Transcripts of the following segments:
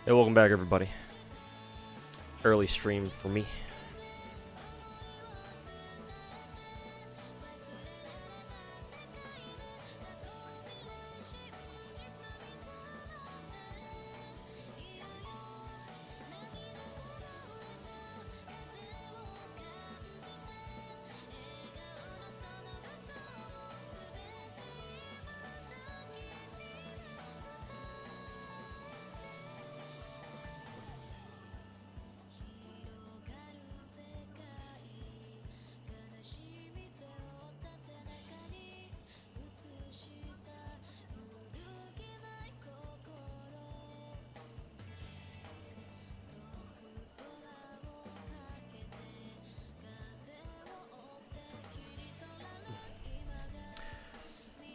Hey, welcome back, everybody. Early stream for me.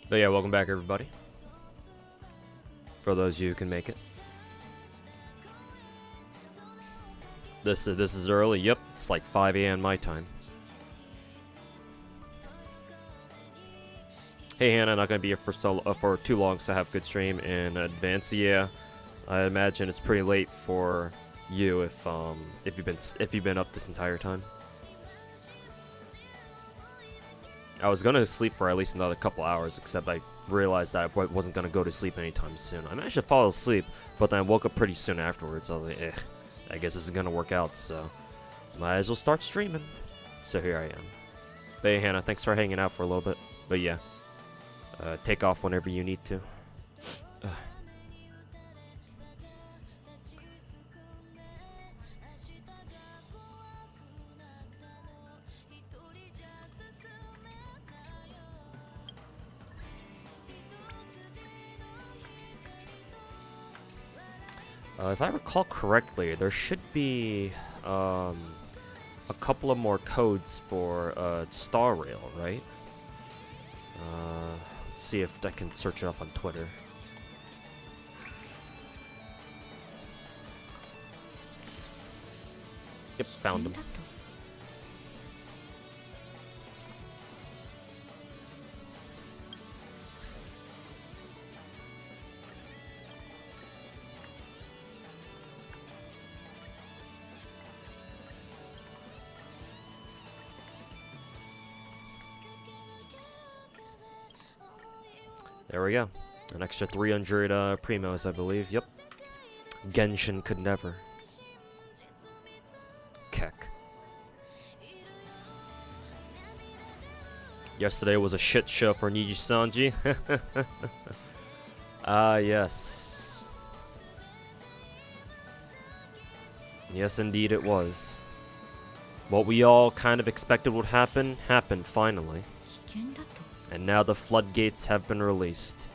But yeah, welcome back, everybody. For those of you who can make it. This is early. Yep, it's like 5 a.m. my time. Hey Hannah, not gonna be here for too long, so have a good stream in advance. Yeah, I imagine it's pretty late for you if you've been up this entire time. I was gonna sleep for at least another couple hours, except I realized that I wasn't gonna go to sleep anytime soon. I managed to fall asleep, but then I woke up pretty soon afterwards. I was like, I guess this is gonna work out, so might as well start streaming. So here I am. But hey, Hannah, thanks for hanging out for a little bit. But yeah, take off whenever you need to. If I recall correctly, there should be a couple of more codes for Star Rail, right? Let's see if I can search it up on Twitter. Yep, found them. There we go. An extra 300 primos, I believe. Yep. Genshin could never. Keck. Yesterday was a shit show for Niji-sanji. Ah, yes. Yes, indeed it was. What we all kind of expected would happen, happened finally. And now the floodgates have been released.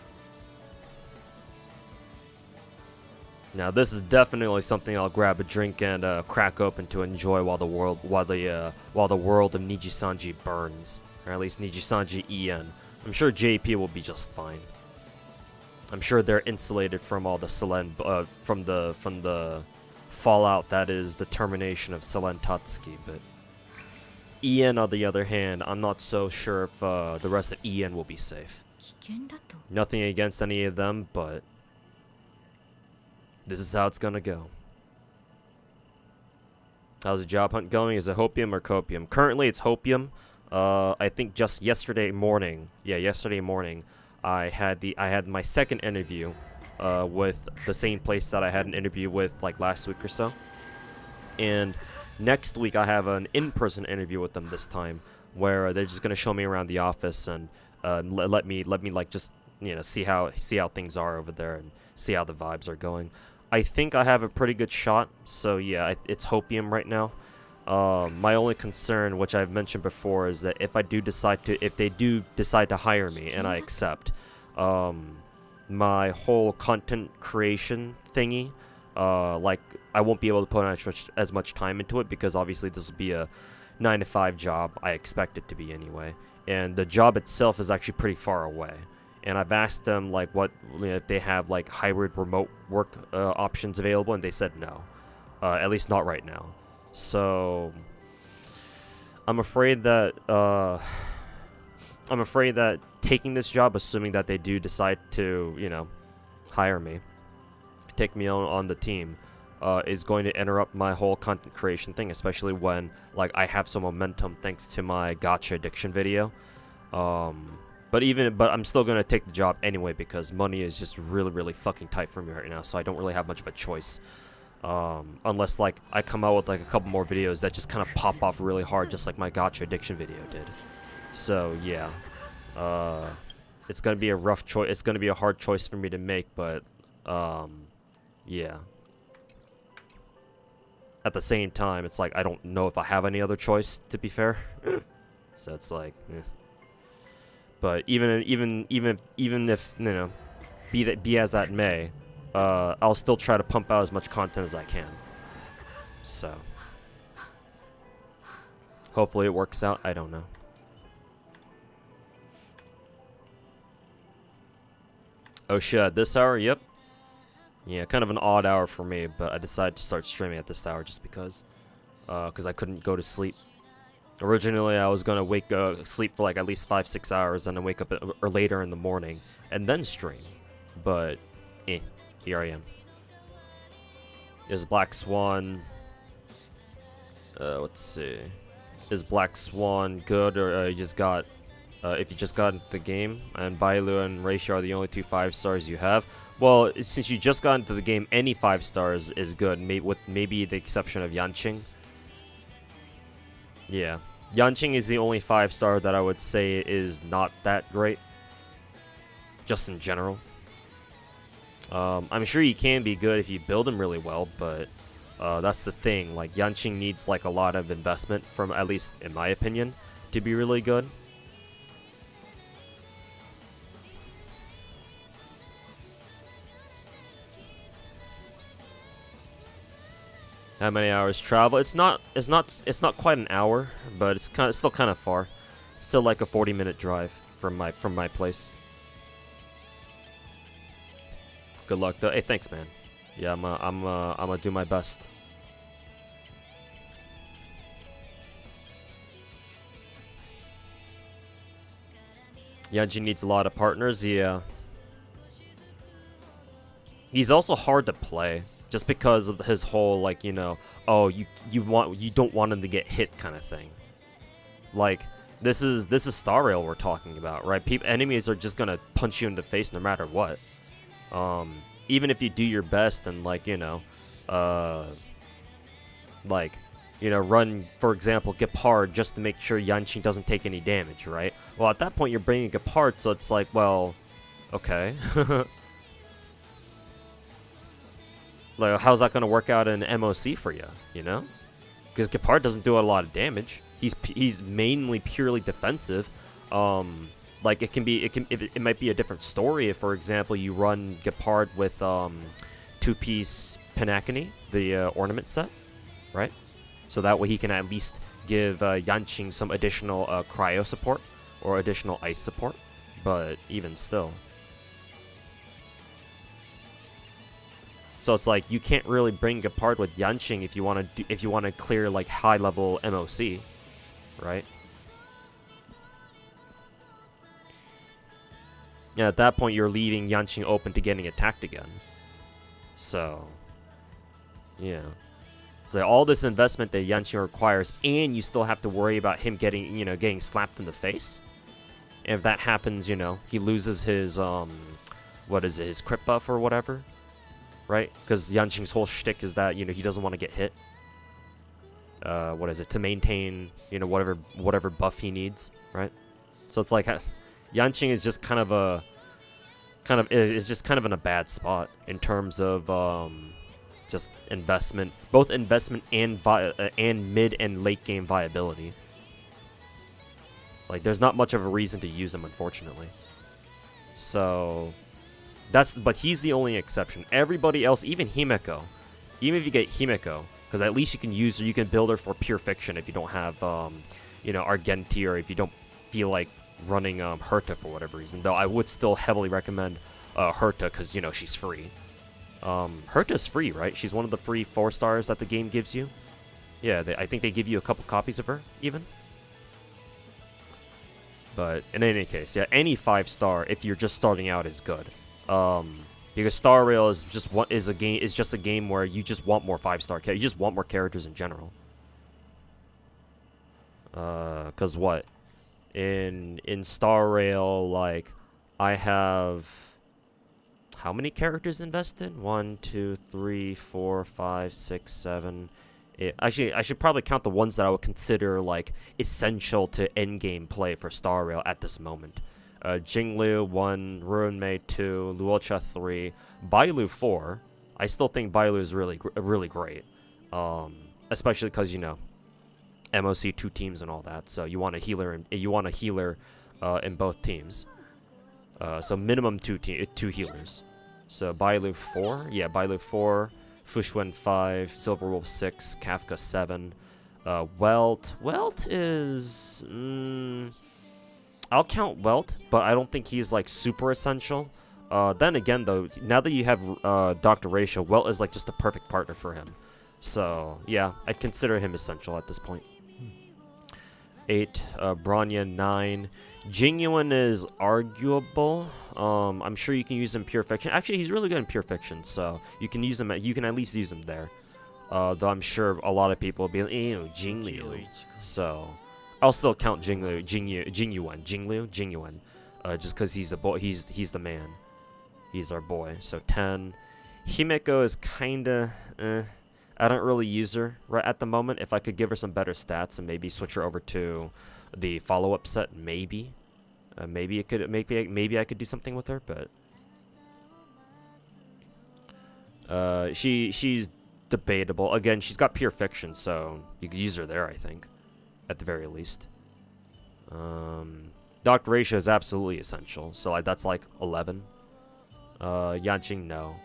Now this is definitely something I'll grab a drink and crack open to enjoy while the world of Niji-sanji burns, or at least Niji-sanji En. I'm sure JP will be just fine. I'm sure they're insulated from all the from the fallout that is the termination of Selen Tatsuki, but En, on the other hand, I'm not so sure if the rest of En will be safe. Nothing against any of them, but this is how it's gonna go. How's the job hunt going? Is it hopium or copium? Currently, it's hopium. I think just yesterday morning. Yeah, yesterday morning, I had my second interview with the same place that I had an interview with like last week or so, and next week I have an in-person interview with them this time, where they're just gonna show me around the office and let me like just see how things are over there and see how the vibes are going. I think I have a pretty good shot, so yeah, it's hopium right now. My only concern, which I've mentioned before, is that if they do decide to hire me and I accept, my whole content creation thingy, like I won't be able to put as much time into it, because obviously this will be a 9-to-5 job. I expect it to be anyway, and the job itself is actually pretty far away. And I've asked them like what if they have like hybrid remote work options available, and they said no, at least not right now. So I'm afraid that taking this job, assuming that they do decide to hire me, take me on the team, is going to interrupt my whole content creation thing, especially when like I have some momentum thanks to my Gacha addiction video. But I'm still gonna take the job anyway because money is just really fucking tight for me right now, so I don't really have much of a choice. Unless like I come out with like a couple more videos that just kind of pop off really hard, just like my Gacha addiction video did. So yeah, it's gonna be a rough choice. It's gonna be a hard choice for me to make, but yeah. At the same time, it's like I don't know if I have any other choice, to be fair. So it's like, eh. But even if you know, be as that may, I'll still try to pump out as much content as I can. So hopefully it works out. I don't know. Oh shit, this hour? Yep. Yeah, kind of an odd hour for me, but I decided to start streaming at this hour just because I couldn't go to sleep. Originally, I was gonna sleep for like at least 5-6 hours, and then wake up or later in the morning and then stream. But, here I am. Is Black Swan? Let's see. Is Black Swan good, or you just got? If you just got into the game, and Bailu and Reishi are the only 2 5-stars you have. Well, since you just got into the game, any 5 stars is good, with maybe the exception of Yanqing. Yeah. Yanqing is the only 5-star that I would say is not that great. Just in general. I'm sure he can be good if you build him really well, but that's the thing. Like, Yanqing needs like a lot of investment, from at least in my opinion, to be really good. How many hours travel? It's not quite an hour, but it's still kind of far. It's still like a 40-minute drive from my place. Good luck though. Hey, thanks, man. Yeah, I'm gonna do my best. Yanji needs a lot of partners. Yeah. He's also hard to play. Just because of his whole, like, you know, oh, you don't want him to get hit kind of thing. Like, this is Star Rail we're talking about, right? Enemies are just gonna punch you in the face no matter what. Even if you do your best and, like, you know, run, for example, Gepard just to make sure Yanqing doesn't take any damage, right? Well, at that point you're bringing Gepard, so it's like, well, okay. Like, how's that going to work out in MOC for you, you know? Because Gepard doesn't do a lot of damage. He's mainly purely defensive. Like, it might be a different story if, for example, you run Gepard with 2-piece Pinakini, the ornament set, right? So that way he can at least give Yanqing some additional cryo support or additional ice support. But even still. So it's like you can't really bring Gepard with Yanqing if you want to clear like high level MOC, right? Yeah, at that point you're leaving Yanqing open to getting attacked again. So, yeah, so all this investment that Yanqing requires, and you still have to worry about him getting slapped in the face. And if that happens, you know, he loses his his crit buff or whatever. Right? Because Yanqing's whole shtick is that, you know, he doesn't want to get hit. To maintain, you know, whatever buff he needs, right? So it's like Yanqing is just kind of in a bad spot in terms of just investment, both investment and mid and late game viability. Like, there's not much of a reason to use him, unfortunately. So but he's the only exception. Everybody else, even Himeko, even if you get Himeko, because at least you can build her for pure fiction if you don't have, you know, Argenti, or if you don't feel like running Herta for whatever reason. Though I would still heavily recommend Herta because, you know, she's free. Herta's free, right? She's one of the free 4-stars that the game gives you. Yeah, I think they give you a couple copies of her, even. But in any case, yeah, any 5-star if you're just starting out is good. Because Star Rail is just a game where you just want more 5-star characters. You just want more characters in general. Cause what? In Star Rail, like, I have how many characters invested? 1, 2, 3, 4, 5, 6, 7, 8. Actually, I should probably count the ones that I would consider like essential to endgame play for Star Rail at this moment. Jinglu 1, Ruin Mei 2, Luocha 3, Bailu 4. I still think Bailu is really great. Especially because, you know, MOC 2 teams and all that. So you want a healer in both teams. So minimum two healers. So Bailu 4, yeah, Bailu 4, Fushuen 5, Silver Wolf 6, Kafka 7, Welt is I'll count Welt, but I don't think he's like super essential. Then again though, now that you have Dr. Ratio, Welt is like just the perfect partner for him. So yeah, I'd consider him essential at this point. 8, Bronya 9. Jingyuan is arguable. I'm sure you can use him Pure Fiction. Actually, he's really good in Pure Fiction, so you can use him. You can at least use him there. Though I'm sure a lot of people will be like, ew, Jinglu. So I'll still count Jingyuan, just because he's the boy. He's the man. He's our boy. So 10. Himeko is kinda. I don't really use her right at the moment. If I could give her some better stats and maybe switch her over to the follow-up set, maybe I could do something with her, but she's debatable. Again, she's got Pure Fiction, so you could use her there, I think, at the very least. Dr. Ratio is absolutely essential, so that's like 11. Yanqing, no.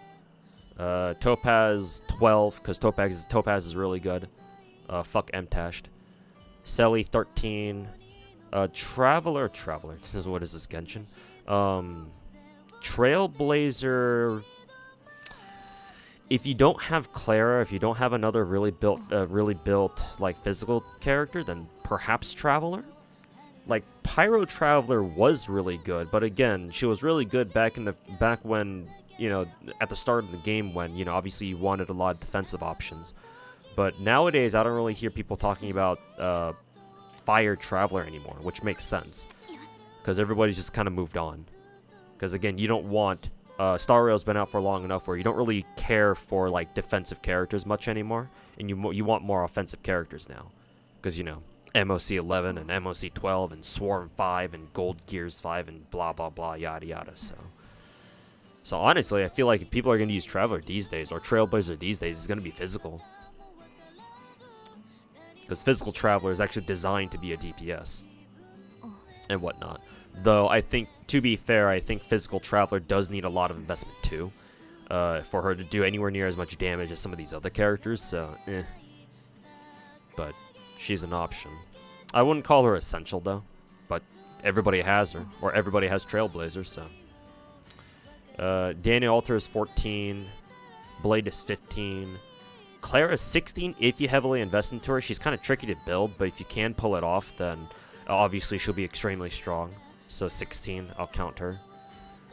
Topaz 12, because Topaz is really good. Fuck M-Tashed. Selly 13. Traveler. What is this, Genshin? Trailblazer. If you don't have Clara, if you don't have another really built like physical character, then perhaps Traveler. Like Pyro Traveler was really good, but again, she was really good back when, you know, at the start of the game when, you know, obviously you wanted a lot of defensive options. But nowadays, I don't really hear people talking about Fire Traveler anymore, which makes sense. Because everybody's just kind of moved on. Because again, you don't want... Star Rail's been out for long enough where you don't really care for, like, defensive characters much anymore. And you want more offensive characters now. Because, you know, MOC 11 and MOC 12 and Swarm 5 and Gold Gears 5 and blah, blah, blah, yada, yada, So honestly, I feel like if people are going to use Traveler these days, or Trailblazer these days, it's going to be physical. Because physical Traveler is actually designed to be a DPS. And whatnot. Though, I think, to be fair, I think physical Traveler does need a lot of investment too. For her to do anywhere near as much damage as some of these other characters, so, But, she's an option. I wouldn't call her essential, though. But, everybody has her. Or everybody has Trailblazer, so... Daniel Alter is 14. Blade is 15. Clara is 16 if you heavily invest into her. She's kind of tricky to build, but if you can pull it off, then obviously she'll be extremely strong. So 16, I'll count her.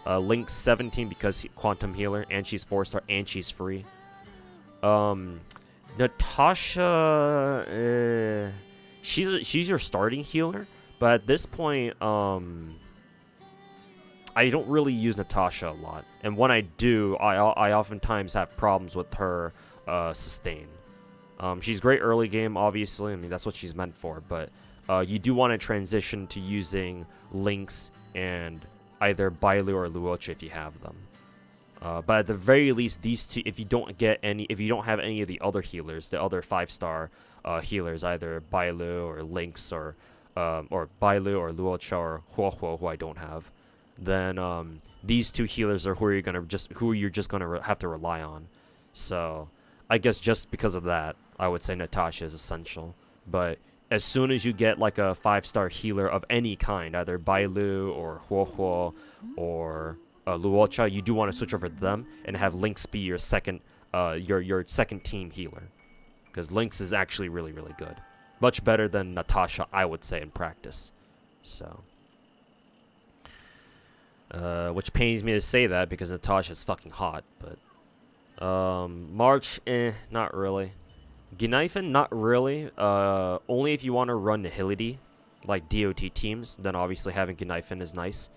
Link's 17 because Quantum Healer, and she's 4-star, and she's free. Natasha, she's your starting healer, but at this point, I don't really use Natasha a lot, and when I do, I oftentimes have problems with her sustain. She's great early game, obviously. I mean, that's what she's meant for, but you do want to transition to using Lynx and either Bailu or Luocha if you have them. But at the very least, these two, if you don't have any of the other healers, the other 5-star healers, either Bailu or Lynx or Bailu or Luocha or Huohuo, who I don't have, then these two healers are who you're just gonna have to rely on. So I guess just because of that, I would say Natasha is essential. But as soon as you get like a 5-star healer of any kind, either Bailu or Huohuo or Luocha, you do want to switch over to them and have Lynx be your second team healer, because Lynx is actually really good, much better than Natasha, I would say, in practice. So Which pains me to say that because Natasha's fucking hot, but March, not really. Gneifen, not really. Only if you want to run Nihility, like DOT teams, then obviously having Gneifen is nice.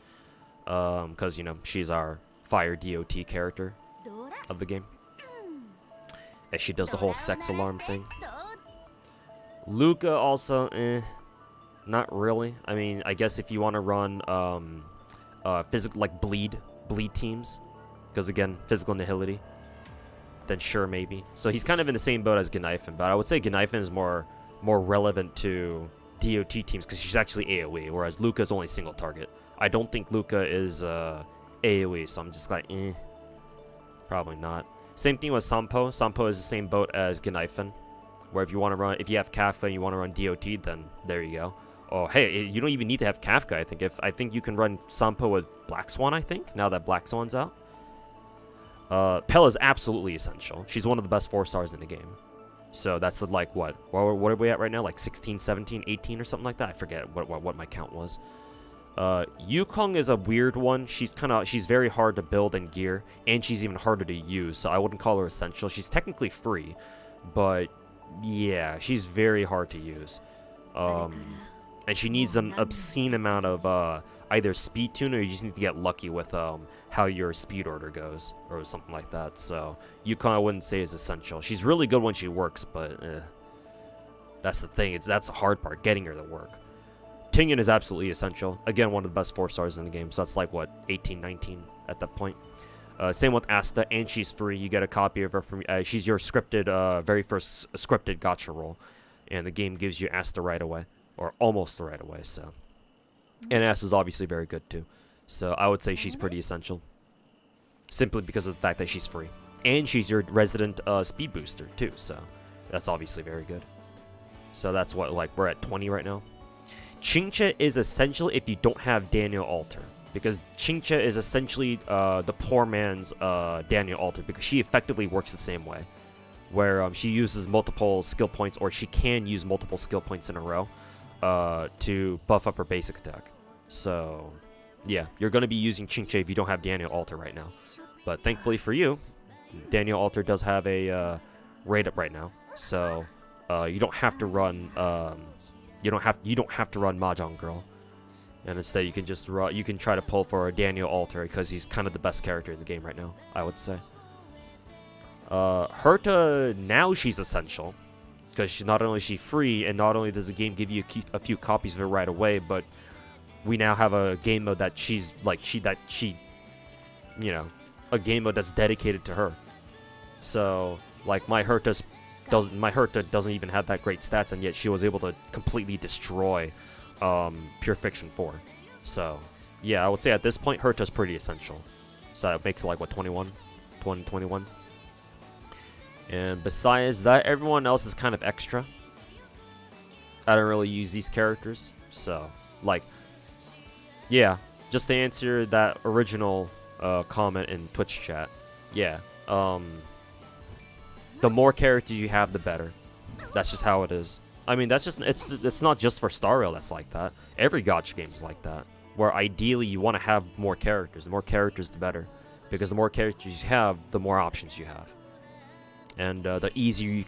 Because, you know, she's our fire DOT character of the game. As she does the whole sex alarm thing. Luca also, not really. I mean, I guess if you want to run, physical, like bleed teams. Because again, physical Nihility. Then sure, maybe. So he's kind of in the same boat as Gneifen, but I would say Gneifen is more relevant to DOT teams because she's actually AoE, whereas Luca is only single target. I don't think Luca is AoE, so I'm just like, probably not. Same thing with Sampo. Sampo is the same boat as Gneifen, where if you want to run, if you have Kafka and you want to run DOT, then there you go. Oh, hey, you don't even need to have Kafka. I think you can run Sampo with Black Swan. I think now that Black Swan's out. Pella is absolutely essential. She's one of the best 4-stars in the game. So that's like what are we at right now? Like 16, 17, 18 or something like that. I forget what my count was. Yukong is a weird one. She's very hard to build and gear, and she's even harder to use. So I wouldn't call her essential. She's technically free, but yeah, she's very hard to use. And she needs an obscene amount of either speed tune, or you just need to get lucky with how your speed order goes, or something like that. So Yukon I wouldn't say is essential. She's really good when she works, but that's the thing. That's the hard part, getting her to work. Tingyan is absolutely essential. Again, one of the best 4-stars in the game. So that's like what, 18, 19 at that point. Same with Asta, and she's free. You get a copy of her from. She's your scripted, very first scripted gacha role, and the game gives you Asta right away, or almost right away. So, and Asta is obviously very good too. So I would say she's pretty essential, simply because of the fact that she's free, and she's your resident speed booster too. So that's obviously very good. So that's what, like, we're at 20 right now. Qingche is essential if you don't have Daniel Alter, because Qingche is essentially the poor man's Daniel Alter, because she effectively works the same way, where she uses multiple skill points, or she can use multiple skill points in a row to buff up her basic attack. So yeah, you're going to be using Qingche if you don't have Daniel Alter right now. But thankfully for you, Daniel Alter does have a rate up right now, so you don't have to run you don't have to run Mahjong Girl, and instead you can just you can try to pull for a Daniel Alter, because he's kind of the best character in the game right now, I would say. Herta, now she's essential, because she's not only is she free, and not only does the game give you a few copies of her right away, but we now have a game mode that she's like you know, a game mode that's dedicated to her. So like my Herta doesn't even have that great stats, and yet she was able to completely destroy Pure Fiction 4. So yeah, I would say at this point Herta's pretty essential. So that makes it like what, 21? 20, 21. And besides that, everyone else is kind of extra. I don't really use these characters. So like, yeah, just to answer that original comment in Twitch chat, yeah, the more characters you have, the better. That's just how it is. I mean, that's just, it's not just for Star Rail that's like that. Every gacha game is like that, where ideally you want to have more characters. The more characters, the better, because the more characters you have, the more options you have, and the easier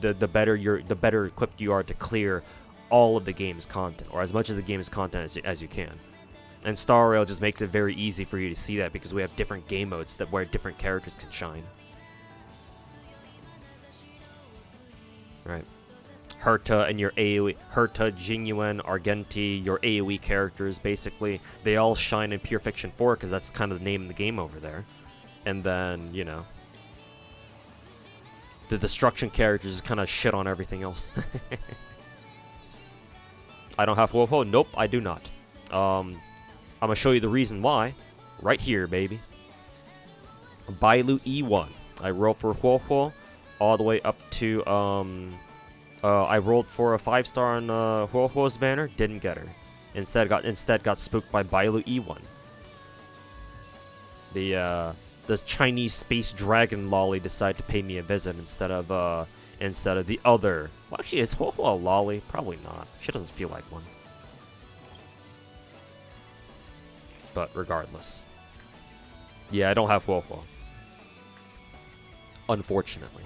the better equipped you are to clear all of the game's content, or as much of the game's content as you can. And Star Rail just makes it very easy for you to see that, because we have different game modes where different characters can shine. Right. Herta and your AoE, Herta, Jinyuan, Argenti, your AoE characters, basically, they all shine in Pure Fiction 4, because that's kind of the name of the game over there. And then, you know, the destruction characters just kind of shit on everything else. I don't have Huohuo? Nope, I do not. I'm gonna show you the reason why, right here, baby. Bailu E1. I rolled for Huohuo all the way up to, I rolled for a 5-star on Huohuo's banner, didn't get her. Instead got spooked by Bailu E1. The Chinese space dragon lolly decided to pay me a visit instead of the other. Well, actually, is Huohuo a lolly? Probably not. She doesn't feel like one. But regardless. Yeah, I don't have Huohuo. Unfortunately.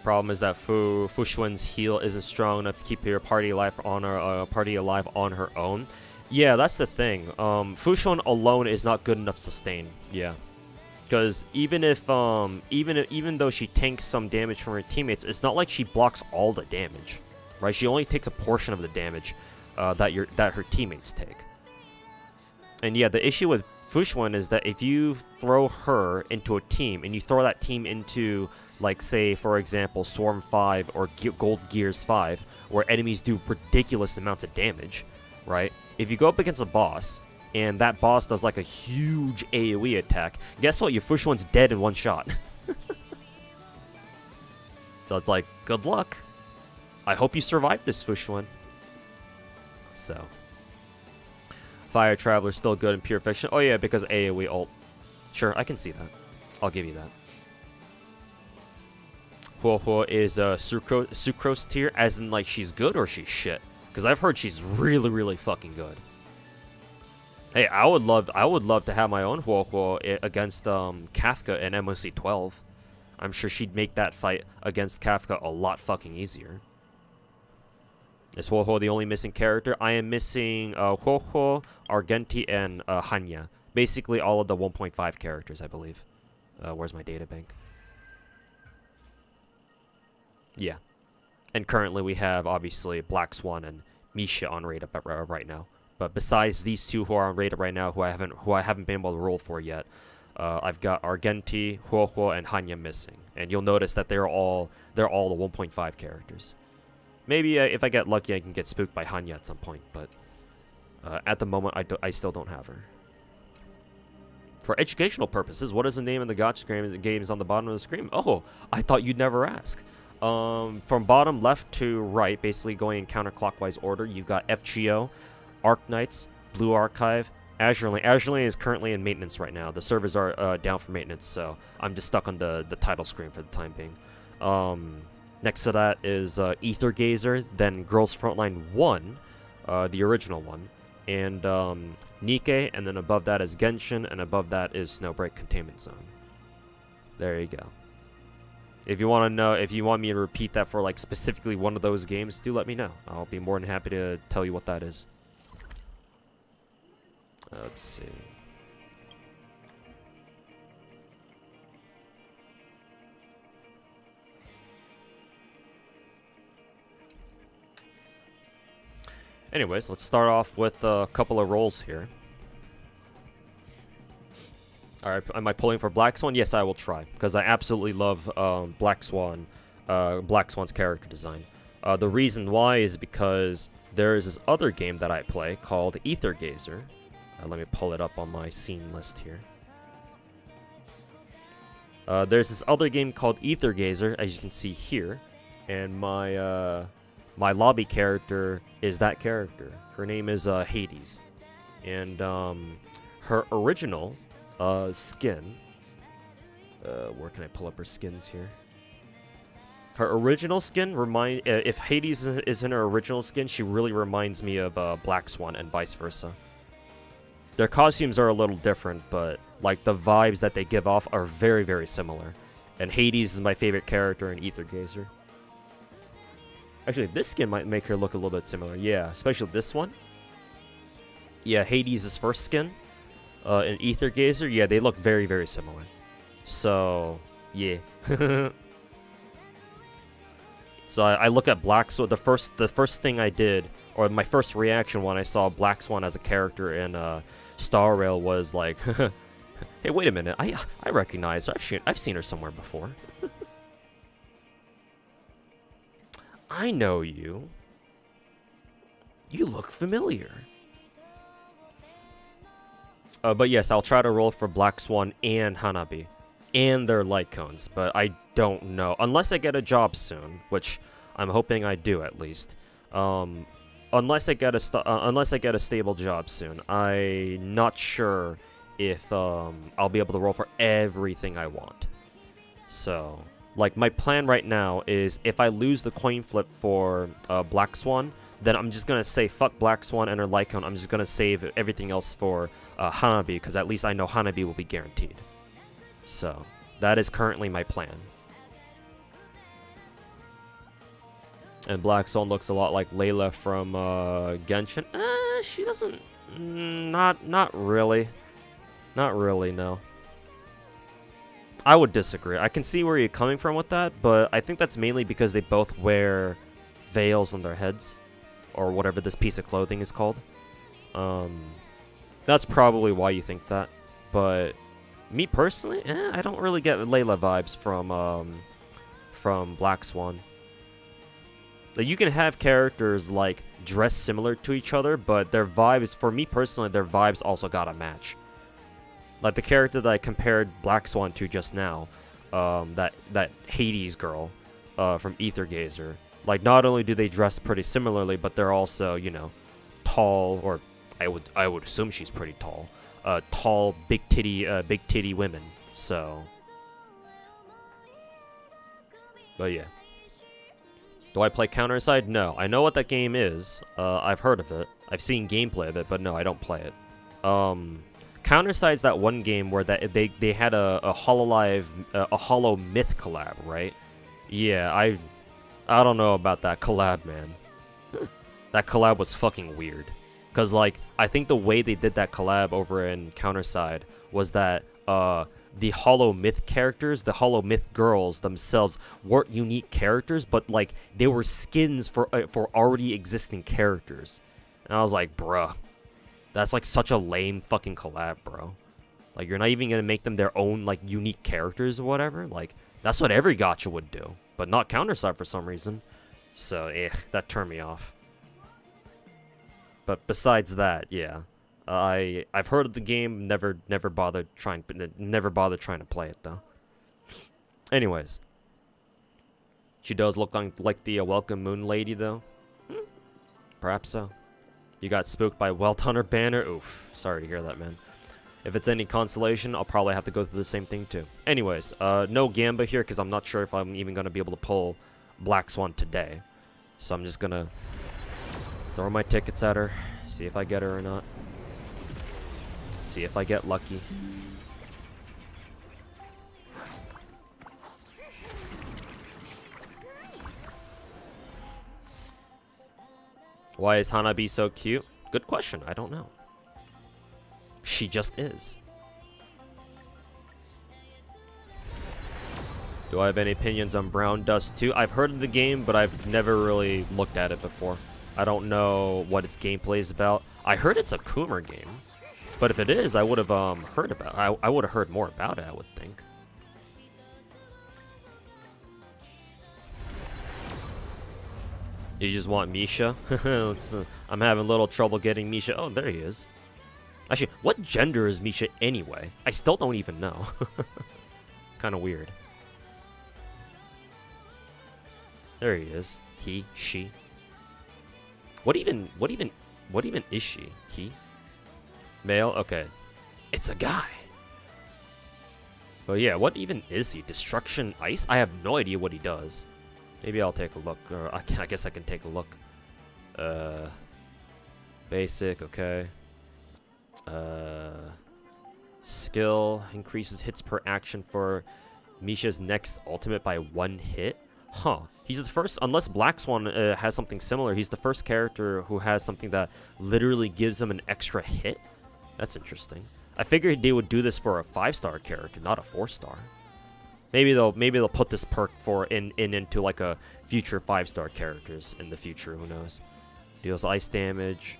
Problem is that Fu Shuan's heal isn't strong enough to keep your party alive on her own. Yeah, that's the thing. Fu Shuan alone is not good enough to sustain. Yeah. Because even though she tanks some damage from her teammates, it's not like she blocks all the damage, right? She only takes a portion of the damage that her teammates take. And yeah, the issue with Fu Shuan is that if you throw her into a team and you throw that team into, like, say, for example, Swarm 5 or Gold Gears 5, where enemies do ridiculous amounts of damage, right? If you go up against a boss and that boss does like a huge AoE attack, guess what? Your Fu Shuan's dead in one shot. So it's like, good luck. I hope you survive this, Fu Shuan. So, Fire Traveler's still good in pure fiction. Oh yeah, because AoE ult. Sure, I can see that. I'll give you that. Huohuo is sucrose tier, as in like she's good or she's shit. Because I've heard she's really, really fucking good. Hey, I would love to have my own Huohuo against Kafka in MOC 12. I'm sure she'd make that fight against Kafka a lot fucking easier. Is Huohuo the only missing character? I am missing Huohuo, Argenti, and Hanya. Basically all of the 1.5 characters, I believe. Where's my databank? Yeah. And currently we have, obviously, Black Swan and Misha on raid right now. But besides these two who are on raid right now, who I haven't been able to roll for yet, I've got Argenti, Huohuo, and Hanya missing. And you'll notice that they're all the 1.5 characters. Maybe if I get lucky, I can get spooked by Hanya at some point. But at the moment, I still don't have her. For educational purposes, what is the name of the Gacha games on the bottom of the screen? Oh, I thought you'd never ask. From bottom left to right, basically going in counterclockwise order, you've got FGO, Arc Knights, Blue Archive, Azure Lane. Azure Lane is currently in maintenance right now. The servers are down for maintenance, so I'm just stuck on the title screen for the time being. Next to that is Ether Gazer, then Girls Frontline 1, the original one, and Nikke, and then above that is Genshin, and above that is Snowbreak Containment Zone. There you go. If you want to know, if you want me to repeat that for like specifically one of those games, do let me know. I'll be more than happy to tell you what that is. Let's see. Anyways, let's start off with a couple of rolls here. Alright, am I pulling for Black Swan? Yes, I will try, because I absolutely love Black Swan's character design. The reason why is because there is this other game that I play called Ether Gazer. Let me pull it up on my scene list here. There's this other game called Ether Gazer, as you can see here, and my my lobby character is that character. Her name is Hades, and her original skin. Where can I pull up her skins here? Her original skin if Hades is in her original skin, she really reminds me of Black Swan and vice versa. Their costumes are a little different, but like the vibes that they give off are very, very similar. And Hades is my favorite character in Ether Gazer. Actually, this skin might make her look a little bit similar. Yeah, especially this one. Yeah, Hades' first skin in Ether Gazer. Yeah, they look very, very similar. So, yeah. So I look at Black Swan. The first thing I did, or my first reaction when I saw Black Swan as a character in Star Rail was like, hey, wait a minute. I recognize her. I've seen her somewhere before. I know you. You look familiar. But yes, I'll try to roll for Black Swan and Hanabi and their light cones, but I don't know unless I get a job soon, which I'm hoping I do at least. Unless I get a stable job soon, I'm not sure if I'll be able to roll for everything I want. So Like, my plan right now is if I lose the coin flip for Black Swan, then I'm just going to say fuck Black Swan and her Lycone. I'm just going to save everything else for Hanabi, because at least I know Hanabi will be guaranteed. So, that is currently my plan. And Black Swan looks a lot like Layla from Genshin. She doesn't... Not really. Not really, no. I would disagree. I can see where you're coming from with that, but I think that's mainly because they both wear veils on their heads, or whatever this piece of clothing is called. That's probably why you think that. But me personally, I don't really get Layla vibes from Black Swan. Like, you can have characters like dress similar to each other, but their vibes, for me personally, their vibes also gotta match. Like the character that I compared Black Swan to just now, that Hades girl from Ether Gazer. Like, not only do they dress pretty similarly, but they're also, you know, tall, or I would assume she's pretty tall. Tall, big titty women. So, but yeah. Do I play Counterside? No. I know what that game is. I've heard of it. I've seen gameplay of it, but no, I don't play it. Counterside's that one game where they had a Hololive, a Hollow Myth collab, right? Yeah, I don't know about that collab, man. That collab was fucking weird. Cause like, I think the way they did that collab over in Counterside was that the Hollow Myth characters, the Hollow Myth girls themselves weren't unique characters, but like they were skins for already existing characters. And I was like, bruh. That's like such a lame fucking collab, bro. Like, you're not even gonna make them their own like unique characters or whatever. Like, that's what every gacha would do, but not Counterside for some reason. So, that turned me off. But besides that, yeah, I've heard of the game, never bothered trying to play it though. Anyways, she does look like the Welcome Moon lady though. Perhaps so. You got spooked by Welt Hunter banner? Oof. Sorry to hear that, man. If it's any consolation, I'll probably have to go through the same thing, too. Anyways, no Gamba here, because I'm not sure if I'm even going to be able to pull Black Swan today. So I'm just going to throw my tickets at her, see if I get her or not. See if I get lucky. Why is Hanabi so cute? Good question. I don't know. She just is. Do I have any opinions on Brown Dust 2? I've heard of the game, but I've never really looked at it before. I don't know what its gameplay is about. I heard it's a Coomer game, but if it is, I would have heard about it. I would have heard more about it, I would think. You just want Misha? I'm having a little trouble getting Misha. Oh, there he is. Actually, what gender is Misha anyway? I still don't even know. Kind of weird. There he is. He, she. What even is she? He? Male? Okay. It's a guy. But yeah, what even is he? Destruction Ice? I have no idea what he does. Maybe I'll take a look, or I guess I can take a look. Basic, okay. Skill increases hits per action for Misha's next ultimate by 1 hit. Huh. He's the first, unless Black Swan has something similar, he's the first character who has something that literally gives him an extra hit. That's interesting. I figured they would do this for a 5-star character, not a 4-star. Maybe they'll put this perk into like a future 5-star characters in the future. Who knows? Deals ice damage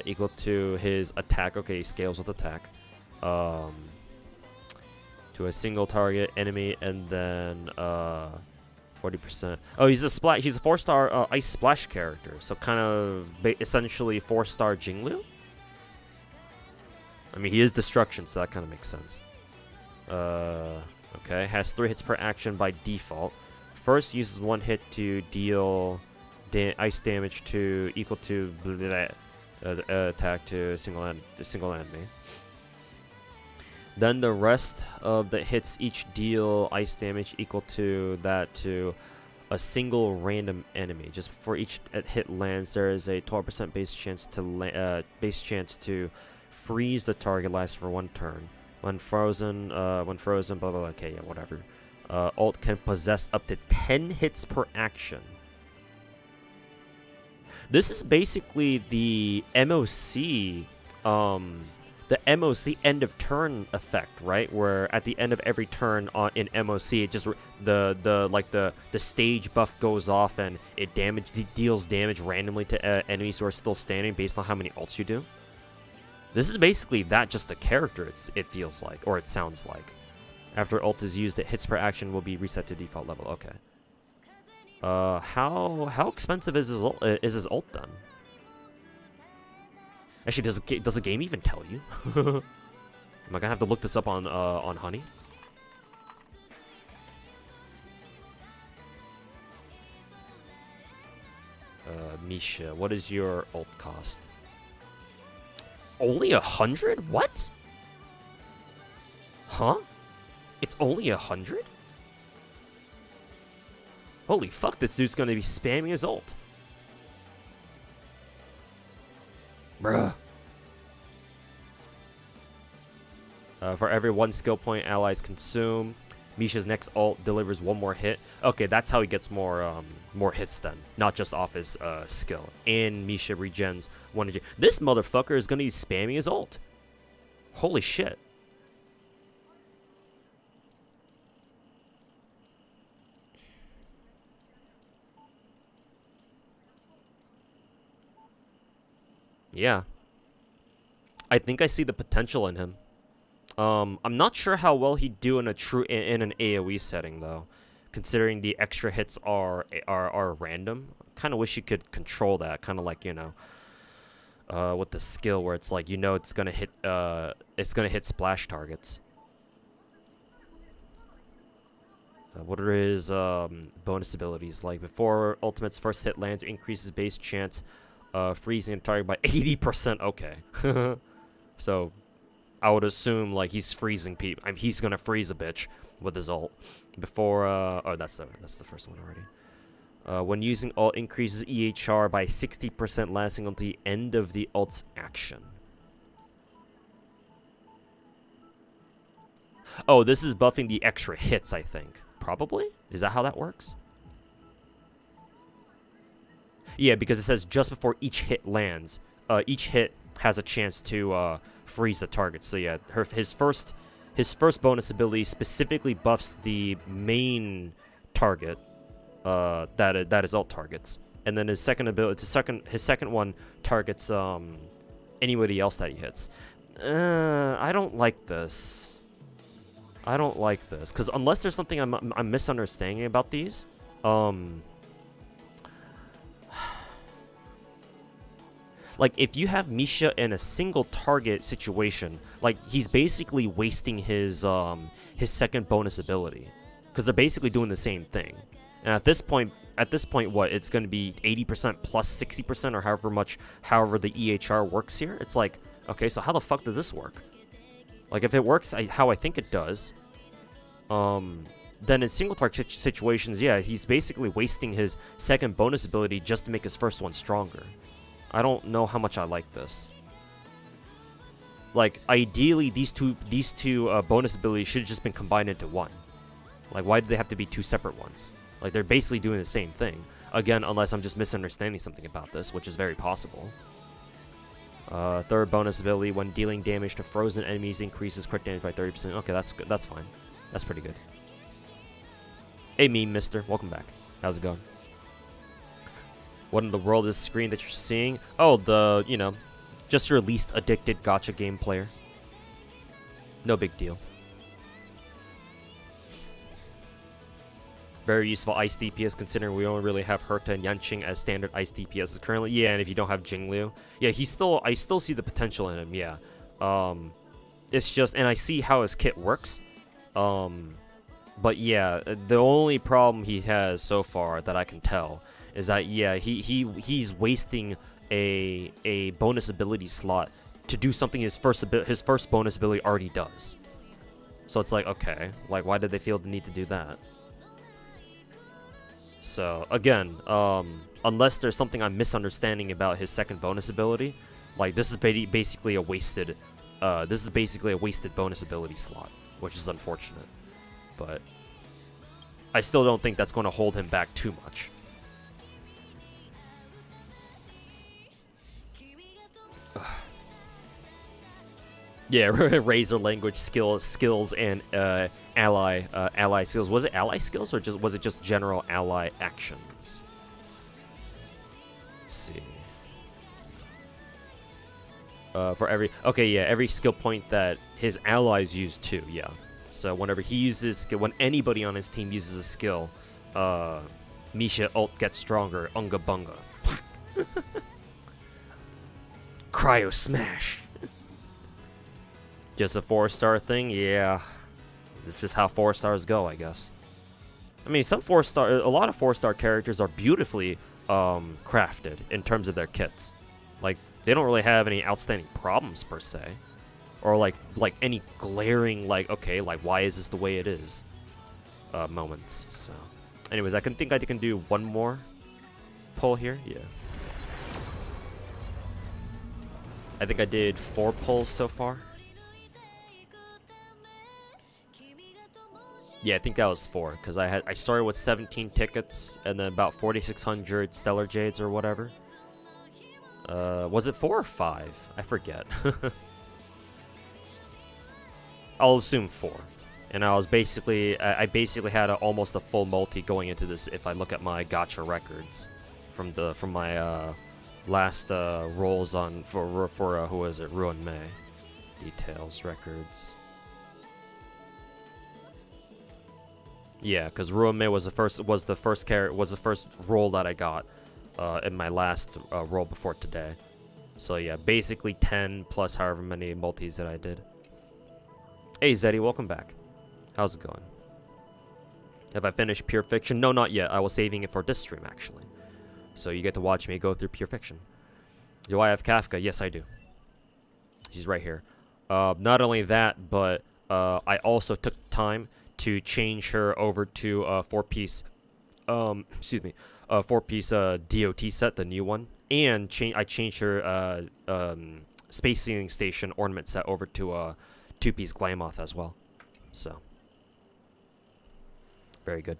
equal to his attack. Okay, he scales with attack to a single target enemy, and then 40%. Oh, he's a 4-star ice splash character. So kind of essentially 4-star Jinglu. I mean, he is destruction, so that kind of makes sense. Okay, has 3 hits per action by default. First uses 1 hit to deal ice damage to equal to attack to a single enemy. Then the rest of the hits each deal ice damage equal to that to a single random enemy. Just before each hit lands, there is a 12% base chance to freeze the target. Lasts for 1 turn. When frozen, blah blah blah. Okay, yeah, whatever. Ult can possess up to 10 hits per action. This is basically the MOC, the MOC end of turn effect, right? Where at the end of every turn in MOC, it just the stage buff goes off and it deals damage randomly to enemies who are still standing based on how many ults you do. This is basically that, just the character. It feels like, or it sounds like. After ult is used, it hits per action will be reset to default level. Okay. How expensive is his ult then? Actually, does the game even tell you? Am I gonna have to look this up on Honey? Misha, what is your ult cost? Only 100? What? Huh? It's only 100? Holy fuck, this dude's gonna be spamming his ult. Bruh. For every 1 skill point allies consume, Misha's next ult delivers 1 more hit. Okay, that's how he gets more hits then, not just off his skill. And Misha regens 1 energy. This motherfucker is gonna be spamming his ult. Holy shit. Yeah. I think I see the potential in him. I'm not sure how well he'd do in an AoE setting though, considering the extra hits are random. Kind of wish you could control that, kind of like, you know, with the skill where it's like, you know, it's gonna hit splash targets. What are his bonus abilities like? Before ultimate's first hit lands, increases base chance freezing a target by 80%. Okay. So I would assume like he's freezing people. I mean, he's gonna freeze a bitch with his ult before. Oh, that's the first one already. When using ult, increases EHR by 60%, lasting until the end of the ult's action. Oh, this is buffing the extra hits, I think. Probably? Is that how that works? Yeah, because it says just before each hit lands, each hit has a chance to freeze the target. So yeah, his first bonus ability specifically buffs the main target that his ult targets, and then his second ability, his second one targets anybody else that he hits. I don't like this. I don't like this because unless there's something I'm misunderstanding about these, like, if you have Misha in a single target situation, like, he's basically wasting his second bonus ability, because they're basically doing the same thing. And at this point, what, it's going to be 80% plus 60%, or however the EHR works here. It's like, okay, so how the fuck does this work? Like, if it works how I think it does, then in single target situations, yeah, he's basically wasting his second bonus ability just to make his first one stronger. I don't know how much I like this. Like, ideally, these two bonus abilities should have just been combined into one. Like, why do they have to be 2 separate ones? Like, they're basically doing the same thing. Again, unless I'm just misunderstanding something about this, which is very possible. Third bonus ability, when dealing damage to frozen enemies, increases crit damage by 30%. Okay, that's good. That's fine. That's pretty good. Hey, meme mister. Welcome back. How's it going? What in the world is the screen that you're seeing? Oh, you know, just your least addicted gacha game player. No big deal. Very useful ice DPS, considering we only really have Herta and Yanqing as standard ice DPSs currently. Yeah, and if you don't have Jingliu. Yeah, I still see the potential in him, yeah. It's just, and I see how his kit works. But yeah, the only problem he has so far that I can tell is that, yeah, he's wasting a bonus ability slot to do something his first bonus ability already does. So it's like, okay, like why did they feel the need to do that? So again, unless there's something I'm misunderstanding about his second bonus ability, like this is basically a wasted bonus ability slot, which is unfortunate. But I still don't think that's going to hold him back too much. Yeah, Razor language skills and ally skills. Was it ally skills or was it just general ally actions? Let's see. For every skill point that his allies use too. Yeah. So whenever he uses skill, when anybody on his team uses a skill, Misha ult gets stronger. Unga bunga. Cryo smash. Just a 4-star thing? Yeah. This is how 4-stars go, I guess. I mean, a lot of 4-star characters are beautifully crafted in terms of their kits. Like, they don't really have any outstanding problems per se. Or like any glaring, like, okay, like, why is this the way it is? Moments. So, anyways, I can do one more pull here. Yeah. I think I did 4 pulls so far. Yeah, I think that was 4, because I started with 17 tickets and then about 4,600 Stellar Jades or whatever. Was it 4 or 5? I forget. I'll assume 4. And I basically had almost a full multi going into this if I look at my Gacha records from my last rolls on for who was it? Ruin May. Details records. Yeah, because Ruin May was the first roll that I got in my last roll before today. So yeah, basically 10 plus however many multis that I did. Hey Zeddy, welcome back. How's it going? Have I finished Pure Fiction? No, not yet. I was saving it for this stream actually. So you get to watch me go through Pure Fiction. Do I have Kafka? Yes, I do. She's right here. Not only that, but I also took time to change her over to a 4-piece, 4-piece DOT set, the new one, and I changed her Space Sealing Station ornament set over to a 2-piece Glamoth as well. So, very good.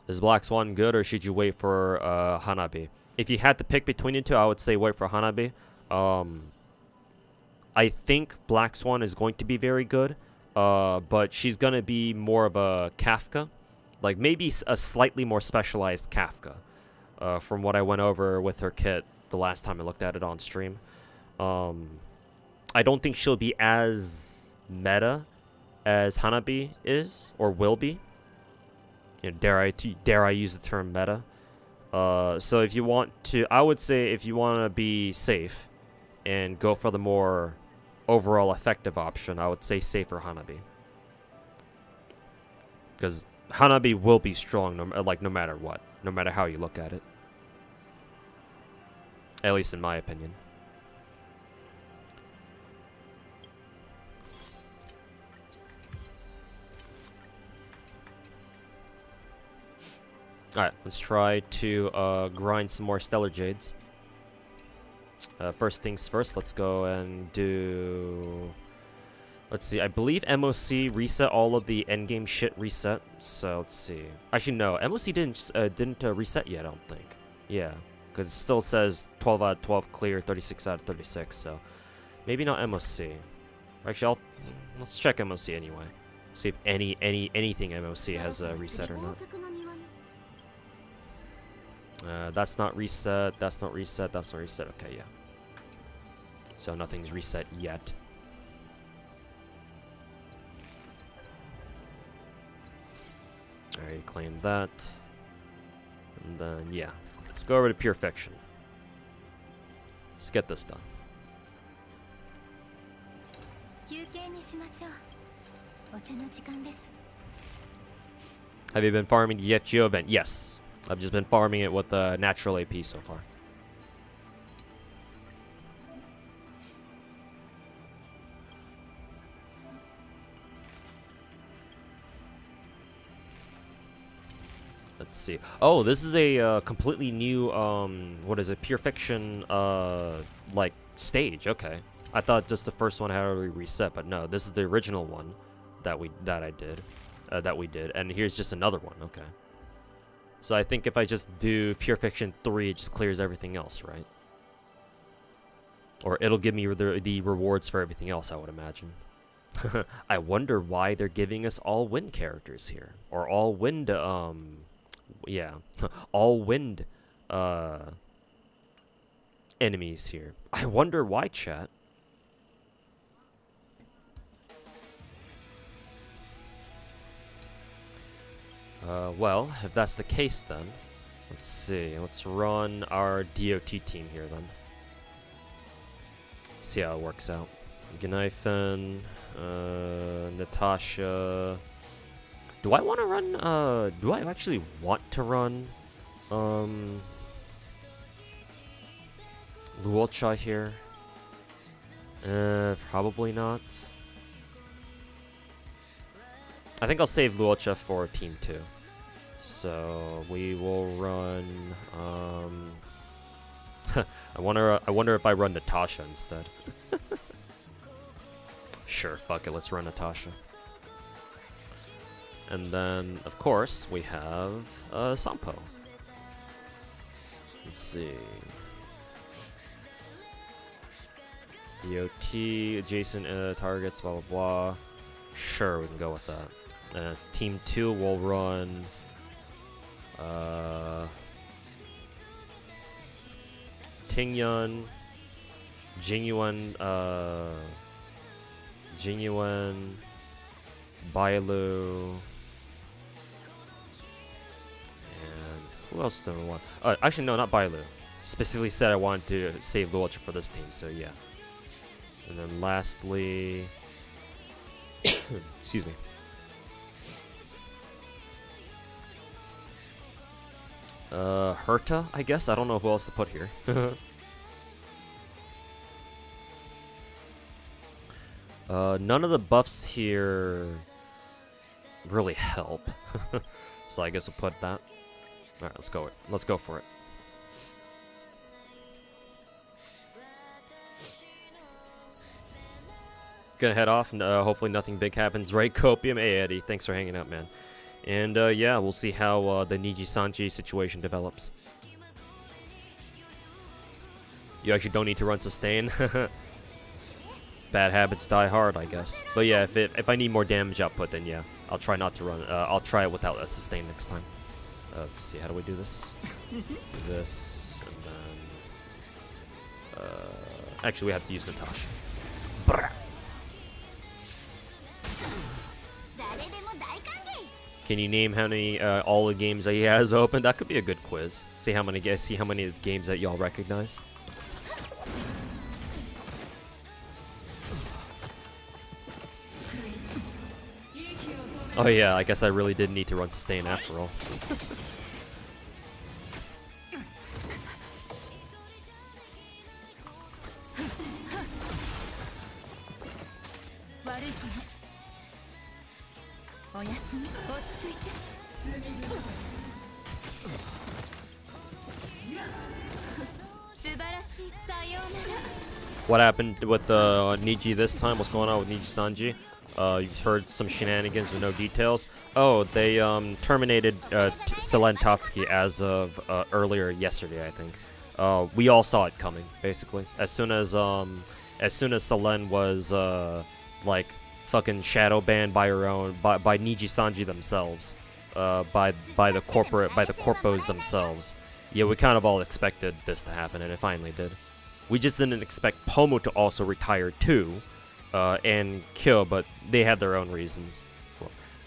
Is Black Swan good, or should you wait for Hanabi? If you had to pick between the two, I would say wait for Hanabi. I think Black Swan is going to be very good, but she's going to be more of a Kafka. Like, maybe a slightly more specialized Kafka, from what I went over with her kit the last time I looked at it on stream. I don't think she'll be as meta as Hanabi is, or will be. You know, dare I use the term meta? So if you want to, I would say if you want to be safe and go for the more overall effective option, I would say safer Hanabi. Because Hanabi will be strong, no matter what. No matter how you look at it. At least in my opinion. Alright, let's try to grind some more Stellar Jades. First things first, let's go and do... Let's see, I believe MOC reset all of the endgame shit reset. So, let's see. Actually, no, MOC didn't reset yet, I don't think. Yeah, because it still says 12 out of 12 clear, 36 out of 36, so... Maybe not MOC. Actually, let's check MOC anyway. See if anything MOC has reset or not. That's not reset, that's not reset, that's not reset. Okay, yeah. So nothing's reset yet. Alright, claim that. And then, yeah. Let's go over to Pure Fiction. Let's get this done. Have you been farming the FGO event? Yes. I've just been farming it with the natural AP so far. Let's see. Oh, this is a completely new what is it? Pure Fiction like stage. Okay. I thought just the first one had already reset, but no, this is the original one that we did, and here's just another one. Okay. So I think if I just do Pure Fiction 3, it just clears everything else, right? Or it'll give me the rewards for everything else, I would imagine. I wonder why they're giving us all wind characters here, or all wind yeah, all wind enemies here. I wonder why, chat. Well, if that's the case, then let's see. Let's run our DOT team here, then. See how it works out. Gneifen, Natasha. Do I want to run? Do I actually want to run? Luocha here. Probably not. I think I'll save Luocha for Team 2. So we will run. I wonder if I run Natasha instead. Sure, fuck it. Let's run Natasha. And then, of course, we have Sampo. Let's see. DOT, adjacent targets, blah blah blah. Sure, we can go with that. Team 2 will run. Tingyun, Jingyuan, Bailu, and who else do I want? Actually, no, not Bailu. Specifically said I wanted to save Luocha for this team, so yeah. And then lastly, excuse me. Herta, I guess. I don't know who else to put here. None of the buffs here really help. So I guess we'll put that. Alright, let's go. Let's go for it. Gonna head off, and hopefully nothing big happens. Right, Copium? Hey, Eddie. Thanks for hanging out, man. And yeah, we'll see how the Niji-Sanji situation develops. You actually don't need to run sustain. Bad habits die hard, I guess. But yeah, if I need more damage output, then yeah, I'll try not to run. I'll try it without a sustain next time. Let's see, how do we do this? Do this, and then... actually, we have to use Natasha. Brr. Can you name how many all the games that he has open? That could be a good quiz. See how many games that y'all recognize. Oh yeah, I guess I really did need to run sustain after all. What happened with Niji this time? What's going on with Niji-Sanji? You've heard some shenanigans with no details. Oh, they terminated Selen Tatsuki as of earlier yesterday, I think. We all saw it coming, basically. As soon as Selen was like fucking shadow banned by her own by Niji-Sanji themselves, by the corpos themselves. Yeah, we kind of all expected this to happen, and it finally did. We just didn't expect Pomu to also retire too, and kill, but they had their own reasons,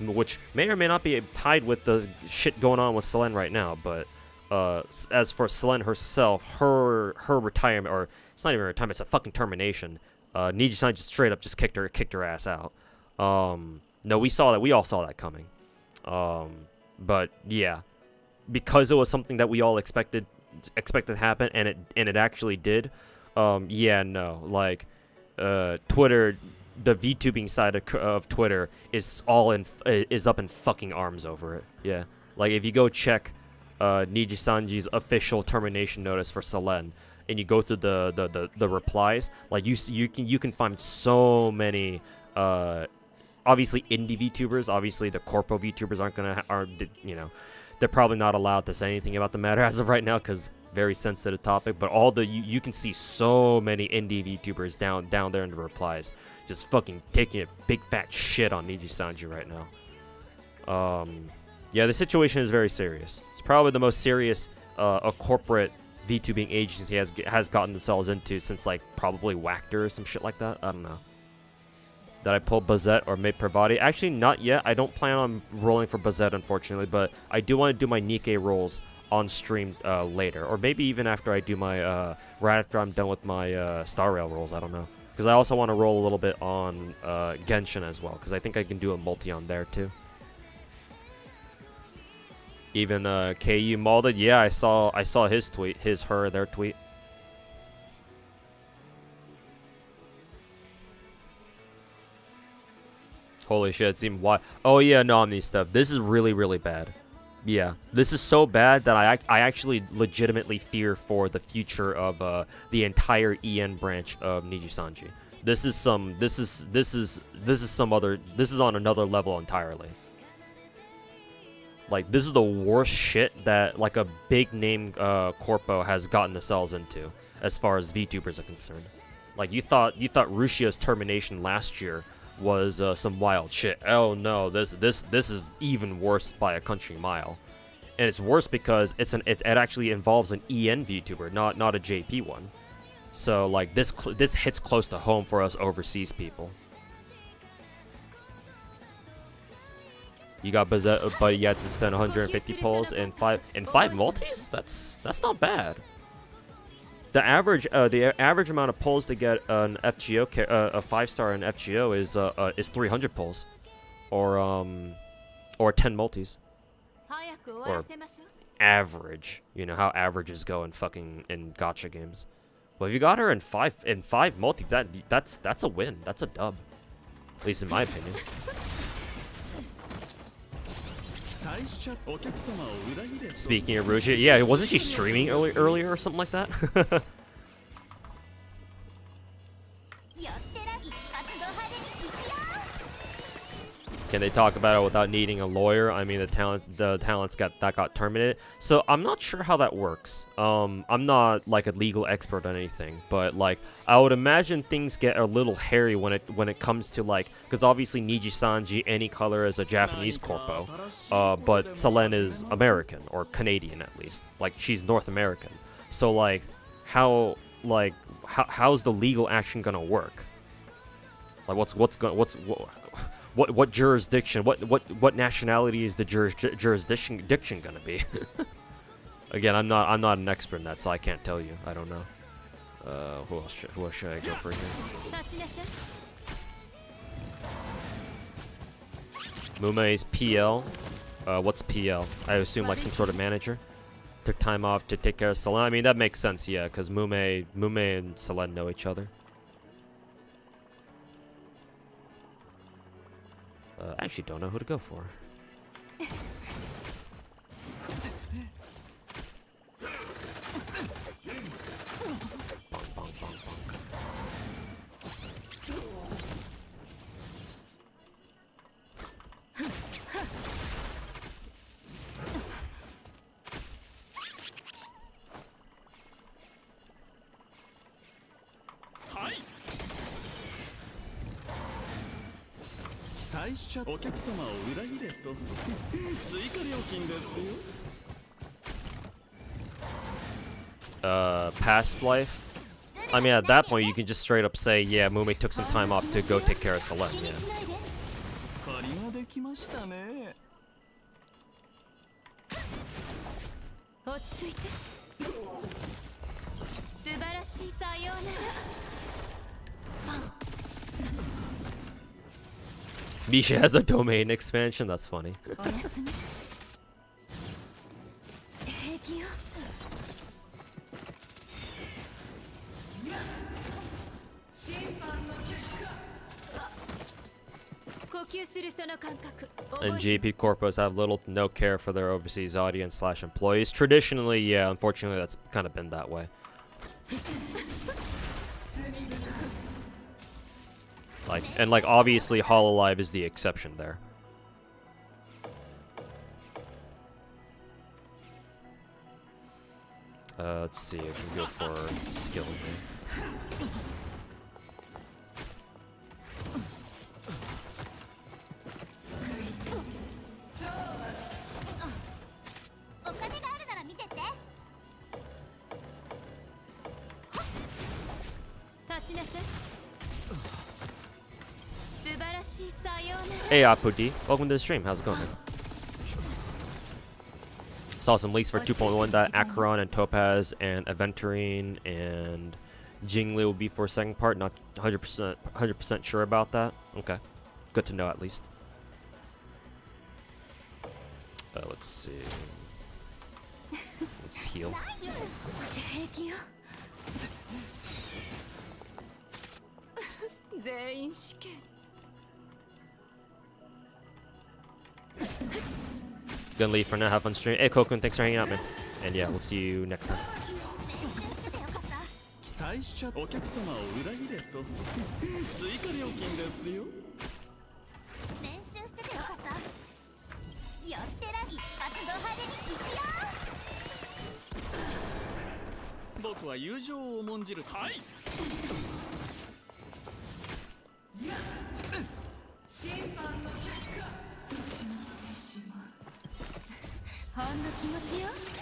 which may or may not be tied with the shit going on with Selen right now. But as for Selen herself, her retirement, or it's not even retirement, it's a fucking termination. Niji-san just straight up just kicked her ass out. No, we all saw that coming. But yeah, because it was something that we all expected to happen, and it actually did. Yeah, no, like Twitter, the VTubing side of Twitter is up in fucking arms over it. Yeah, Like if you go check Niji-sanji's official termination notice for Selen, and you go through the replies, like you can find so many obviously indie VTubers. Obviously the corpo VTubers they're probably not allowed to say anything about the matter as of right now because very sensitive topic. But all you can see so many indie VTubers down there in the replies, just fucking taking a big fat shit on Niji-sanji right now. Yeah, the situation is very serious. It's probably the most serious a corporate VTubing agency has gotten themselves into since like probably Wactor or some shit like that. I don't know. Did I pull Bazette or Mate Pravati? Actually, not yet. I don't plan on rolling for Bazette, unfortunately, but I do want to do my Nikkei rolls on stream later, or maybe even after I do my right after I'm done with my Star Rail rolls. I don't know, because I also want to roll a little bit on Genshin as well, because I think I can do a multi on there too. Even KU molded, yeah, I saw his tweet, their tweet. Holy shit, it's even why. Oh yeah, no, on these stuff. This is really, really bad. Yeah, this is so bad that I actually legitimately fear for the future of the entire EN branch of Niji-sanji. This is on another level entirely. Like, this is the worst shit that like a big name corpo has gotten themselves into as far as VTubers are concerned. Like, you thought Russia's termination last year was some wild shit. Oh no, this is even worse by a country mile, and it's worse because it actually involves an EN VTuber, not a JP one. So like this hits close to home for us overseas people. You got Bazette, but you had to spend 150 pulls in five multis. That's not bad. The average amount of pulls to get an FGO, a 5-star in FGO is 300 pulls, or 10 multis, or average. You know how averages go in gacha games. Well, if you got her in five multis, that's a win. That's a dub, at least in my opinion. Speaking of Ruja, yeah, wasn't she streaming earlier or something like that? Can they talk about it without needing a lawyer? I mean, the talents got terminated. So I'm not sure how that works. I'm not like a legal expert on anything, but like I would imagine things get a little hairy when it comes to like, because obviously Niji-sanji, Any Color is a Japanese corpo, but Selen is American or Canadian at least. Like she's North American. So like how's the legal action gonna work? Like what jurisdiction, what nationality is the jurisdiction gonna be? Again, I'm not an expert in that, so I can't tell you. I don't know. Who else should I go for here? Mumei's PL. What's PL? I assume like some sort of manager. Took time off to take care of Selen. I mean that makes sense, yeah, because Mumei and Selen know each other. I actually don't know who to go for. Bonk, bonk, bonk, bonk. Past life? I mean, at that point, you can just straight up say, yeah, Mumei took some time off to go take care of Selen, yeah. Misha has a domain expansion, that's funny. And GP corpos have little to no care for their overseas audience / employees. Traditionally, yeah, unfortunately, that's kind of been that way. Like obviously Hololive is the exception there. Let's see, I can go for skill here. Hey Apudi, welcome to the stream. How's it going, man? Saw some leaks for 2.1 that Acheron and Topaz and Aventurine and Jingli will be for a second part. Not 100% sure about that. Okay, good to know at least. Let's see. Let's heal. Gonna leave for now. Have fun stream. Hey, Kokun, thanks for hanging out, man. And yeah, we'll see you next time.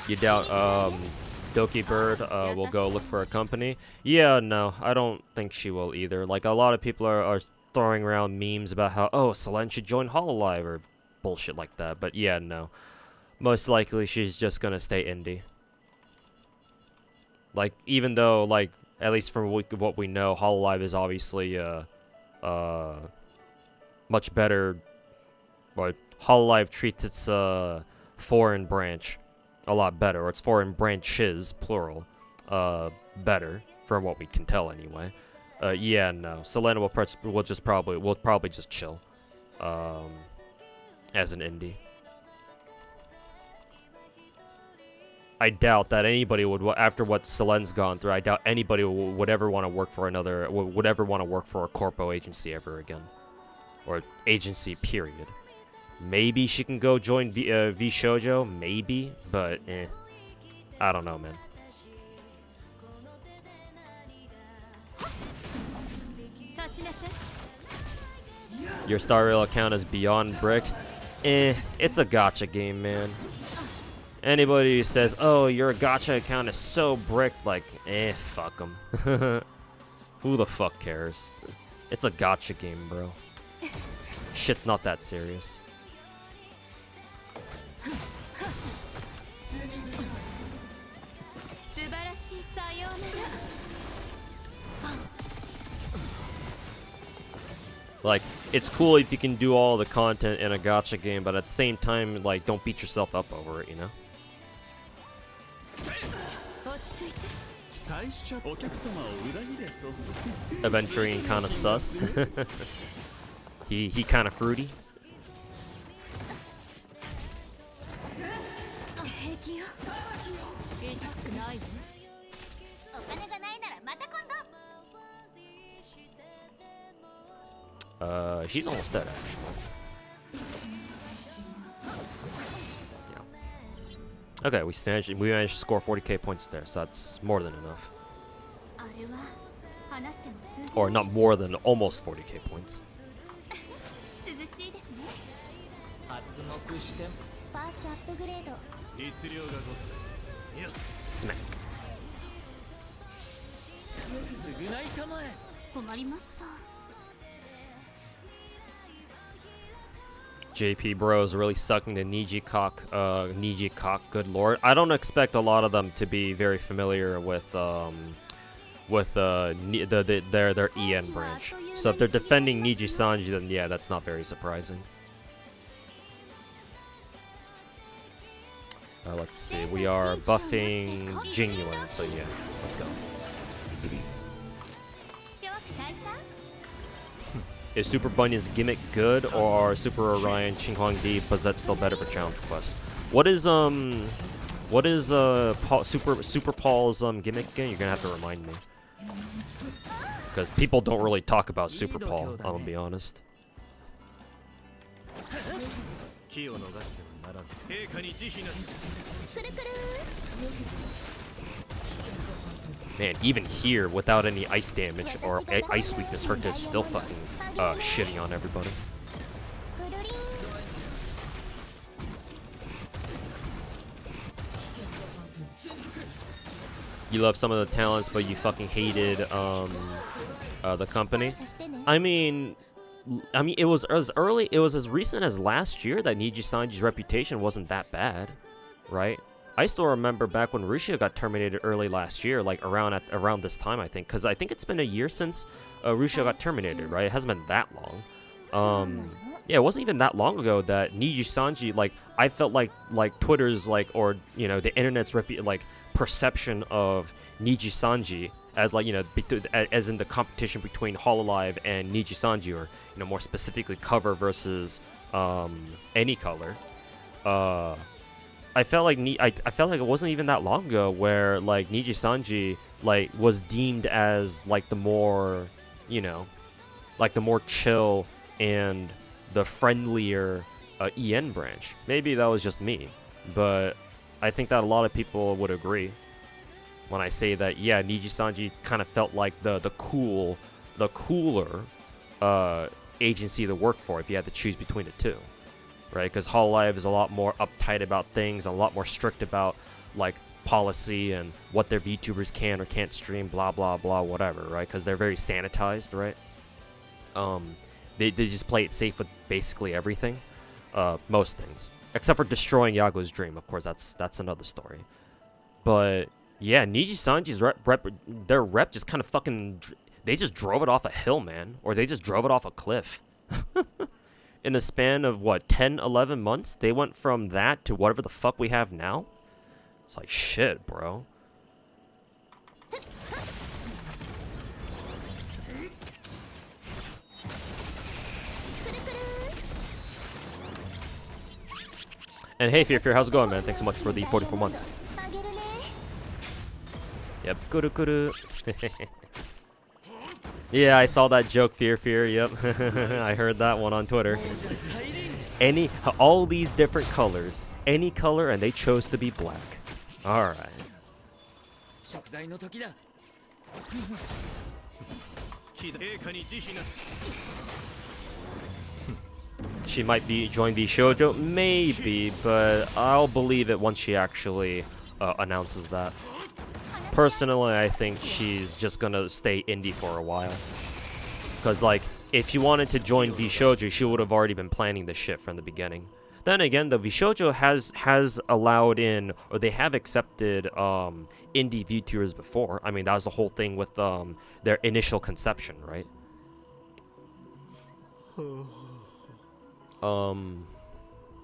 You doubt Doki Bird will go look for a company? Yeah, no, I don't think she will either. Like, a lot of people are throwing around memes about how, oh, Selene should join Hololive or bullshit like that. But yeah, no. Most likely she's just gonna stay indie. Like, even though, like, at least from what we know, Hololive is obviously much better. But Hololive treats its foreign branch a lot better, or its foreign branches, plural, better, from what we can tell anyway. Yeah, no. Selena will probably just chill, as an indie. I doubt that anybody would, after what Selene's gone through, I doubt anybody would ever want to work for a corpo agency ever again, or agency period. Maybe she can go join V Shoujo, maybe, but I don't know, man. Your Star Rail account is beyond bricked. It's a gacha game, man. Anybody who says, oh, your gacha account is so bricked, like, fuck them. Who the fuck cares? It's a gacha game, bro. Shit's not that serious. Like, it's cool if you can do all the content in a gacha game, but at the same time, like, don't beat yourself up over it, you know? Aventurine kinda sus. he kinda fruity. She's almost dead, actually. Yeah. Okay, we managed to score 40k points there, so that's more than enough. Or not more than, almost 40k points. Smack. JP Bros really sucking the Niji cock, good lord. I don't expect a lot of them to be very familiar with their EN branch. So if they're defending Niji Sanji, then yeah, that's not very surprising. Let's see, we are buffing Jingyuan, so yeah, let's go. Is Super Bunyan's gimmick good, or Super Orion Xinhuang Di, but that's still better for challenge quest? What is Super Paul's gimmick again? You're gonna have to remind me, because people don't really talk about Super Paul. I'm gonna be honest. Man, even here, without any ice damage or ice weakness, Herta is still fucking shitting on everybody. You love some of the talents, but you fucking hated the company. I mean, it was as early, it was as recent as last year that Niji Sanji's reputation wasn't that bad, right? I still remember back when Russia got terminated early last year, like around this time, I think, because I think it's been a year since Russia got terminated, right? It hasn't been that long. Yeah, it wasn't even that long ago that Niji Sanji, like, I felt like Twitter's, like, or, you know, the internet's perception of Niji Sanji as, like, you know, as in the competition between Hololive and Niji Sanji, or, you know, more specifically Cover versus any color. I felt like I felt like it wasn't even that long ago where, like, Niji Sanji, like, was deemed as, like, the more, you know, like, the more chill and the friendlier EN branch. Maybe that was just me, but I think that a lot of people would agree when I say that, yeah, Niji Sanji kind of felt like the cooler agency to work for if you had to choose between the two. Right, because Hololive is a lot more uptight about things, a lot more strict about, like, policy and what their VTubers can or can't stream, blah blah blah, whatever, right? Because they're very sanitized, right? They just play it safe with basically everything, most things, except for destroying Yago's dream. Of course, that's another story. But yeah, Niji Sanji's their rep just kind of fucking, they just drove it off a hill, man, or they just drove it off a cliff. In a span of, what, 10, 11 months? They went from that to whatever the fuck we have now? It's like, shit, bro. And hey, Fear, how's it going, man? Thanks so much for the 44 months. Yep, kuru. Yeah, I saw that joke, Fear, yep. I heard that one on Twitter. All these different colors, any color, and they chose to be black. Alright. She might be join the shoujo, maybe, but I'll believe it once she actually announces that. Personally, I think she's just gonna stay indie for a while. Because, like, if she wanted to join Vshoujo, she would have already been planning this shit from the beginning. Then again, the Vshoujo has allowed in, or they have accepted indie VTubers before. I mean, that was the whole thing with their initial conception, right?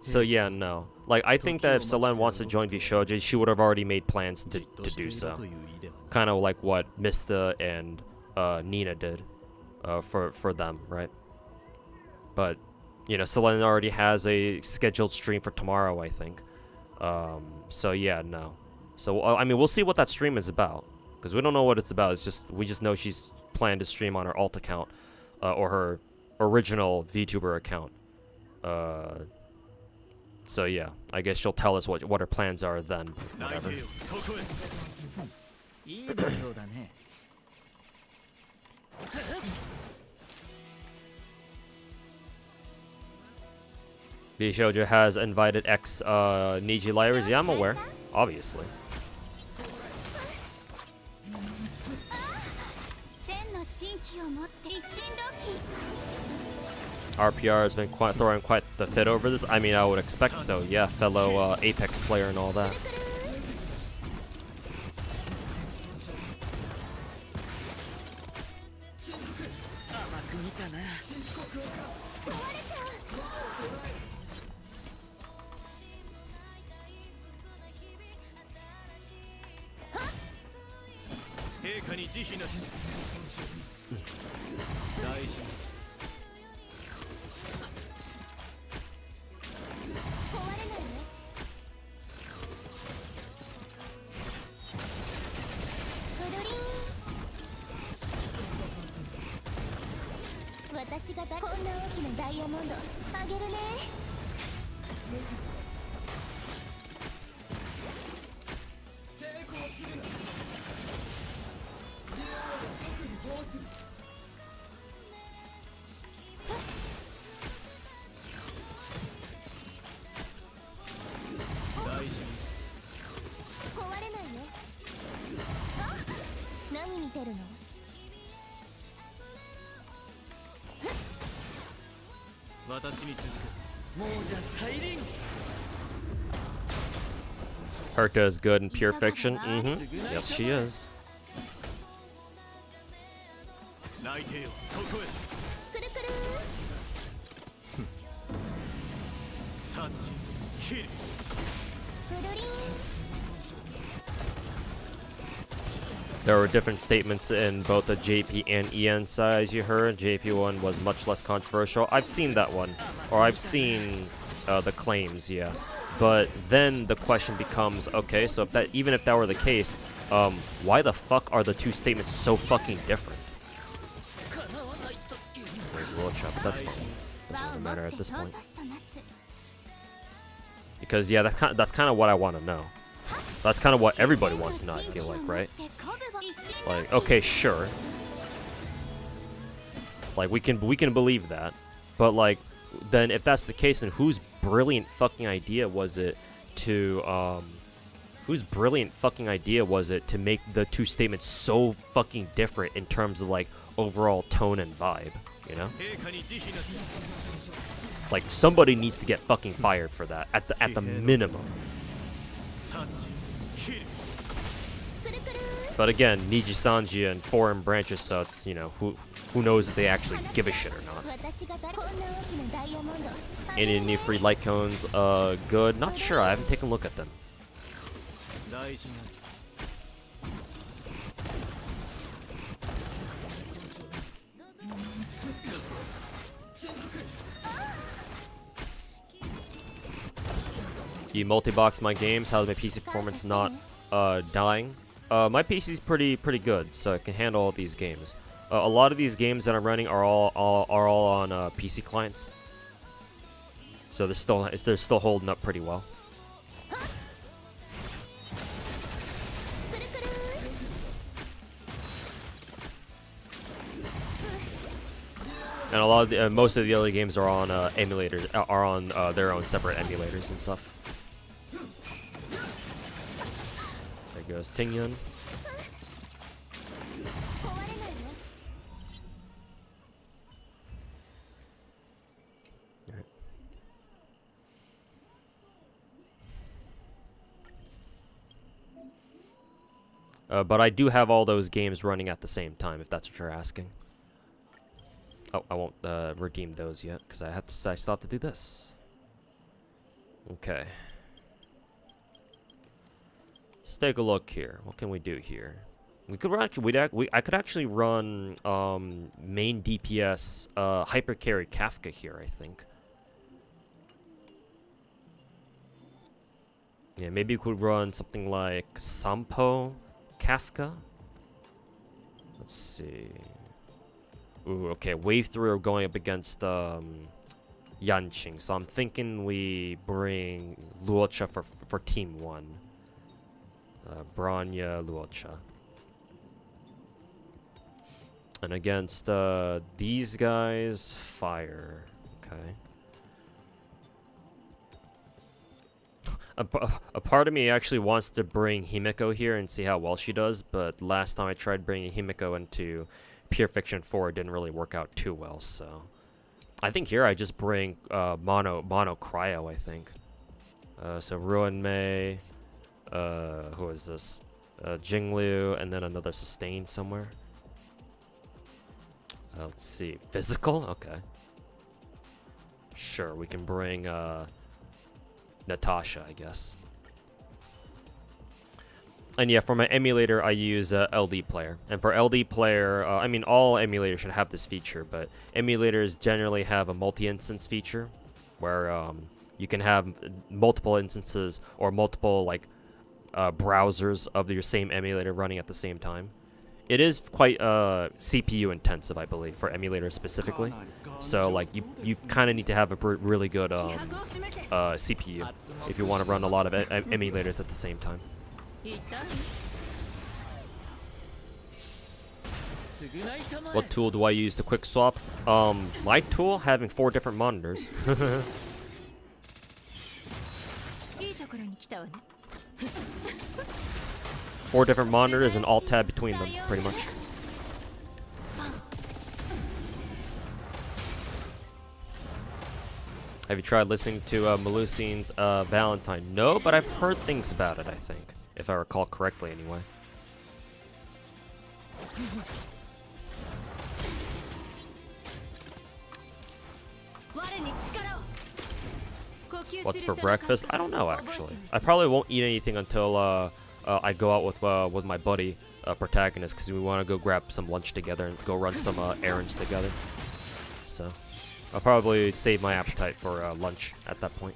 So yeah, no. Like, I think that if Selene wants to join Vshoujo, she would have already made plans to do so. Kind of like what Mista and Nina did for them, right? But, you know, Selene already has a scheduled stream for tomorrow, I think. So yeah, no. So, I mean, we'll see what that stream is about. Because we don't know what it's about. It's just, we just know she's planned to stream on her alt account. Or her original VTuber account. So yeah, I guess she'll tell us what her plans are then. Whatever. Vshoujo has invited ex Niji Lyres. Yeah, I'm aware, obviously. RPR has been throwing quite the fit over this. I mean, I would expect so. Yeah, fellow Apex player and all that. Herta is good in pure fiction. Yes, she is. There were different statements in both the JP and EN sides you heard. JP one was much less controversial. I've seen that one. Or I've seen the claims, yeah. But then the question becomes, okay, so if that, even if that were the case, why the fuck are the two statements so fucking different? Where's the little chop? That's fine. Doesn't really matter at this point. Because yeah, that's kind of what I want to know. That's kind of what everybody wants to know, I feel like, right? Like, okay, sure. Like, we can believe that. But, like, then if that's the case, then whose brilliant fucking idea was it to, make the two statements so fucking different in terms of, like, overall tone and vibe, you know? Like, somebody needs to get fucking fired for that, at the minimum. But again, Niji Sanji and foreign branches, so it's, you know, who knows if they actually give a shit or not. Any new free light cones, good. Not sure, I haven't taken a look at them. You multi-box my games, how's my PC performance not dying? My PC's pretty good, so it can handle all these games. A lot of these games that I'm running are all on PC clients, so they're still holding up pretty well. And a lot of most of the other games are on emulators, are on their own separate emulators and stuff. There goes Tingyun. But I do have all those games running at the same time, if that's what you're asking. Oh, I won't redeem those yet, because I still have to do this. Okay. Let's take a look here. What can we do here? We could actually, I could actually run main DPS hyper carry Kafka here, I think. Yeah, maybe we could run something like Sampo Kafka. Let's see. Ooh, okay, wave 3 are going up against Yanqing, so I'm thinking we bring Luocha for team 1. Branya, Luocha. And against these guys, fire. Okay. A part of me actually wants to bring Himiko here and see how well she does, but last time I tried bringing Himiko into Pure Fiction 4, it didn't really work out too well, so I think here I just bring Mono Cryo, I think. So Ruin Mei, who is this? Jinglu, and then another sustain somewhere. Let's see, physical? Okay. Sure, we can bring Natasha, I guess. And yeah, for my emulator, I use LD Player. And for LD Player, I mean, all emulators should have this feature, but emulators generally have a multi-instance feature, where you can have multiple instances or multiple, like, browsers of your same emulator running at the same time. it is quite CPU intensive, I believe, for emulators specifically. So like you kind of need to have a really good CPU if you want to run a lot of emulators at the same time. What tool do I use to quick swap? My tool having 4 different monitors. 4 different monitors and alt tab between them, pretty much. Have you tried listening to Melusine's Valentine? No, but I've heard things about it, I think. If I recall correctly, anyway. What's for breakfast? I don't know, actually. I probably won't eat anything until I go out with my buddy, Protagonist, because we want to go grab some lunch together and go run some errands together. So, I'll probably save my appetite for lunch at that point.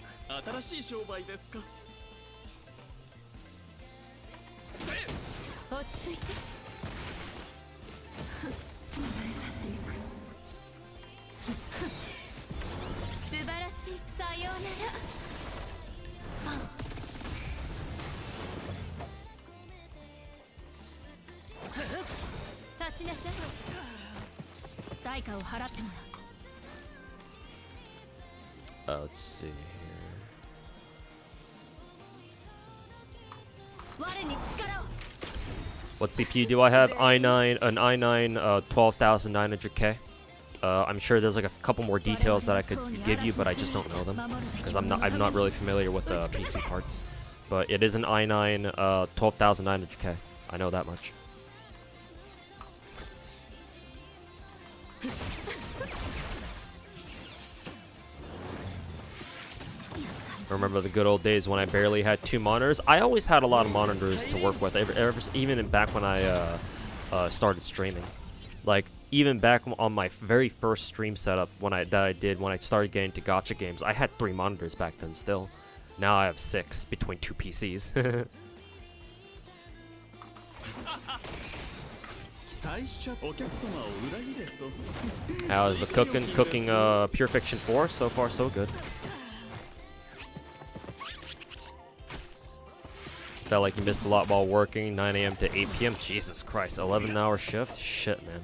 Let's see here. What CPU do I have? i9, an i9 12900K. I'm sure there's like a couple more details that I could give you, but I just don't know them because I'm not really familiar with the PC parts. But it is an i9 12900K. I know that much. Remember the good old days when I barely had 2 monitors? I always had a lot of monitors to work with, even back when I started streaming. Like, even back on my very first stream setup when I started getting to Gacha games, I had 3 monitors back then still. Now I have 6 between 2 PCs. How's the cooking Pure Fiction 4? So far so good. Felt like you missed a lot while working, 9 a.m. to 8 p.m. Jesus Christ, 11-hour shift? Shit, man.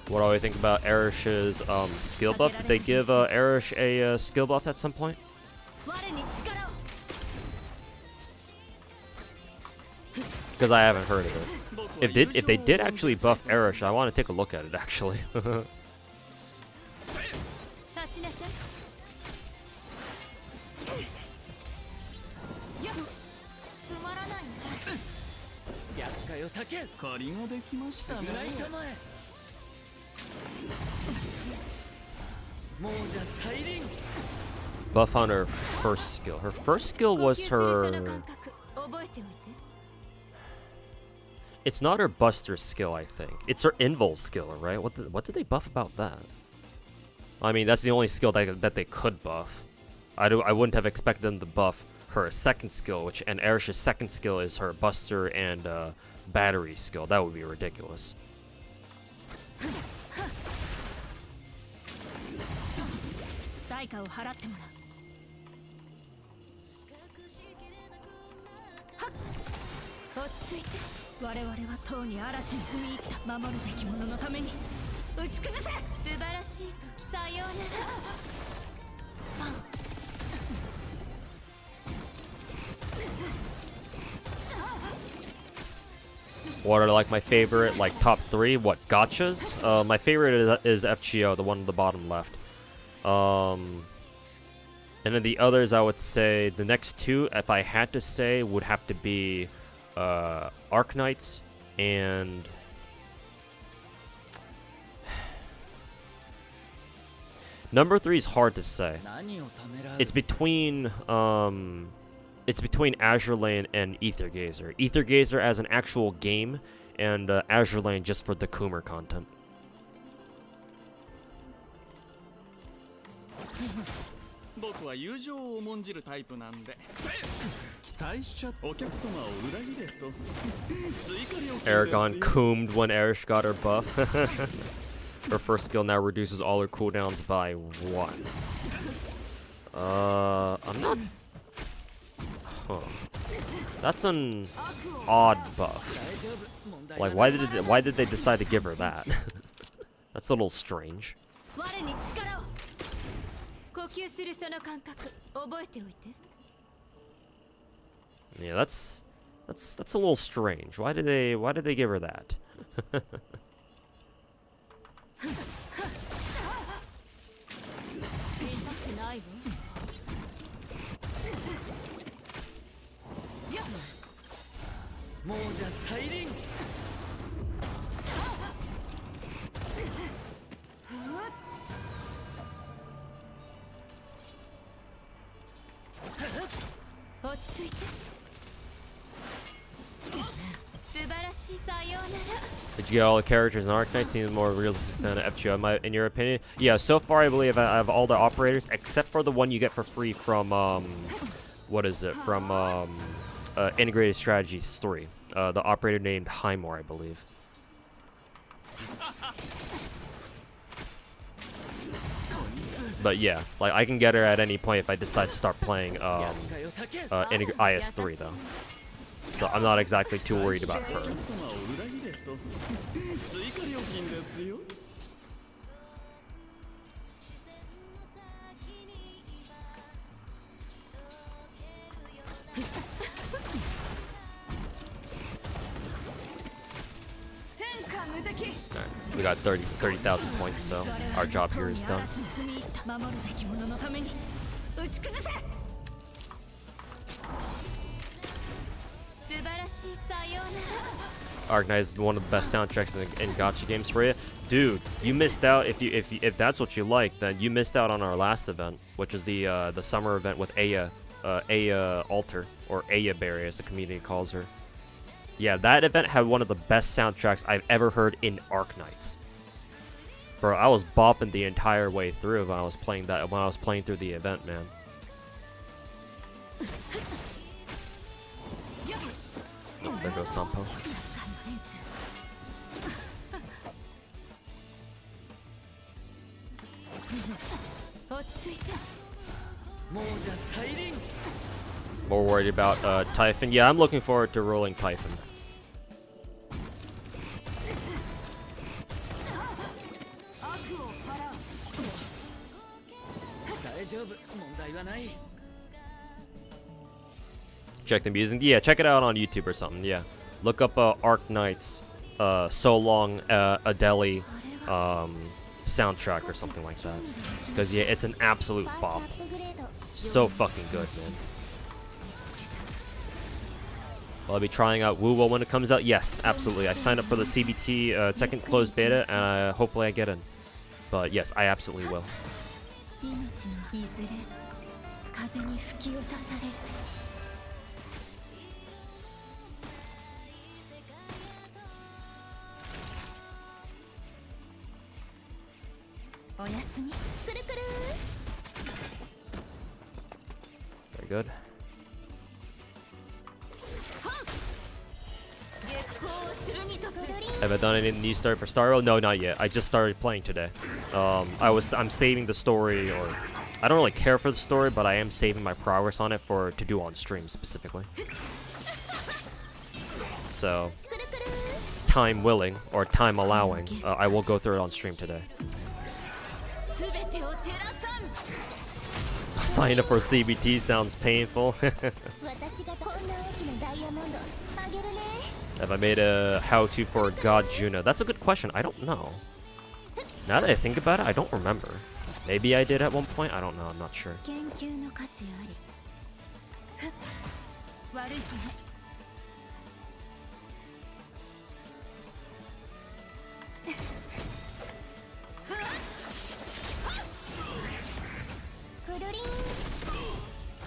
What do I think about Erish's skill buff? Did they give Erish a skill buff at some point? Because I haven't heard of it. If they did actually buff Erish, I want to take a look at it actually. Buff on her first skill. Her first skill was her... It's not her Buster skill, I think. It's her Invul skill, right? What did they buff about that? I mean, that's the only skill that they could buff. I wouldn't have expected them to buff her second skill, and Erish's second skill is her Buster and Battery skill. That would be ridiculous. What are like my favorite, like top 3? What, gachas? My favorite is FGO, the one on the bottom left. And then the others, I would say the next 2, if I had to say, would have to be Arknights and number 3 is hard to say. It's between Azure Lane and Aether Gazer. Aether Gazer as an actual game and Azure Lane just for the Coomer content. Aragon coomed when Erish got her buff. Her first skill now reduces all her cooldowns by 1. I'm not... Huh. That's an odd buff. Like, why did they decide to give her that? That's a little strange. Yeah, that's a little strange. Why did they give her that? Did you get all the characters in Arknight? Seems more realistic than FGO, in your opinion? Yeah, so far I believe I have all the operators, except for the one you get for free from, what is it? From, Integrated Strategies 3. The operator named Highmore, I believe. But yeah, like, I can get her at any point if I decide to start playing, IS3, though. So I'm not exactly too worried about her. We got 30,000 points, so our job here is done. Arknight is one of the best soundtracks in Gacha games for you. Dude, you missed out. If that's what you like, then you missed out on our last event, which is the summer event with Aya Alter, or Aya Berry as the community calls her. Yeah, that event had one of the best soundtracks I've ever heard in Arknights. Bro, I was bopping the entire way through when I was playing through the event, man. Oh, there goes Sampo. More worried about Typhon. Yeah, I'm looking forward to rolling Typhon. Check the music. Yeah, check it out on YouTube or something. Yeah, look up Arknight's So Long Adeli soundtrack or something like that. Because yeah, it's an absolute bop. So fucking good, man. Will I be trying out Woo when it comes out? Yes, absolutely. I signed up for the CBT second closed beta, and hopefully I get in. But yes, I absolutely will. Very good. Have I done any new start for Star Rail? No, not yet. I just started playing today. I'm saving the story, or I don't really care for the story, but I am saving my progress on it to do on stream specifically. So, time willing or time allowing, I will go through it on stream today. Signing up for CBT sounds painful. Have I made a how-to for God Juno? That's a good question. I don't know. Now that I think about it, I don't remember. Maybe I did at one point. I don't know. I'm not sure.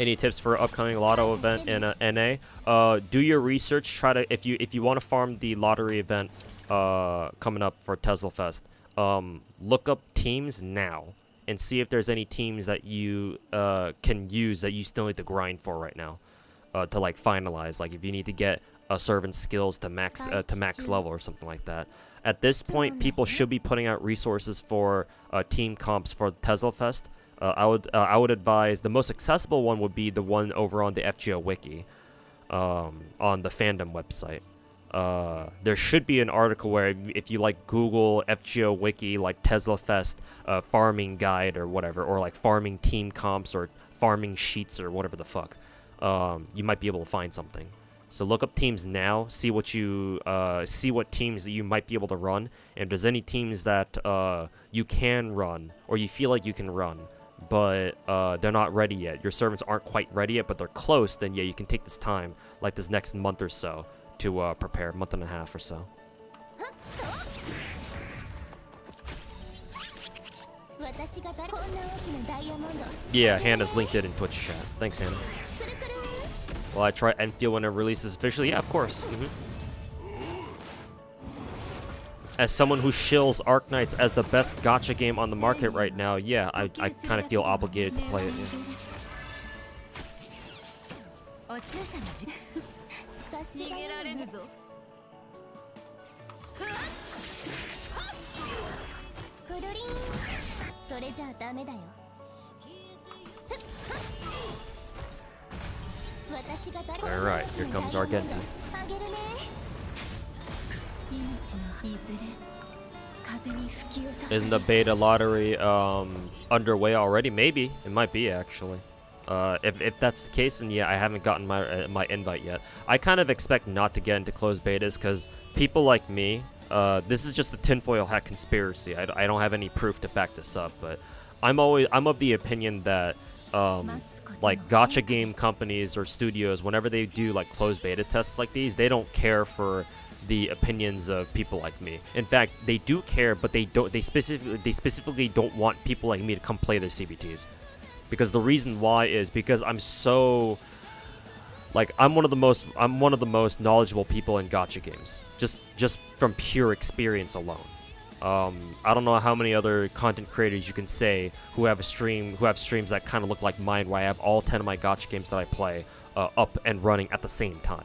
Any tips for upcoming lotto event in NA? Do your research. Try to if you want to farm the lottery event coming up for Tesla Fest. Look up teams now and see if there's any teams that you can use that you still need to grind for right now to like finalize. Like if you need to get a servant skills to max level or something like that. At this point, people should be putting out resources for team comps for Tesla Fest. I would advise the most accessible one would be the one over on the FGO wiki, on the fandom website. There should be an article where if you like Google FGO wiki like Tesla Fest farming guide or whatever, or like farming team comps or farming sheets or whatever the fuck, you might be able to find something. So look up teams now, see what teams that you might be able to run, and if there's any teams that you can run or you feel like you can run, but they're not ready yet. Your servants aren't quite ready yet, but they're close. Then yeah, you can take this time, like this next month or so, to prepare, month and a half or so. Yeah, Hannah's linked it in Twitch chat. Thanks, Hannah. Will I try Enfield when it releases officially? Yeah, of course. As someone who shills Arknights as the best gacha game on the market right now, yeah, I kind of feel obligated to play it. Alright, here comes Argenta. Isn't the beta lottery underway already? Maybe. It might be, actually. If that's the case, then yeah, I haven't gotten my invite yet. I kind of expect not to get into closed betas because people like me, this is just a tinfoil hat conspiracy. I don't have any proof to back this up, but I'm of the opinion that like gacha game companies or studios, whenever they do like closed beta tests like these, they don't care for the opinions of people like me. In fact, they do care, but they specifically don't want people like me to come play their CBTs. Because the reason why is because I'm so like I'm one of the most knowledgeable people in gacha games. Just from pure experience alone. I don't know how many other content creators you can say who have streams that kind of look like mine, where I have all 10 of my gacha games that I play up and running at the same time.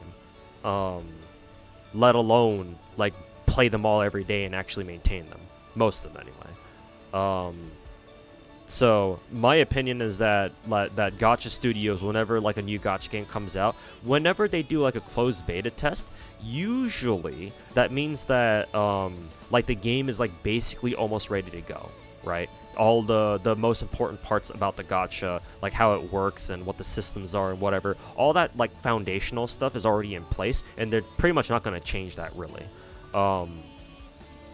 Let alone like play them all every day and actually maintain them. Most of them anyway. So my opinion is that that gacha studios, whenever like a new gacha game comes out, whenever they do like a closed beta test, usually that means that like the game is like basically almost ready to go, right? All the most important parts about the gacha, like how it works and what the systems are and whatever, all that like foundational stuff is already in place, and they're pretty much not going to change that really.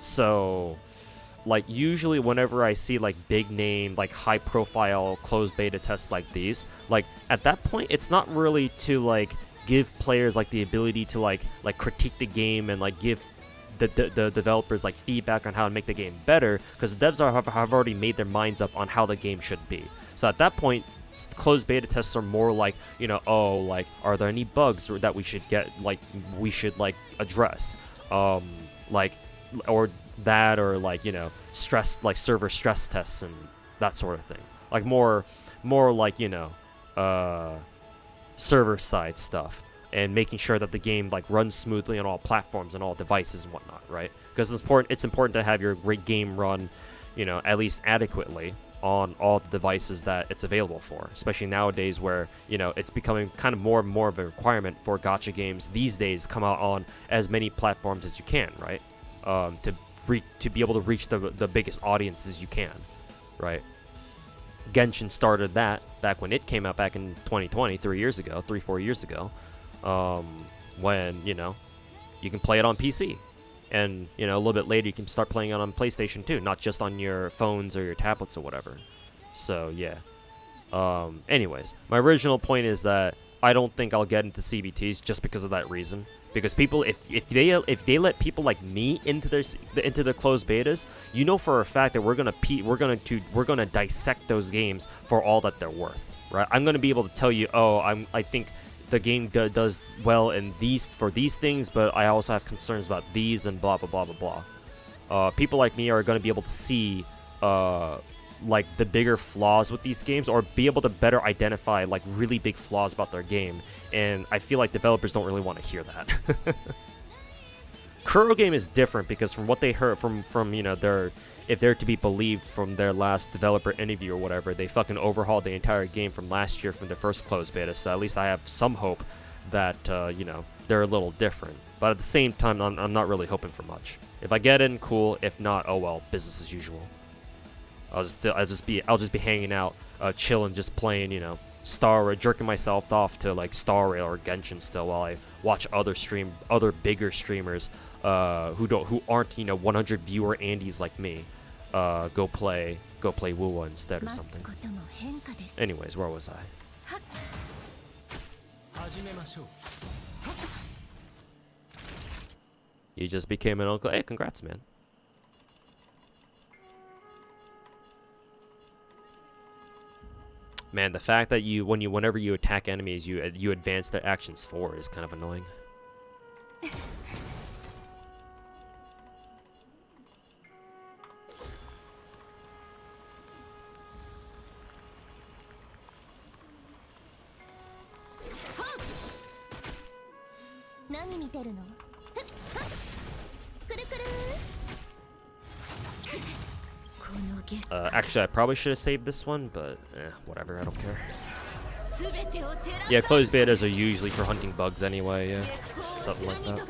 So like usually whenever I see like big name, like high profile closed beta tests like these, like at that point it's not really to like give players like the ability to like critique the game and like give the developers like feedback on how to make the game better, because the devs have already made their minds up on how the game should be. So at that point, closed beta tests are more like, you know, oh, like are there any bugs that we should address, like, or that, or like, you know, server stress tests and that sort of thing, like more like, you know, server side stuff, and making sure that the game like runs smoothly on all platforms and all devices and whatnot, right? Because it's important to have your great game run, you know, at least adequately on all the devices that it's available for, especially nowadays where, you know, it's becoming kind of more and more of a requirement for gacha games these days to come out on as many platforms as you can, right? To be able to reach the biggest audiences you can, right? Genshin started that back when it came out back in 2020, 4 years ago, when, you know, you can play it on PC, and, you know, a little bit later you can start playing it on PlayStation too, not just on your phones or your tablets or whatever. So yeah. Anyways, my original point is that I don't think I'll get into CBTs just because of that reason. Because people, if they let people like me into the closed betas, you know for a fact that we're gonna dissect those games for all that they're worth. right? I'm gonna be able to tell you, oh, I think the game does well in these things, but I also have concerns about these and blah blah blah blah blah. People like me are gonna be able to see like the bigger flaws with these games, or be able to better identify like really big flaws about their game, and I feel like developers don't really want to hear that. Kuro game is different because from what they heard from you know, if they're to be believed from their last developer interview or whatever, they fucking overhauled the entire game from last year from the first closed beta, so at least I have some hope that you know, they're a little different. But at the same time, I'm not really hoping for much. If I get in, cool. If not, oh well, business as usual. I'll just be hanging out, chilling, just playing, you know, jerking myself off to like Star Rail or Genshin still, while I watch other bigger streamers who aren't, you know, 100 viewer Andes like me go play Wuwa instead or something. Anyways, where was I? You just became an uncle. Hey, congrats, man. Man, the fact that whenever you attack enemies, you advance their actions forward is kind of annoying. Actually, I probably should have saved this one, but whatever, I don't care. Yeah, closed betas are usually for hunting bugs anyway, yeah. Something like that.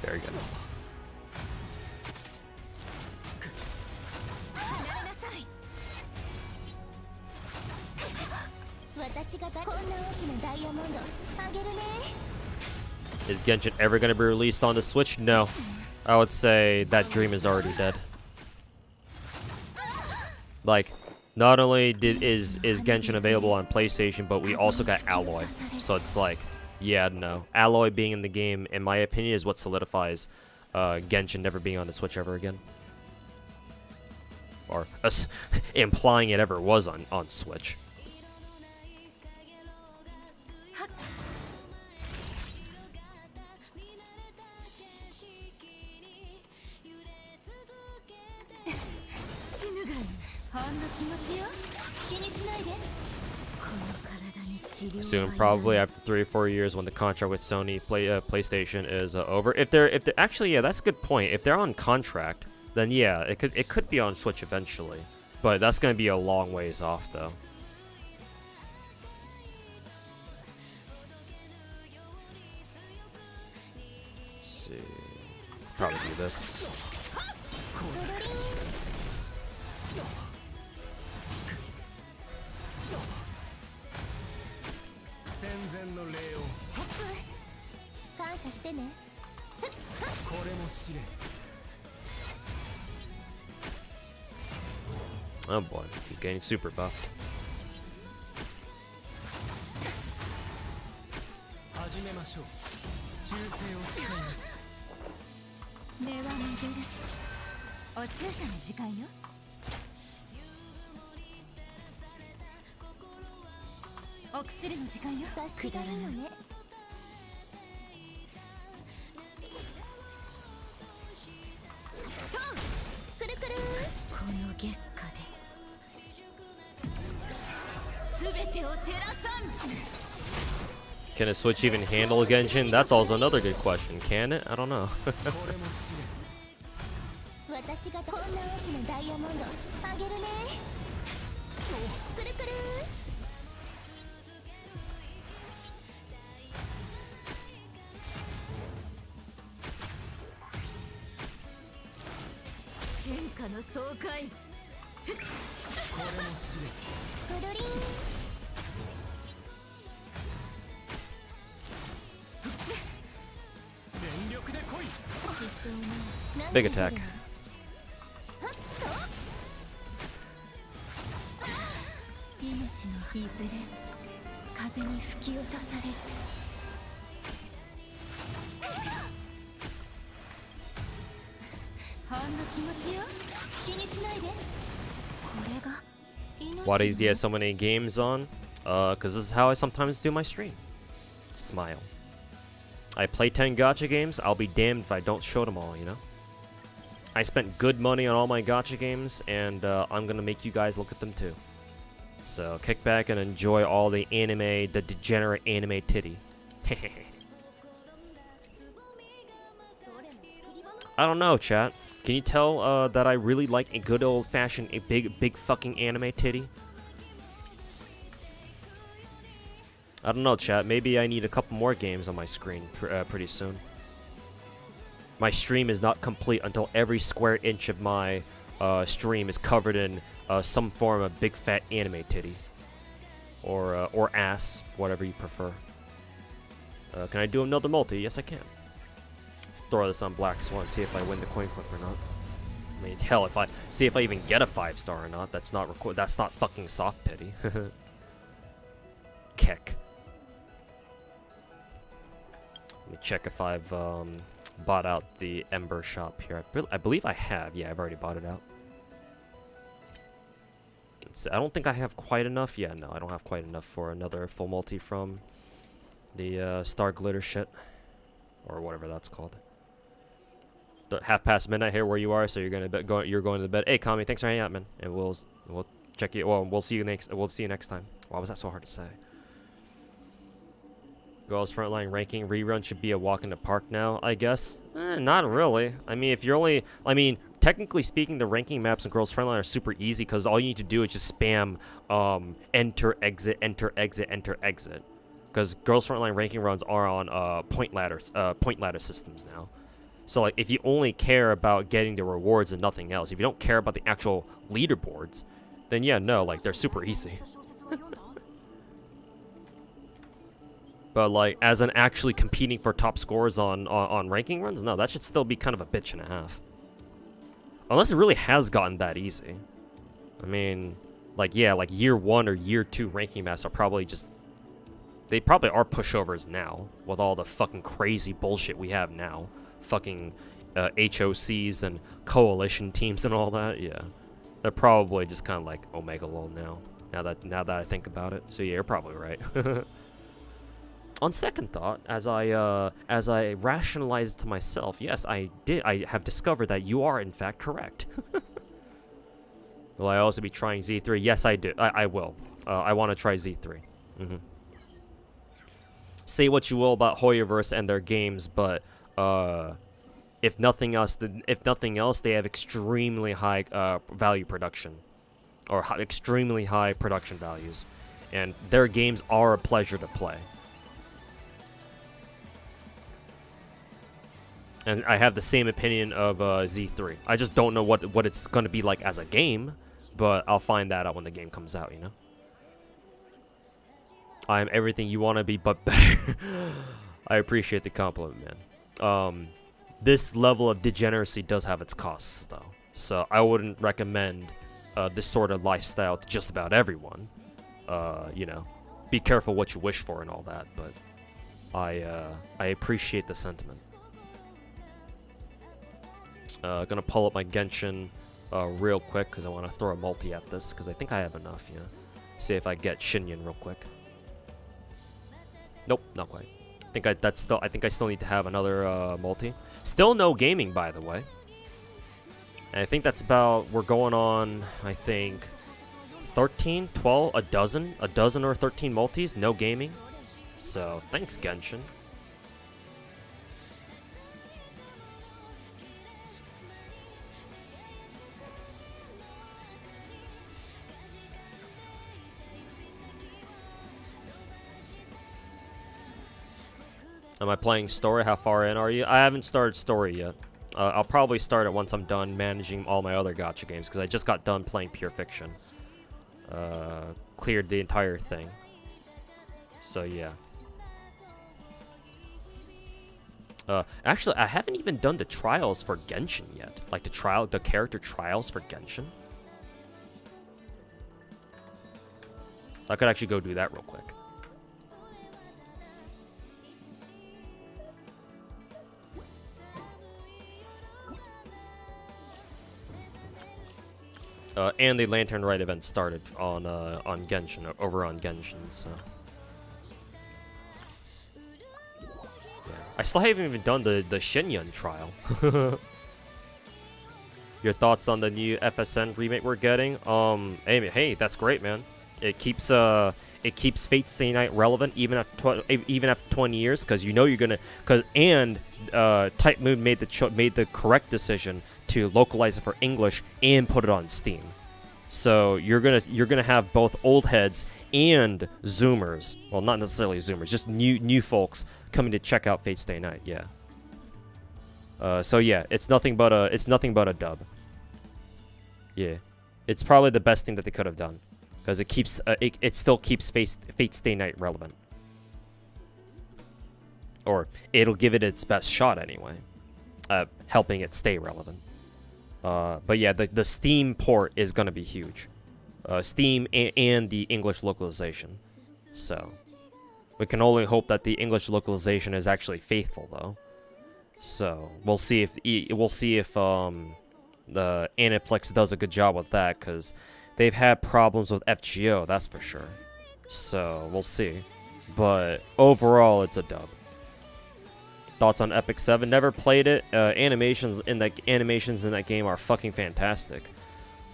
Very good. Is Genshin ever going to be released on the Switch? No. I would say that dream is already dead. Like, not only is Genshin available on PlayStation, but we also got Alloy. So it's like, yeah, no. Alloy being in the game, in my opinion, is what solidifies Genshin never being on the Switch ever again. Or implying it ever was on Switch. Soon, probably after 3 or 4 years, when the contract with Sony PlayStation is over. If they're actually, yeah, that's a good point. If they're on contract, then yeah, it could be on Switch eventually, but that's gonna be a long ways off though. Let's see, probably do this. Oh boy, he's getting super buffed. Can a Switch even handle Genshin? That's also another good question. Can it? I don't know. Big attack. Why does he have so many games on? Cause this is how I sometimes do my stream. Smile. I play 10 gacha games, I'll be damned if I don't show them all, you know? I spent good money on all my gacha games, and I'm gonna make you guys look at them too. So kick back and enjoy all the anime, the degenerate anime titty. I don't know, chat. Can you tell that I really like a good old-fashioned, big fucking anime titty? I don't know, chat. Maybe I need a couple more games on my screen pretty soon. My stream is not complete until every square inch of my stream is covered in some form of big fat anime titty. Or ass, whatever you prefer. Can I do another multi? Yes, I can. Throw this on Black Swan, see if I win the coin flip or not. I mean, hell, if I see if I even get a 5-star or not. That's not fucking soft pity. Kick. Let me check if I've bought out the Ember shop here. I believe I have. Yeah, I've already bought it out. I don't think I have quite enough. Yeah, no, I don't have quite enough for another full multi from the Star Glitter shit, or whatever that's called. The midnight here where you are, so you're going to bed. Hey, Kami, thanks for hanging out, man, and we'll check you. Well, we'll see you next time. Why was that so hard to say? Girls frontline ranking rerun should be a walk in the park now, I guess. Not really. I mean, if you're only, technically speaking, the ranking maps in Girls Frontline are super easy because all you need to do is just spam enter, exit, enter, exit, enter, exit. Because Girls Frontline ranking runs are on point ladder systems now. So like, if you only care about getting the rewards and nothing else, if you don't care about the actual leaderboards, then yeah, no, like they're super easy. But like, as in actually competing for top scores on ranking runs, no, that should still be kind of a bitch and a half. Unless it really has gotten that easy. I mean, like, yeah, like year 1 or year 2 ranking maps are probably just... They probably are pushovers now, with all the fucking crazy bullshit we have now. Fucking HOCs and coalition teams and all that, yeah. They're probably just kind of like Omega LOL now that I think about it. So yeah, you're probably right. On second thought, as I rationalize it to myself, yes, I have discovered that you are in fact correct. Will I also be trying Z3? Yes, I do. I will. I want to try Z3. Say what you will about Hoyoverse and their games, but if nothing else, they have extremely high value production, or extremely high production values, and their games are a pleasure to play. And I have the same opinion of Z3. I just don't know what it's going to be like as a game, but I'll find that out when the game comes out, you know? I am everything you want to be, but better. I appreciate the compliment, man. This level of degeneracy does have its costs, though. So I wouldn't recommend this sort of lifestyle to just about everyone. You know, be careful what you wish for and all that, but I appreciate the sentiment. Gonna pull up my Genshin real quick because I want to throw a multi at this because I think I have enough. Yeah, see if I get Shinyan real quick. Nope, not quite. I think I still need to have another multi. Still no gaming, by the way. And I think that's about, we're going on, I think 13, 12, a dozen or 13 multis, no gaming. So thanks, Genshin. Am I playing story? How far in are you? I haven't started story yet. I'll probably start it once I'm done managing all my other gacha games, because I just got done playing Pure Fiction. Cleared the entire thing. So yeah. Actually, I haven't even done the trials for Genshin yet. Like the character trials for Genshin. I could actually go do that real quick. And the Lantern Rite event started on Genshin, over on Genshin, so. Yeah. I still haven't even done the Shinyan trial. Your thoughts on the new FSN remake we're getting? Hey, that's great, man. It keeps Fate Stay Night relevant even after 20 years, because you know you're gonna Type Moon made the correct decision to localize it for English and put it on Steam. So you're gonna have both old heads and Zoomers. Well, not necessarily Zoomers, just new folks coming to check out Fate Stay Night. Yeah. So yeah, it's nothing but a dub. Yeah, it's probably the best thing that they could have done, because it still keeps Fate Stay Night relevant, or it'll give it its best shot anyway, helping it stay relevant. But yeah, the Steam port is gonna be huge, Steam and the English localization. So we can only hope that the English localization is actually faithful, though. So we'll see if the Aniplex does a good job with that, because they've had problems with FGO, that's for sure. So we'll see. But overall, it's a dub. Thoughts on Epic 7? Never played it. Animations in that game are fucking fantastic.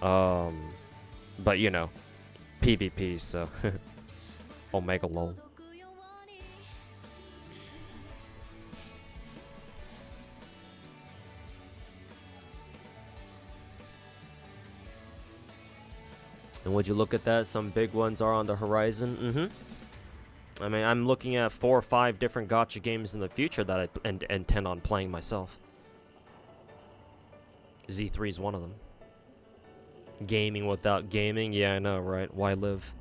But you know, PvP, so Omega lol. And would you look at that? Some big ones are on the horizon. I mean, I'm looking at 4 or 5 different gacha games in the future that I intend on playing myself. Z3 is one of them. Gaming without gaming? Yeah, I know, right? Why live?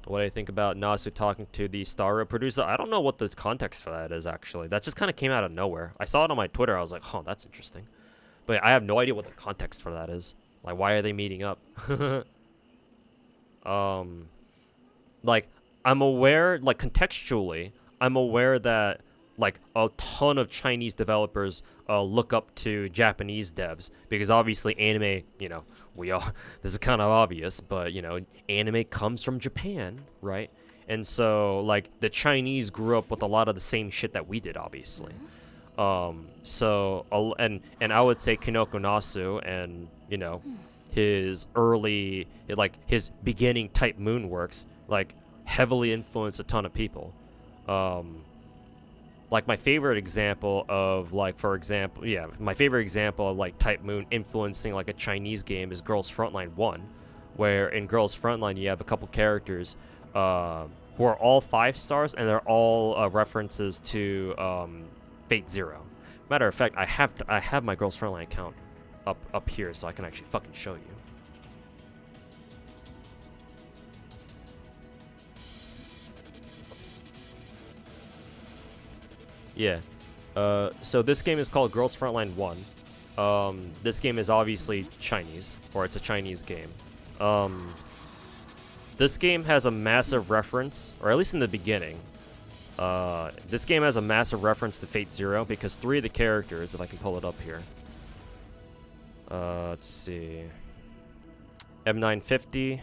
What do you think about Nasu talking to the Star Rail producer? I don't know what the context for that is, actually. That just kind of came out of nowhere. I saw it on my Twitter. I was like, oh, that's interesting. But I have no idea what the context for that is. Like, why are they meeting up? Like, I'm aware, like, contextually, I'm aware that, like, a ton of Chinese developers look up to Japanese devs, because obviously anime, you know, this is kind of obvious, but, you know, anime comes from Japan, right? And so, like, the Chinese grew up with a lot of the same shit that we did, obviously. So, and I would say Kinoko Nasu and, you know, his early, like, his beginning Type Moon works, like, heavily influenced a ton of people. Like, my favorite example of, like, for example, yeah, my favorite example of, like, Type Moon influencing, like, a Chinese game is Girls Frontline 1, where in Girls Frontline you have a couple characters who are all 5 stars, and they're all references to Fate Zero. Matter of fact, I have my Girls Frontline account up here, so I can actually fucking show you. Yeah. So this game is called Girls Frontline 1. This game is obviously Chinese, or it's a Chinese game. This game has a massive reference, or at least in the beginning, this game has a massive reference to Fate Zero, because 3 of the characters, if I can pull it up here. Let's see. M950.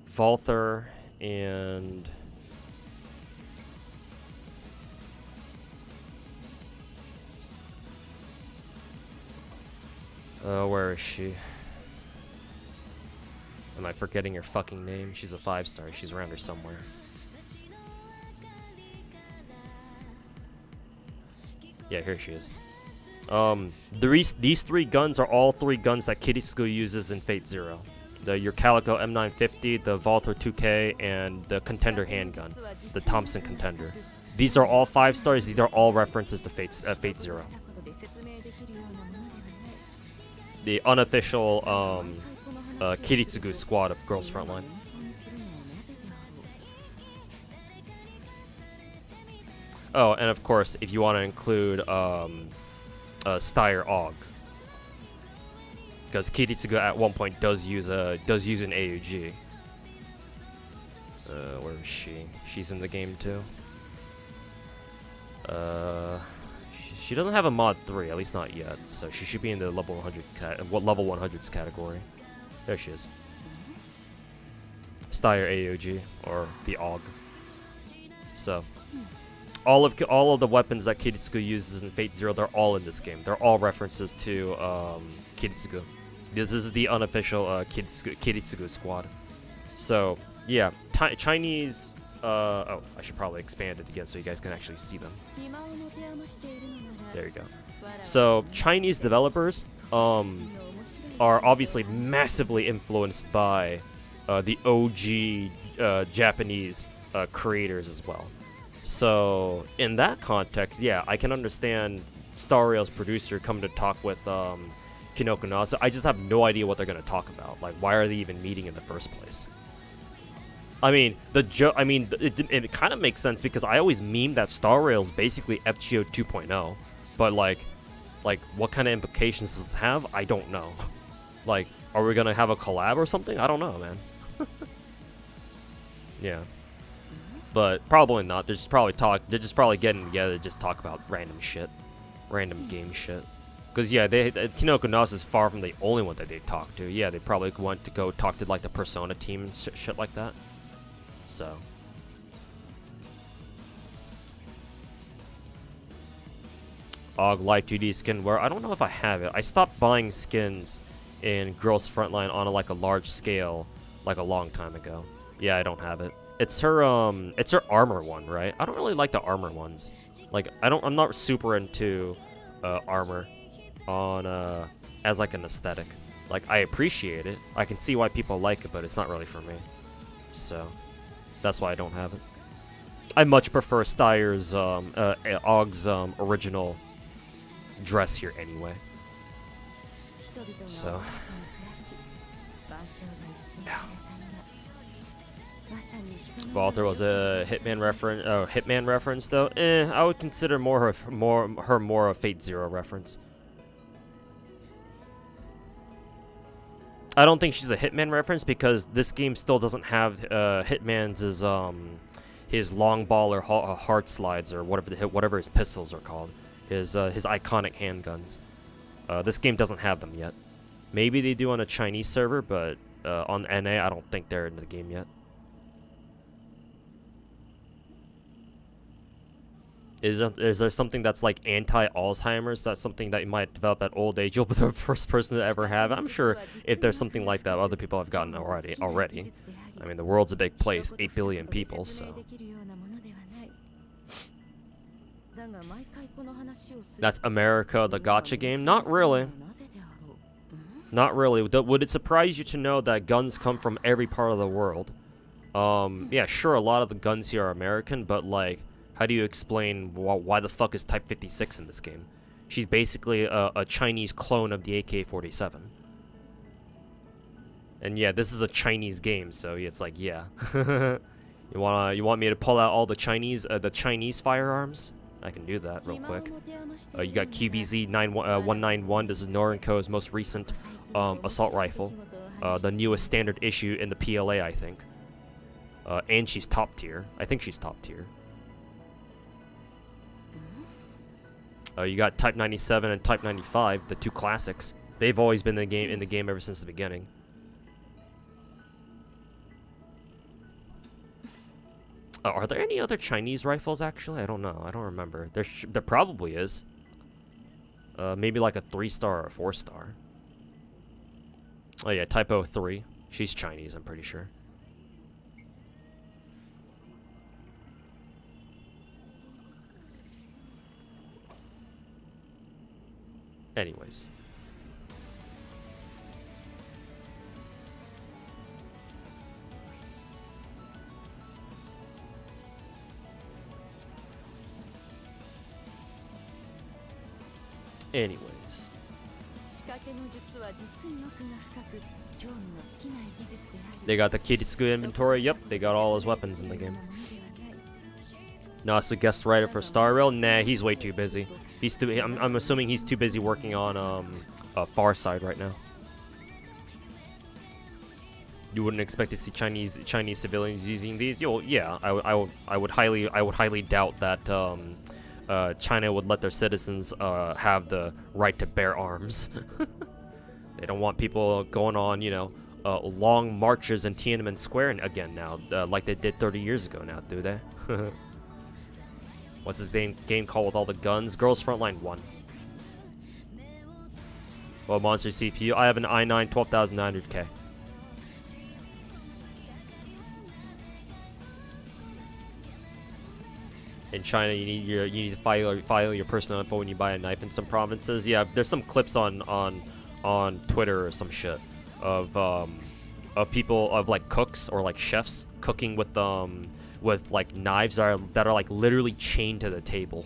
Valther and where is she? Am I forgetting her fucking name? She's a 5-star. She's around here somewhere. Yeah, here she is. These 3 guns are all 3 guns that Kiritsugu uses in Fate Zero. Your Calico M950, the Valther 2K, and the Contender handgun, the Thompson Contender. These are all 5 stars. These are all references to Fate Zero. The unofficial Kiritsugu squad of Girls Frontline. Oh, and of course, if you want to include Styre Og, because Kiritsugu at one point does use an AUG. Where is she? She's in the game too. She doesn't have a mod 3, at least not yet, so she should be in the level 100 level 100s category. There she is. Styre AOG, or the AUG. So, all of the weapons that Kiritsugu uses in Fate Zero, they're all in this game. They're all references to Kiritsugu. This is the unofficial Kiritsugu squad. So, yeah, Chinese. Oh, I should probably expand it again so you guys can actually see them. There you go. So, Chinese developers are obviously massively influenced by the OG Japanese creators as well. So, in that context, yeah, I can understand Star Rail's producer coming to talk with Kinoko Nasa. I just have no idea what they're going to talk about. Like, why are they even meeting in the first place? I mean, it kind of makes sense because I always meme that Star Rail is basically FGO 2.0, but like, what kind of implications does this have? I don't know. Like, are we gonna have a collab or something? I don't know, man. Yeah, but probably not. They're just probably getting together to just talk about random shit, random game shit. Because yeah, Kinoko Nasa is far from the only one that they talk to. Yeah, they probably want to go talk to like the Persona team and shit like that. So, Og Light 2D skin wear. I don't know if I have it. I stopped buying skins in Girls Frontline on a large scale like a long time ago. Yeah, I don't have it. It's her armor one, right? I don't really like the armor ones. Like I'm not super into armor on as like an aesthetic. Like I appreciate it. I can see why people like it, but it's not really for me. So that's why I don't have it. I much prefer Styre's Og's original dress here anyway. So yeah. Walter was a Hitman reference. Oh, Hitman reference though. I would consider more a Fate Zero reference. I don't think she's a Hitman reference because this game still doesn't have Hitman's his long ball or heart slides or whatever his pistols are called, his iconic handguns. This game doesn't have them yet. Maybe they do on a Chinese server, but on NA, I don't think they're in the game yet. Is there something that's like anti-Alzheimer's? That's something that you might develop at old age. You'll be the first person to ever have. I'm sure if there's something like that, other people have gotten already. I mean, the world's a big place, 8 billion people, so. That's America, the Gacha game? Not really. Not really. Would it surprise you to know that guns come from every part of the world? Yeah, sure, a lot of the guns here are American, but like, how do you explain why the fuck is Type 56 in this game? She's basically a Chinese clone of the AK-47. And yeah, this is a Chinese game, so it's like, yeah. You want me to pull out all the Chinese firearms? I can do that real quick. You got QBZ 191. This is Norinco's most recent assault rifle, the newest standard issue in the PLA, I think. And she's top tier. I think she's top tier. You got Type 97 and Type 95, the two classics. They've always been in the game ever since the beginning. Are there any other Chinese rifles, actually? I don't know. I don't remember. There probably is. Maybe like a 3-star or a 4-star. Oh yeah, Type 03. She's Chinese, I'm pretty sure. Anyways. They got the Kiritsugu inventory. Yep, they got all his weapons in the game. No, it's the guest writer for Star Rail. Nah, he's way too busy. He's too. I'm assuming he's too busy working on Far Side right now. You wouldn't expect to see Chinese civilians using these. Yo, yeah, I would highly doubt that China would let their citizens have the right to bear arms. They don't want people going on, you know, long marches in Tiananmen Square again now, like they did 30 years ago now, do they? What's his game called with all the guns? Girls Frontline 1. Well, monster CPU. I have an i9 12900K. In China, you need to file your personal info when you buy a knife in some provinces. Yeah, there's some clips on Twitter or some shit of people, of like cooks or like chefs cooking with like knives that are like literally chained to the table.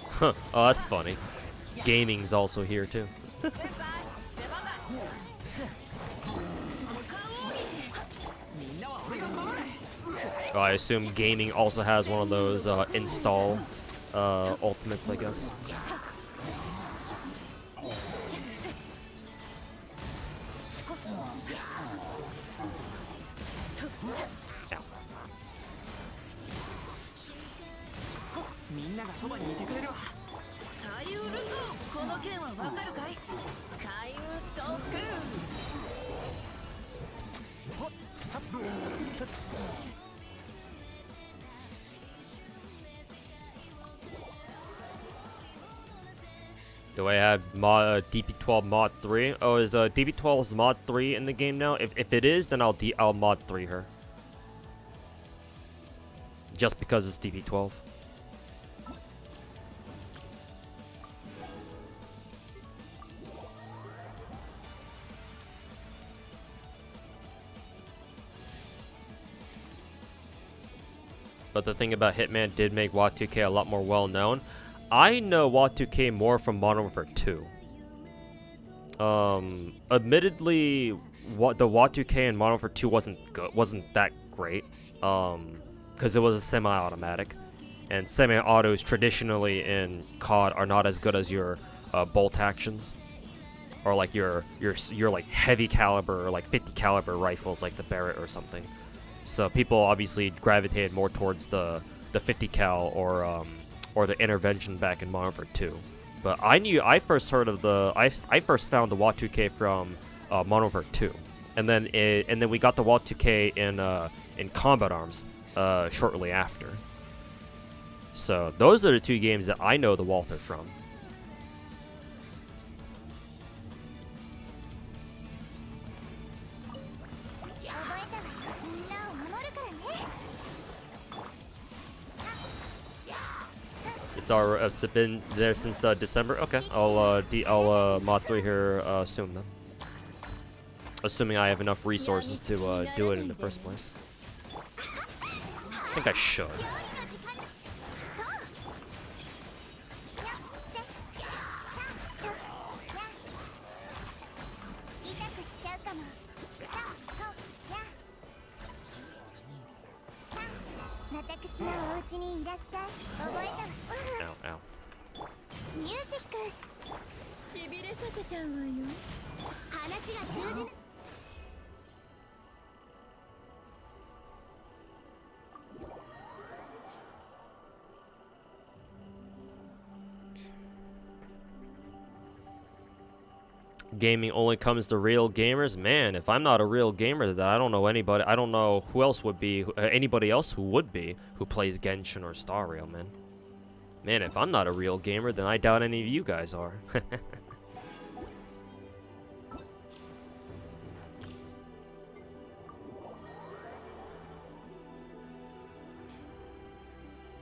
Huh. Oh, that's funny. Gaming's also here too. Oh, I assume gaming also has one of those install ultimates, I guess. Do I have DP12 mod 3? Oh, is DP12's mod 3 in the game now? If it is, then I'll mod 3 her. Just because it's DP12. But the thing about Hitman did make Wtuber a lot more well known. I know Wtuber more from Modern Warfare 2. Admittedly, the Wtuber in Modern Warfare 2 wasn't that great. Because it was a semi-automatic, and semi-autos traditionally in COD are not as good as your bolt actions, or like your like heavy caliber or like 50 caliber rifles like the Barrett or something. So people obviously gravitated more towards the 50 cal or the intervention back in Modern Warfare 2. But I first found the Wtuber from Modern Warfare 2, and then we got the Wtuber in Combat Arms shortly after. So those are the two games that I know the Walther from. It's been there since December. Okay, I'll mod 3 here soon then. Assuming I have enough resources to do it in the first place. I think I should. Ow, ow. Gaming only comes to real gamers. Man, if I'm not a real gamer, then I don't know anybody. I don't know who else would be. Anybody else who would be who plays Genshin or Star Rail, man. Man, if I'm not a real gamer, then I doubt any of you guys are.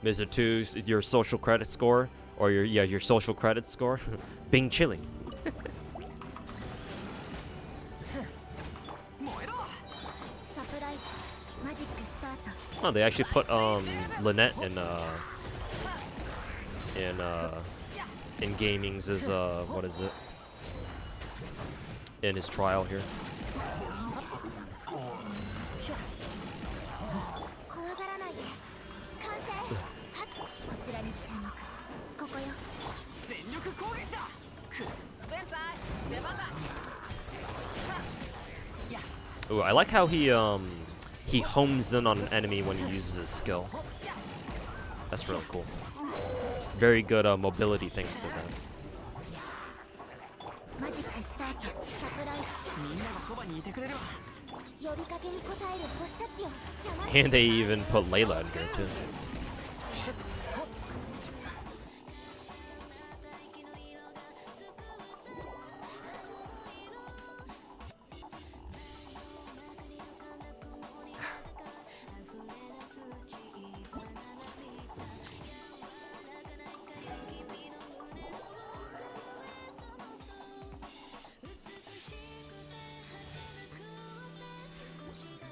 Mr. 2, your social credit score, or your social credit score, Bing chilling. Oh, they actually put Lynette in in gaming's is what is it? In his trial here. Ooh, I like how he homes in on an enemy when he uses his skill. That's really cool. Very good mobility thanks to that. And they even put Layla in here too.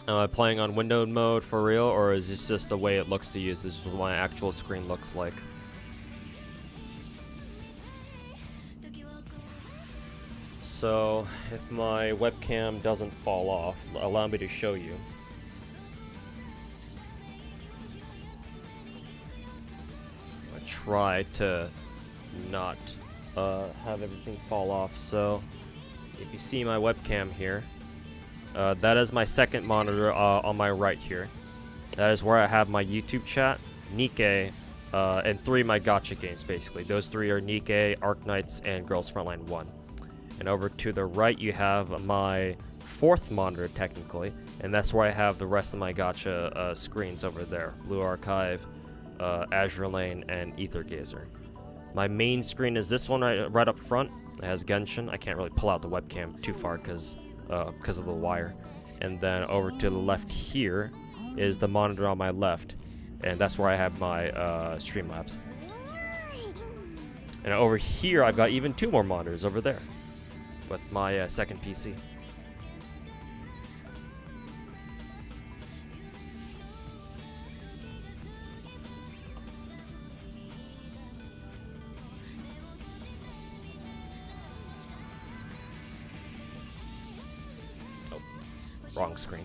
Am I playing on windowed mode for real, or is this just the way it looks to use? This is what my actual screen looks like. So, if my webcam doesn't fall off, allow me to show you. I try to not have everything fall off. So, if you see my webcam here, that is my second monitor on my right here. That is where I have my YouTube chat, Nikkei, and 3 of my Gacha games, basically. Those 3 are Nikkei, Arknights, and Girls Frontline 1. And over to the right, you have my 4th monitor, technically, and that's where I have the rest of my Gacha screens over there. Blue Archive, Azure Lane, and Ether Gazer. My main screen is this one right up front. It has Genshin. I can't really pull out the webcam too far because of the wire. And then over to the left here is the monitor on my left, and that's where I have my Streamlabs. And over here I've got even 2 more monitors over there with my second PC. Wrong screen.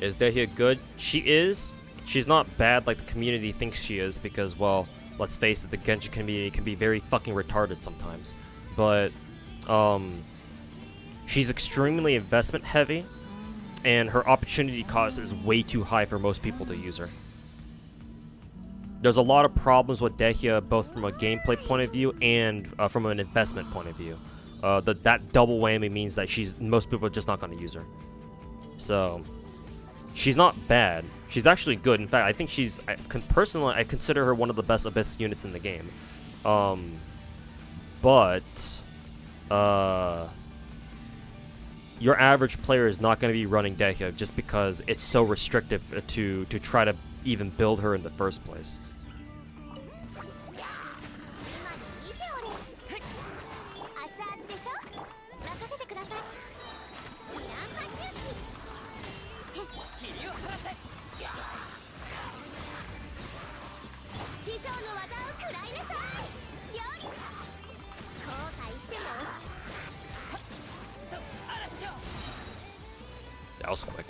Is Dehya good? She is. She's not bad like the community thinks she is, because, well, let's face it, the Genshin community can be very fucking retarded sometimes. But she's extremely investment heavy, and her opportunity cost is way too high for most people to use her. There's a lot of problems with Dehya, both from a gameplay point of view and from an investment point of view. That double whammy means that most people are just not going to use her. So, she's not bad. She's actually good. In fact, I think personally, I consider her one of the best Abyss units in the game. But your average player is not going to be running Dehya just because it's so restrictive to try to even build her in the first place. That was quick.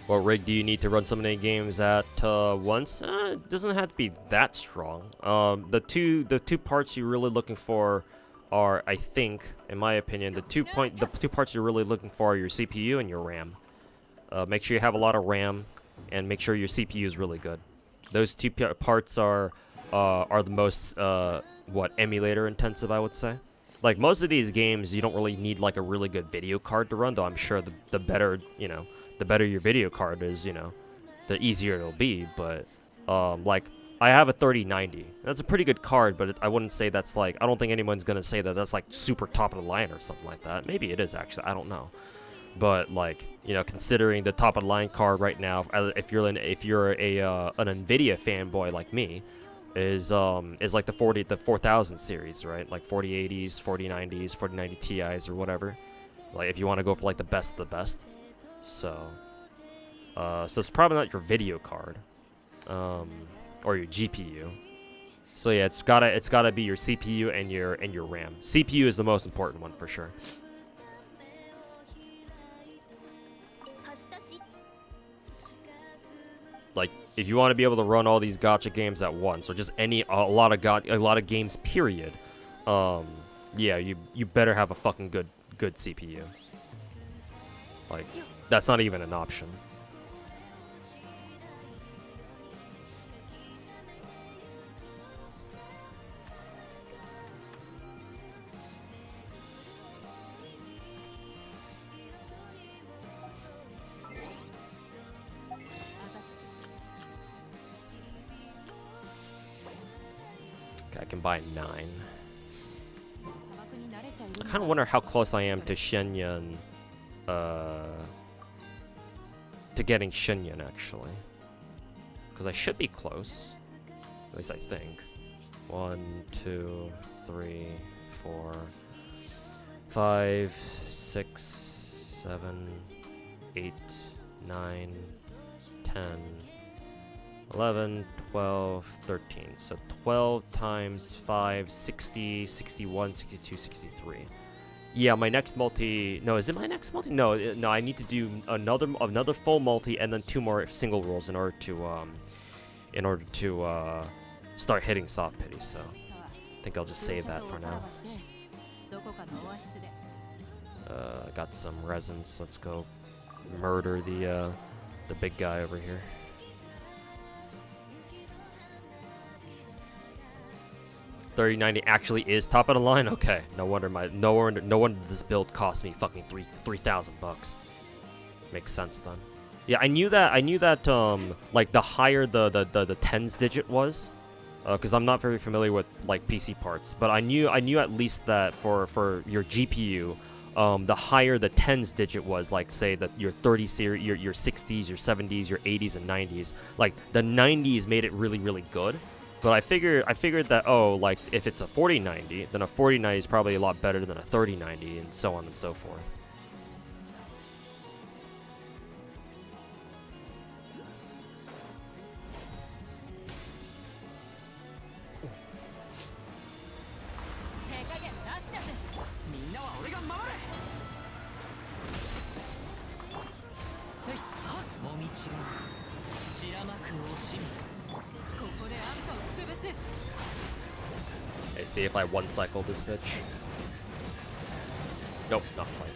What rig do you need to run so many games at once? It doesn't have to be that strong. The two parts you're really looking for are, I think, in my opinion, the two parts you're really looking for are your CPU and your RAM. Make sure you have a lot of RAM, and make sure your CPU is really good. Those two parts are the most emulator intensive, I would say. Like most of these games, you don't really need like a really good video card to run, though I'm sure the better the better your video card is, the easier it'll be. But like I have a 3090. That's a pretty good card, but I wouldn't say that's like, I don't think anyone's gonna say that that's like super top of the line or something like that. Maybe it is actually, I don't know. But like, considering the top of the line card right now, if you're an Nvidia fanboy like me, is like the 4000 series, right? Like 4080s, 4090s, 4090 Ti's or whatever. Like if you want to go for like the best of the best. So it's probably not your video card, or your GPU. So yeah, it's gotta be your CPU and your RAM. CPU is the most important one for sure. Like if you want to be able to run all these gacha games at once, or just a lot of games period, yeah, you better have a fucking good CPU. Like that's not even an option. I can buy 9. I kind of wonder how close I am to Shenyun, to getting Shenyun actually, because I should be close, at least I think. 1, 2, 3, 4, 5, 6, 7, 8, 9, 10, 11, 12, 13. So 12 times 5, 60, 61, 62, 63. Yeah, my next multi... No, is it my next multi? No, I need to do another full multi and then 2 more single rolls in order to start hitting soft pity. So I think I'll just save that for now. Got some resins. Let's go murder the big guy over here. 3090 actually is top of the line. Okay, no wonder this build cost me fucking 3,000 bucks. Makes sense then. Yeah, I knew that like the higher the tens digit was, because I'm not very familiar with like PC parts, but I knew at least that for your GPU, the higher the tens digit was, like say that your 30 series, your 60s, your 70s, your 80s and 90s, like the 90s made it really good. But I figured that, oh, like if it's a 4090, then a 4090 is probably a lot better than a 3090, and so on and so forth. Okay, see if I one cycle this bitch. Nope, not quite.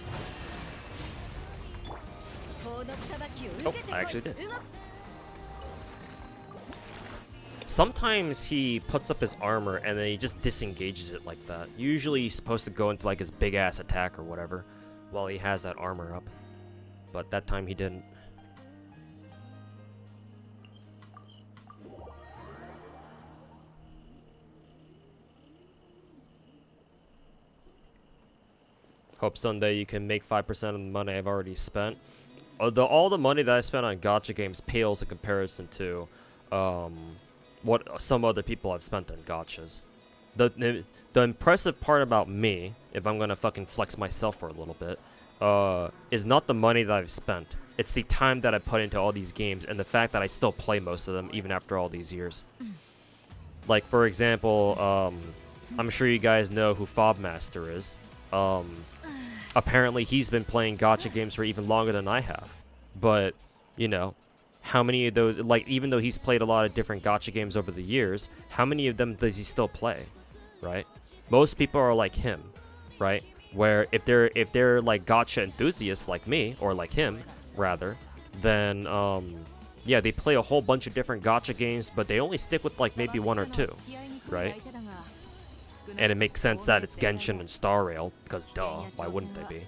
Oh, I actually did. Sometimes he puts up his armor and then he just disengages it like that. Usually he's supposed to go into like his big ass attack or whatever while he has that armor up. But that time he didn't. Hope someday you can make 5% of the money I've already spent. All the money that I spent on gacha games pales in comparison to what some other people have spent on gachas. The impressive part about me, if I'm gonna fucking flex myself for a little bit, is not the money that I've spent. It's the time that I put into all these games and the fact that I still play most of them even after all these years. Like for example, I'm sure you guys know who Fobmaster is. Apparently he's been playing gacha games for even longer than I have. But, you know, how many of those, like, even though he's played a lot of different gacha games over the years, how many of them does he still play, right? Most people are like him, right? Where if they're like gacha enthusiasts like me, or like him, rather, then, yeah, they play a whole bunch of different gacha games, but they only stick with, like, maybe 1 or 2, right? And it makes sense that it's Genshin and Star Rail, because duh, why wouldn't they be?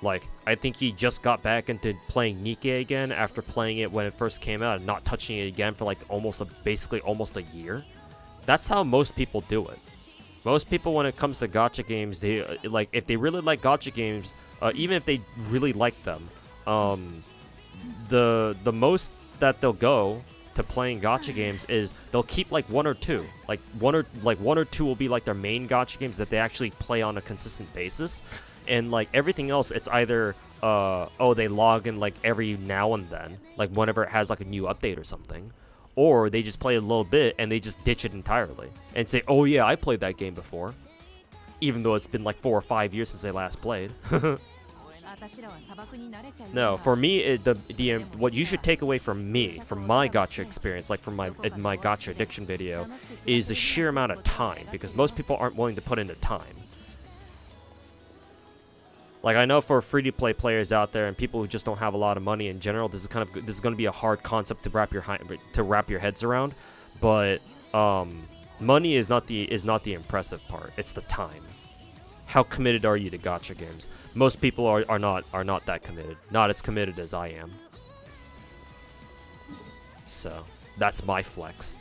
Like, I think he just got back into playing Nikke again after playing it when it first came out and not touching it again for like basically almost a year. That's how most people do it. Most people, when it comes to gacha games, they like, if they really like gacha games, even if they really like them, the most that they'll go to playing gacha games is they'll keep like one or two, like one or two will be like their main gacha games that they actually play on a consistent basis, and like everything else, it's either oh, they log in like every now and then, like whenever it has like a new update or something, or they just play a little bit and they just ditch it entirely and say, oh yeah, I played that game before, even though it's been like 4 or 5 years since they last played. No, for me, what you should take away from me, from my gacha experience, like from my gacha addiction video, is the sheer amount of time, because most people aren't willing to put in the time. Like, I know for free-to-play players out there and people who just don't have a lot of money in general, this is going to be a hard concept to wrap your heads around. But money is not the impressive part. It's the time. How committed are you to gacha games? Most people are not that committed. Not as committed as I am. So that's my flex.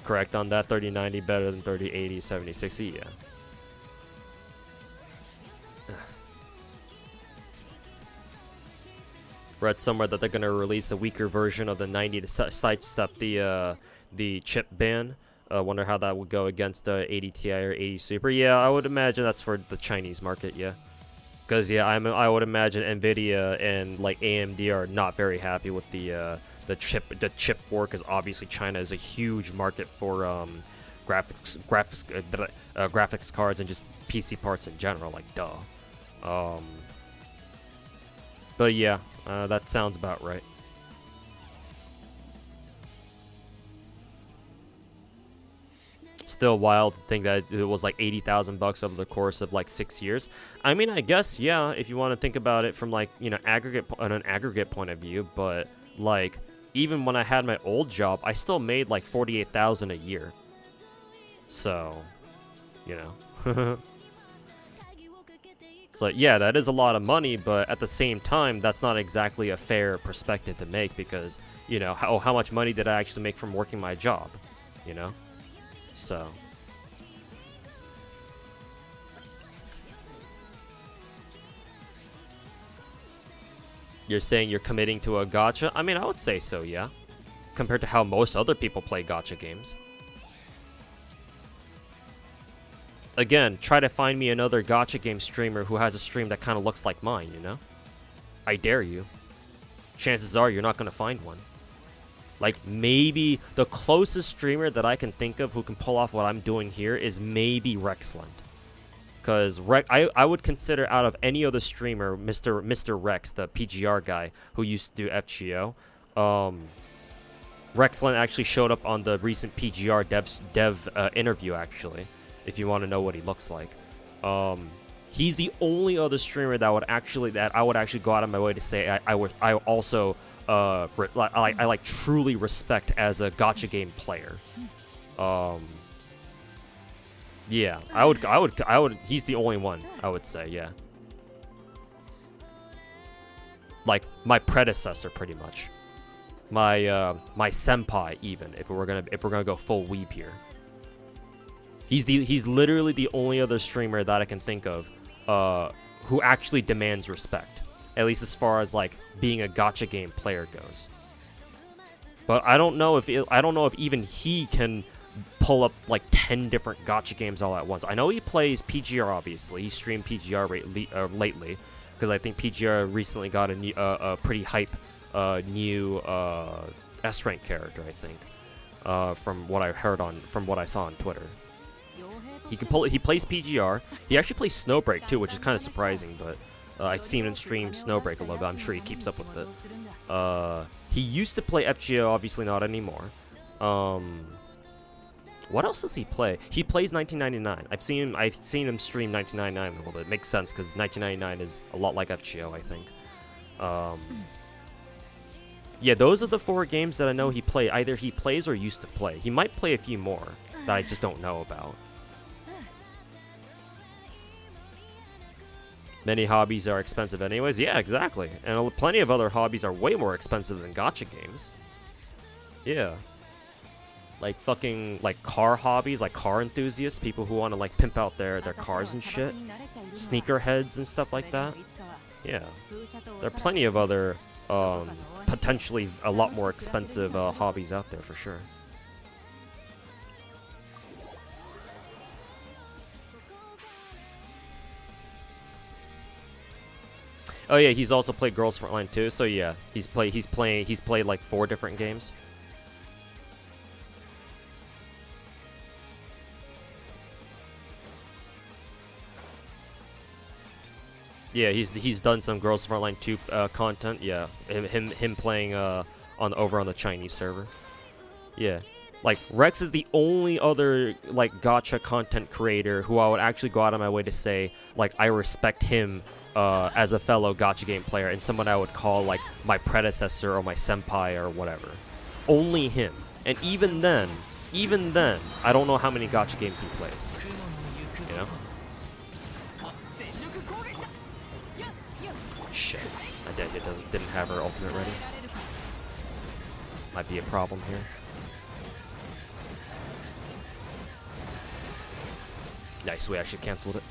Correct on that. 3090 better than 3080, 7060. Yeah. Read somewhere that they're gonna release a weaker version of the 90 to sidestep the chip ban. Wonder how that would go against 80 Ti or 80 Super. Yeah, I would imagine that's for the Chinese market. Yeah, because yeah, I would imagine Nvidia and like AMD are not very happy with the chip war, because obviously China is a huge market for graphics cards and just PC parts in general. Like duh. But yeah, that sounds about right. Still wild to think that it was like 80,000 bucks over the course of like 6 years. I mean, I guess yeah, if you want to think about it from like, you know, an aggregate point of view. But like, even when I had my old job, I still made like 48,000 a year. So, you know. So yeah, that is a lot of money, but at the same time, that's not exactly a fair perspective to make, because, you know, how much money did I actually make from working my job, you know? So. You're saying you're committing to a gacha? I mean, I would say so, yeah. Compared to how most other people play gacha games. Again, try to find me another gacha game streamer who has a stream that kind of looks like mine, you know? I dare you. Chances are you're not going to find one. Like, maybe the closest streamer that I can think of who can pull off what I'm doing here is maybe Rexland. Because I would consider, out of any other streamer, Mr. Rex, the PGR guy who used to do FGO, Rexland actually showed up on the recent PGR dev interview, actually, if you want to know what he looks like. He's the only other streamer that I would actually go out of my way to say I also I like truly respect as a gacha game player. Yeah, I would. He's the only one, I would say. Yeah, like my predecessor, pretty much. My senpai, even if we're gonna go full weeb here. He's literally the only other streamer that I can think of, who actually demands respect, at least as far as like being a gacha game player goes. But I don't know if even he can pull up like 10 different gacha games all at once. I know he plays PGR, obviously. He streamed PGR lately, because I think PGR recently got a pretty hype new S-rank character, I think, from what I saw on Twitter. He plays PGR. He actually plays Snowbreak too, which is kind of surprising, but I've seen him stream Snowbreak a little bit. I'm sure he keeps up with it. He used to play FGO, obviously not anymore. What else does he play? He plays 1999. I've seen him stream 1999 a little bit. It makes sense, because 1999 is a lot like FGO, I think. Yeah, those are the 4 games that I know he played. Either he plays or used to play. He might play a few more that I just don't know about. Many hobbies are expensive anyways. Yeah, exactly. And plenty of other hobbies are way more expensive than gacha games. Yeah. Like fucking, like car hobbies, like car enthusiasts, people who want to like pimp out their cars and shit. Sneakerheads and stuff like that. Yeah. There are plenty of other potentially a lot more expensive hobbies out there for sure. Oh yeah, he's also played Girls Frontline too. So yeah, he's played like 4 different games. Yeah, he's done some Girls Frontline 2 content. Yeah, him playing over on the Chinese server. Yeah, like Rex is the only other like Gacha content creator who I would actually go out of my way to say like I respect him as a fellow Gacha game player and someone I would call like my predecessor or my senpai or whatever. Only him, and even then, I don't know how many Gacha games he plays. You know. Shit, my dead didn't have her ultimate ready. Might be a problem here. Nice, we actually canceled it.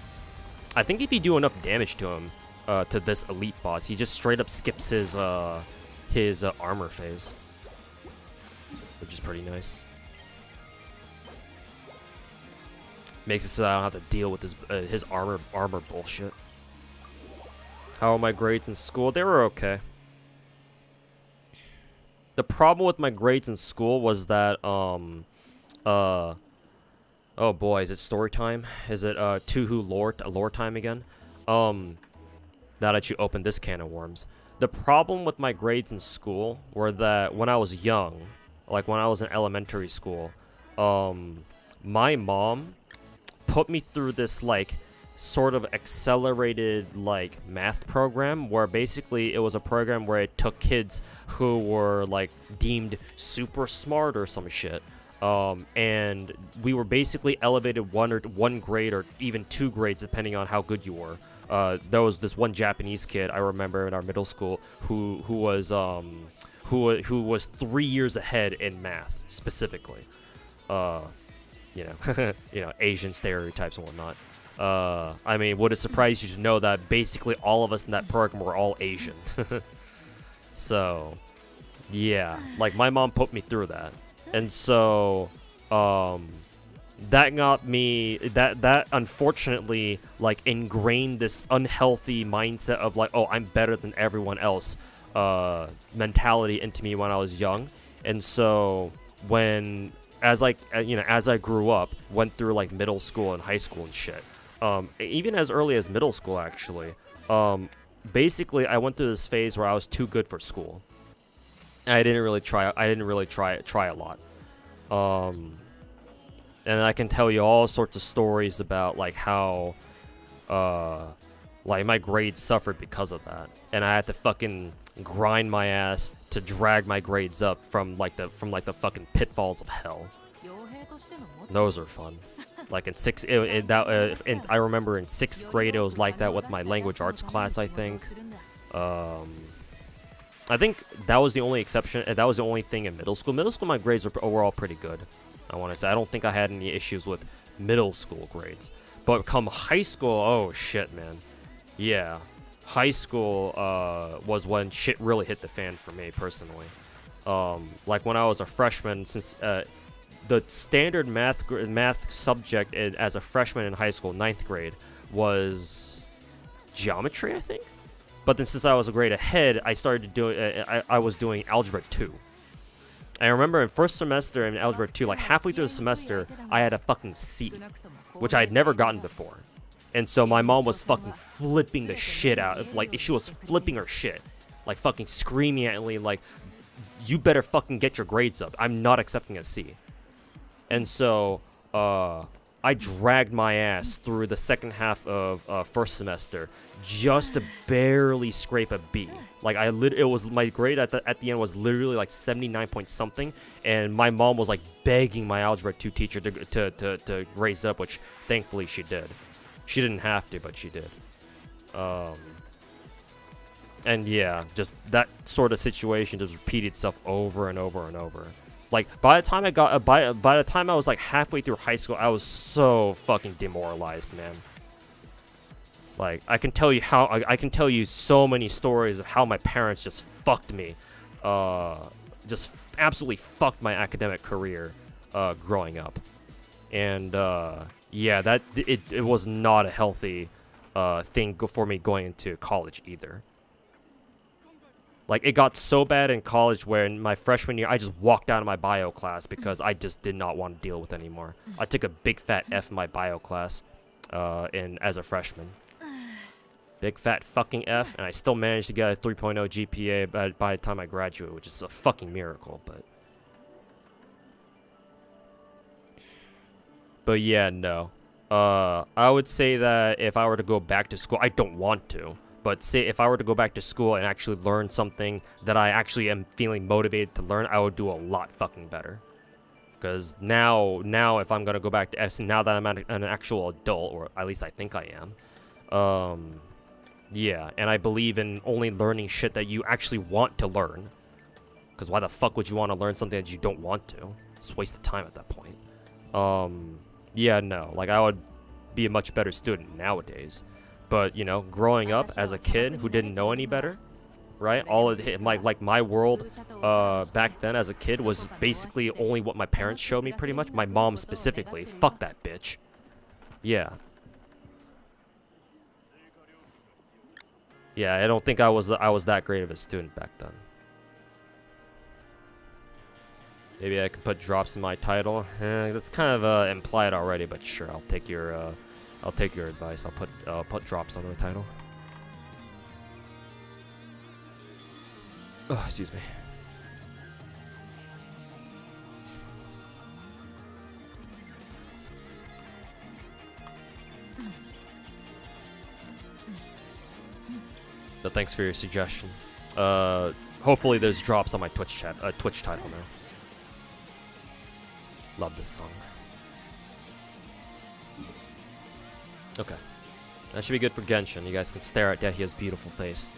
I think if you do enough damage to him, to this elite boss, he just straight up skips his armor phase, which is pretty nice. Makes it so I don't have to deal with his armor bullshit. How are my grades in school? They were okay. The problem with my grades in school was that, oh boy, is it story time? Is it, Tuhu lore time again? Now that you opened this can of worms. The problem with my grades in school were that when I was young, like when I was in elementary school, my mom put me through this, like, sort of accelerated like math program where basically it was a program where it took kids who were like deemed super smart or some shit, and we were basically elevated one grade or even 2 grades depending on how good you were. There was this one Japanese kid I remember in our middle school who was 3 years ahead in math specifically. You know, Asian stereotypes and whatnot. I mean, would it surprise you to know that basically all of us in that program were all Asian? So, yeah, like my mom put me through that, and so, that got me, that unfortunately, like, ingrained this unhealthy mindset of like, oh, I'm better than everyone else, mentality into me when I was young, and so as I grew up, went through like middle school and high school and shit. Even as early as middle school, actually. Basically, I went through this phase where I was too good for school. I didn't really try a lot. And I can tell you all sorts of stories about like how, like my grades suffered because of that, and I had to fucking grind my ass to drag my grades up from the fucking pitfalls of hell. Those are fun. Like in I remember in 6th grade it was like that with my language arts class. I think that was the only exception. That was the only thing in middle school. Middle school, my grades were all pretty good. I want to say I don't think I had any issues with middle school grades. But come high school, oh shit, man. Yeah, high school was when shit really hit the fan for me personally. Like when I was a freshman, since the standard math subject as a freshman in high school, 9th grade, was geometry, I think. But then since I was a grade ahead, I started doing I was doing algebra 2. I remember in first semester in algebra 2, like halfway through the semester, I had a fucking C, which I had never gotten before. And so my mom was fucking flipping the shit out of, like, she was flipping her shit, like fucking screaming at me like, you better fucking get your grades up. I'm not accepting a C. And so, I dragged my ass through the second half of first semester just to barely scrape a B. Like it was my grade at the end was literally like 79 point something, and my mom was like begging my algebra 2 teacher to raise it up, which thankfully she did. She didn't have to, but she did. And yeah, just that sort of situation just repeated itself over and over and over. Like by the time by the time I was like halfway through high school, I was so fucking demoralized, man. Like, I can tell you I can tell you so many stories of how my parents just fucked me. Just absolutely fucked my academic career growing up. And yeah, it was not a healthy thing for me going into college either. Like, it got so bad in college where in my freshman year, I just walked out of my bio class because I just did not want to deal with it anymore. I took a big fat F in my bio class as a freshman. Big fat fucking F, and I still managed to get a 3.0 GPA by the time I graduated, which is a fucking miracle, But yeah, no. I would say that if I were to go back to school, I don't want to. But say if I were to go back to school and actually learn something that I actually am feeling motivated to learn, I would do a lot fucking better. Because now if I'm going to go back to S, now that I'm an actual adult, or at least I think I am, yeah, and I believe in only learning shit that you actually want to learn. Because why the fuck would you want to learn something that you don't want to? It's a waste of time at that point. Yeah, no, like I would be a much better student nowadays. But, you know, growing up as a kid who didn't know any better, right? All of it, like my world back then as a kid was basically only what my parents showed me pretty much. My mom specifically. Fuck that bitch. Yeah. Yeah, I don't think I was that great of a student back then. Maybe I can put drops in my title. That's kind of implied already, but sure, I'll take your advice. I'll put drops on my title. Oh, excuse me. But thanks for your suggestion. Hopefully there's drops on my Twitch title now. Love this song. Okay. That should be good for Genshin. You guys can stare at Dehia's beautiful face.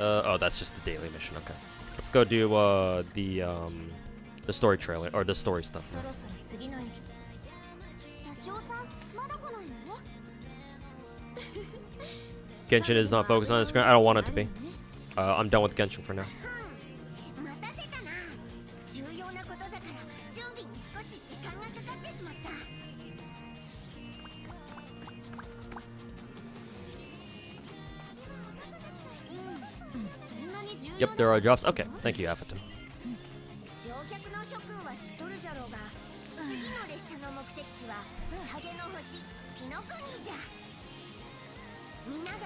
Oh, that's just the daily mission. Okay. Let's go do the story trailer or the story stuff now. Genshin is not focused on the screen. I don't want it to be. I'm done with Genshin for now. Yep, there are drops. Okay, thank you, Afton.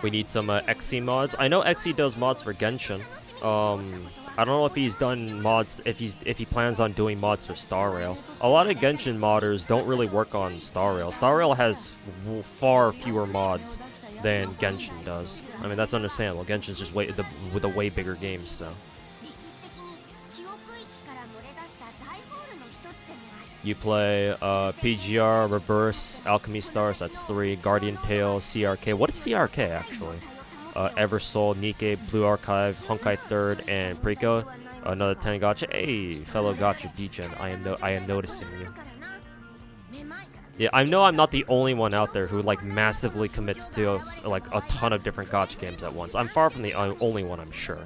We need some XE mods. I know XE does mods for Genshin. I don't know if he's done mods, if he plans on doing mods for Star Rail. A lot of Genshin modders don't really work on Star Rail. Star Rail has far fewer mods than Genshin does. I mean, that's understandable. Genshin's just with a way bigger game, so. You play PGR, Reverse, Alchemy Stars, that's 3, Guardian Tale, CRK. What is CRK, actually? Eversoul, Nikkei, Blue Archive, Honkai 3rd, and Preco. Another 10 gacha. Hey, fellow gacha degen, I am noticing you. Yeah, I know I'm not the only one out there who, like, massively commits to, like, a ton of different gacha games at once. I'm far from the only one, I'm sure.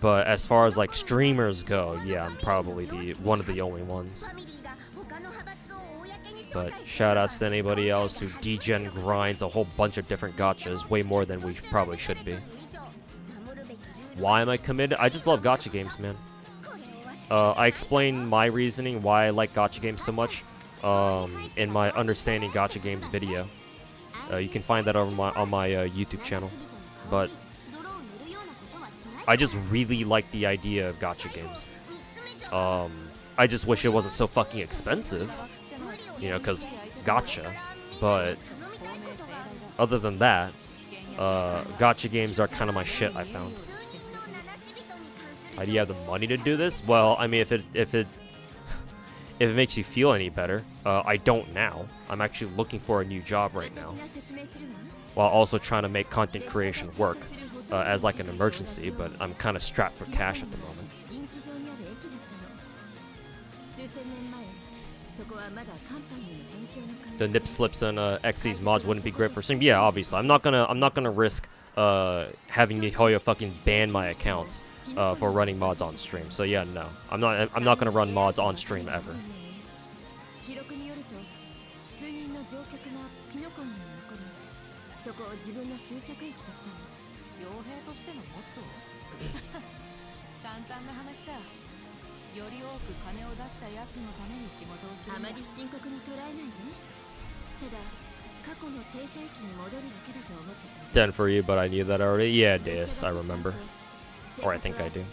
But as far as like streamers go, yeah, I'm probably one of the only ones. But shoutouts to anybody else who degen grinds a whole bunch of different gachas, way more than we probably should be. Why am I committed? I just love gacha games, man. I explained my reasoning why I like gacha games so much in my Understanding Gacha Games video. You can find that on my YouTube channel. But I just really like the idea of gacha games. I just wish it wasn't so fucking expensive, you know, because gacha. But other than that, gacha games are kind of my shit, I found. Do you have the money to do this? Well, I mean, if it makes you feel any better, I don't now. I'm actually looking for a new job right now, while also trying to make content creation work. as like an emergency, but I'm kind of strapped for cash at the moment. The nip slips and XC's mods wouldn't be great for stream. Yeah, obviously. I'm not gonna risk having MiHoYo fucking ban my accounts for running mods on stream. So yeah, no. I'm not gonna run mods on stream ever. Done for you, but I knew that already. Yeah, Deus, I remember. Or I think I do.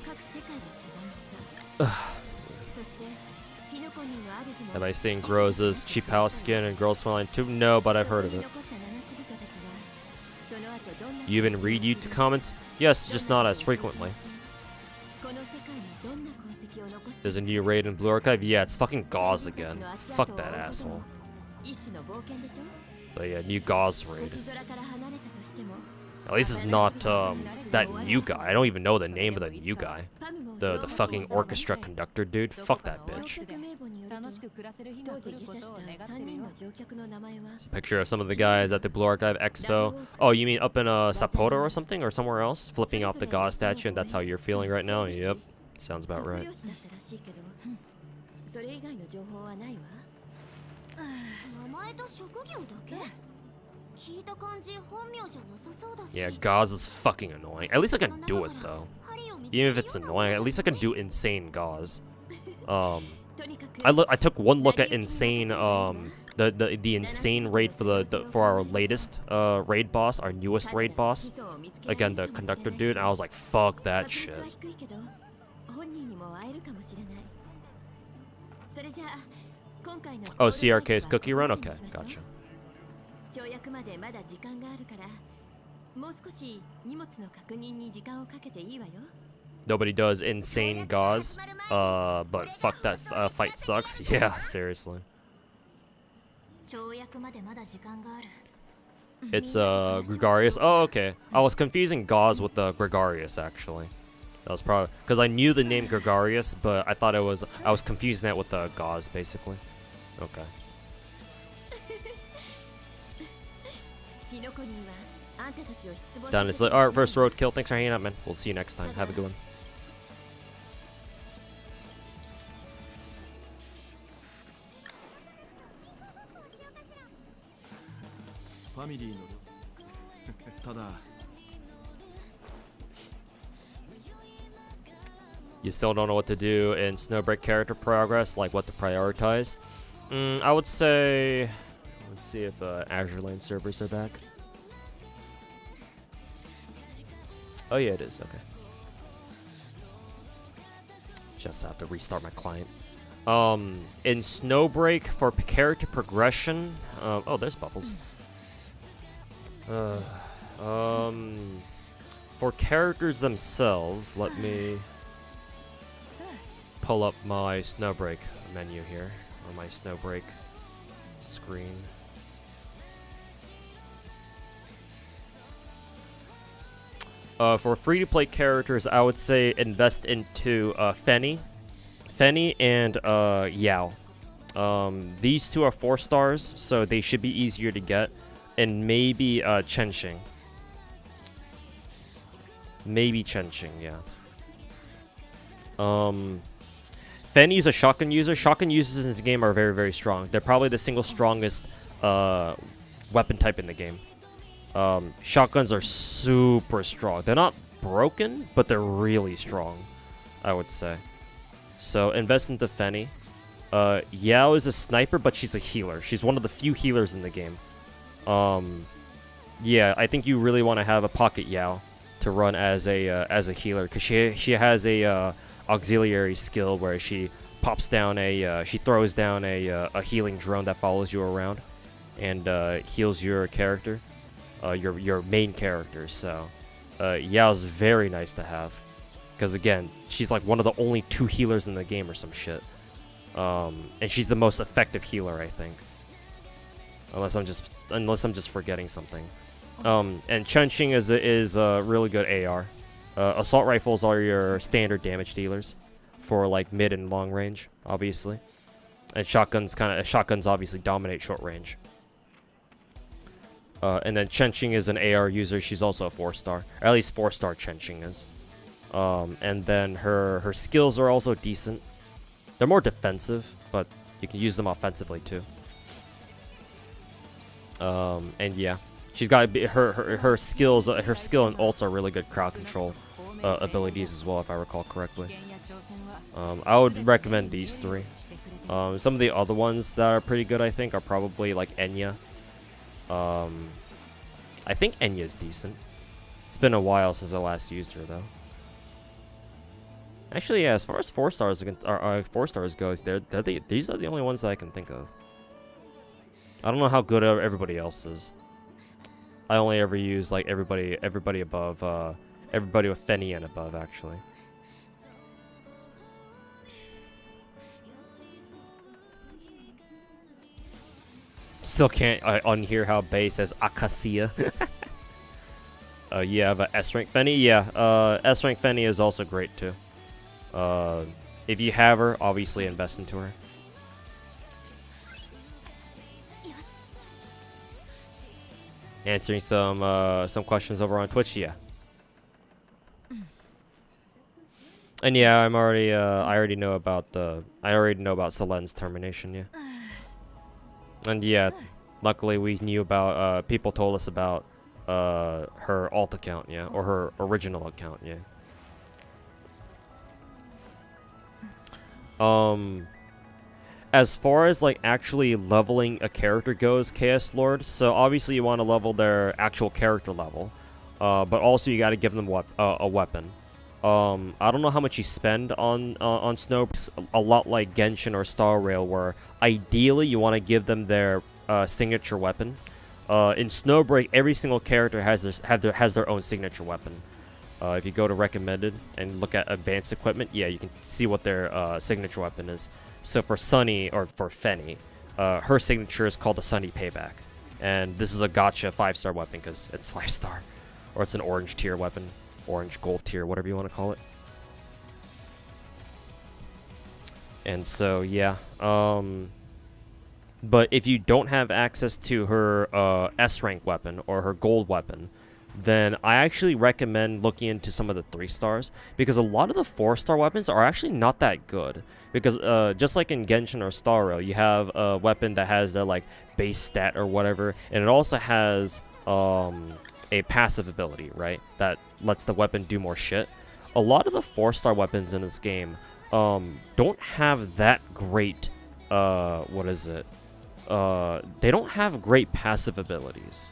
Have I seen Groza's cheap house skin and Girls Swan too? No, but I've heard of it. You even read YouTube comments? Yes, just not as frequently. There's a new raid in Blue Archive? Yeah, it's fucking Gauze again. Fuck that asshole. But yeah, new Gauze raid. At least it's not that new guy. I don't even know the name of the new guy. The fucking orchestra conductor dude. Fuck that bitch. It's a picture of some of the guys at the Blue Archive Expo. Oh, you mean up in Sapporo or something, or somewhere else? Flipping off the Gauze statue, and that's how you're feeling right now? Yep. Sounds about right. Yeah, Gauze is fucking annoying. At least I can do it though. Even if it's annoying, at least I can do insane Gauze. I took one look at insane the insane raid for our latest raid boss, our newest raid boss. Again, the conductor dude. And I was like, fuck that shit. Oh, CRK's cookie run? Okay, gotcha. Nobody does insane Gauze, but fuck that fight sucks. Yeah, seriously. It's Gregarious. Oh, okay. I was confusing Gauze with the Gregarious actually. That was probably because I knew the name Gregarious, but I thought I was confusing that with the Gauze basically. Okay. Done. It's like, alright, first roadkill. Thanks for hanging out, man. We'll see you next time. Have a good one. You still don't know what to do in Snowbreak character progress, like what to prioritize? I would say... Let's see if Azure Lane servers are back. Oh yeah, it is. Okay. Just have to restart my client. In Snowbreak, for character progression... oh, there's Bubbles. For characters themselves, let me pull up my Snowbreak menu here, or my Snowbreak screen. For free-to-play characters, I would say invest into Fenny and Yao. These two are 4 stars, so they should be easier to get. And maybe Chenxing. Maybe Chenxing, yeah. Fenny's a shotgun user. Shotgun users in this game are very, very strong. They're probably the single strongest weapon type in the game. Shotguns are super strong. They're not broken, but they're really strong, I would say. So invest into Fenny. Yao is a sniper, but she's a healer. She's one of the few healers in the game. Yeah, I think you really want to have a pocket Yao to run as a healer, because she has a auxiliary skill where she pops down she throws down a healing drone that follows you around and heals your character, your main character. So Yao's very nice to have, because again, she's like one of the only 2 healers in the game or some shit, and she's the most effective healer, I think. Unless I'm just forgetting something. And Chenching is a really good AR. Assault rifles are your standard damage dealers for like mid and long range, obviously. And shotguns obviously dominate short range. And then Chenching is an AR user. She's also a 4-star, or at least 4-star Chenching is. And then her skills are also decent. They're more defensive, but you can use them offensively too. And yeah, she's got her skills. Her skill and ults are really good crowd control abilities as well, if I recall correctly. I would recommend these 3. Some of the other ones that are pretty good, I think, are probably like Enya. I think Enya is decent. It's been a while since I last used her though. Actually, yeah, as far as 4-stars or 4-stars goes, these are the only ones that I can think of. I don't know how good everybody else is. I only ever use like everybody above, everybody with Fenny and above, actually. Still can't unhear how Bay says Acacia. Yeah, but S-rank Fenny, yeah, S-rank Fenny is also great too. If you have her, obviously invest into her. Answering some questions over on Twitch, yeah. And yeah, I already know about Selen's termination, yeah. And yeah, luckily we knew about people told us about her alt account, yeah, or her original account, yeah. As far as like actually leveling a character goes, KS Lord, so obviously you want to level their actual character level, but also you got to give them a weapon. I don't know how much you spend on Snowbreak. A lot like Genshin or Star Rail, where ideally you want to give them their signature weapon. In Snowbreak, every single character has their own signature weapon. If you go to recommended and look at advanced equipment, yeah, you can see what their signature weapon is. So for Sunny, or for Fenny, her signature is called the Sunny Payback. And this is a Gacha 5-star weapon because it's 5-star. Or it's an orange tier weapon. Orange gold tier, whatever you want to call it. And so, yeah. But if you don't have access to her S-rank weapon or her gold weapon, then I actually recommend looking into some of the 3-stars, because a lot of the 4-star weapons are actually not that good. Because just like in Genshin or Star Rail, you have a weapon that has their like base stat or whatever, and it also has a passive ability, right, that lets the weapon do more shit. A lot of the 4-star weapons in this game don't have that great they don't have great passive abilities.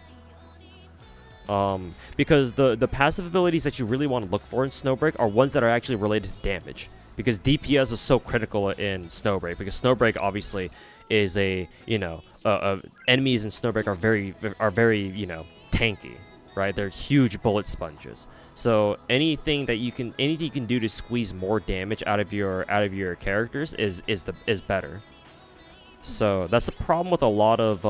Because the passive abilities that you really want to look for in Snowbreak are ones that are actually related to damage. Because DPS is so critical in Snowbreak. Because Snowbreak obviously is enemies in Snowbreak are very tanky, right? They're huge bullet sponges. So anything you can do to squeeze more damage out of your characters is better. So that's the problem with a lot of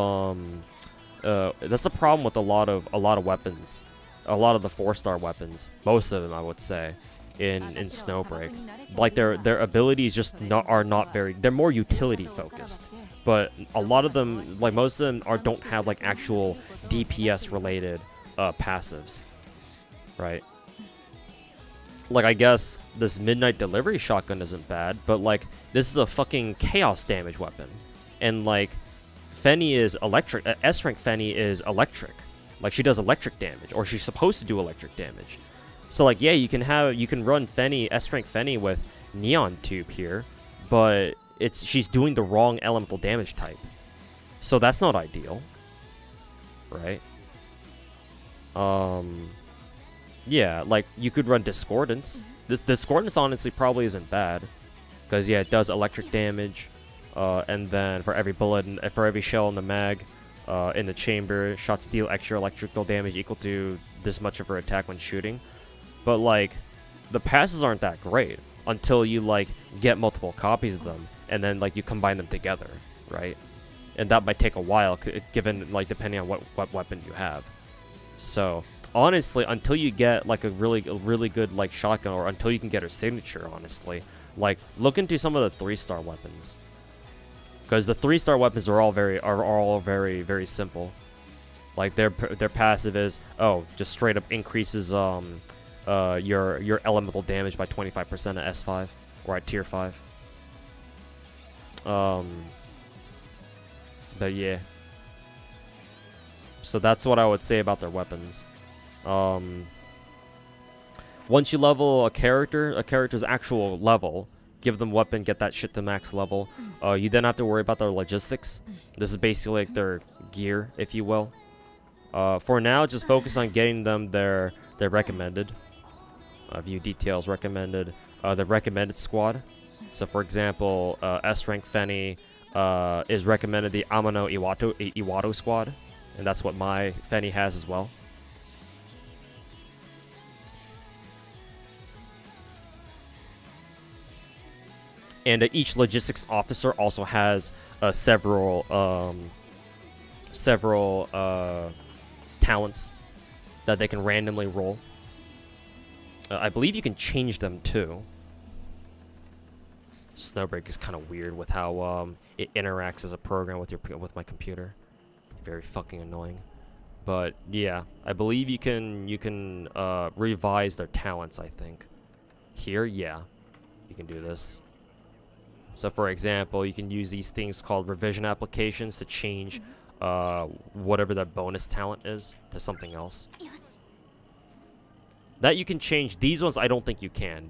weapons, a lot of the 4-star weapons, most of them I would say, in Snowbreak. Like their abilities just they're more utility focused. But a lot of them, like most of them, don't have like actual DPS related passives, right? Like I guess this Midnight Delivery Shotgun isn't bad, but like this is a fucking chaos damage weapon, and like Fenny is electric. S-rank Fenny is electric. Like she does electric damage, or she's supposed to do electric damage. So like yeah, you can run Fenny, S-rank Fenny with Neon Tube here, but she's doing the wrong elemental damage type. So that's not ideal. Right? Yeah, like you could run Discordance. This Discordance honestly probably isn't bad, because yeah, it does electric damage. And then for every bullet and for every shell in the mag, in the chamber, shots deal extra electrical damage equal to this much of her attack when shooting. But like, the passes aren't that great until you like get multiple copies of them, and then like you combine them together, right? And that might take a while, given like depending on what weapon you have. So honestly, until you get like a really good like shotgun, or until you can get her signature, honestly, like look into some of the 3-star weapons, because the 3-star weapons are all very simple. Like their passive is, oh, just straight up increases your elemental damage by 25% at S5 or at tier 5. But yeah. So that's what I would say about their weapons. Once you level a character's actual level, give them weapon, get that shit to max level. You then have to worry about their logistics. This is basically like their gear, if you will. For now, just focus on getting them their recommended. View details recommended. The recommended squad. So for example, S rank Fenny is recommended the Amano Iwato squad, and that's what my Fenny has as well. And each logistics officer also has several talents that they can randomly roll. I believe you can change them too. Snowbreak is kind of weird with how it interacts as a program with my computer. Very fucking annoying. But yeah, I believe you can revise their talents. I think here, yeah, you can do this. So for example, you can use these things called revision applications to change whatever their bonus talent is to something else. That you can change. These ones I don't think you can.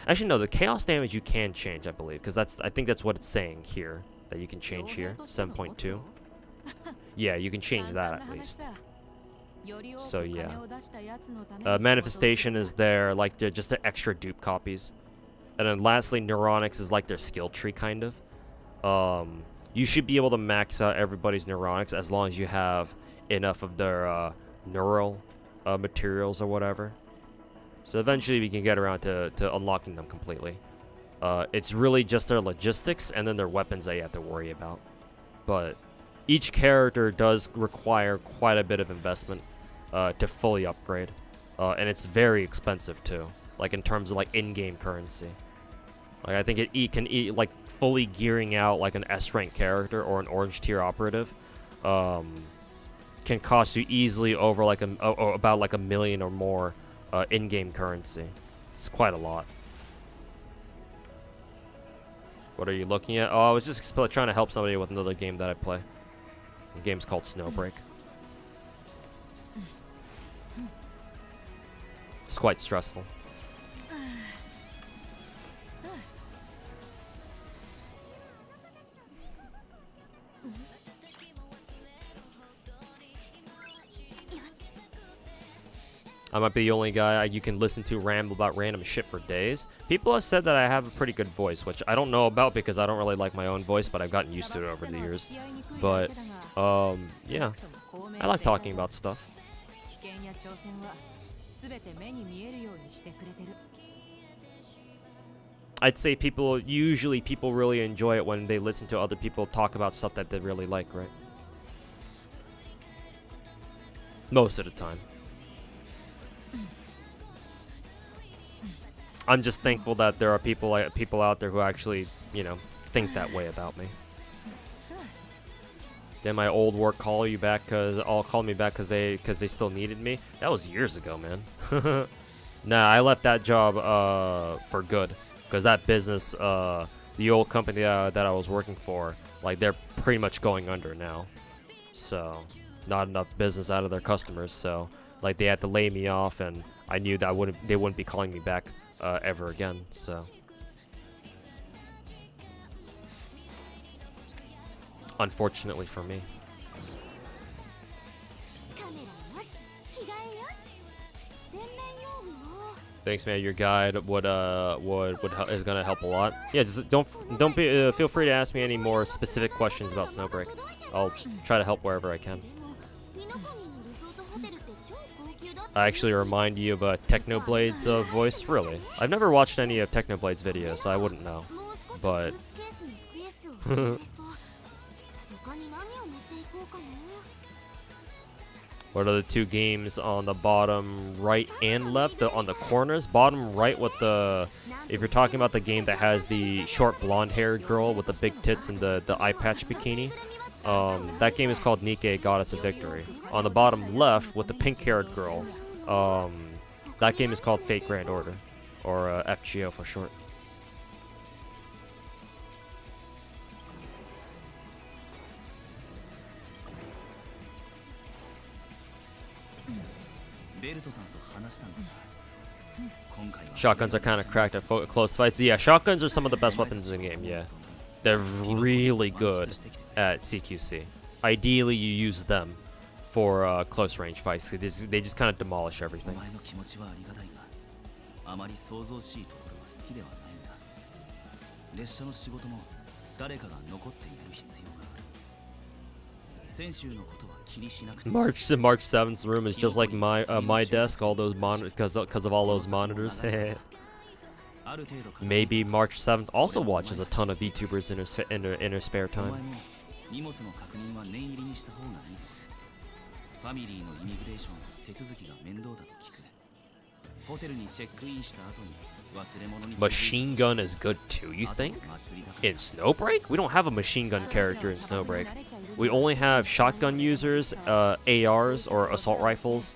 Actually no, the chaos damage you can change, I believe, because I think that's what it's saying here, that you can change here. 7.2. Yeah, you can change that at least. So yeah. Manifestation is there, like they're just the extra dupe copies. And then lastly, neuronics is like their skill tree, kind of. You should be able to max out everybody's neuronics as long as you have enough of their neural materials or whatever. So eventually we can get around to unlocking them completely. It's really just their logistics and then their weapons that you have to worry about. But each character does require quite a bit of investment to fully upgrade. And it's very expensive too, like in terms of like in-game currency. Like I think it can like fully gearing out like an S rank character or an orange tier operative can cost you easily over like about like $1 million or more in-game currency. It's quite a lot. What are you looking at? Oh, I was just trying to help somebody with another game that I play. The game's called Snowbreak. It's quite stressful. I might be the only guy you can listen to ramble about random shit for days. People have said that I have a pretty good voice, which I don't know about because I don't really like my own voice, but I've gotten used to it over the years. But, yeah, I like talking about stuff. I'd say usually people really enjoy it when they listen to other people talk about stuff that they really like, right? Most of the time. I'm just thankful that there are people out there who actually, you know, think that way about me. Did my old work call me back because they still needed me? That was years ago, man. Nah, I left that job for good because that business, the old company that I was working for, like they're pretty much going under now. So, not enough business out of their customers. So, like they had to lay me off, and I knew that they wouldn't be calling me back ever again. So, unfortunately for me. Thanks, man. Your guide is gonna help a lot. Yeah, just don't feel free to ask me any more specific questions about Snowbreak. I'll try to help wherever I can. I actually remind you of Technoblade's voice. Really, I've never watched any of Technoblade's videos, so I wouldn't know. But What are the two games on the bottom right and left? On the corners, bottom right with the, if you're talking about the game that has the short blonde-haired girl with the big tits and the eye patch bikini, that game is called Nikke Goddess of Victory. On the bottom left with the pink-haired girl, that game is called Fate Grand Order, or FGO for short. Shotguns are kind of cracked at close fights. Yeah, shotguns are some of the best weapons in the game, yeah. They're really good at CQC. Ideally, you use them for close range fights. They just kind of demolish everything. March 7th's room is just like my desk. All those because of all those monitors. Maybe March 7th also watches a ton of VTubers in her spare time. Machine gun is good too, you think? In Snowbreak? We don't have a machine gun character in Snowbreak. We only have shotgun users, ARs or assault rifles,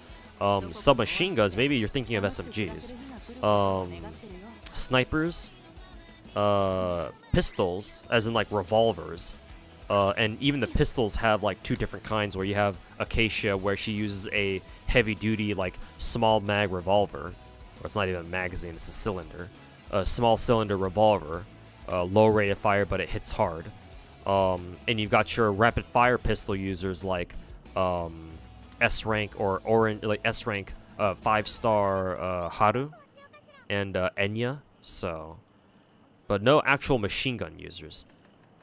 submachine guns. Maybe you're thinking of SMGs. Snipers, pistols, as in like revolvers. And even the pistols have like two different kinds, where you have Acacia, where she uses a heavy-duty like small mag revolver. Or it's not even a magazine, it's a cylinder. A small cylinder revolver, low rate of fire, but it hits hard. And you've got your rapid fire pistol users like S rank or orange, like S rank 5-star Haru and Enya. So, but no actual machine gun users.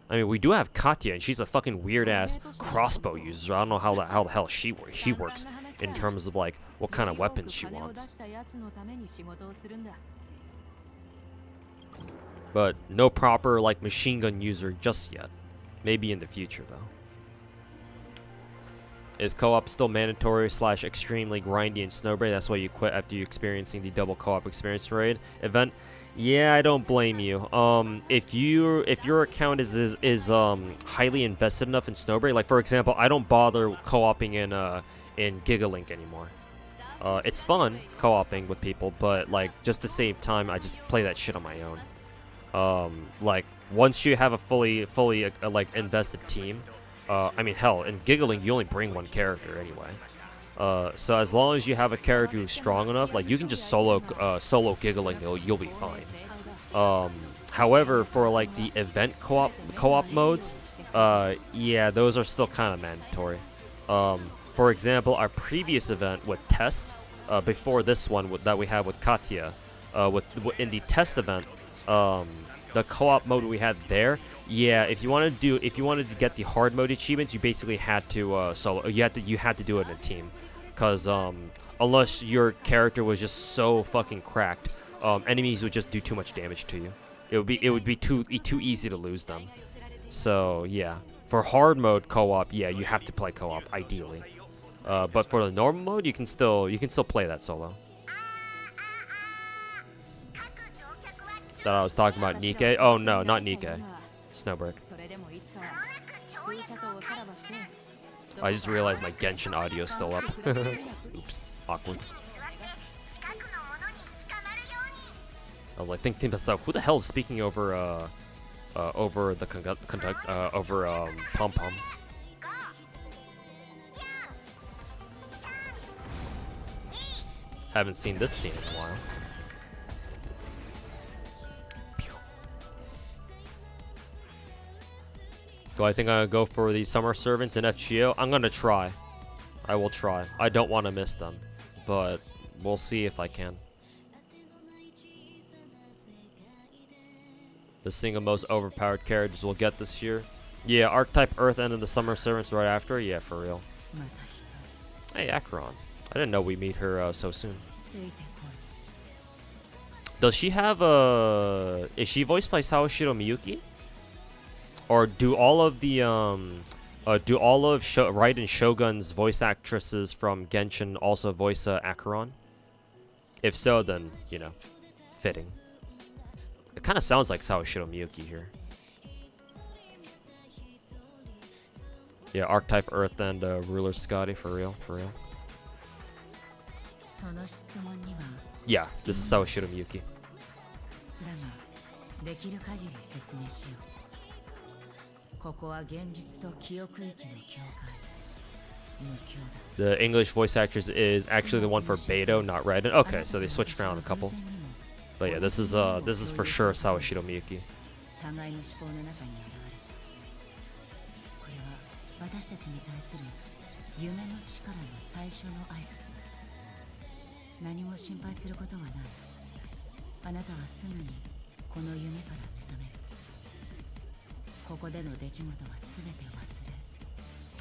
I mean, we do have Katya, and she's a fucking weird ass crossbow user. I don't know how the hell she works in terms of like what kind of weapons she wants. But no proper like machine gun user just yet. Maybe in the future though. Is co-op still mandatory / extremely grindy in Snowbreak? That's why you quit after you experiencing the double co-op experience raid event. Yeah, I don't blame you. If your account is highly invested enough in Snowbreak, like for example, I don't bother co-oping in Gigalink anymore. It's fun co-oping with people, but like just to save time, I just play that shit on my own. Like once you have a fully like invested team, I mean hell, in Gigalink you only bring one character anyway. So as long as you have a character who's strong enough, like you can just solo Gigalink, you'll be fine. However, for like the event co-op modes, yeah, those are still kind of mandatory. For example, our previous event with Tess, before this one that we have with Katya, in the test event, the co-op mode we had there, yeah, if you wanted to get the hard mode achievements, you basically had to solo. You had to do it in a team, because unless your character was just so fucking cracked, enemies would just do too much damage to you. It would be too easy to lose them. So yeah, for hard mode co-op, yeah, you have to play co-op ideally. But for the normal mode, you can still play that solo. That I was talking about Nikke. Oh no, not Nikke. Snowbreak. I just realized my Genshin audio is still up. Oops, awkward. I was like thinking to myself, who the hell is speaking over the Pom Pom? Haven't seen this scene in a while. Do I think I'm gonna go for the summer servants in FGO? I'm gonna try. I will try. I don't want to miss them, but we'll see if I can. The single most overpowered characters we'll get this year. Yeah, Archetype Earth and then the summer servants right after. Yeah, for real. Hey, Acheron. I didn't know we meet her so soon. Does she have is she voiced by Sawashiro Miyuki? Or do all of the Do all of Raiden Shogun's voice actresses from Genshin also voice Acheron? If so, then, you know, fitting. It kind of sounds like Sawashiro Miyuki here. Yeah, Archetype Earth and Ruler Scotty, for real, for real. Yeah, this is Sawashiro Miyuki. The English voice actress is actually the one for Beto, not Raiden. Okay, so they switched around a couple. But yeah, this is for sure Sawashiro Miyuki.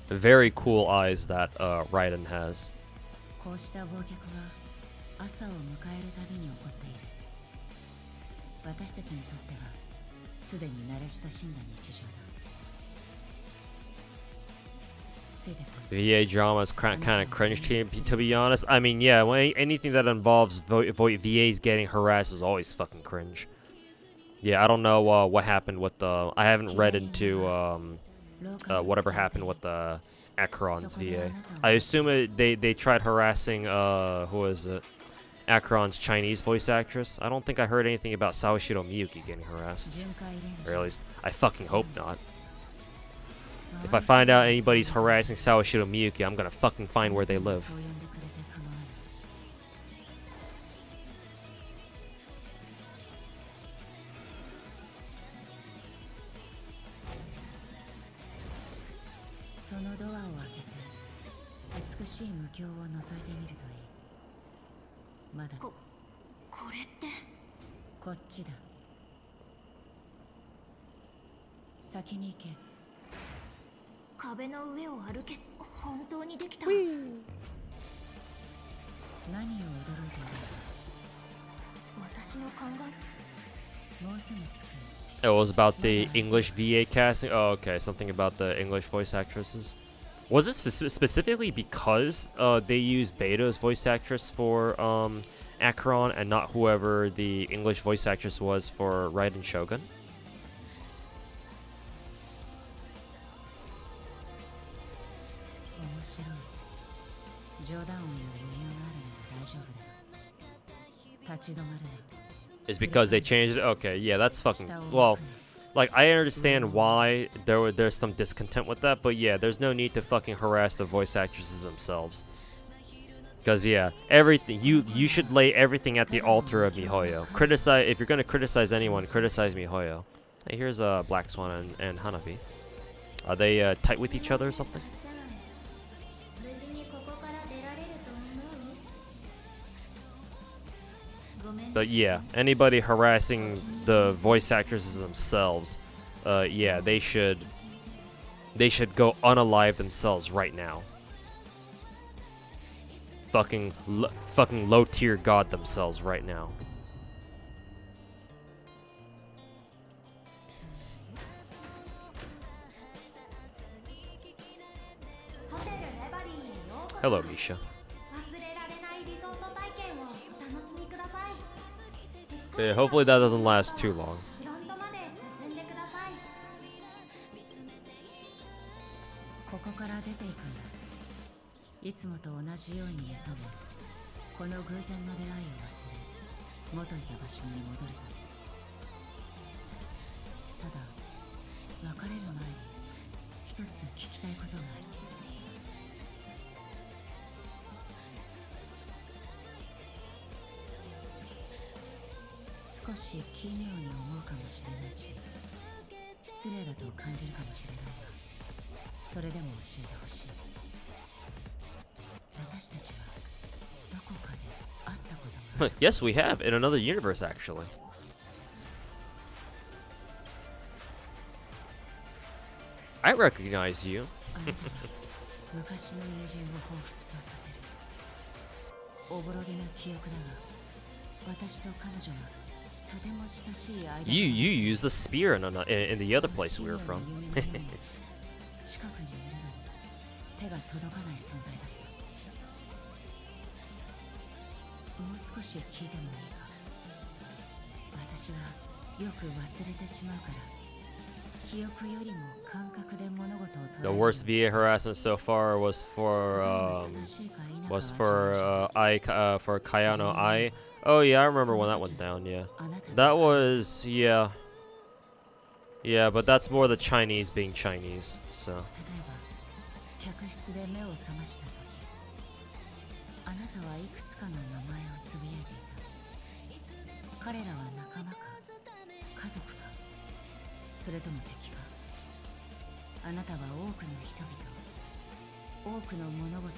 Very cool eyes that Raiden has. VA drama is kind of cringe to be honest. I mean, yeah, anything that involves VAs getting harassed is always fucking cringe. Yeah, I don't know what happened with the... I haven't read into whatever happened with the Acheron's VA. I assume they tried harassing, who is it? Acheron's Chinese voice actress. I don't think I heard anything about Sawashiro Miyuki getting harassed. Or at least, I fucking hope not. If I find out anybody's harassing Sawashiro Miyuki, I'm gonna fucking find where they live. It was about the English VA casting. Oh, okay, something about the English voice actresses. Was it specifically because they used Beto's voice actress for Acheron and not whoever the English voice actress was for Raiden Shogun? It's because they changed it? Okay, yeah, that's fucking... Well, like, I understand why there's some discontent with that, but yeah, there's no need to fucking harass the voice actresses themselves. Because, yeah, everything... You should lay everything at the altar of MiHoYo. If you're gonna criticize anyone, criticize MiHoYo. Hey, here's Black Swan and Hanabi. Are they tight with each other or something? But yeah, anybody harassing the voice actresses themselves, yeah, they should go unalive themselves right now. Fucking low tier god themselves right now. Hello, Misha. Yeah, hopefully that doesn't last too long. Yes, we have, in another universe, actually. I recognize you. You used the spear in the other place we were from. 近くにいるのに手が届かない存在だった。もう少し聞いてもいいか。私はよく忘れてしまうから、記憶よりも感覚で物事を捉える。The worst VA harassment so far for Kayano I. Oh yeah, I remember when that went down. Yeah, that was yeah, but that's more the Chinese being Chinese. So. 例えば客室で目を覚ました時、あなたはいくつかの名前をつぶやいていた。彼らは仲間か家族か、それとも敵か。あなたは多くの人々、多くの物事と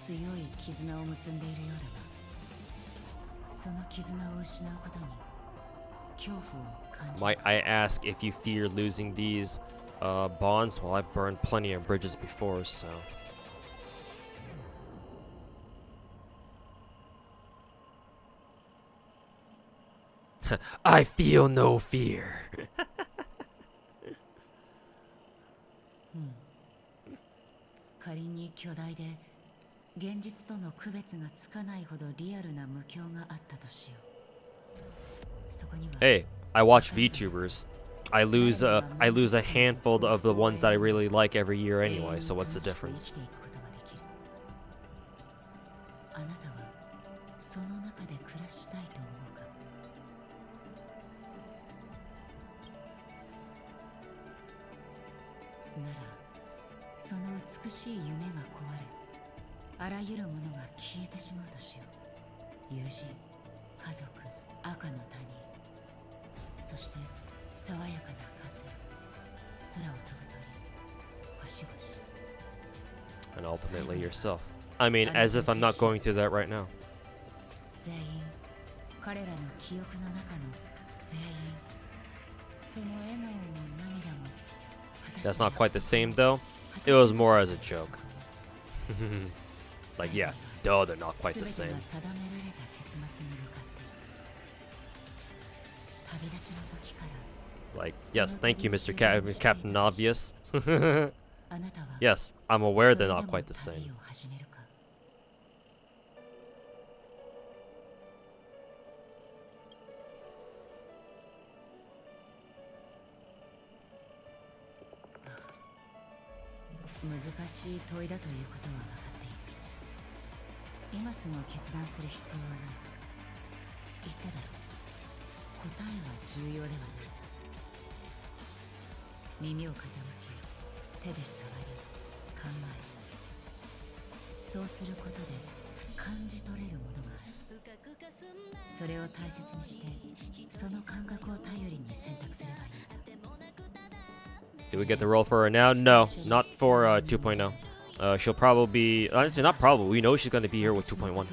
強い絆を結んでいるようだが、その絆を失うことに恐怖を感じる。 Might I ask if you fear losing these bonds? Well, I've burned plenty of bridges before, so. I feel no fear. 仮に巨大で現実との区別がつかないほどリアルな無境があったとしよう。そこには Hey, I watch VTubers. I lose a handful of the ones that I really like every year anyway, so what's the difference? あなたはその中で暮らしたいと思うか。ならその美しい夢が壊れ、あらゆるものが消えてしまうとしよう。友人、家族、赤の他人、そして爽やかな風、空を飛ぶ鳥、星々。 And ultimately yourself. I mean, as if I'm not going through that right now. 全員、彼らの記憶の中の全員、その笑顔も涙も。 That's not quite the same though. It was more as a joke. Like, yeah, duh, they're not quite the same. Like, yes, thank you, Mr. Captain Obvious. Yes, I'm aware they're not quite the same. 難しい問いだということは分かっている。今すぐ決断する必要はない。言っただろう。答えは重要ではない。耳を傾け、手で触り、考える。そうすることで感じ取れるものがある。それを大切にして、その感覚を頼りに選択すればいい。 Did we get the roll for her now? No, not for 2.0. She'll probably be... Actually, not probably. We know she's going to be here with 2.1.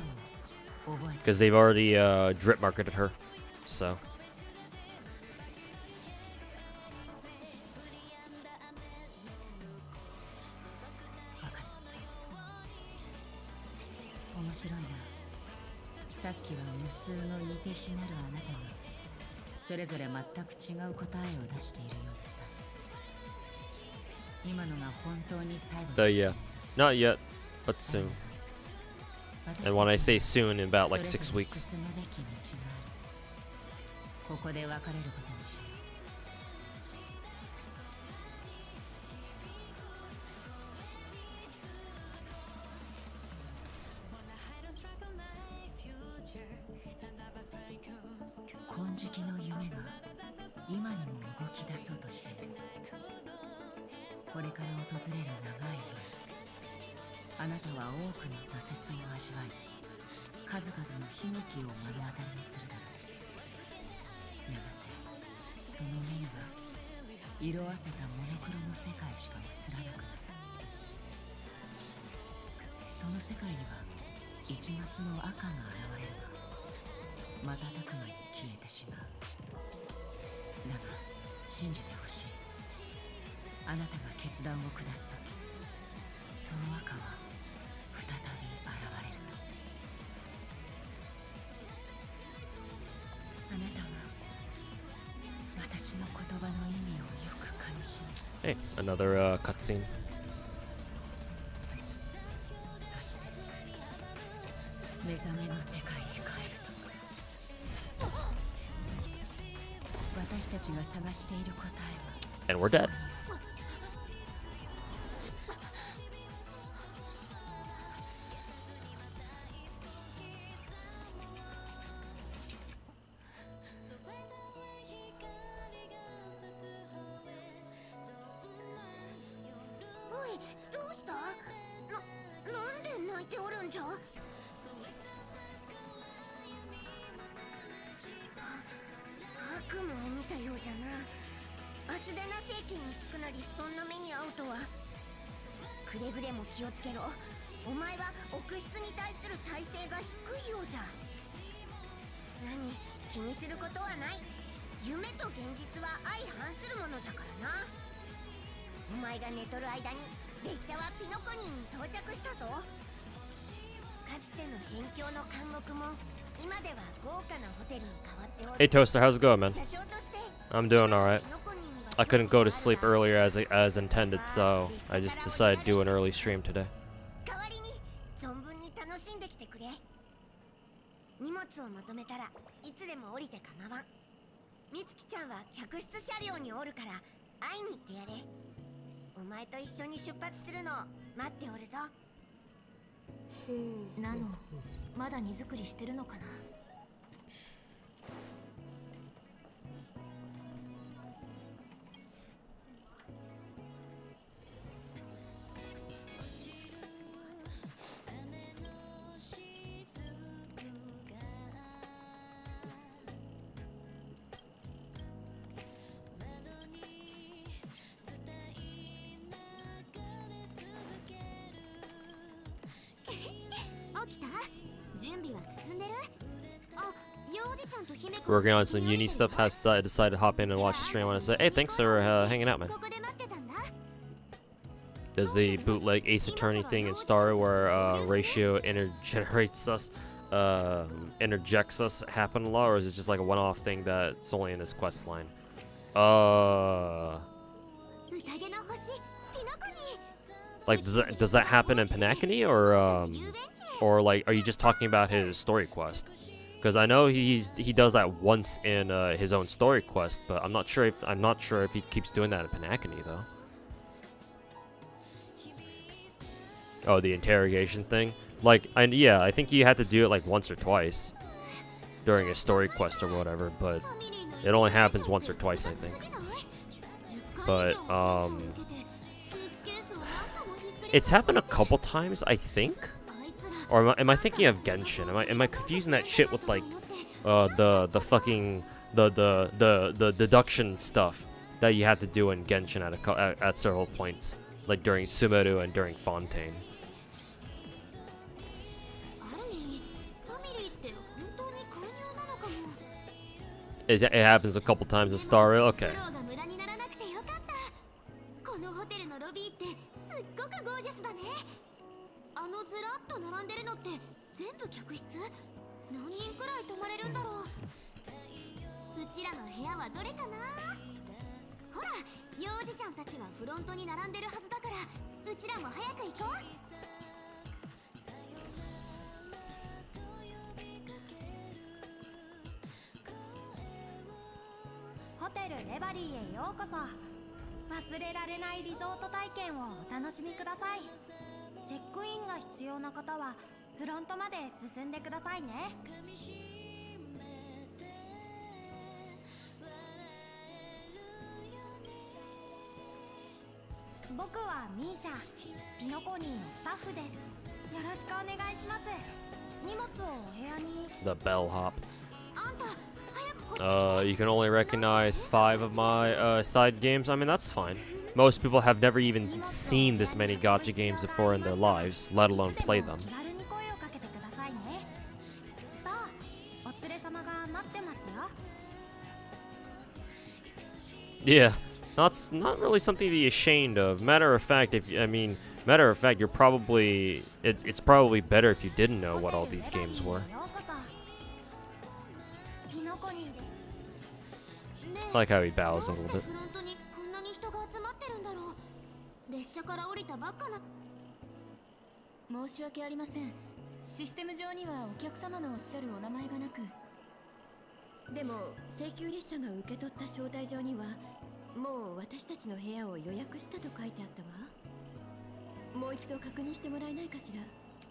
Because they've already drip marketed her. So... 面白いな。さっきは無数の似て非なるあなたがそれぞれ全く違う答えを出しているようだった。 Yeah, not yet, but soon. And when I say soon, in about like 6 weeks. ここで別れることにしよう。金色の夢が今にも動き出そうとしている。 これから訪れる長い夜、あなたは多くの挫折を味わい、数々の悲劇を目の当たりにするだろう。やがてその目には色あせたモノクロの世界しか映らなくなる。その世界には一抹の赤が現れるが、瞬く間に消えてしまう。だが信じてほしい。 あなたが決断を下すとき、その赤は再び現れると。あなたは私の言葉の意味をよく噛みしめ。Hey, another cutscene. そして目覚めの世界へ帰ると私たちが探している答えは And we're dead. おい、どうした？なんで泣いておるんじゃ？悪夢を見たようじゃな。アスデナ政権につくなりそんな目に遭うとは。くれぐれも気をつけろ。お前は奥室に対する耐性が低いようじゃ。何、気にすることはない。夢と現実は相反するものじゃからな。お前が寝とる間に列車はピノコニーに到着したぞ。かつての辺境の監獄も今では豪華なホテルに変わっておる。 Hey Toaster, how's it going, man? 車掌として I'm doing alright. ピノコニーには I couldn't go to sleep earlier as intended, so I just decided to do an early stream today. 代わりに存分に楽しんできてくれ。荷物をまとめたらいつでも降りて構わん。みつきちゃんは客室車両におるから会いに行ってやれ。お前と一緒に出発するのを待っておるぞ。ナノ、まだ荷造りしてるのかな。起きた？準備は進んでる？あ、幼児ちゃんと姫子 Working on some uni stuff, has decided to hop in and watch the stream. I want to say, hey, thanks for hanging out, man. ここで待ってたんだ。 Does the bootleg Ace Attorney thing in Star Rail where Ratio intergenerates us, interjects us happen a lot, or is it just like a one-off thing that's only in this quest line? 宴の星、ピノコニ Like does that happen in Panakini, or like are you just talking about his story quest? Because I know he does that once in his own story quest, but I'm not sure if he keeps doing that in Panakini though. Oh, the interrogation thing. Like, yeah, I think you had to do it like once or twice during a story quest or whatever, but it only happens once or twice, I think. But it's happened a couple times, I think. Or am I thinking of Genshin? Am I confusing that shit with like the fucking the deduction stuff that you had to do in Genshin at several points, like during Sumeru and during Fontaine? It happens a couple times in Star Rail. Okay. このホテルのロビーってすっごくゴージャスだね。あのずらっと並んでるのって全部客室？何人くらい泊まれるんだろう。うちらの部屋はどれかな。ほら、幼児ちゃんたちはフロントに並んでるはずだから、うちらも早く行こう。ホテルレバリーへようこそ。忘れられないリゾート体験をお楽しみください。チェックインが必要な方はフロントまで進んでくださいね。僕はミーシャ、ピノコニーのスタッフです。よろしくお願いします。荷物をお部屋に。 The bellhop. あんた、早くこっち来て。 You can only recognize 5 of my side games. I mean, that's fine. Most people have never even seen this many gacha games before in their lives, let alone play them. 気軽に声をかけてくださいね。さあ、お連れ様が待ってますよ。 Yeah, not really something to be ashamed of. Matter of fact, you're probably it's probably better if you didn't know what all these games were. ピノコニーで。 I like how he bows a little bit. フロントにこんなに人が集まってるんだろう。列車から降りたばっかな。申し訳ありません。システム上にはお客様のおっしゃるお名前がなく。でも請求列車が受け取った招待状にはもう私たちの部屋を予約したと書いてあったわ。もう一度確認してもらえないかし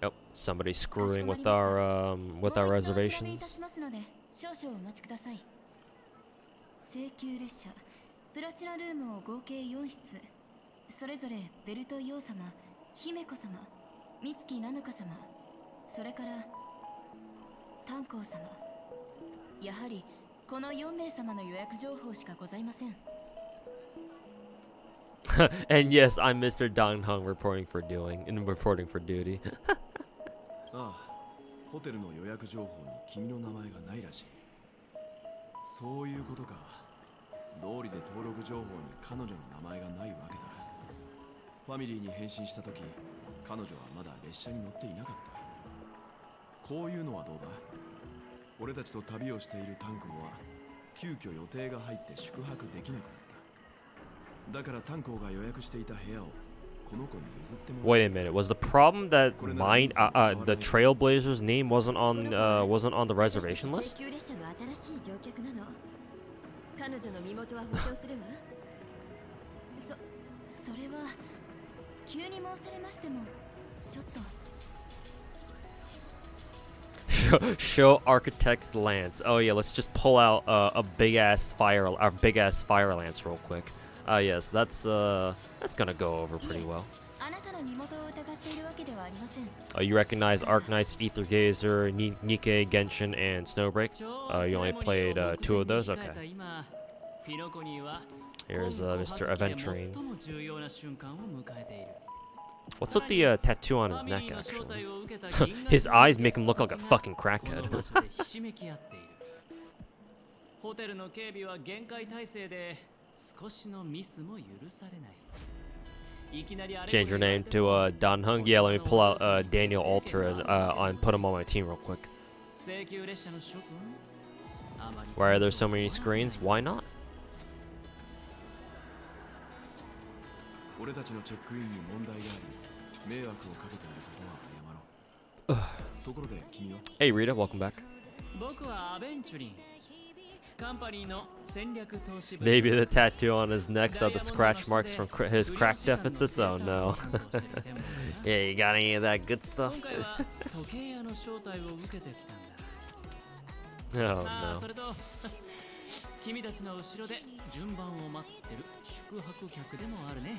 ら。 Oh, somebody's screwing with our reservations. もう一度お調べいたしますので少々お待ちください。請求列車プラチナルームを合計4室、それぞれベルトイ王様、姫子様、美月七香様、それから炭鉱様。やはりこの4名様の予約情報しかございません。And yes, I'm Mr. Dong Hung reporting for duty. ああ、ホテルの予約情報に君の名前がないらしい。そういうことか。道理で登録情報に彼女の名前がないわけだ。ファミリーに返信した時、彼女はまだ列車に乗っていなかった。こういうのはどうだ？俺たちと旅をしているタンコは急遽予定が入って宿泊できなくなった。だからタンコが予約していた部屋をこの子に譲ってもらう。 Wait a minute. Was the problem that the Trailblazers name wasn't on the reservation list? 請求列車の新しい乗客なの。彼女の身元は保証するわ。それは急に申されましてもちょっと。Show architect's lance. Oh yeah, let's just pull out a big ass fire lance real quick. Yes, that's gonna go over pretty well. あなたの身元を疑っているわけではありません。You recognize Arknights, Ether Gazer, Nikkei, Genshin, and Snowbreak. You only played 2 of those. Okay. Here's Mr. Aventurine. What's with the tattoo on his neck, actually? His eyes make him look like a fucking crackhead. Change your name to Don Hung. Yeah, let me pull out Daniel Alter and put him on my team real quick. Why are there so many screens? Why not? 俺たちのチェックインに問題があり、迷惑をかけていることは謝ろう。ところで君は？ Hey Rita, welcome back. 僕はアベンチュリン。カンパニーの戦略投資部。 Maybe the tattoo on his neck are the scratch marks from his crack deficits. Oh no. Yeah, you got any of that good stuff? 今回は時計屋の招待を受けてきたんだ。 Oh ああ、 no. それと君たちの後ろで順番を待ってる宿泊客でもあるね。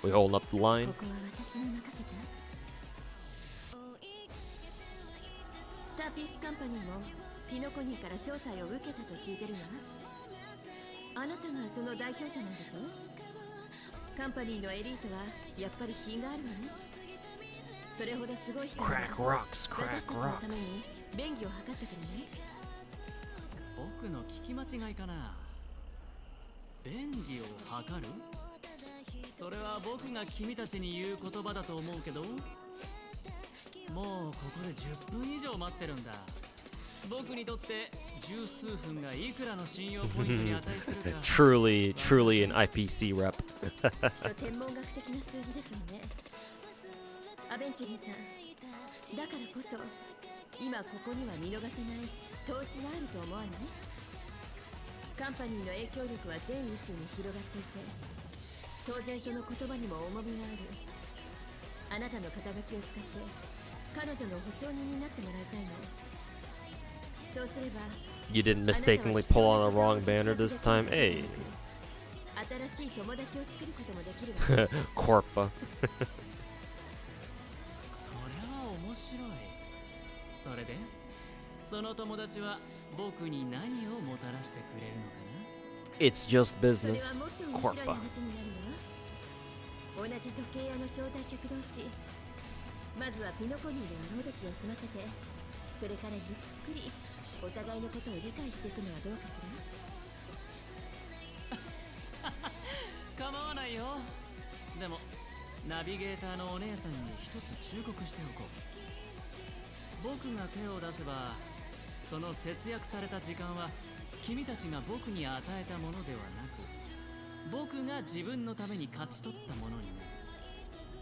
We holding up the line? ここは私に任せて。スターピースカンパニーもピノコニーから招待を受けたと聞いてるわ。あなたがその代表者なんでしょ？カンパニーのエリートはやっぱり品があるわね。それほどすごい人が Crack rocks, 私 crack たちのため rocks. に便宜を図ってくれね。僕の聞き間違いかな。便宜を図る？それは僕が君たちに言う言葉だと思うけど、もうここで10分以上待ってるんだ。僕にとって十数分がいくらの信用ポイントに値するか。Truly an IPC rep. 天文学的な数字でしょうね。アベンチュリンさん、だからこそ今ここには見逃せない投資があると思わない？カンパニーの影響力は全宇宙に広がっていて、当然その言葉にも重みがある。あなたの肩書きを使って彼女の保証人になってもらいたいの。そうすれば You didn't mistakenly pull on the wrong banner this time. Hey. 新しい友達を作ることもできるわ。Corpa. それは面白い。それでその友達は僕に何をもたらしてくれるのかな？ It's just それ business. はもっと面白い Corpa. 話になるわ。同じ時計屋の招待客同士、まずはピノコニーであろう時を済ませて、それからゆっくりお互いのことを理解していくのはどうかしら？構わないよ。でもナビゲーターのお姉さんに一つ忠告しておこう。僕が手を出せばその節約された時間は君たちが僕に与えたものではなく、僕が自分のために勝ち取ったものにな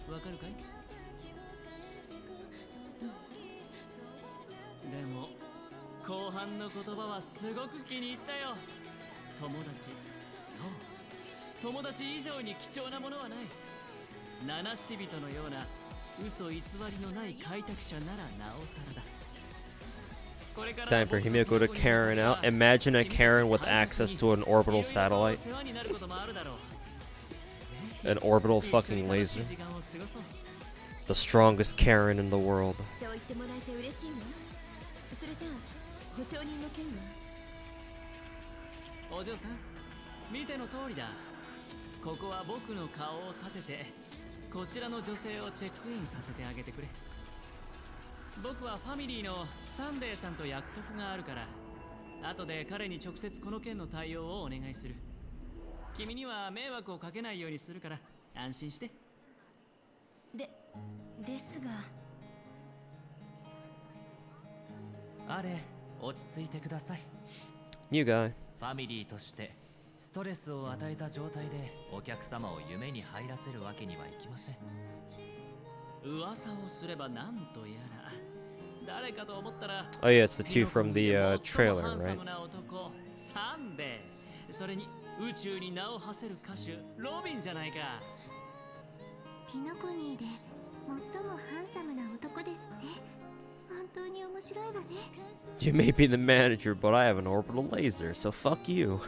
る。わかるかい？でも後半の言葉はすごく気に入ったよ。友達、そう友達以上に貴重なものはない。七死人のような嘘偽りのない開拓者ならなおさらだ。 Time for Himiko to Karen out. Imagine a Karen with access to an orbital satellite. An orbital fucking laser. The strongest Karen in the world. そう言ってもらえて嬉しいわ。それじゃあ保証人の件は？お嬢さん、見ての通りだ。ここは僕の顔を立ててこちらの女性をチェックインさせてあげてくれ。僕はファミリーのサンデーさんと約束があるから、後で彼に直接この件の対応をお願いする。君には迷惑をかけないようにするから安心して。ですが。あれ、落ち着いてください。 New guy. ファミリーとしてストレスを与えた状態でお客様を夢に入らせるわけにはいきません。噂をすればなんとやら。誰かと思ったら。 Oh yeah, it's the two from the trailer, right? サンデー。それに宇宙に名を馳せる歌手ロビンじゃないか。ピノコニーで最もハンサムな男ですって。本当に面白いわね。 You may be the manager, but I have an orbital laser, so fuck you.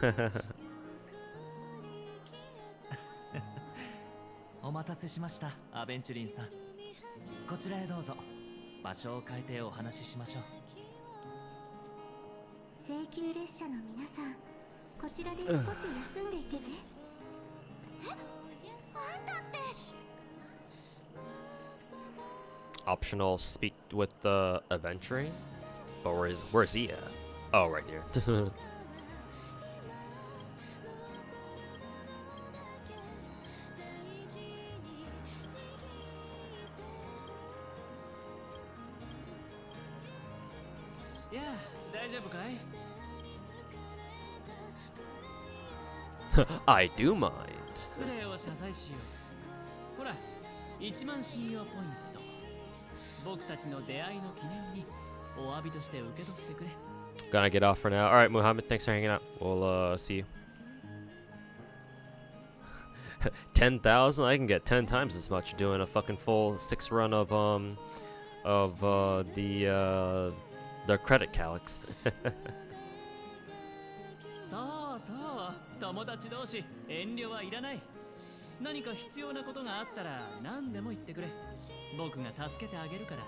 お待たせしました、アベンチュリンさん。こちらへどうぞ。場所を変えてお話ししましょう。請求列車の皆さん、こちらで少し休んでいてね。え、あんたって。 Optional speak with the adventuring? But where's he at? Oh, right here. Yeah, 大丈夫かい？ I do mind. 失礼を謝罪しよう。ほら、1万信用ポイント。僕たちの出会いの記念にお詫びとして受け取ってくれ。 Gonna get off for now. Alright, Muhammad, thanks for hanging out. We'll see you. 10,000? I can get 10 times as much doing a fucking full 6 run of the credit calyx. そうそう、友達同士遠慮はいらない。何か必要なことがあったら何でも言ってくれ。僕が助けてあげるから。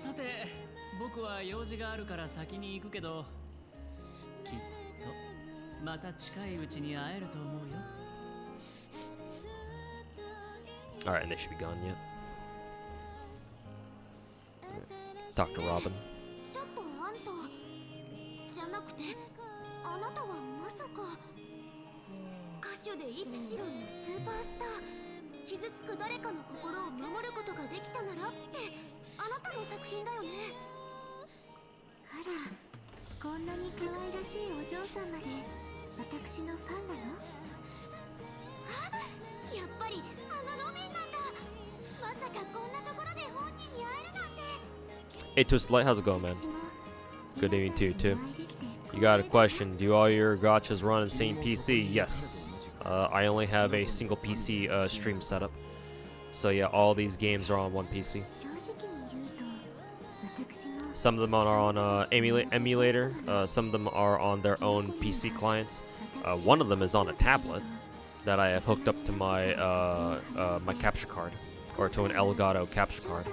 さて、僕は用事があるから先に行くけど、きっとまた近いうちに会えると思うよ。 Alright, and they should be gone yet. Dr. Robin. ちょっとあんたじゃなくて、あなたはまさか歌手でイプシロンのスーパースター。傷つく誰かの心を守ることができたならってあなたの作品だよね。あら、こんなに可愛らしいお嬢さんまで私のファンなの？あ、やっぱりあのロビンなんだ。まさかこんなところで本人に会えるなんて。 Hey, Twist Light, how's it going, man? Good evening to you, too. You got a question. Do all your gachas run on the same PC? Yes. I only have a single PC stream setup. So yeah, all these games are on one PC. Some of them are on emulator. Some of them are on their own PC clients. One of them is on a tablet that I have hooked up to my my capture card, or to an Elgato capture card.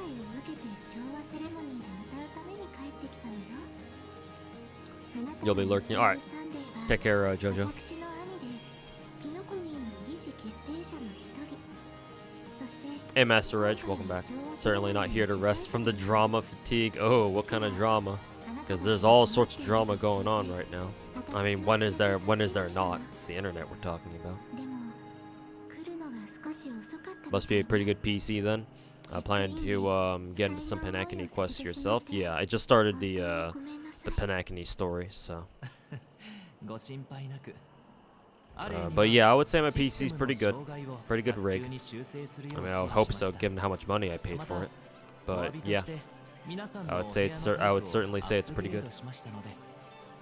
You'll be lurking. All right. Take care, Jojo. Hey, Master Reg, welcome back. Certainly not here to rest from the drama fatigue. Oh, what kind of drama? Because there's all sorts of drama going on right now. I mean, when is there not? It's the internet we're talking about. Must be a pretty good PC then. Plan to get into some Panakini quests yourself. Yeah, I just started the Panakini story, so. ご心配なく。But yeah, I would say my PC's pretty good. Pretty good rig. I mean, I would hope so, given how much money I paid for it. But yeah, I would say I would certainly say it's pretty good.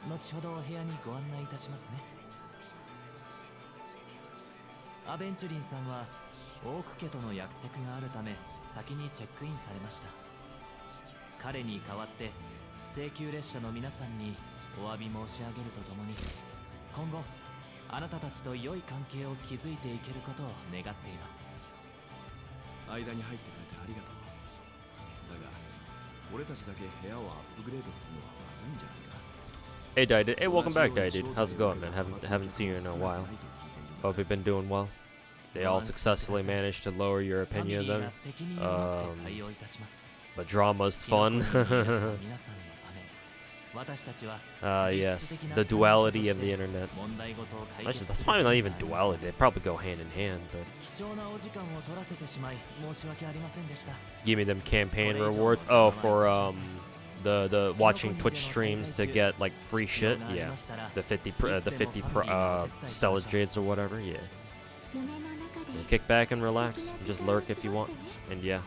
後ほどお部屋にご案内いたしますね。アベンチュリンさんはオーク家との約束があるため先にチェックインされました。彼に代わって請求列車の皆さんにお詫び申し上げるとともに、今後あなたたちと良い関係を築いていけることを願っています。間に入ってくれてありがとう。だが俺たちだけ部屋をアップグレードするのはまずいんじゃないか。 Hey, Died. Hey, welcome back, Died. How's it going, man? Haven't seen you in a while. Hope you've been doing well. They all successfully managed to lower your opinion of them. But drama's fun. Yes, the duality of the internet. Actually, that's probably not even duality. They probably go hand in hand. But give me them campaign rewards. Oh, for the watching Twitch streams to get like free shit. Yeah, the 50 stellar jades or whatever. Yeah. Kick back and relax. Just lurk if you want. And yeah.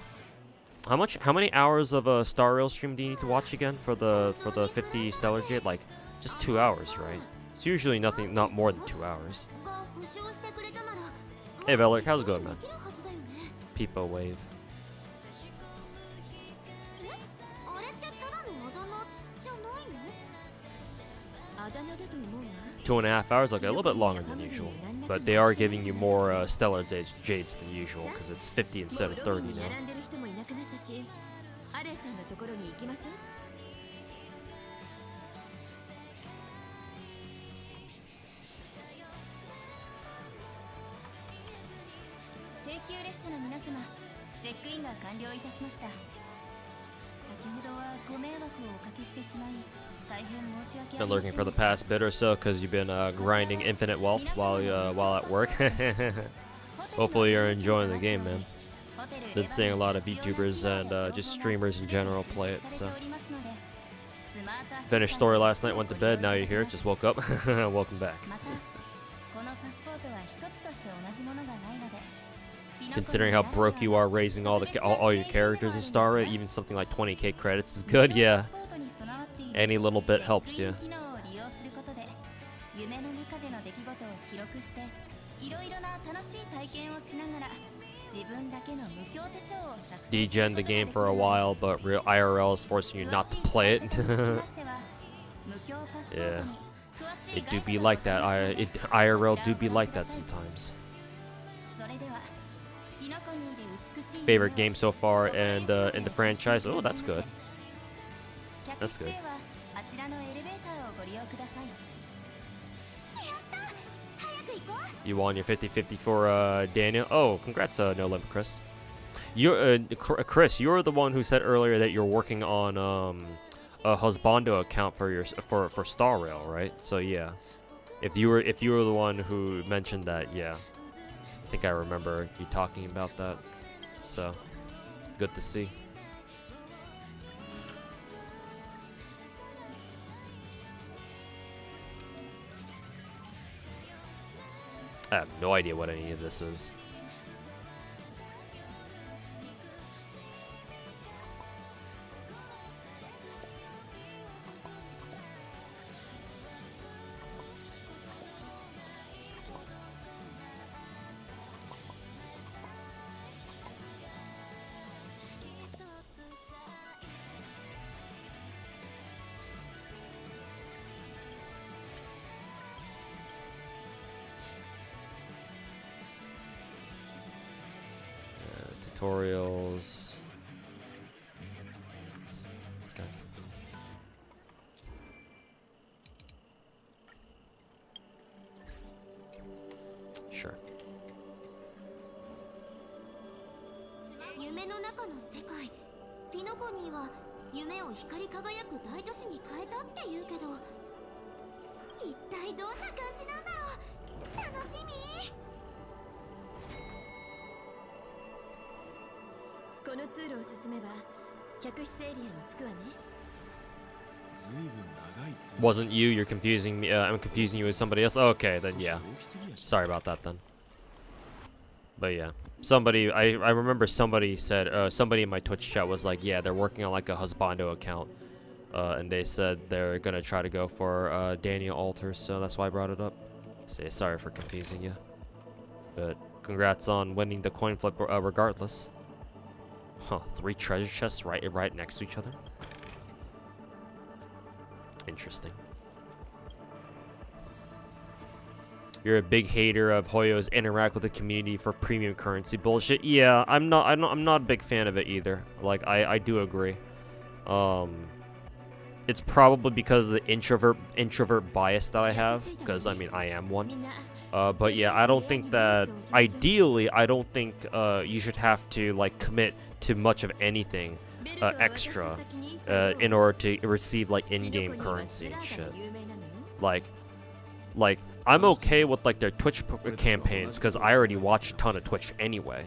How many hours of a Star Rail stream do you need to watch again for the 50 stellar jade? Like just 2 hours, right? It's usually not more than 2 hours. Hey Velark, how's it going, man? Peepo wave. 2.5 hours, okay, a little bit longer than usual. But they are giving you more stellar jades than usual because it's 50 instead of 30 now. Been lurking for the past bit or so because you've been grinding infinite wealth while at work. Hopefully you're enjoying the game, man. Been seeing a lot of Vtubers and just streamers in general play it. So finished story last night, went to bed. Now you're here. Just woke up. Welcome back. Considering how broke you are raising all your characters in Star Rail, even something like 20k credits is good. Yeah. Any little bit helps you. Degen the game for a while, but real IRL is forcing you not to play it. Yeah, it do be like that. IRL do be like that sometimes. Favorite game so far and in the franchise? Oh, that's good. That's good. You won your 50-50 for Daniel. Oh, congrats, No Limit Chris. You're Chris. You're the one who said earlier that you're working on a husbando account for Star Rail, right? So yeah, if you were the one who mentioned that, yeah, I think I remember you talking about that. So good to see. I have no idea what any of this is. Tutorials. Okay. Sure. 夢の中の世界、ピノコニーは夢を光り輝く大都市に変えたって言うけど、一体どんな感じなんだろう。楽しみ。この通路を進めば客室エリアに着くわね。Wasn't you? You're confusing me. I'm confusing you with somebody else. Okay, then yeah. Sorry about that then. But yeah, somebody I remember somebody said somebody in my Twitch chat was like, yeah, they're working on like a husbando account, and they said they're gonna try to go for Daniel Alters, so that's why I brought it up. Say sorry for confusing you, but congrats on winning the coin flip regardless. Huh? 3 treasure chests right next to each other. Interesting. You're a big hater of Hoyo's interact with the community for premium currency bullshit. Yeah, I'm not a big fan of it either. Like I do agree. It's probably because of the introvert bias that I have, because I mean I am one. But yeah, I don't think that ideally I don't think you should have to like commit to much of anything extra in order to receive like in-game currency and shit. Like I'm okay with like their Twitch campaigns because I already watch a ton of Twitch anyway.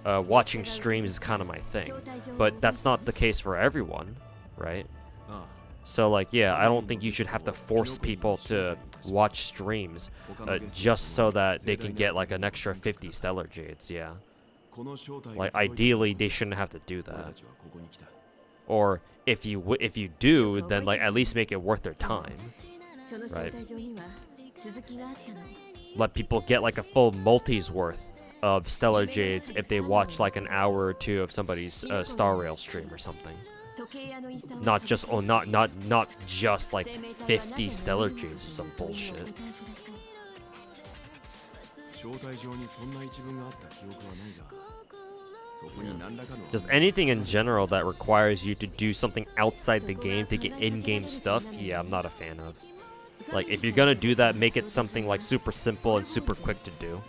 Watching streams is kind of my thing, but that's not the case for everyone, right? So like, yeah, I don't think you should have to force people to watch streams just so that they can get like an extra 50 Stellar Jades. Yeah, like ideally they shouldn't have to do that. Or if you do, then like at least make it worth their time, right? Let people get like a full multi's worth of Stellar Jades if they watch like an hour or 2 of somebody's Star Rail stream or something. Not just not just like 50 Stellar Jades or some bullshit. Just anything in general that requires you to do something outside the game to get in-game stuff, yeah, I'm not a fan of. Like, if you're gonna do that, make it something like super simple and super quick to do.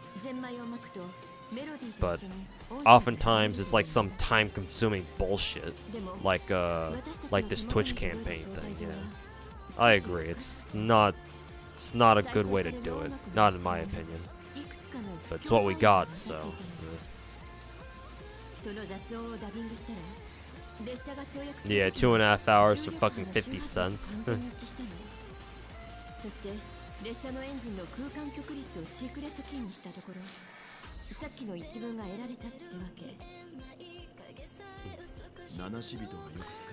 But oftentimes it's like some time-consuming bullshit, like this Twitch campaign thing. Yeah, I agree. It's not a good way to do it, not in my opinion. But it's what we got, so. Yeah, 2.5 hours for fucking 50 cents. そして列車のエンジンの空間極率をシークレットキーにしたところ、さっきの一文が得られたってわけ。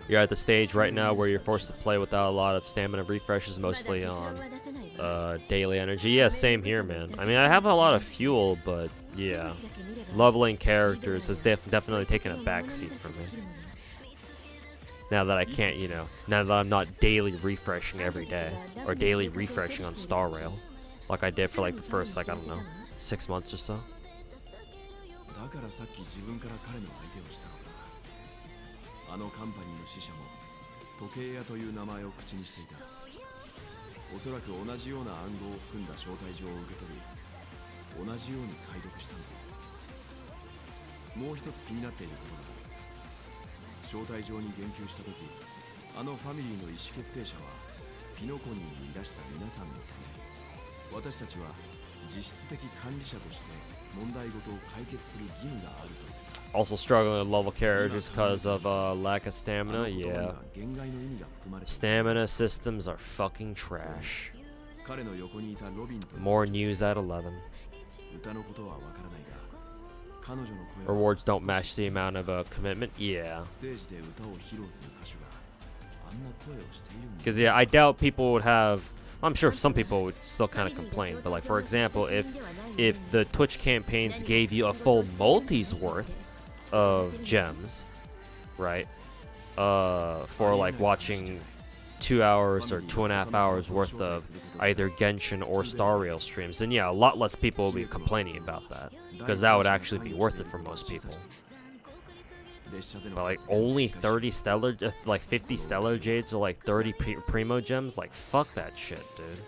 You're at the stage right now where you're forced to play without a lot of stamina refreshes, mostly on daily energy. Yeah, same here, man. I mean, I have a lot of fuel, but yeah, leveling characters has definitely taken a backseat for me. Now that I can't, you know, now that I'm not daily refreshing every day, or daily refreshing on Star Rail, like I did for like the first, like, I don't know, 6 months or so. Also struggling with level characters because of lack of stamina. Yeah, stamina systems are fucking trash. More news at 11. Rewards don't match the amount of commitment. Yeah. Because yeah, I doubt people would have. I'm sure some people would still kind of complain, but like for example, if the Twitch campaigns gave you a full multi's worth of gems, right? For like watching 2 hours or 2.5 hours worth of either Genshin or Star Rail streams, then yeah, a lot less people will be complaining about that, because that would actually be worth it for most people. But like only 30 stellar, like 50 stellar jades or like 30 primo gems, like fuck that shit, dude.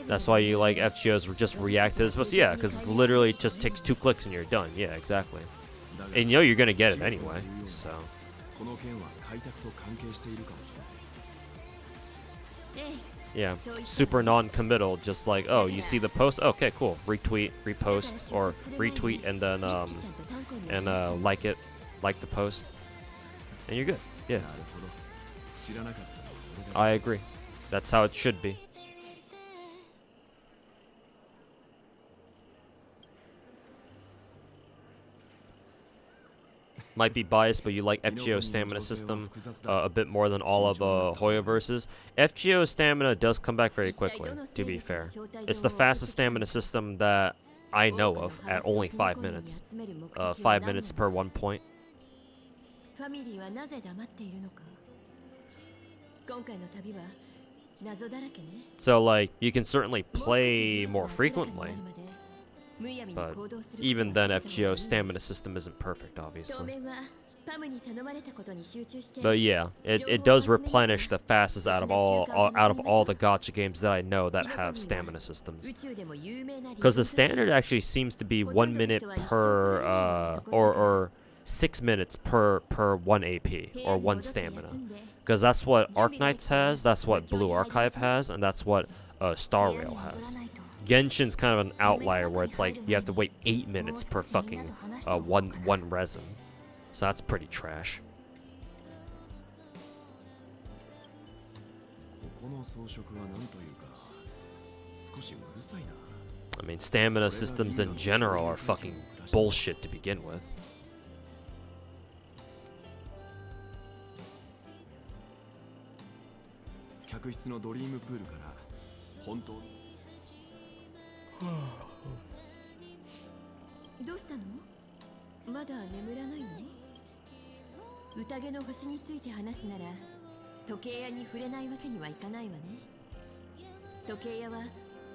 That's why you like FGOs just react to this, but yeah, because it literally just takes 2 clicks and you're done. Yeah, exactly. And you know you're gonna get it anyway, so. Yeah, super non-committal, just like, oh, you see the post? Okay, cool. Retweet, repost, or retweet and then and like the post, and you're good. Yeah, なるほど。知らなかったのは俺だけ。 I agree. That's how it should be. Might be biased, but you like FGO's stamina system a bit more than all of Hoyoverse's. FGO's stamina does come back very quickly, to be fair. It's the fastest stamina system that I know of at only 5 minutes. 5 minutes per 1 point. ファミリーはなぜ黙っているのか。今回の旅は謎だらけね。 So, like, you can certainly play more frequently, but even then, FGO's stamina system isn't perfect, obviously. But yeah, it does replenish the fastest out of all the gacha games that I know that have stamina systems. Because the standard actually seems to be 1 minute per or 6 minutes per 1 AP or 1 stamina. Because that's what Arknights has, that's what Blue Archive has, and that's what Star Rail has. Genshin's kind of an outlier where it's like you have to wait 8 minutes per fucking one resin. So that's pretty trash. ここの装飾はなんというか少しうるさいな。 I mean, stamina systems in general are fucking bullshit to begin with. 客室のドリームプールから本当に。どうしたの？まだ眠らないの？宴の星について話すなら時計屋に触れないわけにはいかないわね。時計屋は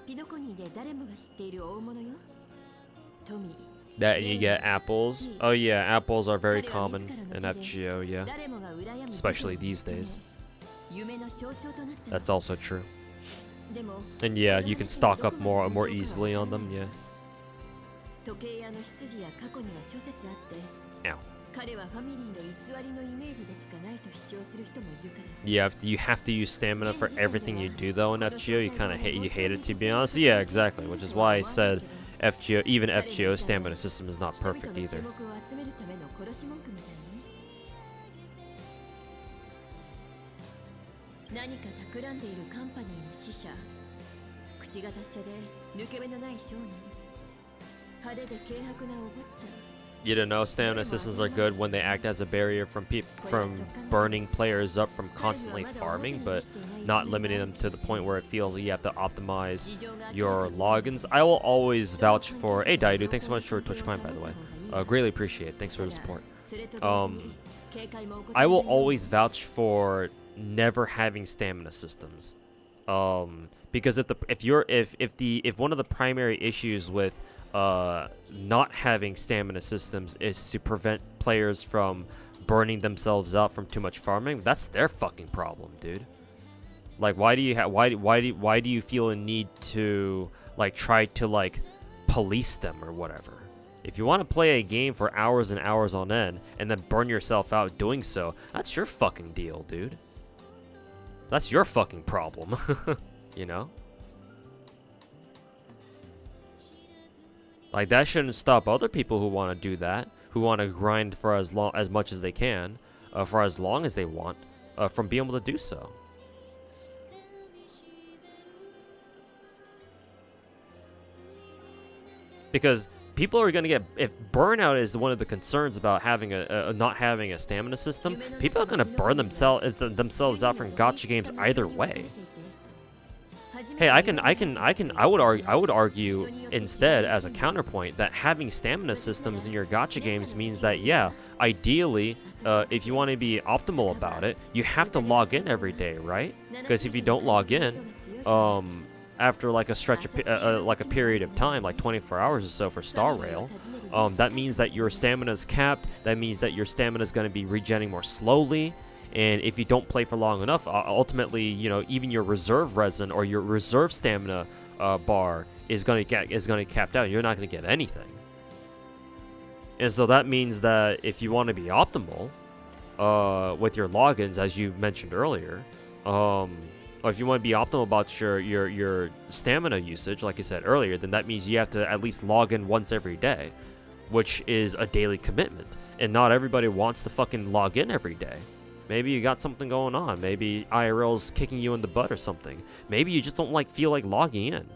ピノコニーで誰もが知っている大物よ。トミー。 That and you get apples. Oh yeah, apples are very common in FGO, yeah. Especially these days. That's also true. And yeah, you can stock up more easily on them, yeah. Ow. Yeah, you have to use stamina for everything you do though in FGO. You kind of hate it, to be honest. Yeah, exactly, which is why I said even FGO's stamina system is not perfect either. 何か企んでいるカンパニーの使者、口が達者で抜け目のない商人、派手で軽薄なお坊ちゃん。 You don't know, stamina systems are good when they act as a barrier from burning players up from constantly farming, but not limiting them to the point where it feels like you have to optimize your logins. I will always vouch for. Hey, Daidu, thanks so much for Twitch Prime, by the way. Greatly appreciate it. Thanks for the support. I will always vouch for never having stamina systems, because if one of the primary issues with not having stamina systems is to prevent players from burning themselves out from too much farming, that's their fucking problem, dude. Like, why do you feel a need to like try to like police them or whatever? If you want to play a game for hours and hours on end and then burn yourself out doing so, that's your fucking deal, dude. That's your fucking problem. You know? Like, that shouldn't stop other people who want to do that, who want to grind for as much as they can, for as long as they want, from being able to do so. Because people are going to get, if burnout is one of the concerns about having not having a stamina system, people are going to burn themselves out from gacha games either way. Hey, I would argue instead as a counterpoint that having stamina systems in your gacha games means that, yeah, ideally, if you want to be optimal about it, you have to log in every day, right? Because if you don't log in, after like a stretch of like a period of time, like 24 hours or so for Star Rail, that means that your stamina is capped. That means that your stamina is going to be regenerating more slowly. And if you don't play for long enough, ultimately, you know, even your reserve resin or your reserve stamina bar is going to get capped out. You're not going to get anything. And so that means that if you want to be optimal with your logins, as you mentioned earlier, or if you want to be optimal about your stamina usage, like I said earlier, then that means you have to at least log in once every day. which is a daily commitment. And not everybody wants to fucking log in every day. Maybe you got something going on. Maybe IRL's kicking you in the butt or something. Maybe you just don't feel like logging in.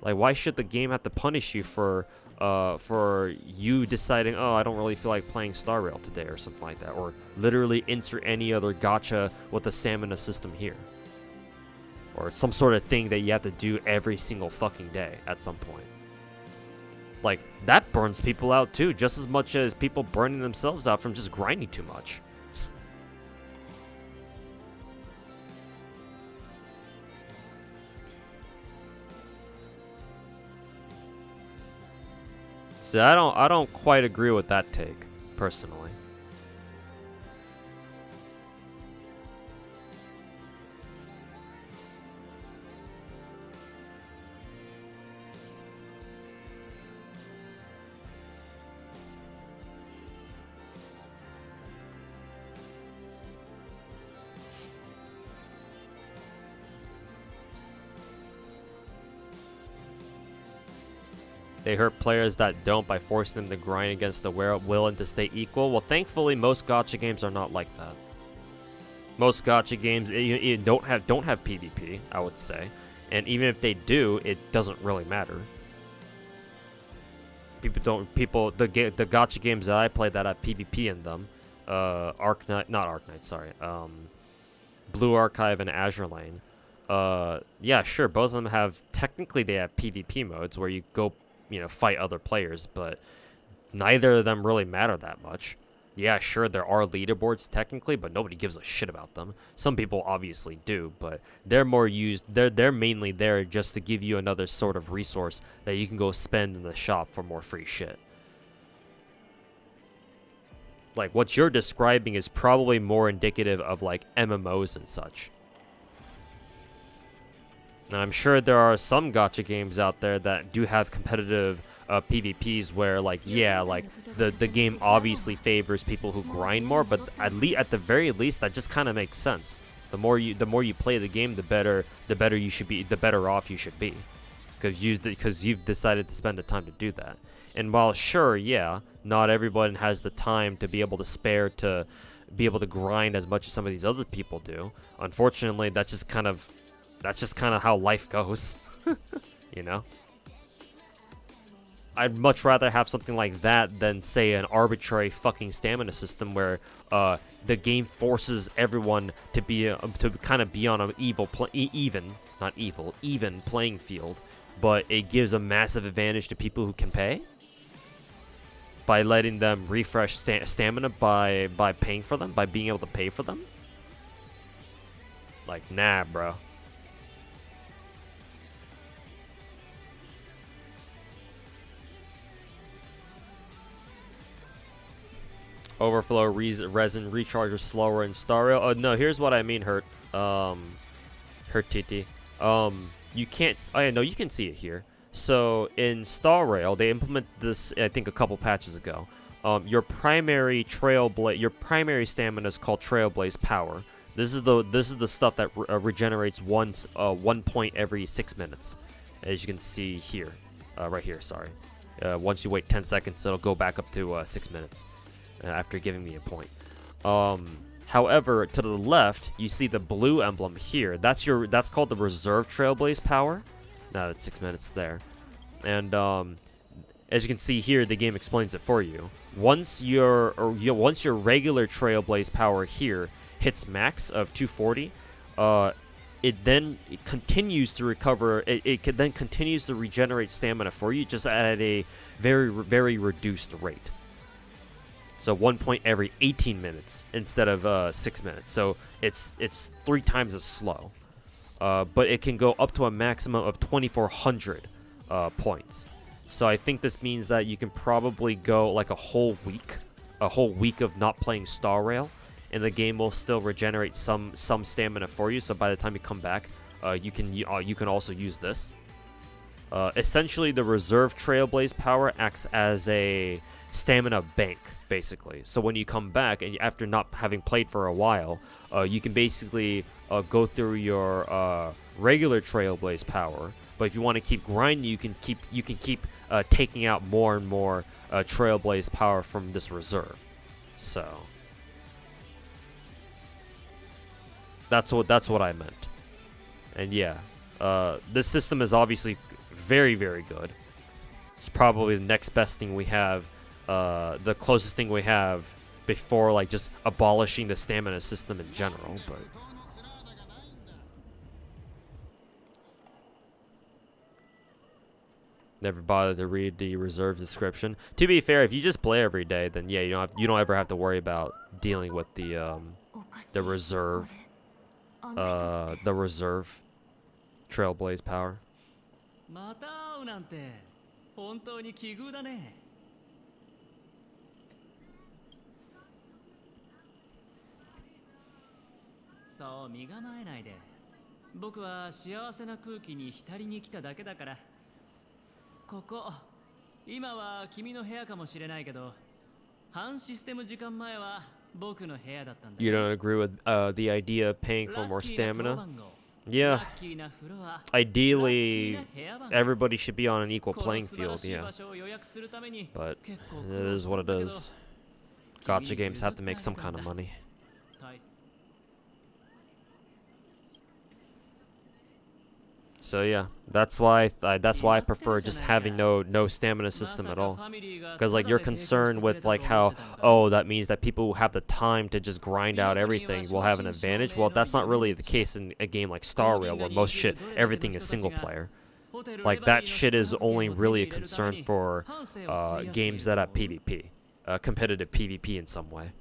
Like, why should the game have to punish you for you deciding, oh, I don't really feel like playing Star Rail today or something like that, or literally insert any other gacha with a stamina system here, or some sort of thing that you have to do every single fucking day at some point. Like, that burns people out too, just as much as people burning themselves out from just grinding too much. So I don't quite agree with that take, personally. They hurt players that don't by forcing them to grind against the will and to stay equal. Well, thankfully, most gacha games are not like that. Most gacha games don't have PvP, I would say, and even if they do, it doesn't really matter. The gacha games that I play that have PvP in them, Blue Archive and Azure Lane. Yeah, sure, both of them have technically they have PvP modes where you go, fight other players, but neither of them really matter that much. Yeah, sure, there are leaderboards technically, but nobody gives a shit about them. Some people obviously do, but they're mainly there just to give you another sort of resource that you can go spend in the shop for more free shit. Like, what you're describing is probably more indicative of, like, MMOs and such. And I'm sure there are some gacha games out there that do have competitive PvPs where, like, yeah, like, the game obviously favors people who grind more, but at the very least, that just kind of makes sense. The more you play the game, the better you should be, the better off you should be, because you've decided to spend the time to do that. And while sure, yeah, not everyone has the time to be able to spare to be able to grind as much as some of these other people do. Unfortunately, that's just kind of how life goes, I'd much rather have something like that than, say, an arbitrary fucking stamina system where the game forces everyone to kind of be on an even playing field, but it gives a massive advantage to people who can pay by letting them refresh stamina by paying for them, by being able to pay for them. Like, nah, bro. Overflow resin recharges slower in Star Rail. Oh no, here's what I mean, Hurt TT. You can't. Oh yeah, no, you can see it here. So in Star Rail, they implemented this, I think, a couple patches ago. Your primary stamina is called Trailblaze Power. This is the stuff that regenerates one point every 6 minutes, as you can see here, right here. Sorry. Once you wait 10 seconds, it'll go back up to 6 minutes. After giving me a point. However, to the left, you see the blue emblem here. That's called the reserve Trailblaze Power. Now it's 6 minutes there. And as you can see here, the game explains it for you. Once your regular Trailblaze Power here hits max of 240, it continues to recover. It then continues to regenerate stamina for you, just at a very, very reduced rate. So 1 point every 18 minutes instead of 6 minutes. So it's 3 times as slow. But it can go up to a maximum of 2,400 points. So I think this means that you can probably go like a whole week of not playing Star Rail, and the game will still regenerate some stamina for you. So by the time you come back, you can also use this. Essentially, the reserve Trailblaze Power acts as a stamina bank, basically. So when you come back, and after not having played for a while, you can basically go through your regular Trailblaze Power. But if you want to keep grinding, you can keep taking out more and more Trailblaze power from this reserve. So that's what I meant. And yeah, this system is obviously very, very good. It's probably the next best thing we have, the closest thing we have before like just abolishing the stamina system in general, but never bothered to read the reserve description. To be fair, if you just play every day, then yeah, you don't ever have to worry about dealing with the reserve Trailblaze power. また会うなんて本当に奇遇だね。そう身構えないで。僕は幸せな空気に浸りに来ただけだから。ここ今は君の部屋かもしれないけど、半システム時間前は僕の部屋だったんだ。You don't agree with the idea of paying for more stamina? Yeah. Ideally, everybody should be on an equal playing field, yeah. But it is what it is. Gacha games have to make some kind of money. So yeah, that's why I prefer just having no stamina system at all. Because like you're concerned with like how, oh, that means that people who have the time to just grind out everything will have an advantage. Well, that's not really the case in a game like Star Rail, where everything is single player. Like that shit is only really a concern for games that have PvP, competitive PvP in some way.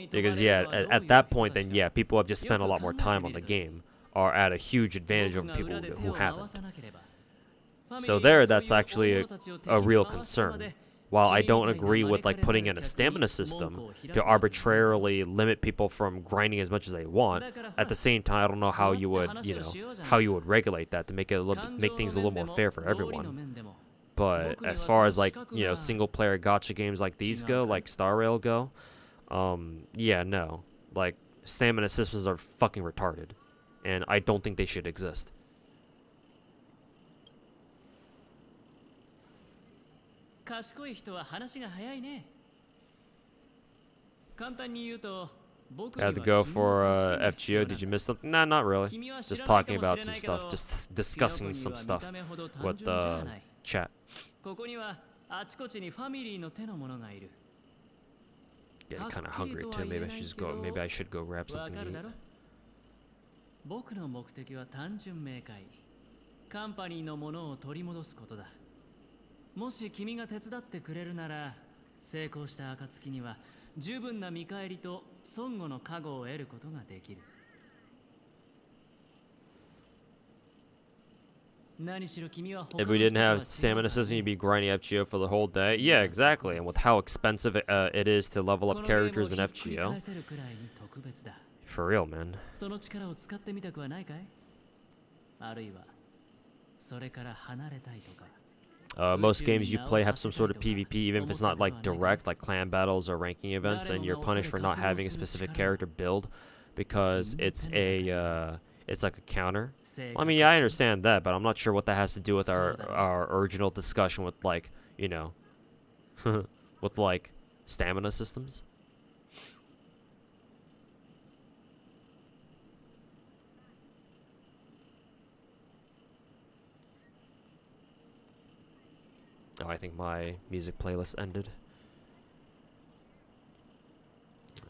Because yeah, at that point, then yeah, people have just spent a lot more time on the game. Are at a huge advantage over people who haven't. So there, that's actually a real concern. While I don't agree with like putting in a stamina system to arbitrarily limit people from grinding as much as they want, at the same time, I don't know how you would, how you would regulate that to make it make things a little more fair for everyone. But as far as like single player gacha games like these go, like Star Rail go, yeah, no, like stamina systems are fucking retarded. And I don't think they should exist. I had to go for FGO. Did you miss something? Nah, not really. Just talking about some stuff. Just discussing some stuff with chat. Getting kind of hungry too. Maybe I should go grab something to eat. 僕の目的は単純明快。カンパニーのものを取り戻すことだ。もし君が手伝ってくれるなら、成功した暁には十分な見返りと孫悟の加護を得ることができる。If we didn't have stamina system, you'd be grinding FGO for the whole day. Yeah, exactly. And with how expensive it is to level up characters in FGO. For real, man. Most games you play have some sort of PvP, even if it's not like direct, like clan battles or ranking events, and you're punished for not having a specific character build because it's like a counter. Well, I mean, yeah, I understand that, but I'm not sure what that has to do with our original discussion with like, with like stamina systems. Oh, I think my music playlist ended.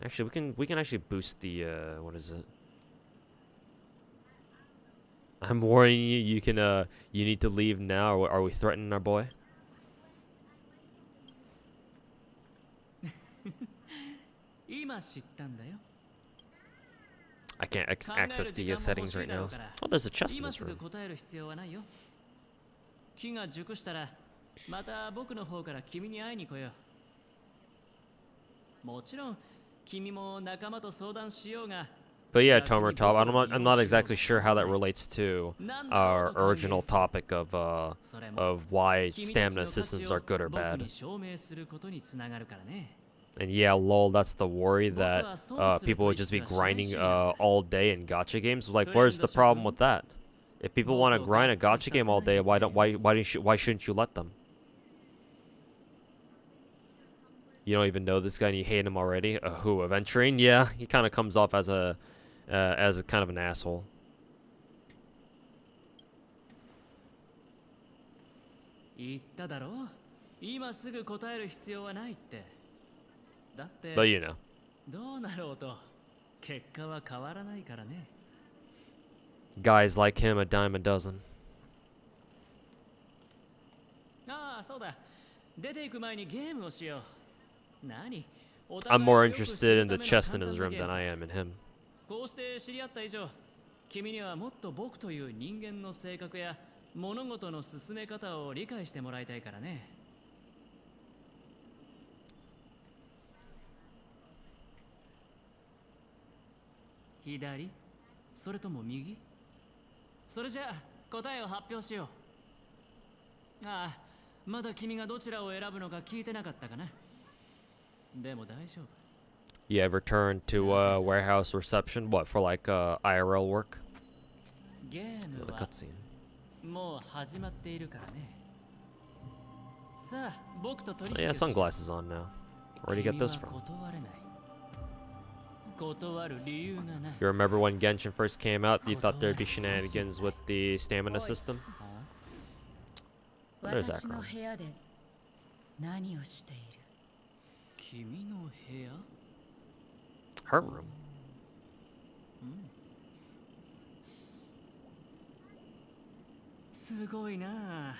Actually, we can actually boost the what is it? I'm warning you. You need to leave now. Or are we threatening our boy? I can't access the settings right now. Oh, there's a chest in this room. 気が熟したらまた僕の方から君に会いに来よう。もちろん君も仲間と相談しようが。But yeah, Tomer Top, I'm not exactly sure how that relates to our original topic of why stamina systems are good or bad. And yeah, lol, that's the worry that people would just be grinding all day in gacha games. Like, where's the problem with that? If people want to grind a gacha game all day, why shouldn't you let them? You don't even know this guy and you hate him already? Who, Aventurine? Yeah, he kind of comes off as a kind of an asshole. 言っただろう。今すぐ答える必要はないって。だって But you know. どうなろうと結果は変わらないからね。Guys like him, a dime a dozen. ああ、そうだ。出て行く前にゲームをしよう。何? I'm more interested in the chest in his room than I am in him. こうして知り合った以上、君にはもっと僕という人間の性格や物事の進め方を理解してもらいたいからね。左？それとも右？それじゃあ答えを発表しよう。ああ、まだ君がどちらを選ぶのか聞いてなかったかな。でも大丈夫。You ever turn to warehouse reception? What, for like IRL work? ゲーム The は cutscene. もう始まっているからね。さあ、僕と取 Oh, 引 yeah, をしよう。 sunglasses on now. Where'd you get those 君 from? は断れない。断る理由がない。 You remember when Genshin first came out? You thought there'd be shenanigans with the stamina system? There's that 私の girl. 部屋で何をしている？君の部屋？ Her room. すごいなあ。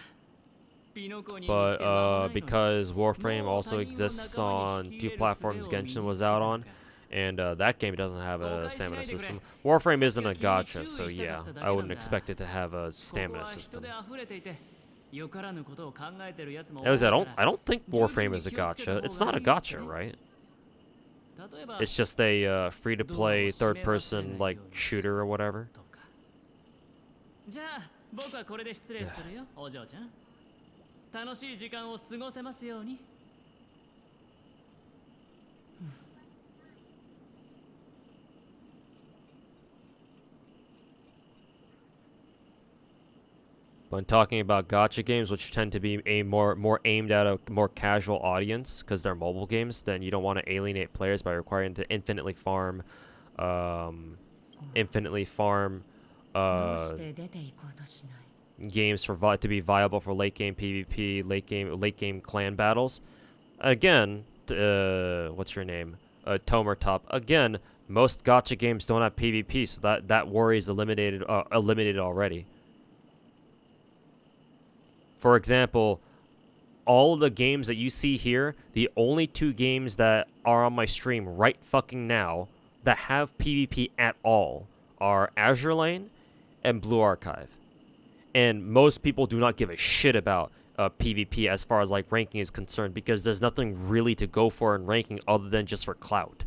ピノコに But 生きて間もないのに because Warframe もう also 他人を exists 仲間に on 引き two 入れる platforms 術を身に Genshin was つけ out た on, のか。 and that game doesn't have a 誤解しない stamina でくれ。 system. Warframe isn't a さっきは君に gacha, 注 so 意したか yeah, っただけ I なん wouldn't だ。 expect it to have a ここ stamina は人 system. で溢れていて、よからぬことを考えてるやつも多い As か I ら。 don't think Warframe is a gacha. It's not a gacha, right? 例えば It's just a free-to-play third-person like shooter or whatever. とか。じゃあ、僕はこれで失礼するよ、お嬢ちゃん。楽しい時間を過ごせますように。When talking about gacha games, which tend to be more aimed at a more casual audience because they're mobile games, then you don't want to alienate players by requiring them to infinitely farm どうして出て行こうとしない？ games to be viable for late game PvP, late game clan battles. Again, what's your name? Tomer Top. Again, most gacha games don't have PvP, so that worry is eliminated already. For example, all the games that you see here, the only two games that are on my stream right fucking now that have PvP at all are Azure Lane and Blue Archive. And most people do not give a shit about PvP as far as like ranking is concerned because there's nothing really to go for in ranking other than just for clout.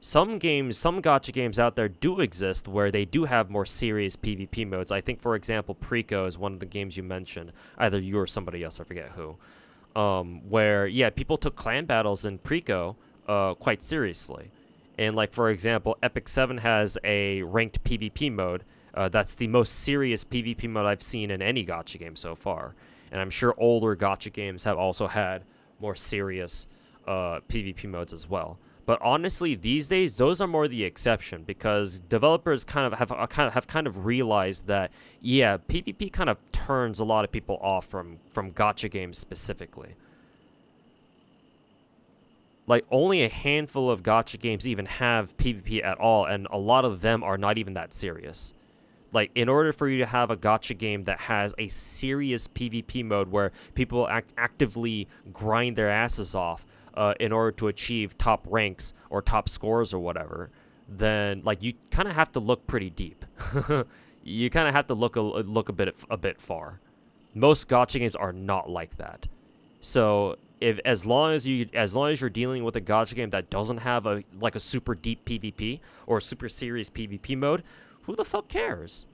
Some gacha games out there do exist where they do have more serious PvP modes. I think, for example, Preco is one of the games you mentioned. Either you or somebody else, I forget who. Where, yeah, people took clan battles in Preco quite seriously. And, like, for example, Epic 7 has a ranked PvP mode. That's the most serious PvP mode I've seen in any gacha game so far. And I'm sure older gacha games have also had more serious PvP modes as well. But honestly, these days, those are more the exception because developers have realized that, yeah, PvP kind of turns a lot of people off from gacha games specifically. Like, only a handful of gacha games even have PvP at all, and a lot of them are not even that serious. Like, in order for you to have a gacha game that has a serious PvP mode where people actively grind their asses off, in order to achieve top ranks or top scores or whatever, then like you kind of have to look pretty deep. You kind of have to look a bit far. Most gacha games are not like that. So as long as you're dealing with a gacha game that doesn't have a super deep PvP or a super serious PvP mode, who the fuck cares?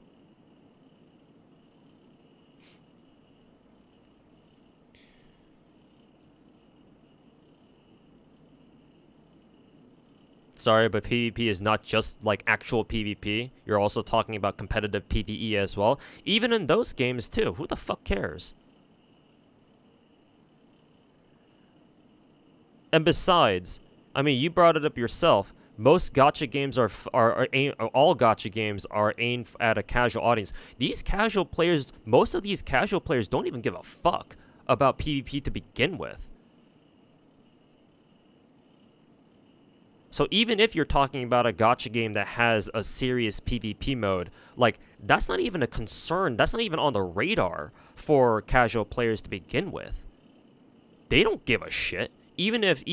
Sorry, but PvP is not just like actual PvP. You're also talking about competitive PvE as well. Even in those games too. Who the fuck cares? And besides, I mean, you brought it up yourself. Most gacha games all gacha games are aimed at a casual audience. These casual players, most of these casual players don't even give a fuck about PvP to begin with. So even if you're talking about a gacha game that has a serious PvP mode, like, that's not even a concern. That's not even on the radar for casual players to begin with. They don't give a shit. Even if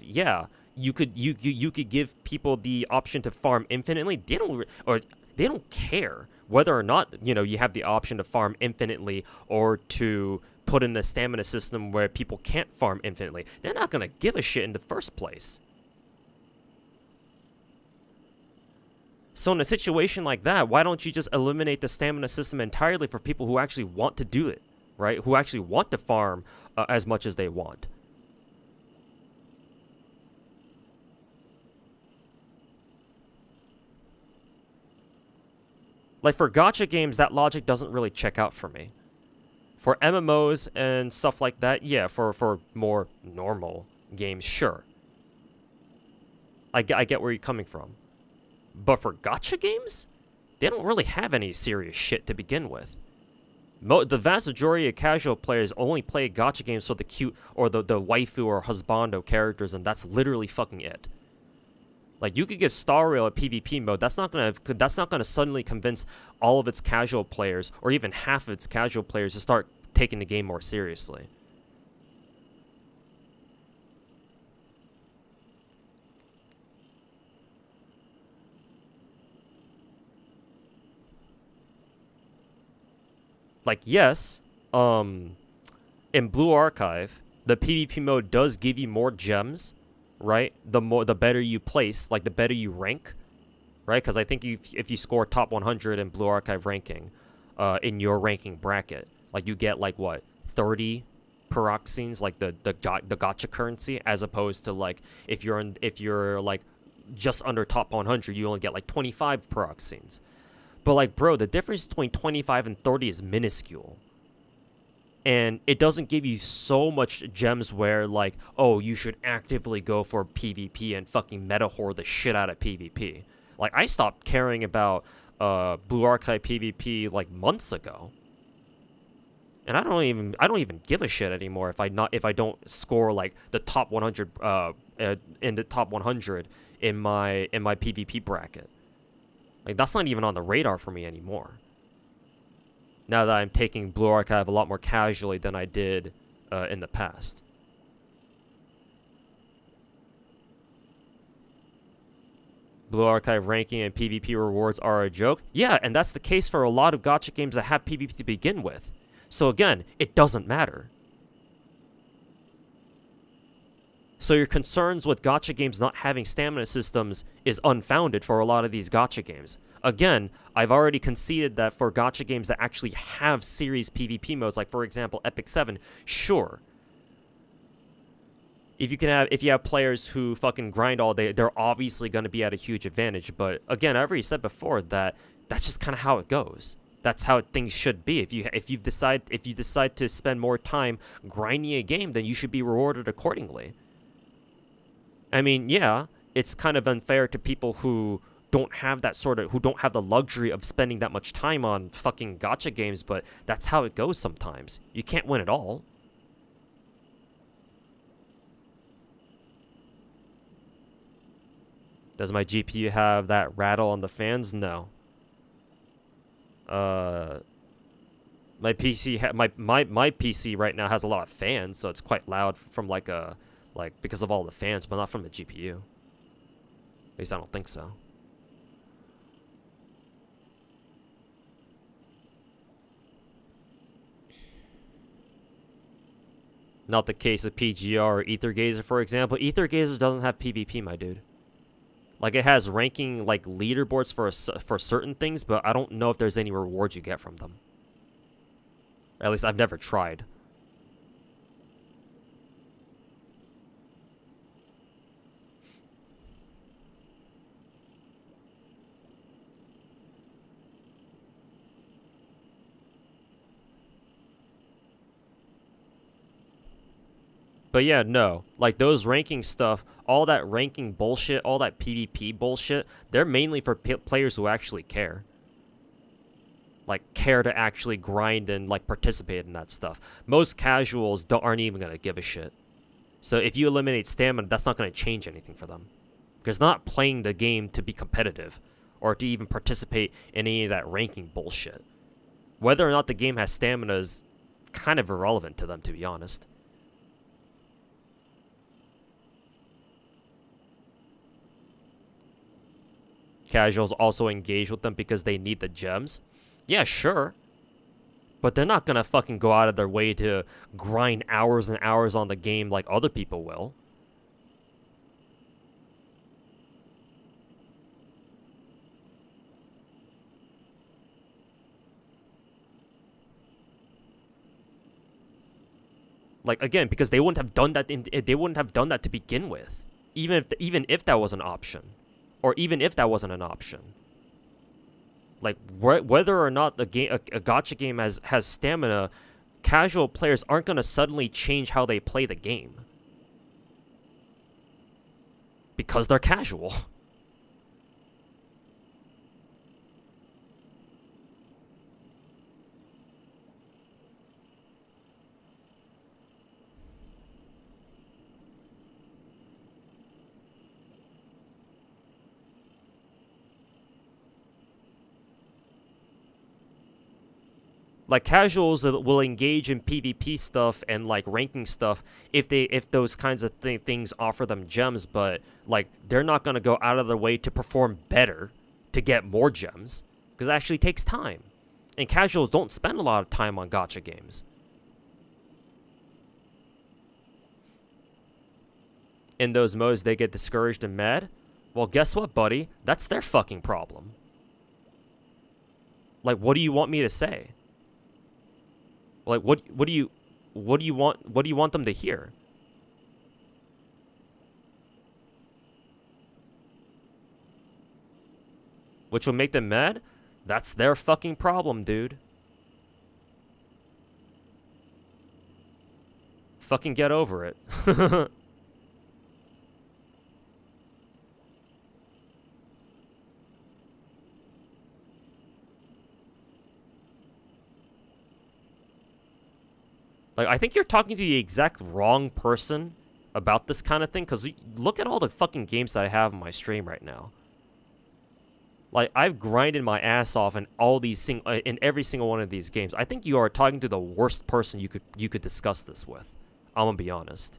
yeah, you could give people the option to farm infinitely, they don't care whether or not, you know, you have the option to farm infinitely or to put in a stamina system where people can't farm infinitely. They're not gonna give a shit in the first place. So in a situation like that, why don't you just eliminate the stamina system entirely for people who actually want to do it, right? Who actually want to farm as much as they want. Like, for gacha games, that logic doesn't really check out for me. For MMOs and stuff like that, yeah, for more normal games, sure. I get where you're coming from. But for gacha games, they don't really have any serious shit to begin with. The vast majority of casual players only play gacha games for the cute or the waifu or husbando characters, and that's literally fucking it. Like, you could give Star Rail a PvP mode. That's not gonna suddenly convince all of its casual players, or even half of its casual players, to start taking the game more seriously. Like, yes, in Blue Archive, the PvP mode does give you more gems, right? The better you place, like the better you rank, right? Because I think if you score top 100 in Blue Archive ranking, in your ranking bracket, like, you get like what, 30 peroxines, like the gacha currency, as opposed to like if you're like just under top 100, you only get like 25 peroxines. But like, bro, the difference between 25 and 30 is minuscule. And it doesn't give you so much gems where, like, oh, you should actively go for PvP and fucking meta whore the shit out of PvP. Like, I stopped caring about Blue Archive PvP like months ago. And I don't even give a shit anymore if I don't score like the top 100 in the top 100 in my PvP bracket. Like, that's not even on the radar for me anymore. Now that I'm taking Blue Archive a lot more casually than I did in the past. Blue Archive ranking and PvP rewards are a joke. Yeah, and that's the case for a lot of gacha games that have PvP to begin with. So again, it doesn't matter. So your concerns with gacha games not having stamina systems is unfounded for a lot of these gacha games. Again, I've already conceded that for gacha games that actually have serious PvP modes, like for example Epic 7, sure. If you have players who fucking grind all day, they're obviously going to be at a huge advantage. But again, I already said before that that's just kind of how it goes. That's how things should be. If you decide to spend more time grinding a game, then you should be rewarded accordingly. I mean, yeah, it's kind of unfair to people who don't have the luxury of spending that much time on fucking gacha games, but that's how it goes sometimes. You can't win it all. Does my GPU have that rattle on the fans? No. My PC my PC right now has a lot of fans, so it's quite loud from because of all the fans, but not from the GPU. At least I don't think so. Not the case of PGR or Ethergazer, for example. Ethergazer doesn't have PvP, my dude. Like, it has ranking, like, leaderboards for certain things, but I don't know if there's any rewards you get from them. At least I've never tried. But yeah, no. Like, those ranking stuff, all that ranking bullshit, all that PvP bullshit, they're mainly for players who actually care. Like, care to actually grind and, like, participate in that stuff. Most casuals aren't even going to give a shit. So if you eliminate stamina, that's not going to change anything for them. Because they're not playing the game to be competitive. Or to even participate in any of that ranking bullshit. Whether or not the game has stamina is kind of irrelevant to them, to be honest. Casuals also engage with them because they need the gems. Yeah, sure. But they're not gonna fucking go out of their way to grind hours and hours on the game like other people will. Like, again, because they wouldn't have done that. They wouldn't have done that to begin with, even if that was an option, or even if that wasn't an option. Like, whether or not the game, a gacha game has stamina, casual players aren't gonna suddenly change how they play the game because they're casual. Like, casuals will engage in PvP stuff and, like, ranking stuff if those kinds of things offer them gems, but, like, they're not going to go out of their way to perform better to get more gems, because it actually takes time. And casuals don't spend a lot of time on gacha games. In those modes, they get discouraged and mad. Well, guess what, buddy? That's their fucking problem. Like, what do you want me to say? Like, what do you want them to hear? Which will make them mad? That's their fucking problem, dude. Fucking get over it. Like, I think you're talking to the exact wrong person about this kind of thing, because look at all the fucking games that I have on my stream right now. Like, I've grinded my ass off in all these in every single one of these games. I think you are talking to the worst person you could discuss this with. I'm gonna be honest.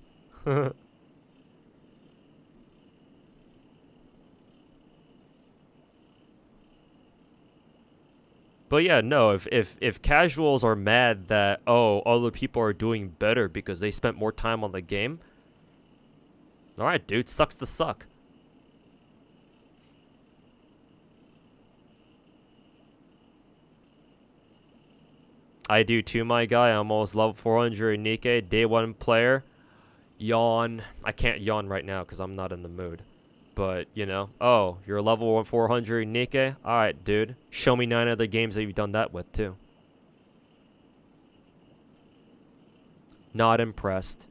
But yeah, no, if casuals are mad that, oh, other people are doing better because they spent more time on the game, alright, dude, sucks to suck. I do too, my guy. I'm almost level 400 Nikkei, day 1 player. Yawn. I can't yawn right now because I'm not in the mood. But, you know, oh, you're level 400 Nikkei? Alright, dude. Show me 9 other games that you've done that with, too. Not impressed.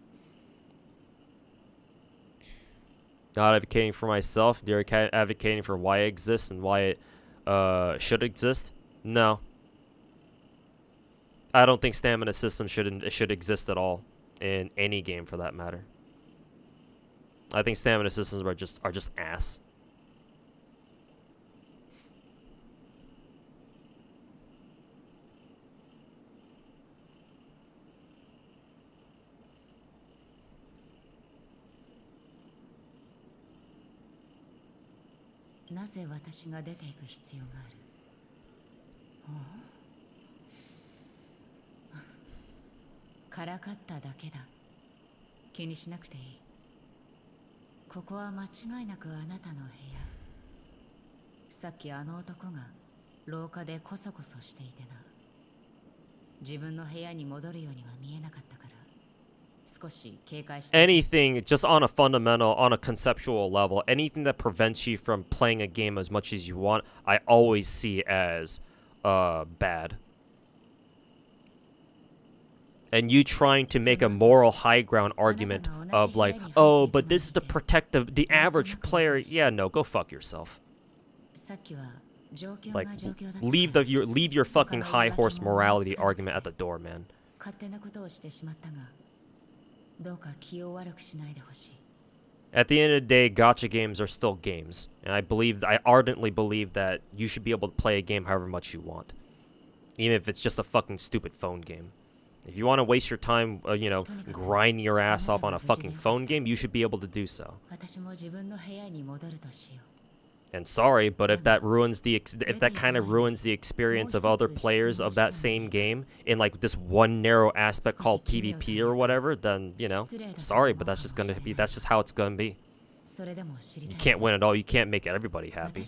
Not advocating for myself. You're advocating for why it exists and why it should exist? No. I don't think stamina systems should exist at all in any game for that matter. I think stamina systems are just ass.なぜ私が出ていく必要がある？からかっただけだ。気にしなくていい。ここは間違いなくあなたの部屋。さっきあの男が廊下でコソコソしていてな。自分の部屋に戻るようには見えなかったから少し警戒して。Anything, just on a fundamental, on a conceptual level, anything that prevents you from playing a game as much as you want, I always see as bad. and you trying to make a moral high ground argument of like, oh, but this is to protect the average player. Yeah, no, go fuck yourself. Like, leave your fucking high horse morality argument at the door, man. At the end of the day, gacha games are still games, and I ardently believe that you should be able to play a game however much you want, even if it's just a fucking stupid phone game. If you want to waste your time, grinding your ass off on a fucking phone game, you should be able to do so. And sorry, but if that kind of ruins the experience of other players of that same game in like this one narrow aspect called PvP or whatever, then sorry, but that's just how it's gonna be. You can't win at all. You can't make everybody happy.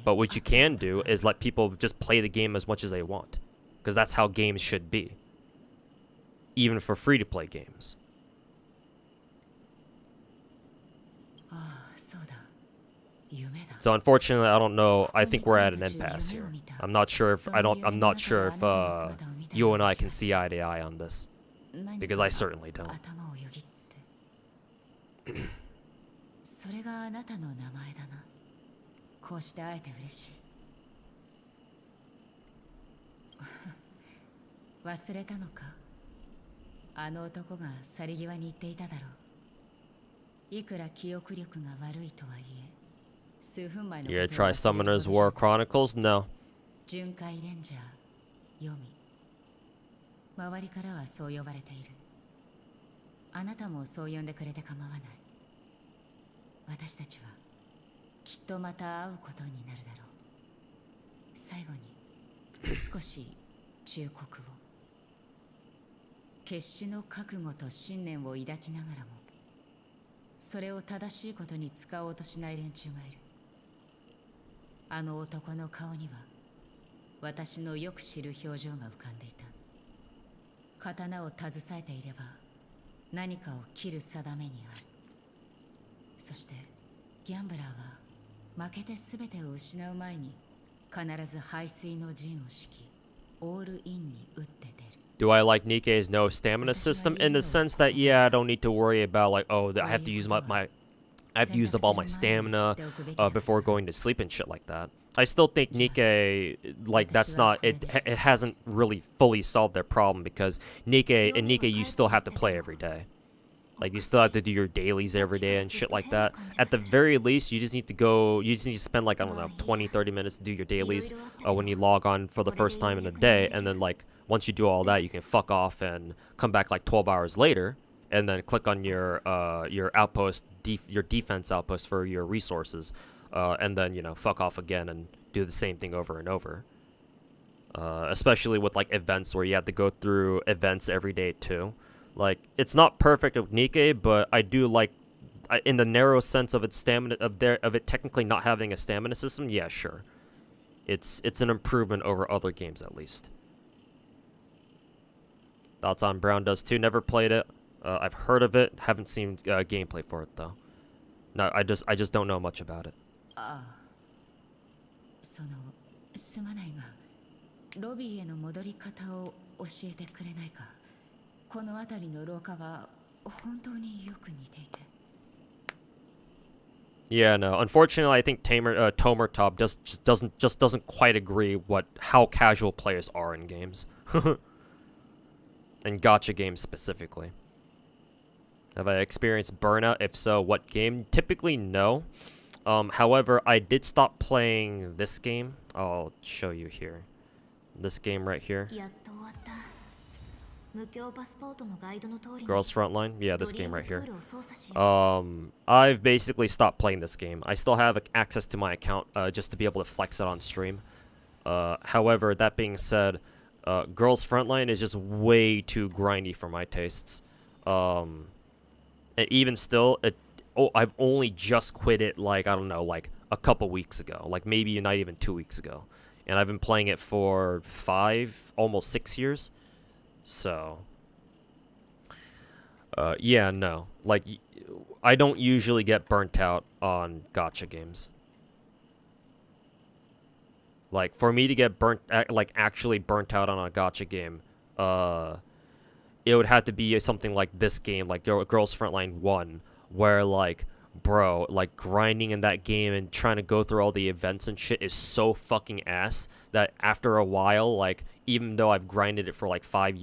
But what you can do is let people just play the game as much as they want, because that's how games should be, even for free-to-play games. So unfortunately, I don't know. I think we're at an impasse here. I'm not sure if you and I can see eye to eye on this, because I certainly don't. You gonna try Summoner's War Chronicles? No. 巡回レンジャーヨミ周りからはそう呼ばれているあなたもそう呼んでくれて構わない私たちはきっとまた会うことになるだろう最後に少し忠告を決死の覚悟と信念を抱きながらもそれを正しいことに使おうとしない連中がいるあの男の顔には私のよく知る表情が浮かんでいた刀を携えていれば何かを切る定めにあるそしてギャンブラーは負けて全てを失う前に必ず背水の陣を敷きオールインに打って出る Do I like Nikkei's no stamina system? In the sense that, yeah, I don't need to worry about like, oh, I have to use I've used up all my stamina before going to sleep and shit like that. I still think Nikkei, like, that's not, it hasn't really fully solved their problem, because Nikkei, you still have to play every day. Like, you still have to do your dailies every day and shit like that. At the very least, you just need to spend, like, I don't know, 20, 30 minutes to do your dailies when you log on for the first time in a day, and then, like, once you do all that, you can fuck off and come back, like, 12 hours later, and then click on your outpost, your defense outpost for your resources, and then fuck off again and do the same thing over and over. Especially with like events where you have to go through events every day too. Like, it's not perfect with Nikkei, but I do like, in the narrow sense of its stamina of it technically not having a stamina system. Yeah, sure, it's an improvement over other games at least. Thoughts on Brown Does too? Never played it. I've heard of it. Haven't seen gameplay for it though. No, I just don't know much about it. そのすまないがロビーへの戻り方を教えてくれないかこの辺りの廊下は本当によく似ていて Yeah, no. Unfortunately, I think Tomertop just doesn't quite agree how casual players are in games, and gacha games specifically. Have I experienced burnout? If so, what game? Typically, no. However, I did stop playing this game. I'll show you here. This game right here. Girls Frontline? Yeah, this game right here. I've basically stopped playing this game. I still have access to my account just to be able to flex it on stream. However, that being said, Girls Frontline is just way too grindy for my tastes. And even still, I've only just quit it, like, I don't know, like a couple weeks ago. Like, maybe not even 2 weeks ago. And I've been playing it for 5, almost 6 years. So, yeah, no. Like, I don't usually get burnt out on gacha games. Like, for me to get actually burnt out on a gacha game, it would have to be something like this game, like Girls Frontline 1, where like, bro, like grinding in that game and trying to go through all the events and shit is so fucking ass that after a while, like, even though I've grinded it for like 5,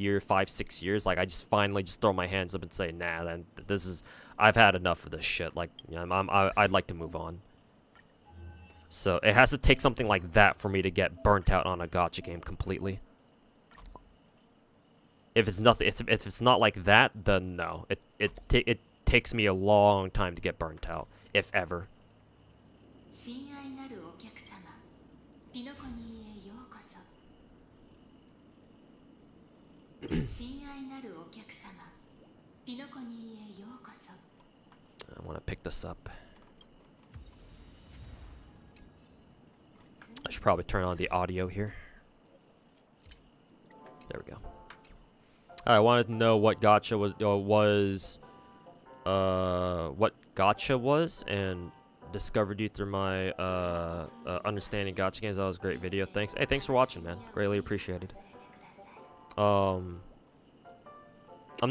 6 years, like I just finally just throw my hands up and say, nah, then this is, I've had enough of this shit. Like, you know, I'd like to move on. So it has to take something like that for me to get burnt out on a gacha game completely. If it's nothing, if it's not like that, then no. It takes me a long time to get burnt out, if ever. I want to pick this up. I should probably turn on the audio here. There we go. I wanted to know what gacha what gacha was, and discovered you through my understanding gacha games. That was a great video. Thanks. Hey, thanks for watching, man. Greatly appreciated. I'm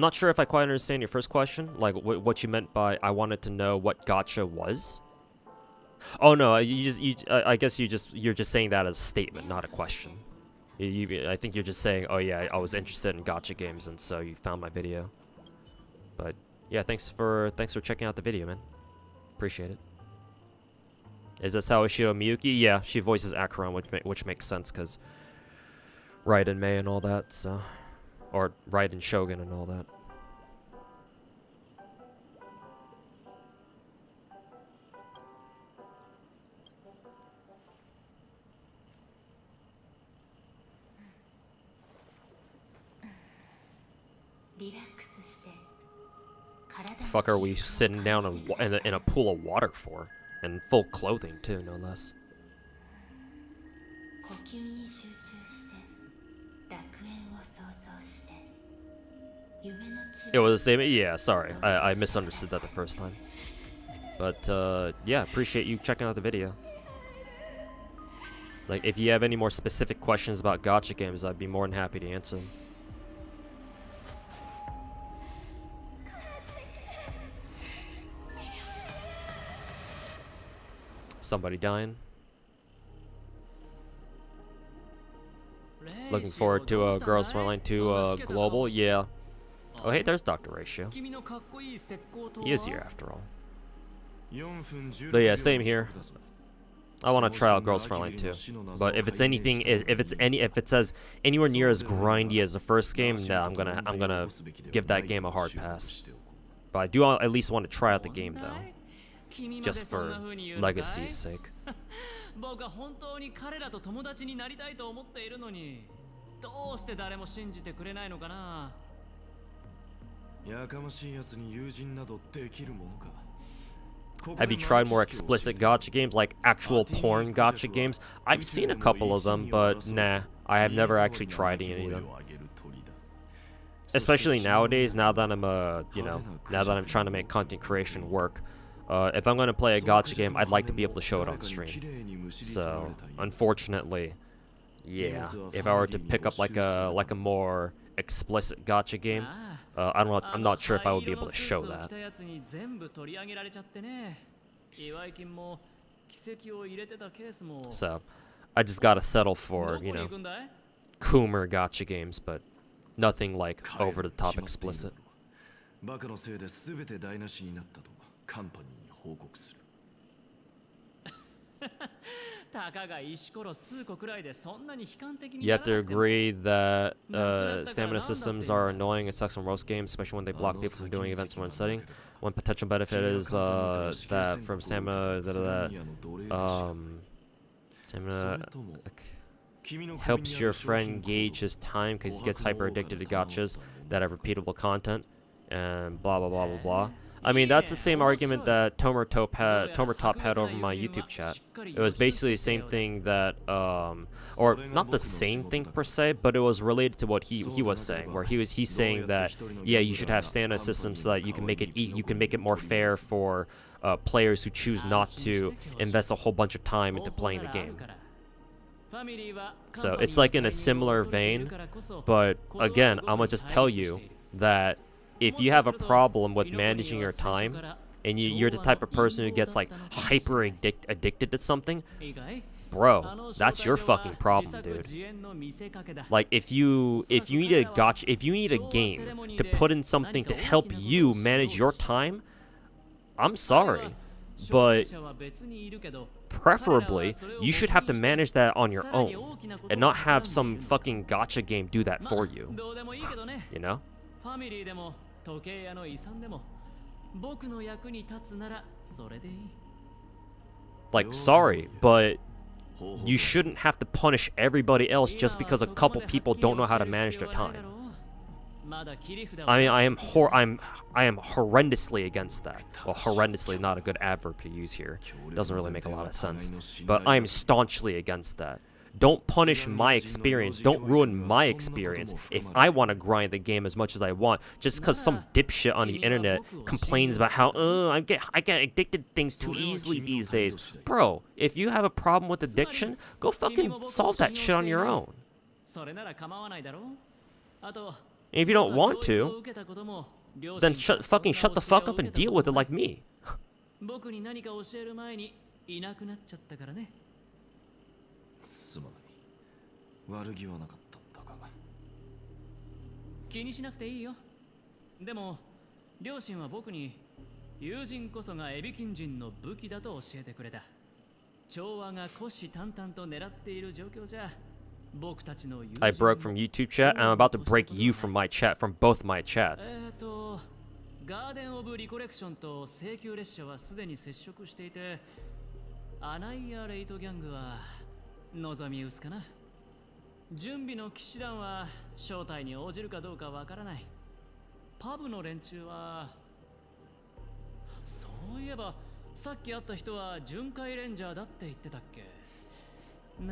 not sure if I quite understand your first question, like what you meant by I wanted to know what gacha was. Oh no, I guess you're just saying that as a statement, not a question. I think you're just saying, oh yeah, I was interested in gacha games, and so you found my video. But yeah, thanks for checking out the video, man. Appreciate it. Is this Sawashiro Miyuki? Yeah, she voices Acheron, which makes sense because Raiden Mei and all that, so, or Raiden Shogun and all that. Fuck are we sitting down in a pool of water for? In full clothing too, no less. It was the same. Yeah, sorry. I misunderstood that the first time. But yeah, appreciate you checking out the video. Like, if you have any more specific questions about gacha games, I'd be more than happy to answer them. Somebody dying. Looking forward to Girls Frontline 2 Global. Yeah. Oh, hey, there's Dr. Ratio. He is here after all. But yeah, same here. I want to try out Girls Frontline 2. But if it's anything, if it says anywhere near as grindy as the first game, nah, I'm gonna give that game a hard pass. But I do at least want to try out the game though. Just for legacy's sake. Have you tried more explicit gacha games, like actual porn gacha games? I've seen a couple of them, but nah, I have never actually tried any of them. Especially nowadays, now that I'm now that I'm trying to make content creation work. If I'm gonna play a gacha game, I'd like to be able to show it on stream. So, unfortunately, yeah, if I were to pick up like a more explicit gacha game, I'm not sure if I would be able to show that. So, I just gotta settle for, you know, Coomer gacha games, but nothing like over the top explicit. You have to agree that stamina systems are annoying. It sucks from most games, especially when they block people from doing events in one setting. One potential benefit is that from stamina, stamina helps your friend gauge his time because he gets hyper addicted to gachas that have repeatable content, and blah blah blah blah blah. I mean, that's the same argument that Tomer Top had over my YouTube chat. It was basically the same thing that, or not the same thing per se, but it was related to what he was saying, where he's saying that, yeah, you should have stamina systems so that you can make it more fair for players who choose not to invest a whole bunch of time into playing the game. So it's like in a similar vein, but again, I'm gonna just tell you that if you have a problem with managing your time, and you're the type of person who gets like hyper addicted to something, bro, that's your fucking problem, dude. Like if you need a gotcha, if you need a game to put in something to help you manage your time, I'm sorry, but preferably you should have to manage that on your own and not have some fucking gotcha game do that for you. You know? Like, sorry, but you shouldn't have to punish everybody else just because a couple people don't know how to manage their time. I mean, I am horrendously against that. Well, horrendously not a good adverb to use here. It doesn't really make a lot of sense. But I am staunchly against that. Don't punish my experience. Don't ruin my experience if I want to grind the game as much as I want, just because some dipshit on the internet complains about how I get addicted to things too easily these days. Bro, if you have a problem with addiction, go fucking solve that shit on your own. And if you don't want to, then shut the fuck up and deal with it like me. すまない。悪気はなかったんだが。気にしなくていいよ。でも両親は僕に友人こそがエビキン人の武器だと教えてくれた。調和が虎視眈々と狙っている状況じゃ。I broke from YouTube chat, and I'm about to break you from my chat, from both my chats. ガーデンオブリコレクションと請求列車はすでに接触していて、アナイアレイトギャングは望み薄かな。準備の騎士団は招待に応じるかどうかわからない。パブの連中は、そういえばさっき会った人は巡回レンジャーだって言ってたっけ。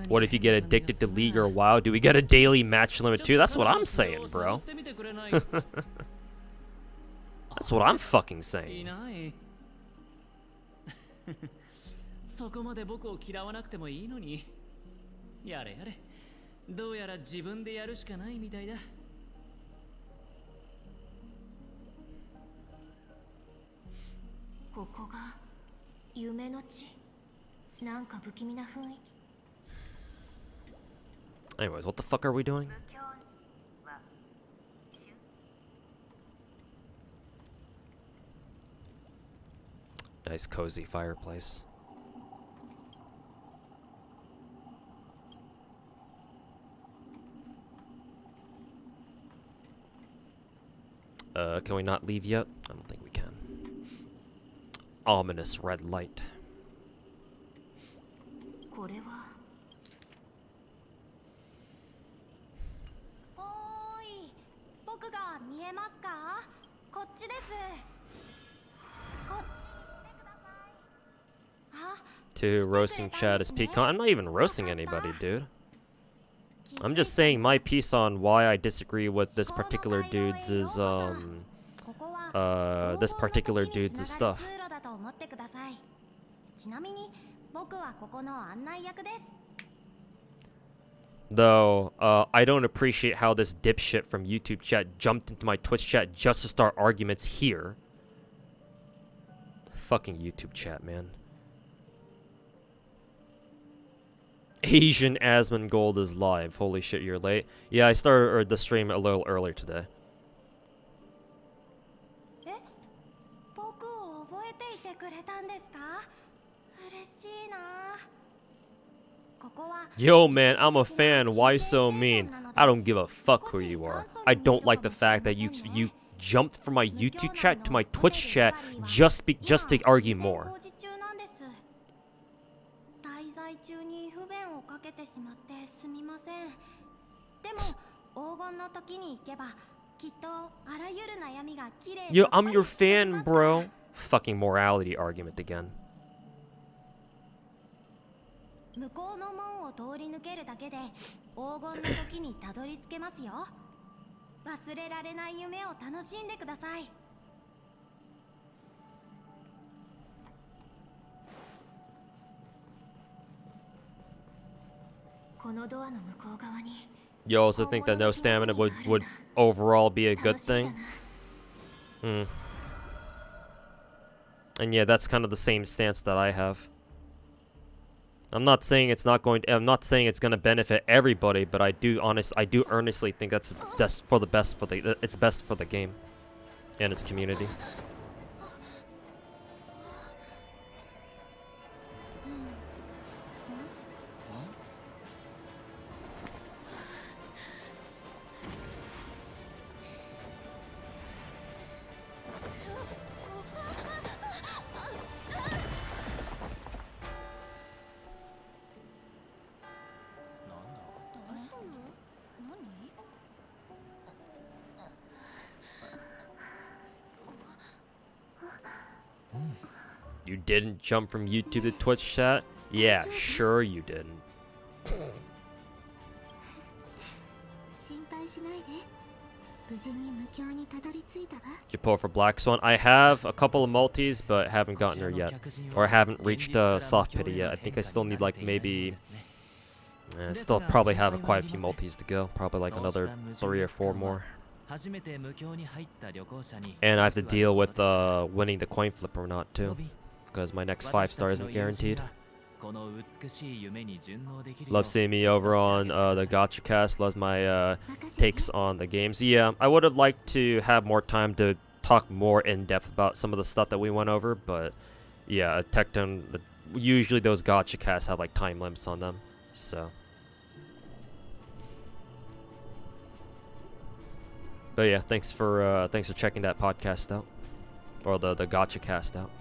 What if you get addicted to League or WoW? Do we get a daily match limit too? That's what I'm saying, bro. That's what I'm fucking saying. そこまで僕を嫌わなくてもいいのに。やれやれ。どうやら自分でやるしかないみたいだ。ここが夢の地。なんか不気味な雰囲気。Anyways, what the fuck are we doing? Nice cozy fireplace. Can we not leave yet? I don't think we can. Ominous red light. これは僕が見えますか？こっちです。To roasting chat is pecan. I'm not even roasting anybody, dude. I'm just saying my piece on why I disagree with this particular dude's stuff. ちなみに僕はここの案内役です。Though, I don't appreciate how this dipshit from YouTube chat jumped into my Twitch chat just to start arguments here. Fucking YouTube chat, man. Asian Asmongold is live. Holy shit, you're late. Yeah, I started the stream a little earlier today. Yo, man, I'm a fan. Why so mean? I don't give a fuck who you are. I don't like the fact that you jumped from my YouTube chat to my Twitch chat just to argue more. Yo, I'm your fan, bro. Fucking morality argument again. 向こうの門を通り抜けるだけで黄金の時にたどり着けますよ。忘れられない夢を楽しんでください。ここのドアの向こう側に You also think that no stamina would overall be a good thing? Hmm. And yeah, that's kind of the same stance that I have. I'm not saying it's gonna benefit everybody, but I do earnestly think it's best for the game and its community. You didn't jump from YouTube to Twitch chat? Yeah, sure you didn't. Did you pull for Black Swan? I have a couple of multis, but haven't gotten her yet. Or I haven't reached soft pity yet. I think I still need like maybe... still probably have quite a few multis to go. Probably like another 3 or 4 more. And I have to deal with winning the coin flip or not too. Because my next 5-star isn't guaranteed. Love seeing me over on the Gacha cast. Loves my takes on the games. Yeah, I would have liked to have more time to talk more in depth about some of the stuff that we went over, but yeah, usually those Gacha casts have like time limits on them, so. But yeah, thanks for checking that podcast out, or the Gacha cast out.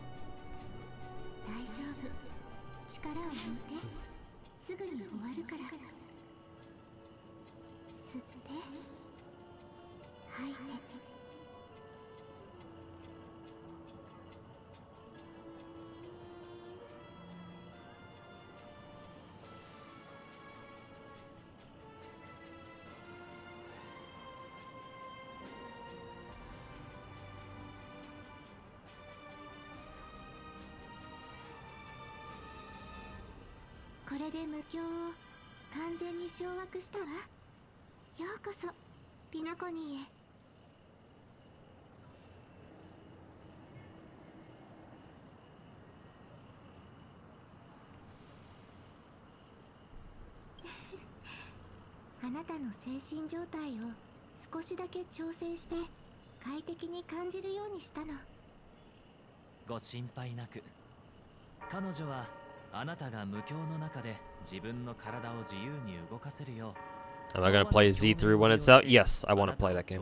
Am I gonna play Z3 when it's out? Yes, I want to play that game.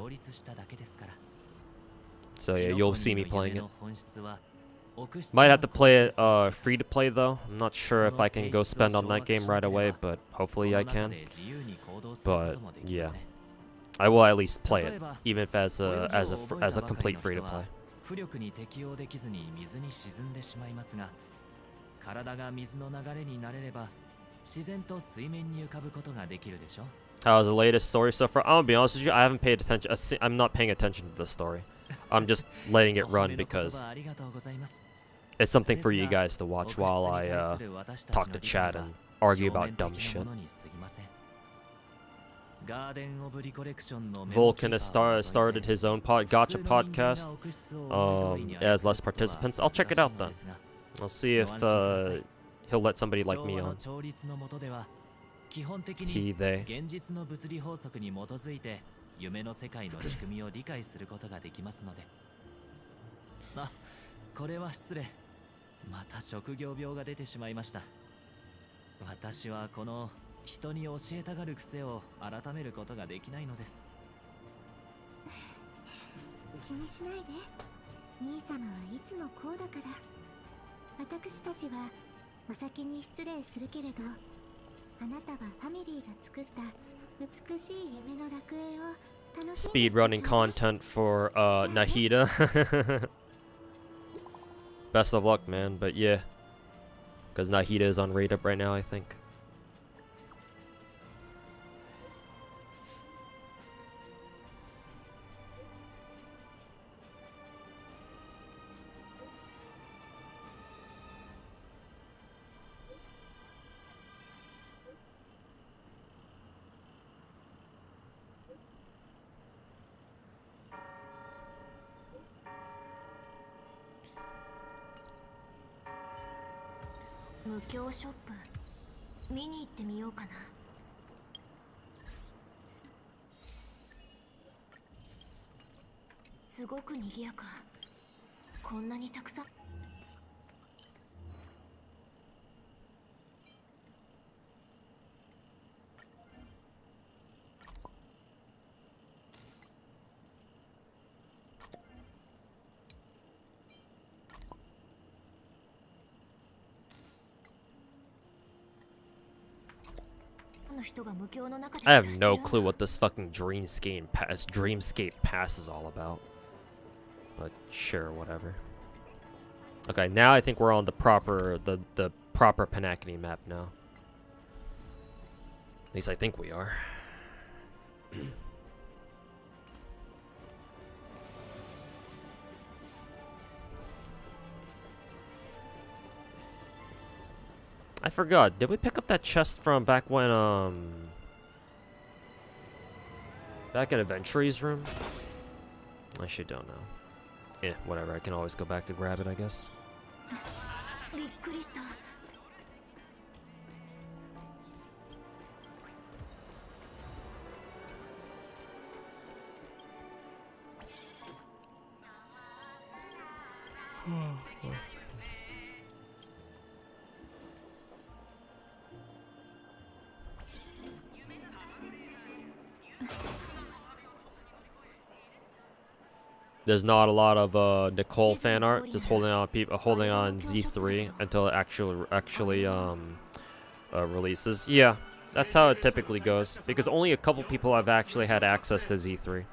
So yeah, you'll see me playing it. Might have to play it free to play though. I'm not sure if I can go spend on that game right away, but hopefully I can. But yeah, I will at least play it, even if as a complete free to play. How's the latest story so far? I'm gonna be honest with you, I haven't paid attention. I'm not paying attention to the story. I'm just letting it run because it's something for you guys to watch while I talk to chat and argue about dumb shit. Vulcan has started his own Gacha podcast. As less participants. I'll check it out then. I'll see if he'll let somebody like me on. He, they. 夢の世界の仕組みを理解することができますので。あ、これは失礼。また職業病が出てしまいました。私はこの人に教えたがる癖を改めることができないのです。気にしないで。兄様はいつもこうだから。私たちはお先に失礼するけれど、あなたはファミリーが作った美しい夢の楽園を Speedrunning content for Nahida. Best of luck, man. But yeah, because Nahida is on raid up right now, I think. 無教ショップ見に行ってみようかな。すごく賑やか。こんなにたくさん。I have no clue what this fucking dreamscape pass is all about. But sure, whatever. Okay, now I think we're on the proper Panakini map now. At least I think we are. I forgot. Did we pick up that chest from back when back at Adventure's room? I actually don't know. Yeah, whatever. I can always go back to grab it, I guess. There's not a lot of Nicole fan art. Just holding on Z3 until it actually releases. Yeah, that's how it typically goes. Because only a couple people have actually had access to Z3.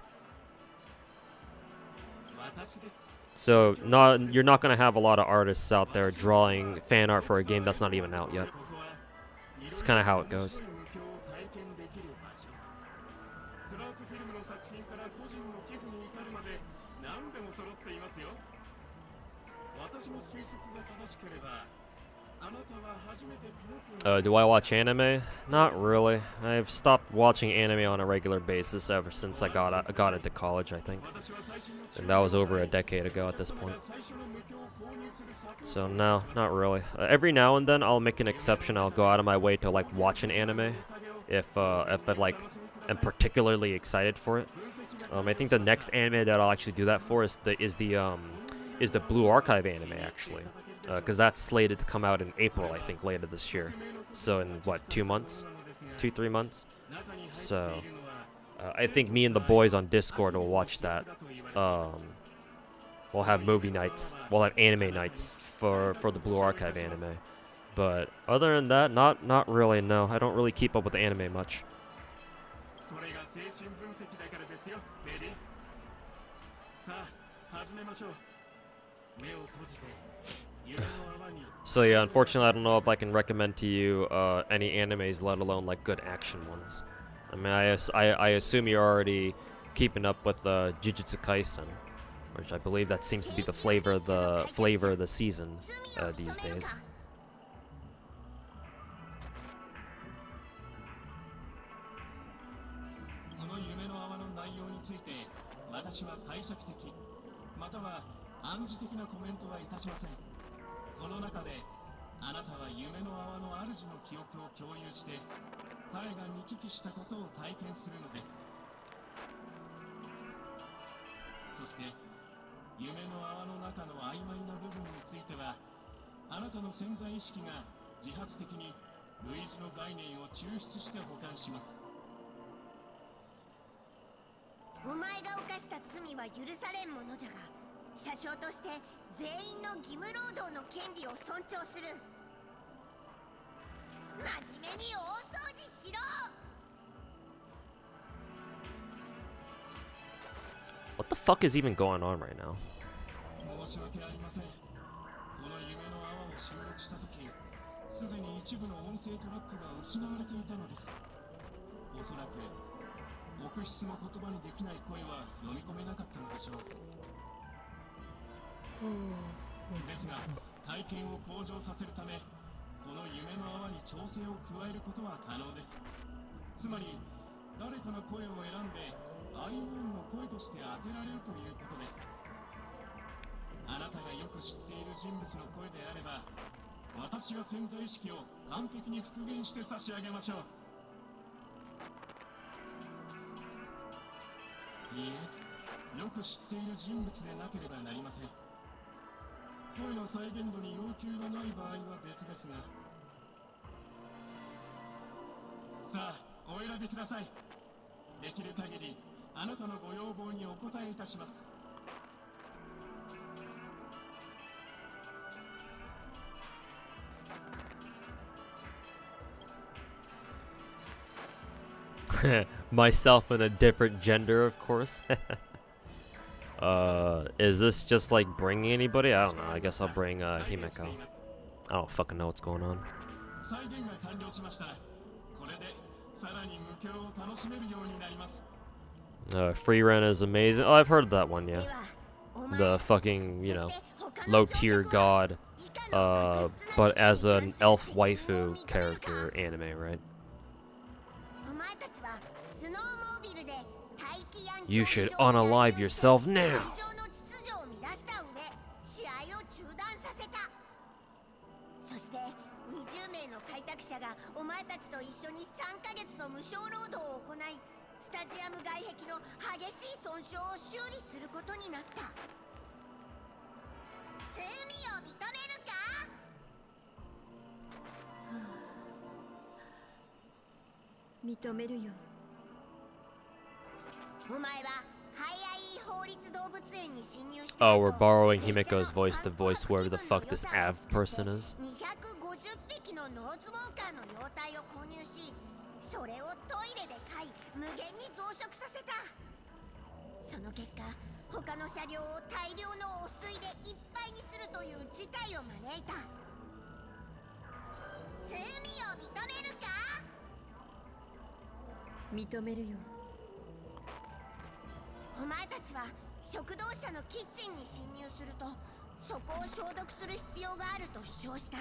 So you're not gonna have a lot of artists out there drawing fan art for a game that's not even out yet. It's kind of how it goes. Do I watch anime? Not really. I've stopped watching anime on a regular basis ever since I got into college, I think. And that was over a decade ago at this point. So no, not really. Every now and then I'll make an exception. I'll go out of my way to like watch an anime if I like am particularly excited for it. I think the next anime that I'll actually do that for is the Blue Archive anime, actually. Because that's slated to come out in April, I think, later this year. So in, what, 2 months? 2-3 months? So, I think me and the boys on Discord will watch that. We'll have movie nights. We'll have anime nights for the Blue Archive anime. But other than that, not really, no. I don't really keep up with the anime much. So yeah, unfortunately I don't know if I can recommend to you any animes, let alone like good action ones. I mean, I assume you're already keeping up with Jujutsu Kaisen, which I believe that seems to be the flavor of the season these days. What the fuck is even going on right now? 私が潜在意識を完璧に復元して差し上げましょう。いいえ、よく知っている人物でなければなりません。声の再現度に要求がない場合は別ですが。さあ、お選びください。できる限りあなたのご要望にお答えいたします。Myself in a different gender, of course. Is this just like bringing anybody? I don't know. I guess I'll bring Himeko. I don't fucking know what's going on. Free rent is amazing. Oh, I've heard that one, yeah. The fucking, you know, low tier god, but as an elf waifu character anime, right? You should unalive yourself now. そして20名の開拓者がお前たちと一緒に3ヶ月の無償労働を行い、スタジアム外壁の激しい損傷を修理することになった。罪を認めるか？認めるよ。お前はハイアイ法律動物園に侵入して Oh, we're borrowing Himeko's voice to voice whoever the fuck this Av person is. 250匹のノーズウォーカーの幼体を購入し、それをトイレで飼い、無限に増殖させた。その結果、他の車両を大量の汚水でいっぱいにするという事態を招いた。罪を認めるか？認めるよ。お前たちは食堂車のキッチンに侵入すると、そこを消毒する必要があると主張した。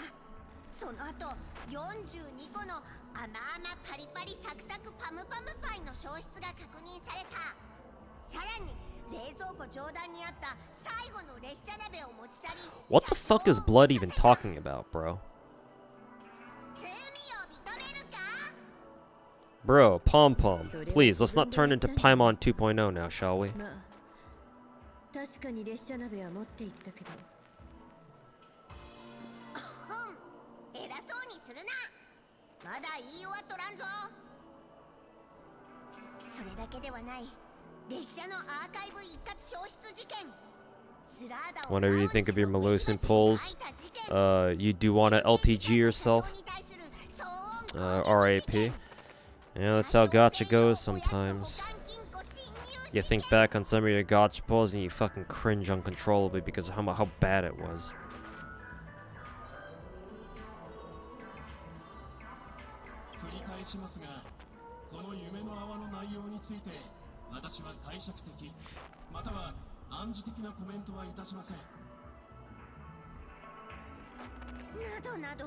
その後、42個の甘々パリパリサクサクパムパムパイの消失が確認された。さらに冷蔵庫上段にあった最後の列車鍋を持ち去り。 What the fuck is Blood even talking about, bro? Bro, Pom Pom, please, let's not turn into Paimon 2.0 now, shall we? まあ、確かに列車鍋は持って行ったけど。偉そうにするな。まだ言い終わっとらんぞ。それだけではない。列車のアーカイブ一括消失事件。Whenever you think of your Melusian pulls, you do want to LTG yourself. RAP. Yeah, that's how Gacha goes sometimes. You think back on some of your Gacha pulls and you fucking cringe uncontrollably because of how bad it was. しますが、この夢の泡の内容について私は解釈的または暗示的なコメントはいたしません。などなど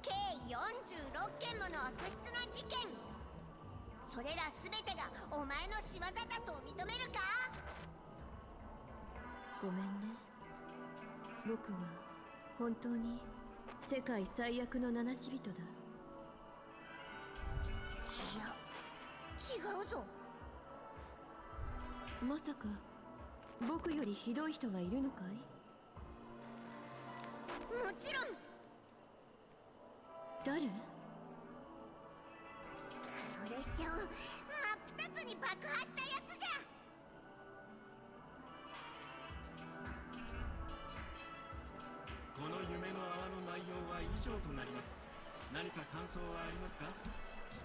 計46件もの悪質な事件。それらすべてがお前の仕業だと認めるか？ごめんね。僕は本当に世界最悪の七死人だ。いや、違うぞ。まさか僕よりひどい人がいるのかい？もちろん。誰？列車を真っ二つに爆破したやつじゃ。この夢の泡の内容は以上となります。何か感想はありますか？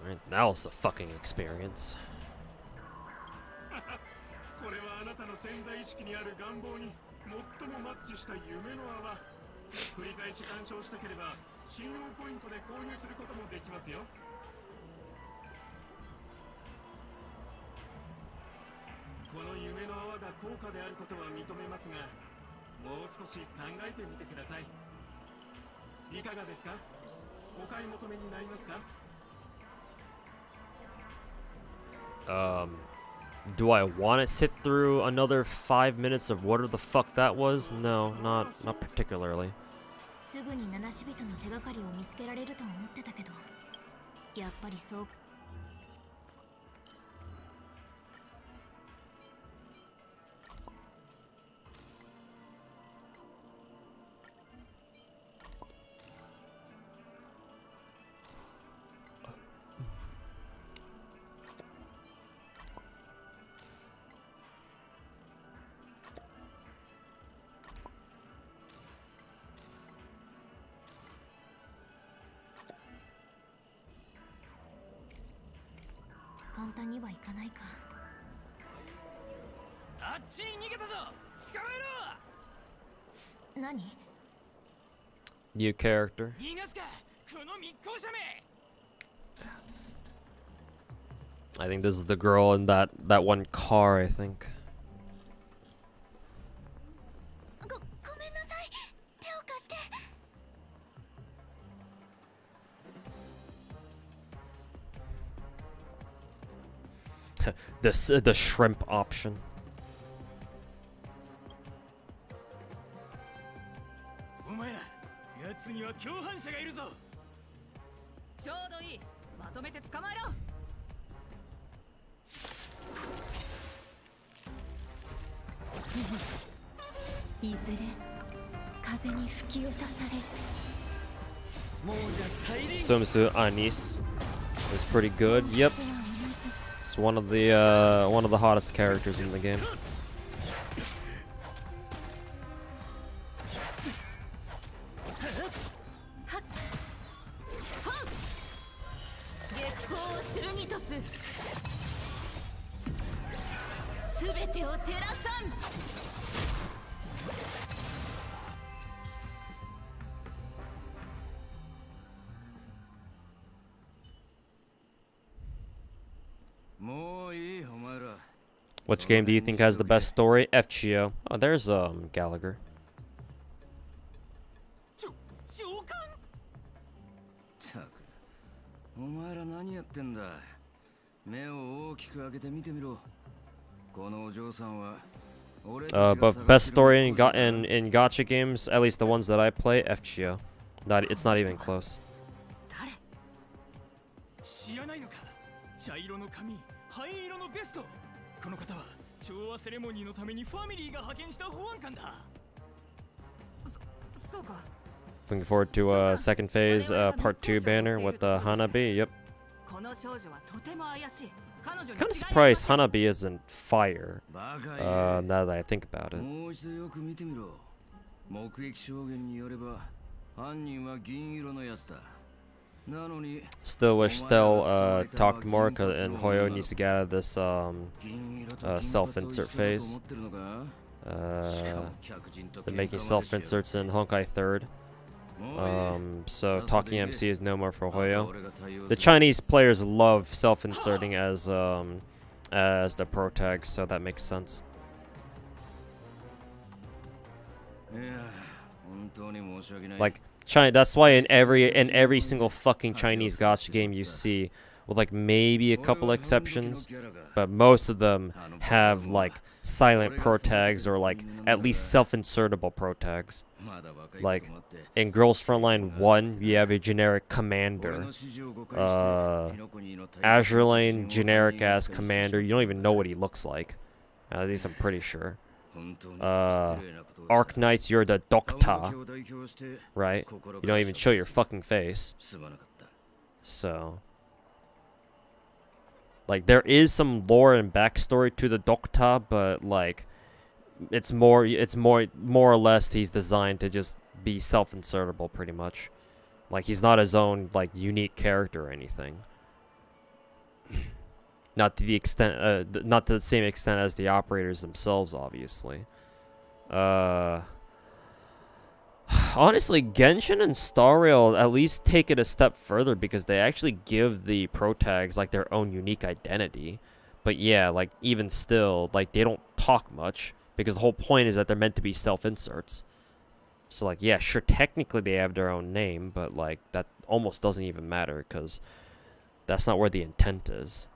Alright, that was a fucking experience. これはあなたの潜在意識にある願望に最もマッチした夢の泡。繰り返し鑑賞したければ信用ポイントで購入することもできますよ。この夢の泡が高価であることは認めますが、もう少し考えてみてください。いかがですか？お買い求めになりますか？ Do I want to sit through another 5 minutes of whatever the fuck that was? No, not particularly. すぐに七死人の手がかりを見つけられると思ってたけど、やっぱりそう。簡単にはいかないか。あっちに逃げたぞ。捕まえろ。何？ New character. 逃がすか、この密航者め。 I think this is the girl in that one car, I think. ごめんなさい。手を貸して。The shrimp option. お前ら、奴には共犯者がいるぞ。ちょうどいい。まとめて捕まえろ。いずれ風に吹き落とされる。もうじゃ大輪。 Swimsuit Anis is pretty good. Yep. It's one of the hottest characters in the game. 月光を剣とす。すべてを照らさん。もういい、お前ら。 Which game do you think has the best story? FGO. Oh, there's Gallagher. 召喚。たく、お前ら何やってんだ。目を大きく開けて見てみろ。このお嬢さんは。But best story in Gacha games, at least the ones that I play, FGO. It's not even close. 誰？知らないのか。茶色の髪、灰色のベスト。この方は調和セレモニーのためにファミリーが派遣した保安官だ。そうか。 Looking forward to second phase part 2 banner with Hanabi. Yep. この少女はとても怪しい。彼女に Kind of surprised Hanabi isn't fire. Now that I think about it. もう一度よく見てみろ。目撃証言によれば、犯人は銀色のやつだ。 Still wish Stell talked more, and Hoyo needs to get out of this self-insert phase. They're making self-inserts in Honkai 3rd. So talking MC is no more for Hoyo. The Chinese players love self-inserting as the pro tags, so that makes sense. Like China, that's why in every single fucking Chinese gacha game you see, with like maybe a couple exceptions, but most of them have like silent pro tags or like at least self-insertable pro tags. Like in Girls Frontline 1, you have a generic commander. Azure Lane, generic ass commander. You don't even know what he looks like. At least I'm pretty sure. Arc Knights, you're the Doctor, right? You don't even show your fucking face. So, like, there is some lore and backstory to the Doctor, but like, it's more or less he's designed to just be self-insertable, pretty much. Like, he's not his own like unique character or anything. Not to the extent, not to the same extent as the operators themselves, obviously. Honestly, Genshin and Star Rail at least take it a step further because they actually give the pro tags like their own unique identity. But yeah, like even still, like they don't talk much because the whole point is that they're meant to be self-inserts. So like, yeah, sure, technically they have their own name, but like that almost doesn't even matter because that's not where the intent is.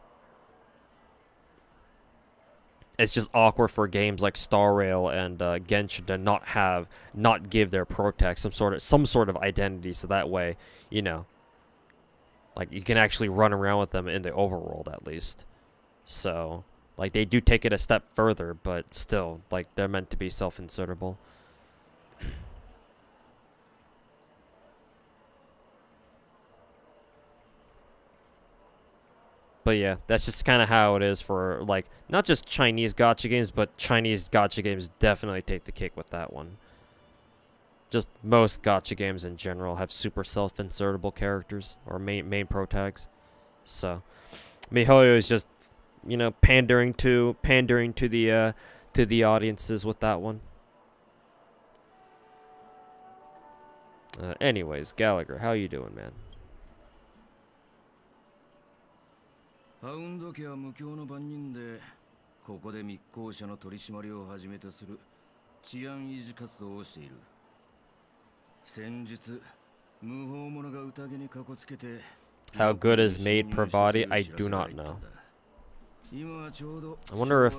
it's just awkward for games like Star Rail and Genshin to not give their protag some sort of identity, so that way, you know, like you can actually run around with them in the overworld at least. So like they do take it a step further, but still, like they're meant to be self-insertable. But yeah, that's just kind of how it is for, like, not just Chinese gacha games, but Chinese gacha games definitely take the cake with that one. Just most gacha games in general have super self-insertable characters, or main protags. So, MiHoYo is just, you know, pandering to the audiences with that one. Anyways, Gallagher, how you doing, man? ハウンド家は無教の番人で、ここで密航者の取り締まりをはじめとする治安維持活動をしている。先日、無法者が宴にかこつけて、How good is maid per body? I do not know. I wonder if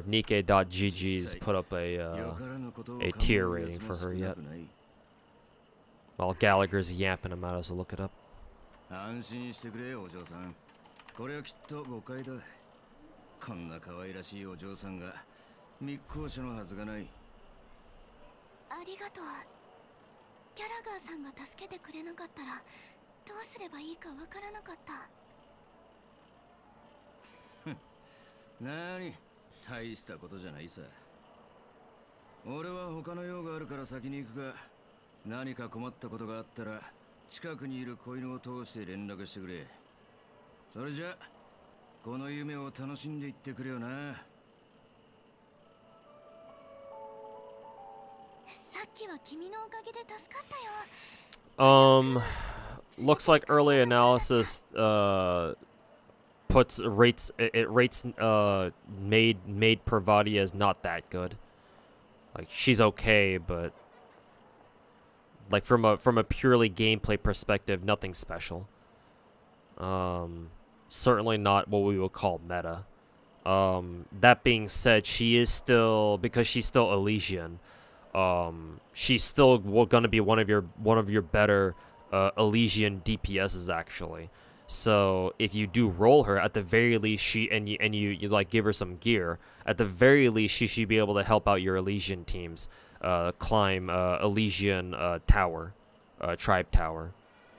Nikkei.gg's put up a tier rating for her yet. While Gallagher's yapping, I might as well look it up. 安心してくれよお嬢さん。これはきっと誤解だ。こんな可愛らしいお嬢さんが密航者のはずがない。ありがとう。ギャラガーさんが助けてくれなかったらどうすればいいかわからなかった。なに、大したことじゃないさ。俺は他の用があるから先に行くが、何か困ったことがあったら近くにいる子犬を通して連絡してくれ。それじゃこの夢を楽しんでいってくれよな。さっきは君のおかげで助かったよ。Looks like early analysis rates maid per body as not that good. Like she's okay, but like from a purely gameplay perspective, nothing special. Certainly not what we would call meta. That being said, she is still, because she's still Elysian, she's still gonna be one of your better Elysian DPSs actually. So if you do roll her, at the very least you like give her some gear, at the very least she should be able to help out your Elysian teams climb Elysian tower, tribe tower.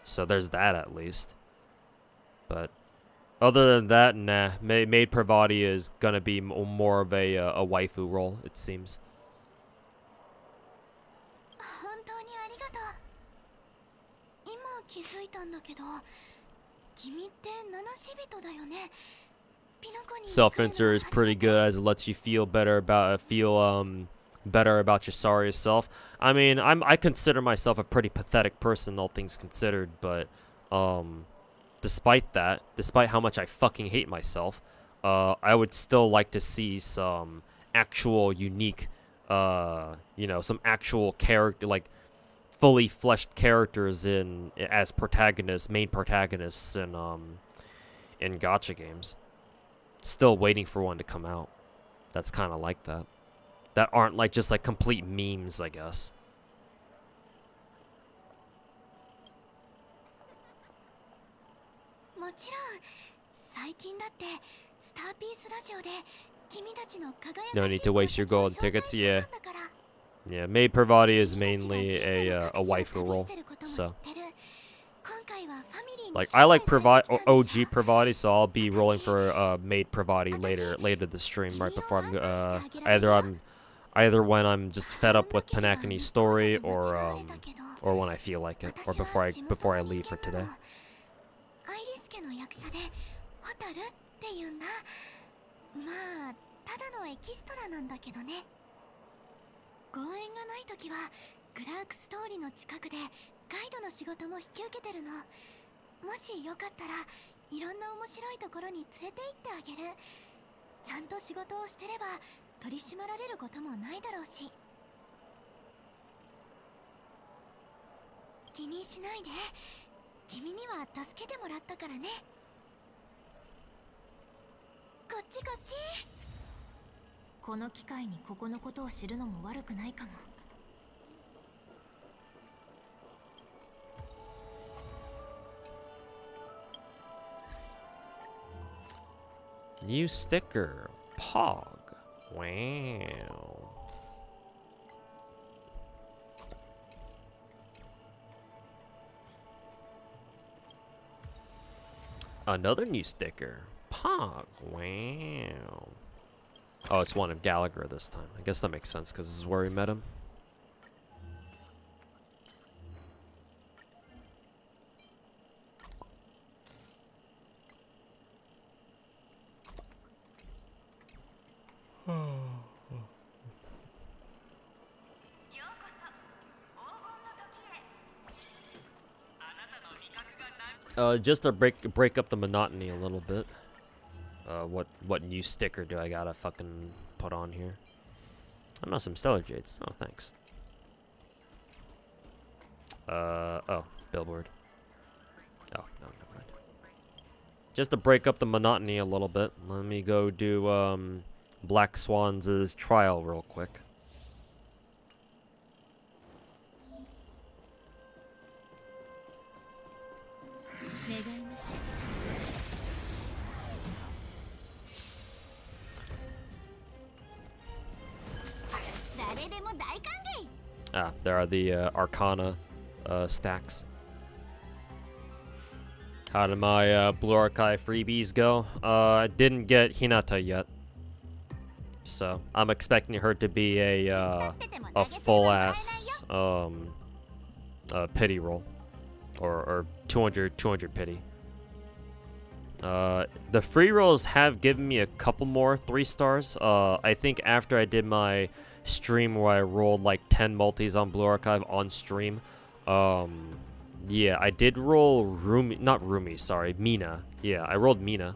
So there's that at least. But other than that, nah, maid per body is gonna be more of a waifu role, it seems. 本当にありがとう。今気づいたんだけど、君って七死人だよね。Self-insert is pretty good as it lets you feel better about your sorry self. I mean, I consider myself a pretty pathetic person, all things considered, but despite how much I fucking hate myself, I would still like to see some actual unique, some actual character, like fully fleshed characters as protagonists, main protagonists in gacha games. Still waiting for one to come out. That's kind of like that. That aren't like just like complete memes, I guess. もちろん最近だってスターピースラジオで君たちの輝かしい No need to waste your golden tickets. Yeah, maid per body is mainly a waifu role. So like I like OG per body, so I'll be rolling for maid per body later this stream, right before I'm either when I'm just fed up with Panakani's story or when I feel like it, or before I leave for today. アイリス家の役者でホタルっていうんだ。まあただのエキストラなんだけどね。公演がない時はクラークス通りの近くでガイドの仕事も引き受けてるの。もしよかったらいろんな面白いところに連れて行ってあげる。ちゃんと仕事をしてれば取り締まられることもないだろうし。気にしないで。君には助けてもらったからね。こっちこっち。この機会にここのことを知るのも悪くないかも。New sticker. Pog. Wow. Another new sticker. Pog. Wow. Oh, it's one of Gallagher this time. I guess that makes sense because this is where we met him. Just to break up the monotony a little bit. What new sticker do I gotta fucking put on here? I don't know, some Stellar Jades. Oh, thanks. Oh, billboard. Oh, no, never mind. Just to break up the monotony a little bit, let me go do Black Swan's trial real quick. Ah, there are the Arcana stacks. How did my Blue Archive freebies go? I didn't get Hinata yet, so I'm expecting her to be a full ass pity roll, or 200 pity. The free rolls have given me a couple more 3 stars. I think after I did my stream where I rolled like 10 multis on Blue Archive on stream, yeah, I did roll Mina. Yeah, I rolled Mina,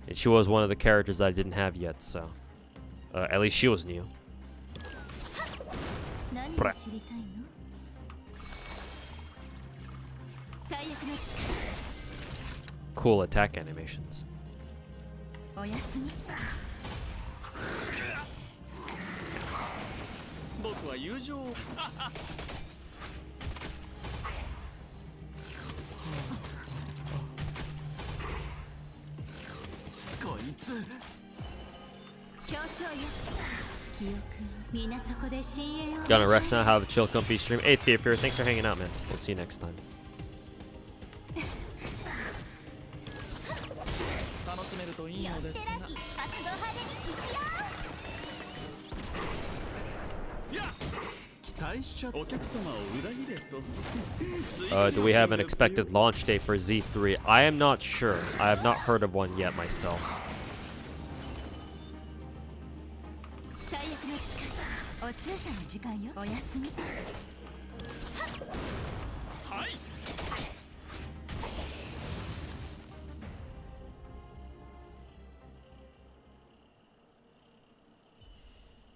and she was one of the characters that I didn't have yet, so at least she was new. Cool attack animations. 僕は友情をこいつ協調よ記憶みなそこで深淵を Gonna rest now, have a chill, comfy stream. Hey, Theophor, thanks for hanging out, man. We'll see you next time. 楽しめるといいのですが。活動派手に行くよ。 Do we have an expected launch date for Z3? I am not sure. I have not heard of one yet myself. 最悪の近くお注射の時間よおやすみ こ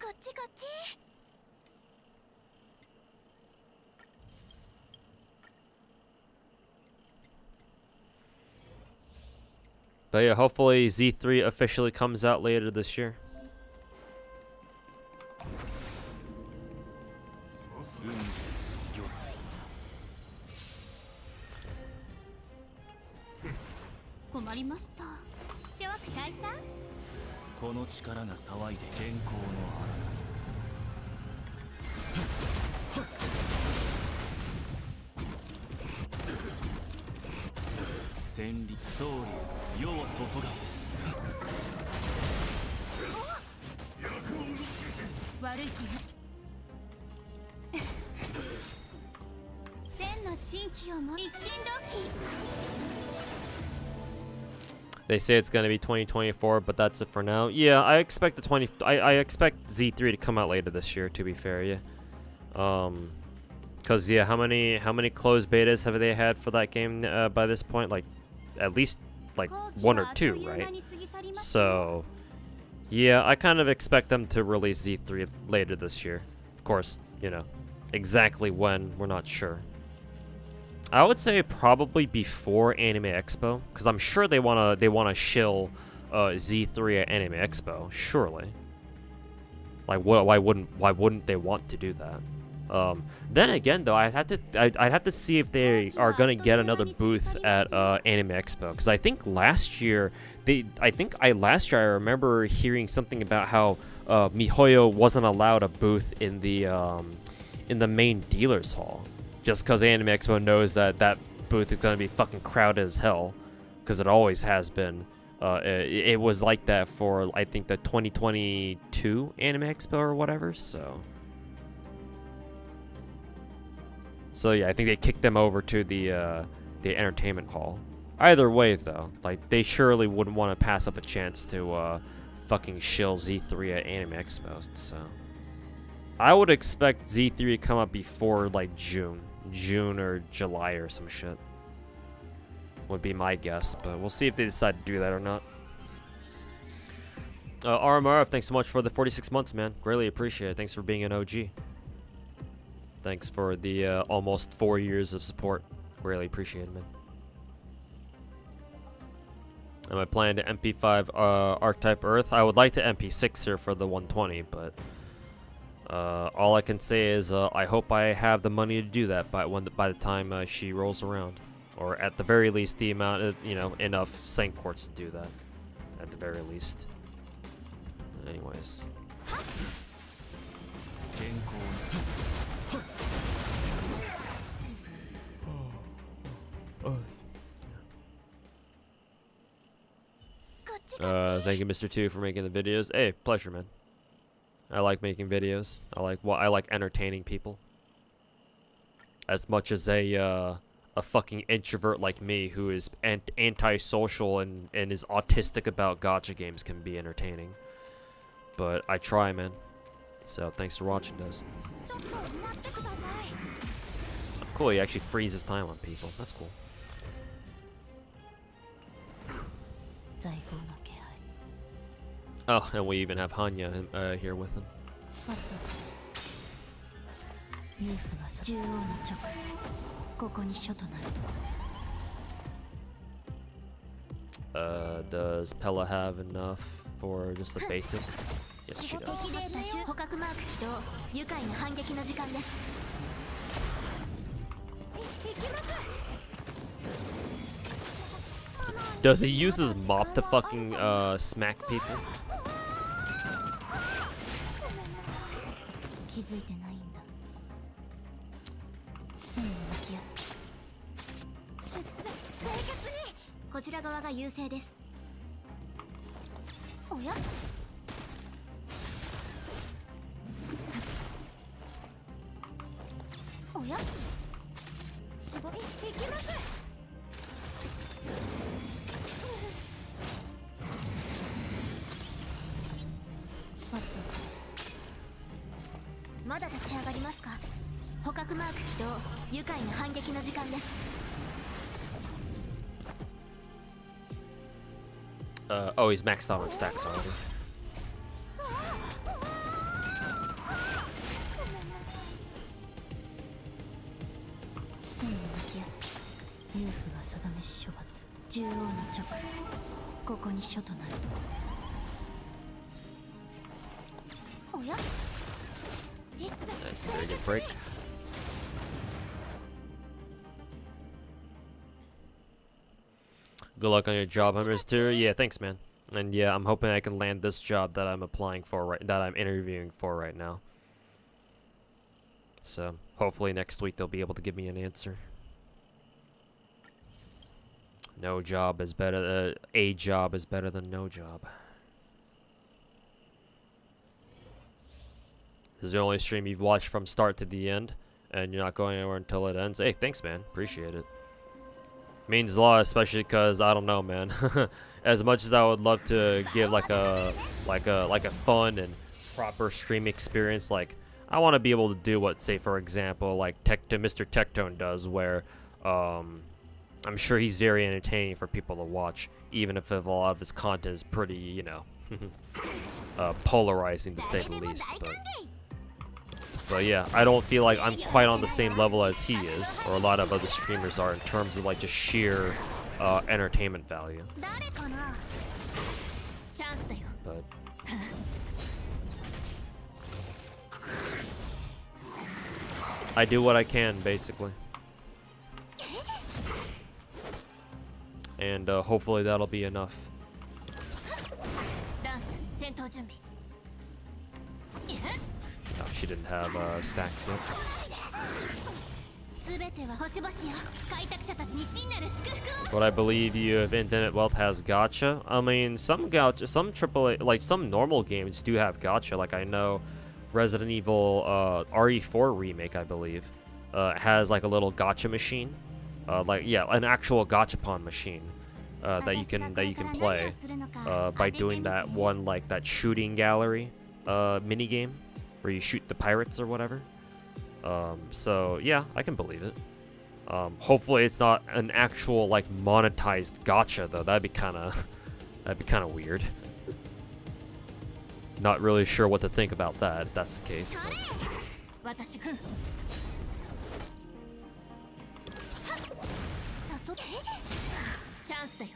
っちこっち。 But yeah, hopefully Z3 officially comes out later this year. They say it's gonna be 2024, but that's it for now. Yeah, I expect the I expect Z3 to come out later this year. To be fair, yeah. Cause yeah, how many closed betas have they had for that game by this point? Like, at least like 1 or 2, right? So, yeah, I kind of expect them to release Z3 later this year. Of course, you know, exactly when we're not sure. I would say probably before Anime Expo, because I'm sure they wanna shill Z3 at Anime Expo, surely. Like, why wouldn't they want to do that? Then again, though, I'd have to see if they are gonna get another booth at Anime Expo, because I think last year last year I remember hearing something about how MiHoYo wasn't allowed a booth in the main dealers hall, just because Anime Expo knows that booth is gonna be fucking crowded as hell, because it always has been. It was like that for, I think, the 2022 Anime Expo or whatever, so yeah, I think they kicked them over to the entertainment hall. Either way, though, like, they surely wouldn't want to pass up a chance to fucking shill Z3 at Anime Expo, so I would expect Z3 to come up before, like, June or July or some shit. Would be my guess, but we'll see if they decide to do that or not. RMRF, thanks so much for the 46 months, man. Greatly appreciate it. Thanks for being an OG. Thanks for the almost 4 years of support. Greatly appreciate it, man. Am I planning to MP5 Archetype Earth? I would like to MP6 her for the 120, but all I can say is I hope I have the money to do that by the time she rolls around. Or at the very least, the amount of, enough Saint Quartz to do that. At the very least. Anyways. Thank you, Mr. 2, for making the videos. Hey, pleasure, man. I like making videos. I like entertaining people. As much as a fucking introvert like me who is antisocial and is autistic about gacha games can be entertaining. But I try, man. So thanks for watching, guys. Cool, he actually freezes time on people. That's cool. Oh, and we even have Hanya here with him. Does Pella have enough for just the basic? Yes, she does. Does he use his mop to fucking smack people? Oh, he's maxed out on stacks already. Nice, very good break. Good luck on your job, Hunters too. Yeah, thanks, man. And yeah, I'm hoping I can land this job that I'm applying for that I'm interviewing for right now. So hopefully next week they'll be able to give me an answer. No job is better. A job is better than no job. This is the only stream you've watched from start to the end, and you're not going anywhere until it ends. Hey, thanks, man. Appreciate it. Means a lot, especially because I don't know, man. As much as I would love to give like a fun and proper stream experience, like I want to be able to do what, say, for example, like Mr. Tectone does, where I'm sure he's very entertaining for people to watch, even if a lot of his content is pretty, polarizing to say the least. But yeah, I don't feel like I'm quite on the same level as he is, or a lot of other streamers are, in terms of like just sheer entertainment value. チャンスだよ。 but I do what I can, basically. And hopefully that'll be enough. ダンス戦闘準備。 Oh, she didn't have stacks yet. すべては星々よ。開拓者たちに真なる祝福を。 But I believe you of Infinite Wealth has gacha. I mean, some gacha, some AAA, like some normal games do have gacha. Like I know Resident Evil RE4 remake, I believe, has like a little gacha machine. Like yeah, an actual gachapon machine that you can play by doing that one like that shooting gallery mini game where you shoot the pirates or whatever. So yeah, I can believe it. Hopefully it's not an actual like monetized gacha though. That'd be kind of weird. Not really sure what to think about that if that's the case. But. チャンスだよ。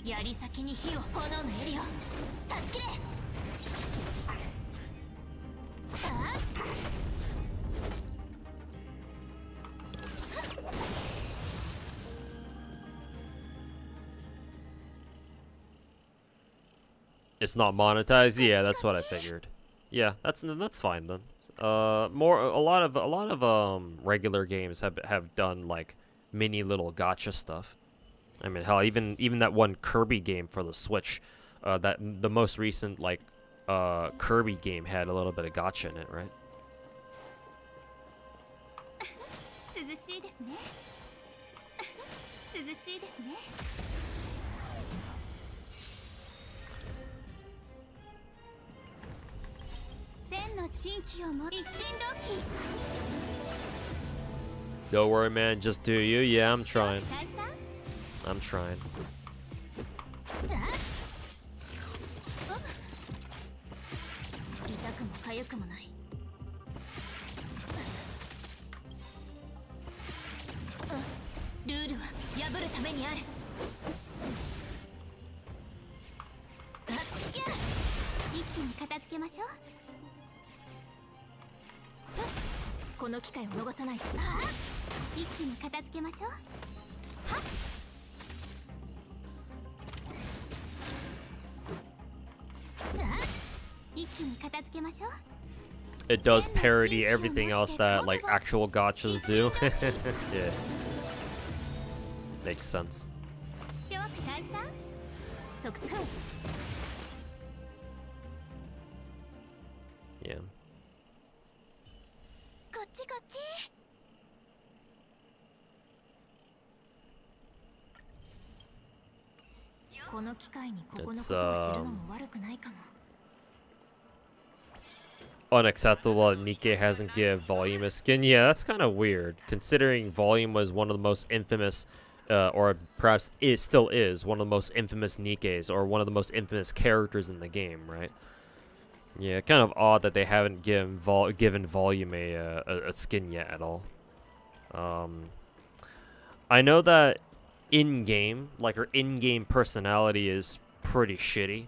槍先に火を炎の槍を断ち切れ。It's not monetized. Yeah, that's what I figured. Yeah, that's fine then. A lot of regular games have done like mini little gacha stuff. I mean, hell, even that one Kirby game for the Switch, that the most recent like Kirby game had a little bit of gacha in it, right? 涼しいですね。涼しいですね。 Don't worry, man. Just do you. Yeah, I'm trying. I'm trying. 痛くも痒くもない。ルールは破るためにある。一気に片付けましょう。この機会を逃さないで。一気に片付けましょう。一気に片付けましょう。 It does parody everything else that like actual gachas do. Yeah. Makes sense. Yeah. It's unacceptable that Nikkei hasn't given Volume a skin. Yeah, that's kind of weird, considering Volume was one of the most infamous, or perhaps it still is, one of the most infamous Nikkeis, or one of the most infamous characters in the game, right? Yeah, kind of odd that they haven't given Volume a skin yet at all. I know that in-game, like her in-game personality is pretty shitty,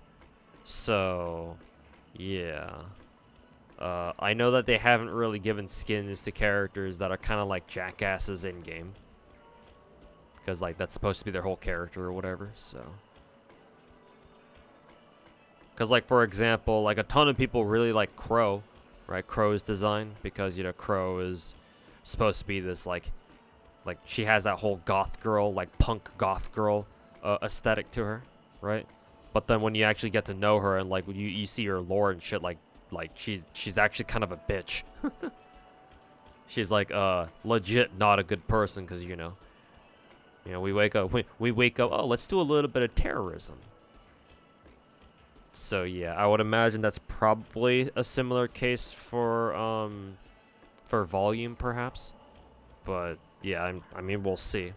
so yeah. I know that they haven't really given skins to characters that are kind of like jackasses in-game. Because, like, that's supposed to be their whole character or whatever, so. Because, like, for example, like, a ton of people really like Crow, right? Crow's design, because, you know, Crow is supposed to be this, like, she has that whole goth girl, like, punk goth girl aesthetic to her, right? But then when you actually get to know her and, like, you see her lore and shit, like she's actually kind of a bitch. She's like legit not a good person, because you know we wake up, oh, let's do a little bit of terrorism. So yeah, I would imagine that's probably a similar case for Volume perhaps, but yeah, I mean we'll see.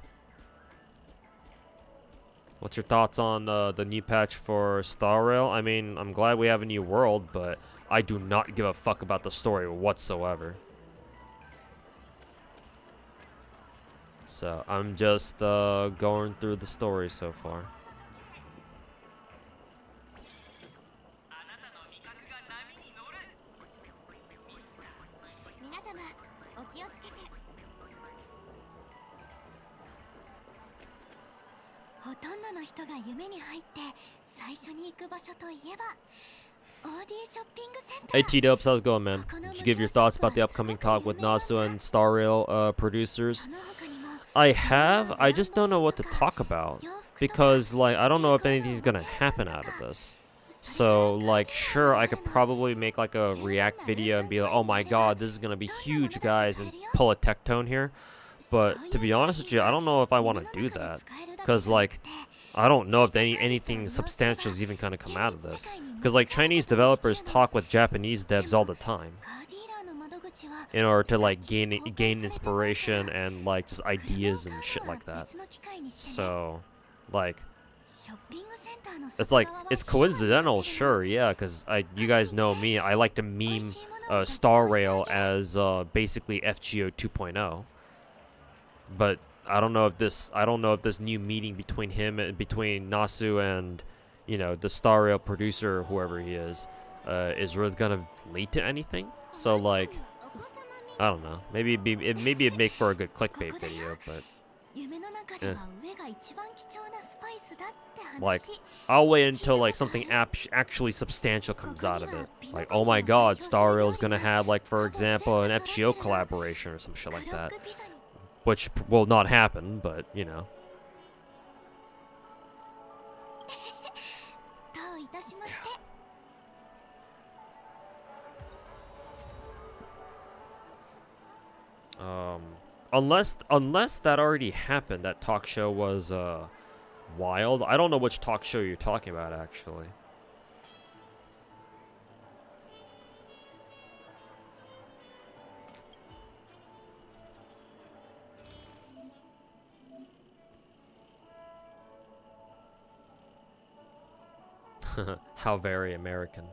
What's your thoughts on the new patch for Star Rail? I mean, I'm glad we have a new world, but I do not give a fuck about the story whatsoever. So, I'm just going through the story so far. お気をつけて。ほとんどの人が夢に入って最初に行く場所といえばオーディショッピングセンター。 Hey T-Dubs, how's it going, man? Did you give your thoughts about the upcoming talk with Nasu and Star Rail producers? I have. I just don't know what to talk about. Because, like, I don't know if anything's gonna happen out of this. So, like, sure, I could probably make, like, a react video and be like, oh my god, this is gonna be huge, guys, and pull a tech tone here. But, to be honest with you, I don't know if I want to do that. Because, like, I don't know if anything substantial is even gonna come out of this. Because, like, Chinese developers talk with Japanese devs all the time. In order to, like, gain inspiration and, like, just ideas and shit like that. So... like, it's like, it's coincidental, sure, yeah, because you guys know me, I like to meme Star Rail as basically FGO 2.0. But I don't know if this new meeting between Nasu and, you know, the Star Rail producer, whoever he is really gonna lead to anything. So, like, I don't know, maybe it'd make for a good clickbait video, but like, I'll wait until, like, something actually substantial comes out of it. Like, oh my god, Star Rail is gonna have, like, for example, an FGO collaboration or some shit like that. Which will not happen, but, you know. Unless that already happened, that talk show was wild. I don't know which talk show you're talking about, actually. How very American.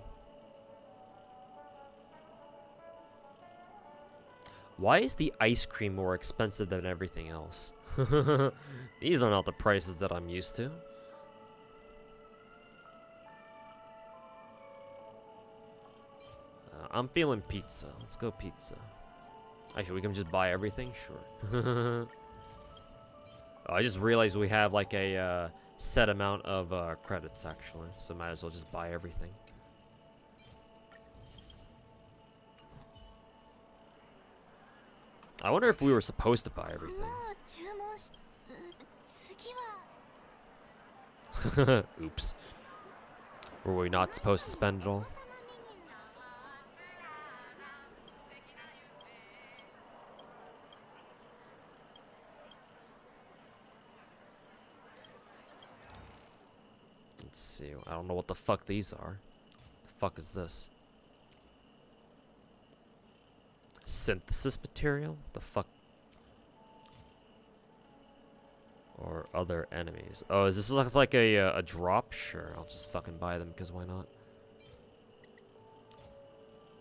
Why is the ice cream more expensive than everything else? These are not the prices that I'm used to. I'm feeling pizza. Let's go pizza. Actually, we can just buy everything? Sure. Oh, I just realized we have like a set amount of credits, actually. So might as well just buy everything. I wonder if we were supposed to buy everything. Oops. Were we not supposed to spend it all? Let's see. I don't know what the fuck these are. The fuck is this? Synthesis material? The fuck? Or other enemies. Oh, does this look like a drop? Sure, I'll just fucking buy them, because why not?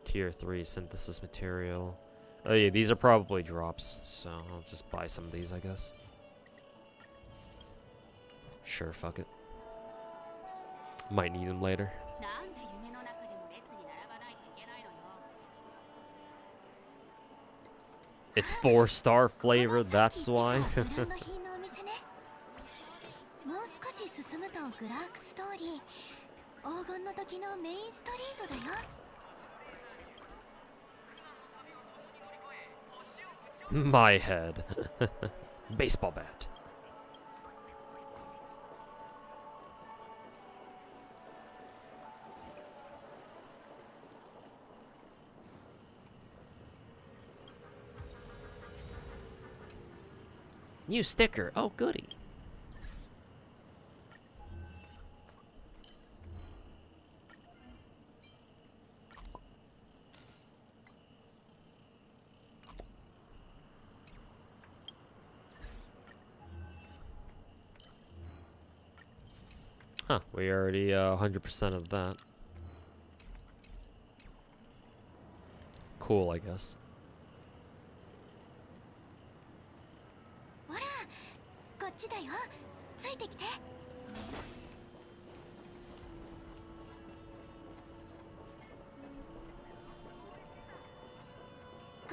Tier 3 synthesis material. Oh yeah, these are probably drops, so I'll just buy some of these, I guess. Sure, fuck it. Might need them later. It's 4-star flavor, that's why. My head. Baseball bat. New sticker. Oh, goody. Huh, we already 100% of that. Cool, I guess.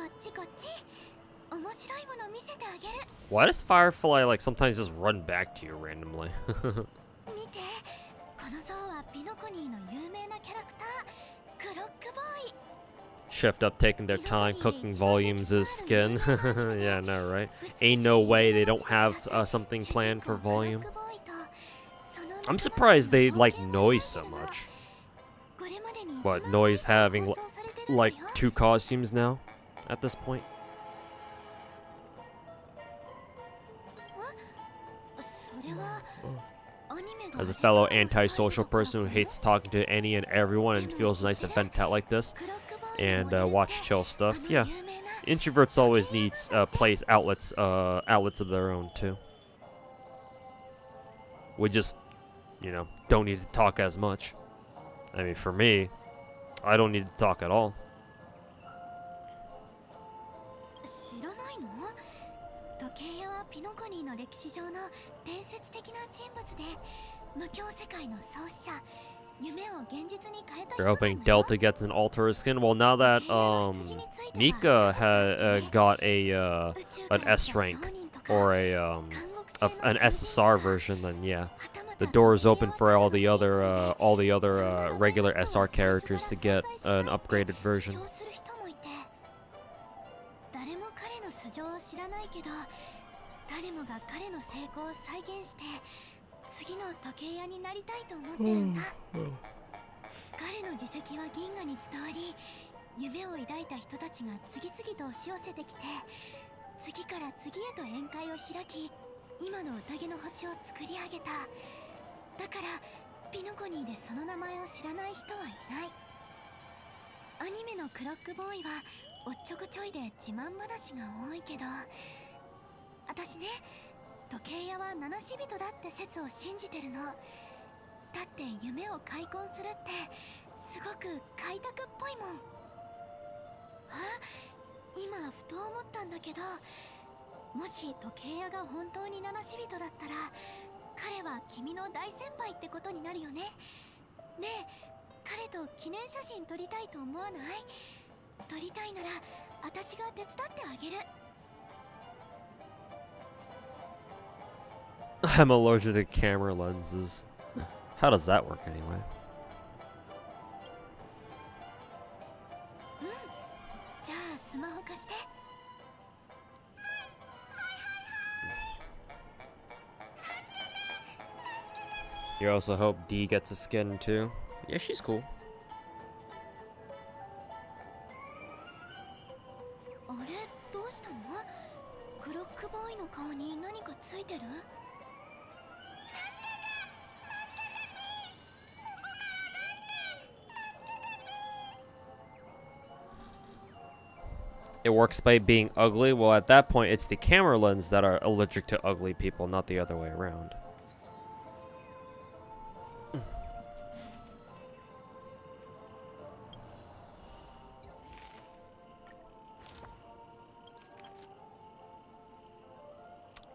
こっちこっち。面白いもの見せてあげる。 Why does Firefly like sometimes just run back to you randomly? 見て、この像はピノコニーの有名なキャラクター、クロックボーイ。 Shift up taking their time cooking volumes of skin. Yeah, no, right? Ain't no way they don't have something planned for volume. I'm surprised they like Noise so much. What, Noise having like 2 costumes now at this point? As a fellow antisocial person who hates talking to any and everyone and feels nice to vent out like this and watch chill stuff, yeah. Introverts always need place outlets of their own too. We just, you know, don't need to talk as much. I mean, for me, I don't need to talk at all. 知らないの？時計屋はピノコニーの歴史上の伝説的な人物で、無境世界の創始者、夢を現実に変えた人 They're なんだ hoping よ。 Delta gets an alter skin. Well, now that Nika had got an S rank or an SSR version, then yeah, the door is open for all the other regular SR characters to get an upgraded version. 誰も彼の素性を知らないけど、誰もが彼の成功を再現して次の時計屋になりたいと思ってるんだ。彼の自責は銀河に伝わり、夢を抱いた人たちが次々と押し寄せてきて、次から次へと宴会を開き、今の宴の星を作り上げた。だからピノコニーでその名前を知らない人はいない。アニメのクロックボーイはおっちょこちょいで自慢話が多いけど、私ね、時計屋は七死人だって説を信じてるの。だって夢を開墾するってすごく開拓っぽいもん。あ、今ふと思ったんだけど、もし時計屋が本当に七死人だったら、彼は君の大先輩ってことになるよね。ねえ、彼と記念写真撮りたいと思わない？撮りたいなら私が手伝ってあげる。 I'm allergic to camera lenses. How does that work anyway? うん。じゃあスマホ貸して。 You also hope D gets a skin too? Yeah, she's cool. あれ、どうしたの？クロックボーイの顔に何かついてる？ It works by being ugly. Well, at that point, it's the camera lens that are allergic to ugly people, not the other way around.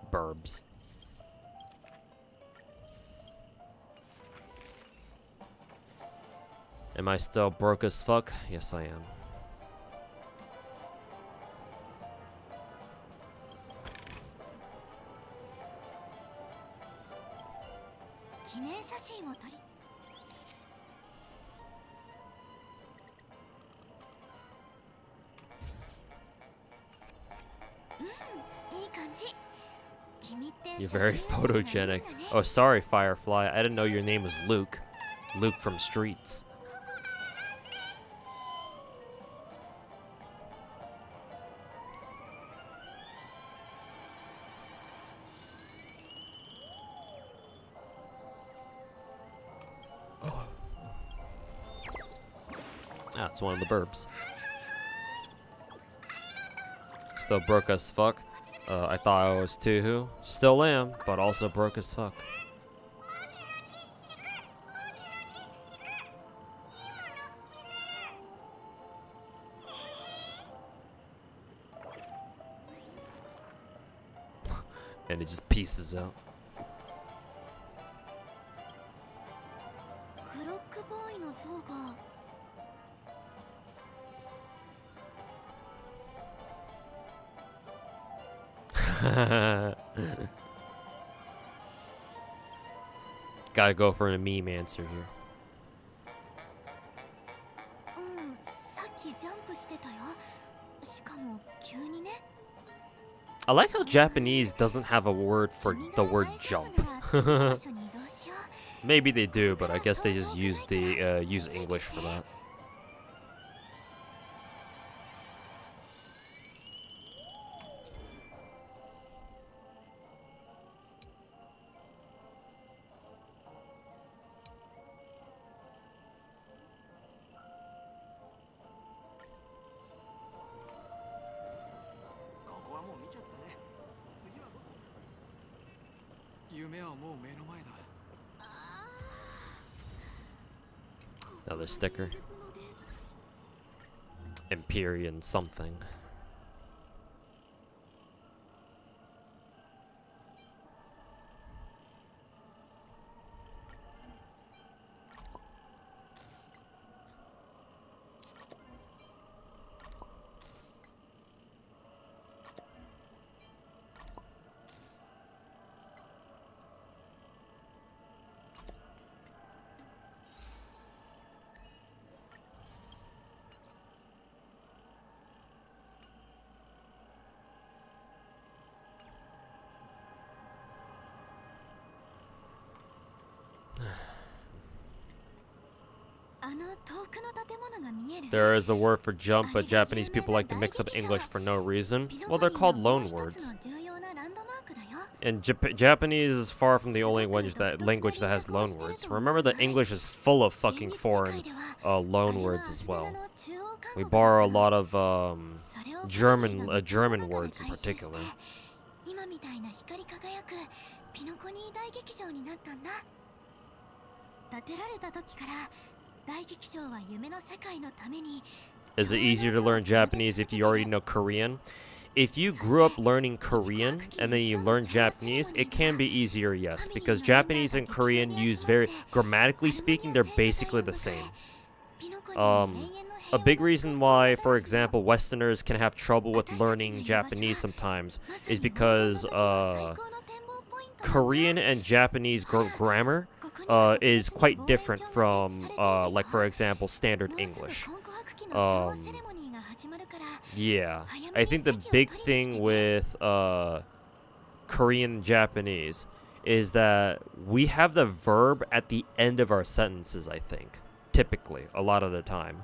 Burbs. Am I still broke as fuck? Yes, I am. 記念写真を撮り。うん、いい感じ。君って You're very photogenic. Oh, sorry, Firefly. I didn't know your name was Luke. Luke from Streets. Ah, it's one of the burbs. Still broke as fuck. I thought I was too. Still am, but also broke as fuck. And it just pieces out. クロックボーイの像が。Gotta go for a meme answer here. うんさっきジャンプしてたよしかも急にね I like how Japanese doesn't have a word for the word jump. Maybe they do, but I guess they just use the use English for that. Another sticker. Empyrean something. There is a word for jump, but Japanese people like to mix up English for no reason. Well, they're called loan words. And Japanese is far from the only language that has loan words. Remember that English is full of fucking foreign loan words as well. We borrow a lot of German words in particular. 今みたいな光り輝くピノコニー大劇場になったんだ。建てられた時から大劇場は夢の世界のために。Is it easier to learn Japanese if you already know Korean? If you grew up learning Korean and then you learn Japanese, it can be easier, yes, because Japanese and Korean use grammatically speaking, they're basically the same. A big reason why, for example, Westerners can have trouble with learning Japanese sometimes is because Korean and Japanese grammar is quite different from, like, for example, standard English. Yeah, I think the big thing with Korean and Japanese is that we have the verb at the end of our sentences, I think, typically, a lot of the time.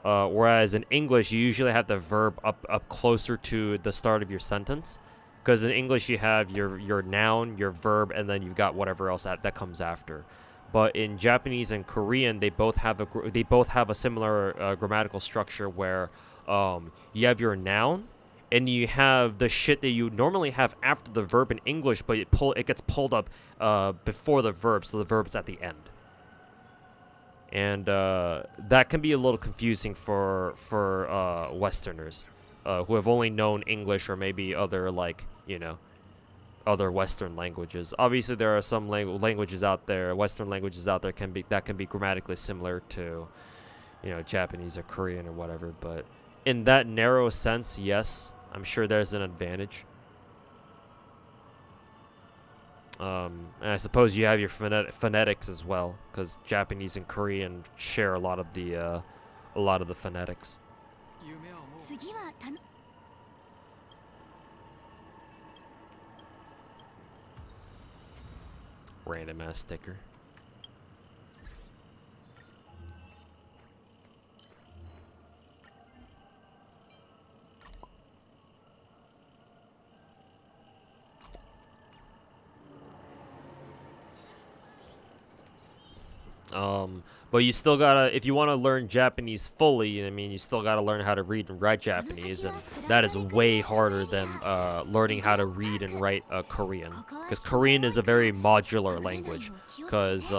Whereas in English, you usually have the verb up closer to the start of your sentence. Because in English, you have your noun, your verb, and then you've got whatever else that comes after. But in Japanese and Korean, they both have a similar grammatical structure where you have your noun, and you have the shit that you normally have after the verb in English, but it gets pulled up before the verb, so the verb's at the end. And that can be a little confusing for Westerners who have only known English or maybe other, like, you know, other Western languages. Obviously, there are some languages out there, Western languages out there that can be grammatically similar to, you know, Japanese or Korean or whatever. But in that narrow sense, yes, I'm sure there's an advantage. And I suppose you have your phonetics as well, because Japanese and Korean share a lot of the phonetics. Random ass sticker. But you still gotta, if you want to learn Japanese fully, I mean, you still gotta learn how to read and write Japanese, and that is way harder than learning how to read and write Korean, because Korean is a very modular language, because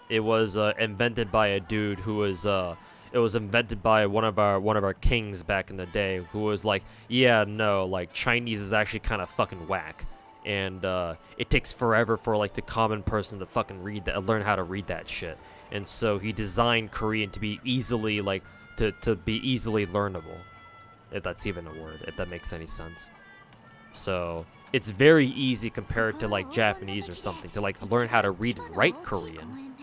it was invented by a dude who was it was invented by one of our kings back in the day, who was like, yeah, no, like, Chinese is actually kind of fucking whack. And it takes forever for, like, the common person to fucking learn how to read that shit. And so he designed Korean to be easily, like, to be easily learnable, if that's even a word, if that makes any sense. So it's very easy compared to like Japanese or something to like learn how to read and write Korean,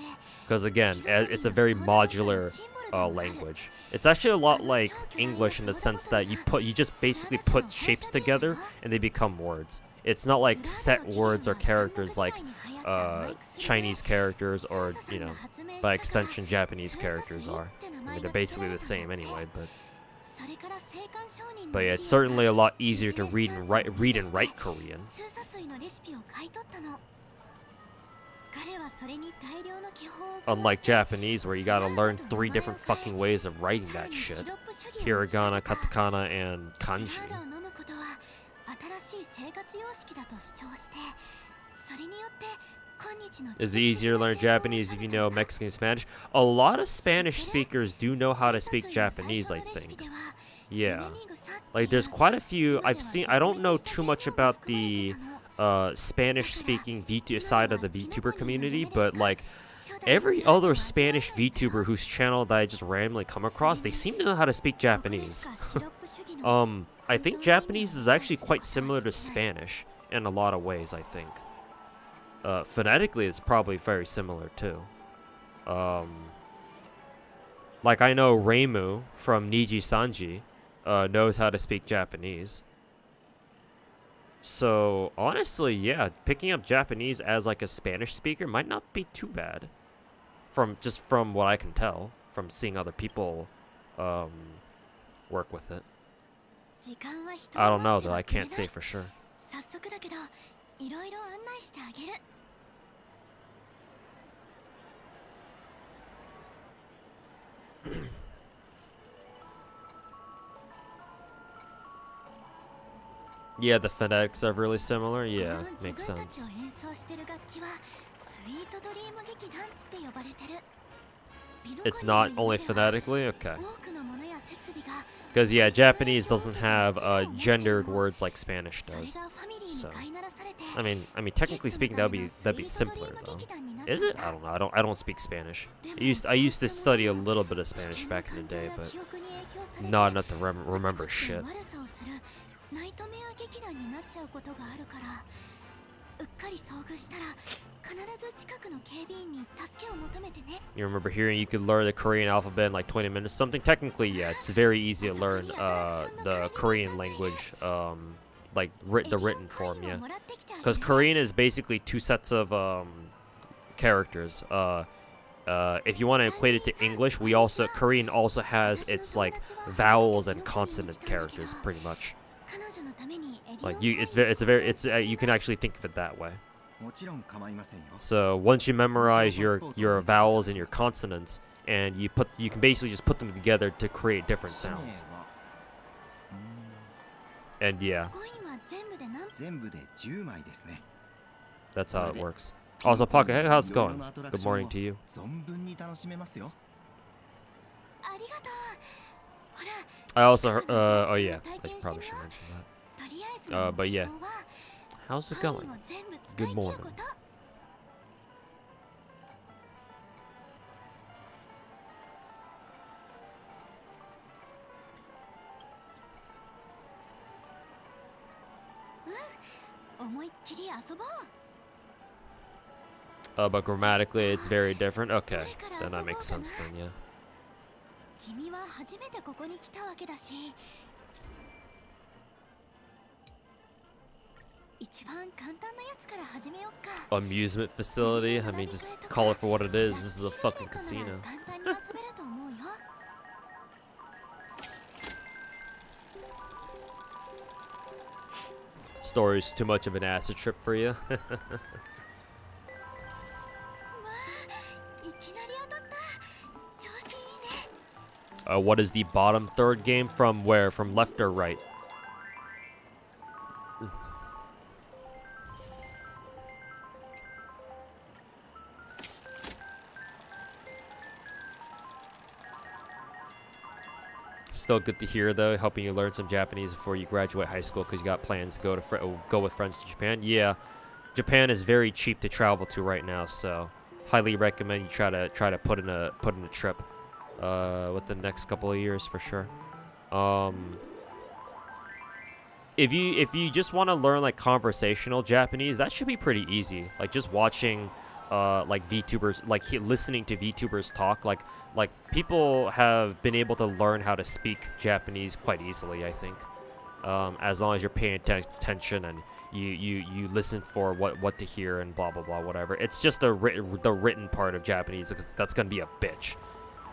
because again, it's a very modular language. It's actually a lot like English in the sense that you just basically put shapes together and they become words. It's not like set words or characters like Chinese characters or, you know, by extension Japanese characters are. I mean, they're basically the same anyway, but yeah, it's certainly a lot easier to read and write Korean. Unlike Japanese, where you gotta learn 3 different fucking ways of writing that shit. Hiragana, katakana, and kanji. Is it easier to learn Japanese if you know Mexican and Spanish? A lot of Spanish speakers do know how to speak Japanese, I think. Yeah. Like, there's quite a few I've seen. I don't know too much about the Spanish-speaking side of the Vtuber community, but like every other Spanish Vtuber whose channel that I just randomly come across, they seem to know how to speak Japanese. I think Japanese is actually quite similar to Spanish in a lot of ways, I think. Phonetically, it's probably very similar too. Like I know Reimu from Niji Sanji knows how to speak Japanese. So honestly, yeah, picking up Japanese as like a Spanish speaker might not be too bad. From what I can tell, from seeing other people work with it. I don't know though, I can't say for sure. Yeah, the phonetics are really similar. Yeah, makes sense. It's not only phonetically? Okay. Because, yeah, Japanese doesn't have gendered words like Spanish does. So, I mean, technically speaking, that'd be simpler though. Is it? I don't know. I don't speak Spanish. I used to study a little bit of Spanish back in the day, but not enough to remember shit. You remember hearing you could learn the Korean alphabet in like 20 minutes something? Technically, yeah, it's very easy to learn the Korean language, like the written form, yeah. Because Korean is basically 2 sets of characters. If you want to equate it to English, Korean also has its like vowels and consonant characters, pretty much. Like you can actually think of it that way. So once you memorize your vowels and your consonants, and you can basically just put them together to create different sounds. And yeah, that's how it works. Also, Pocket, hey, how's it going? Good morning to you. I also heard, oh yeah, I probably should mention that. But yeah, how's it going? Good morning. But grammatically it's very different. Okay, then that makes sense then, yeah. Amusement facility? I mean, just call it for what it is. This is a fucking casino. Story's too much of an acid trip for you. What is the bottom 3rd game? From where? From left or right? Still good to hear though, helping you learn some Japanese before you graduate high school because you got plans to go with friends to Japan. Yeah, Japan is very cheap to travel to right now, so highly recommend you try to put in a trip with the next couple of years for sure. if you just want to learn like conversational Japanese, that should be pretty easy. Like just watching like VTubers, like listening to VTubers talk, like people have been able to learn how to speak Japanese quite easily, I think. As long as you're paying attention and you listen for what to hear and blah blah blah, whatever. It's just the written part of Japanese that's gonna be a bitch,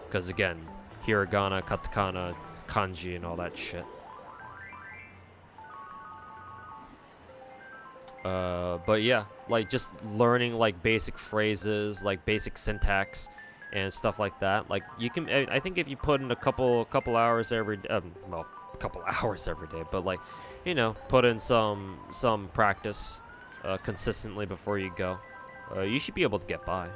because again, hiragana, katakana, kanji, and all that shit. But yeah, like just learning like basic phrases, like basic syntax and stuff like that. Like you can, I think if you put in a couple hours every, well, a couple hours every day, but like, you know, put in some practice, consistently before you go, you should be able to get by.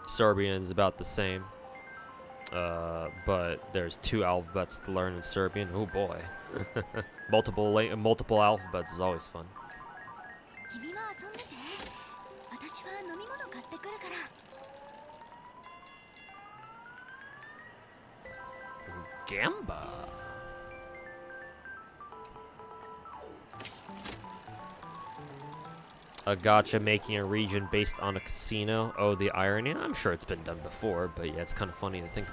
Serbian's about the same. But there's 2 alphabets to learn in Serbian. Oh boy. multiple alphabets is always fun. Gamba. A gacha making a region based on a casino. Oh, the irony. I'm sure it's been done before, but yeah, it's kind of funny to think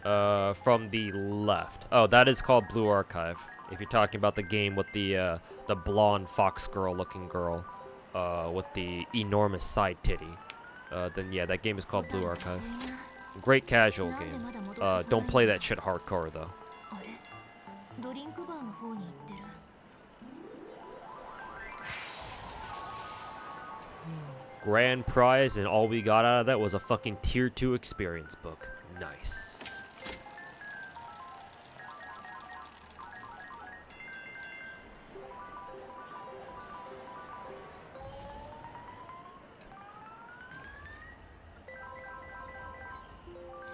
about. From the left. Oh, that is called Blue Archive. If you're talking about the game with the blonde fox girl looking girl, with the enormous side titty, then yeah, that game is called Blue Archive. Great casual game. Don't play that shit hardcore though. Grand prize, and all we got out of that was a fucking tier 2 experience book. Nice.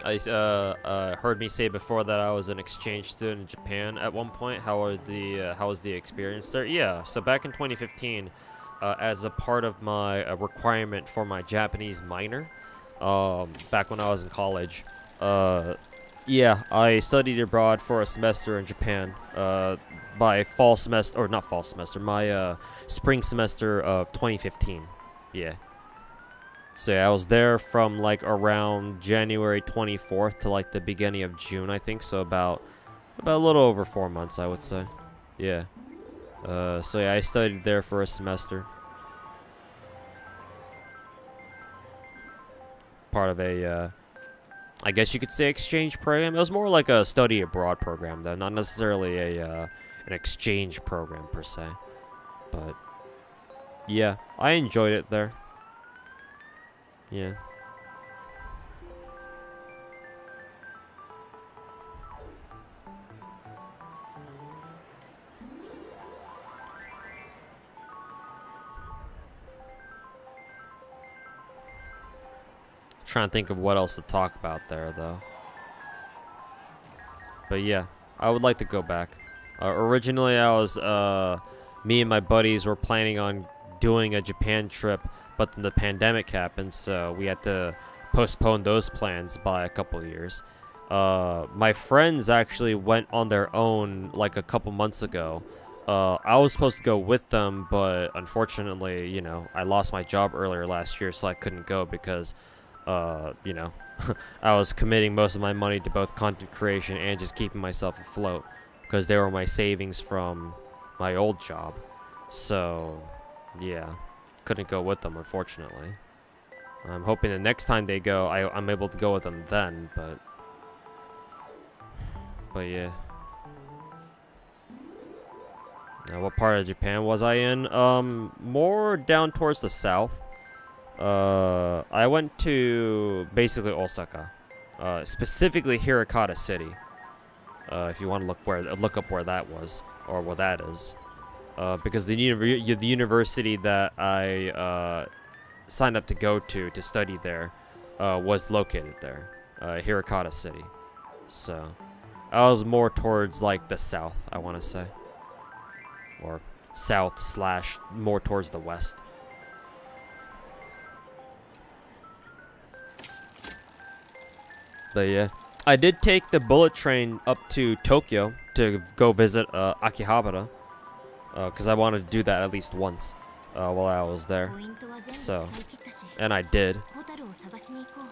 I heard me say before that I was an exchange student in Japan at one point. How was the experience there? Yeah, so back in 2015, as a part of my requirement for my Japanese minor, back when I was in college, yeah, I studied abroad for a semester in Japan. My fall semester, or not fall semester, my spring semester of 2015. Yeah. So yeah, I was there from like around January 24th to like the beginning of June, I think. So about a little over 4 months, I would say. Yeah. So yeah, I studied there for a semester. Part of a, I guess you could say exchange program. It was more like a study abroad program, though, not necessarily an exchange program per se. But yeah, I enjoyed it there. Yeah. Trying to think of what else to talk about there, though. But yeah, I would like to go back. Originally, I was, me and my buddies were planning on doing a Japan trip, but then the pandemic happened, so we had to postpone those plans by a couple years. My friends actually went on their own like a couple months ago. I was supposed to go with them, but unfortunately, you know, I lost my job earlier last year, so I couldn't go because, you know, I was committing most of my money to both content creation and just keeping myself afloat, because they were my savings from my old job. So, yeah, couldn't go with them, unfortunately. I'm hoping the next time they go, I'm able to go with them then, but yeah. Now, what part of Japan was I in? More down towards the south. I went to basically Osaka, specifically Hirokata City. If you want to look up where that was, or where that is, because the university that I signed up to go to study there was located there, Hirokata City. So I was more towards like the south, I want to say, or south / more towards the west. But yeah, I did take the bullet train up to Tokyo to go visit Akihabara, because I wanted to do that at least once while I was there. ポイントは全部使 So, い切ったし and I did. ホタルを探しに行こう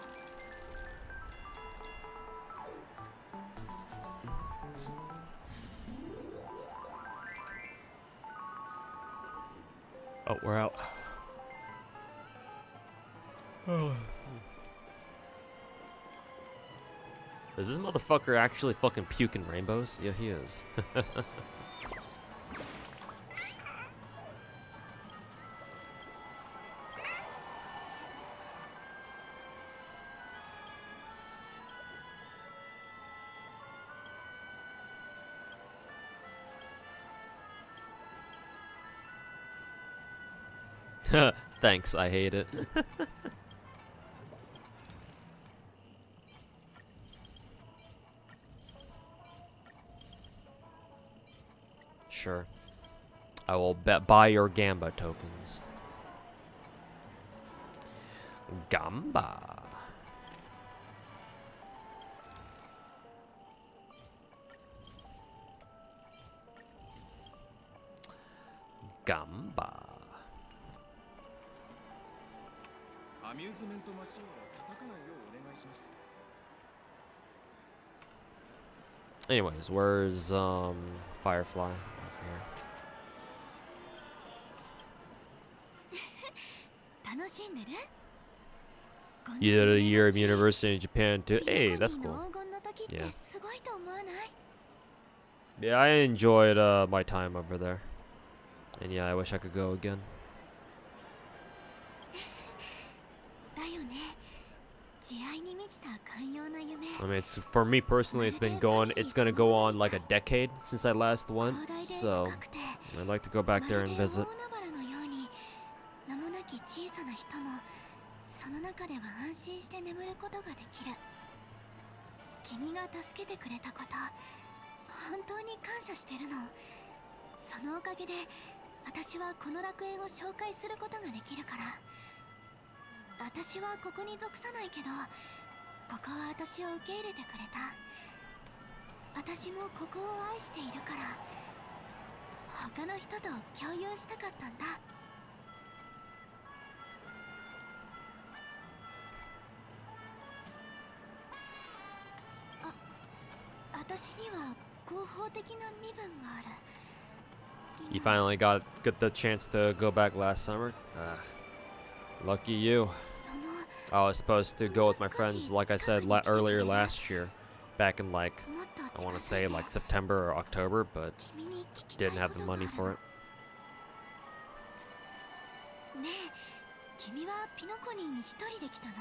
Oh, we're out. Is this motherfucker actually fucking puking rainbows? Yeah, he is. Thanks, I hate it. Sure. I will buy your Gamba tokens. Gamba. Gamba. アミューズメントマシンを叩かないようお願いします。 Anyways, where's Firefly? Here. 楽しんでる You did a year of university in Japan too. Hey, that's cool. 黄金の時って Yeah. すごいと思わない Yeah, I enjoyed my time over there. And yeah, I wish I could go again. だよね慈愛に満ちた寛容な夢 I mean, it's for me personally, it's gonna go on like a decade since I last went. 広大で So 深くて I'd like to go back there and まるで visit. 大海原のように名もなき小さな人もその中では安心して眠ることができる君が助けてくれたこと本当に感謝してるのそのおかげで私はこの楽園を紹介することができるから私はここに属さないけどここは私を受け入れてくれた私もここを愛しているから他の人と共有したかったんだ私には合法的な身分がある You finally got the chance to go back last summer? Lucky you. その I was supposed to go with my friends, like I said earlier last year, back in like, もっと I want to 近 say づいて like September or October, but 君に聞きたい didn't have こ the とがあ money る for it. ねえ君はピノコニーに一人で来たの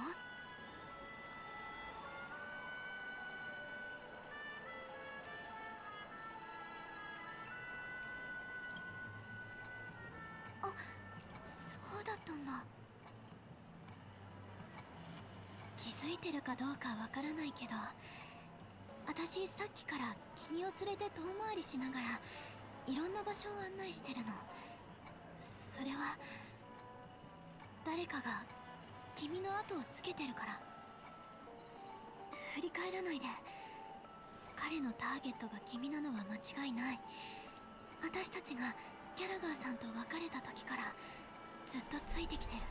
あ、そうだったんだ気づいてるかどうかわからないけど私さっきから君を連れて遠回りしながらいろんな場所を案内してるのそれは誰かが君の後をつけてるから振り返らないで彼のターゲットが君なのは間違いない私たちがギャラガーさんと別れた時からずっとついてきてる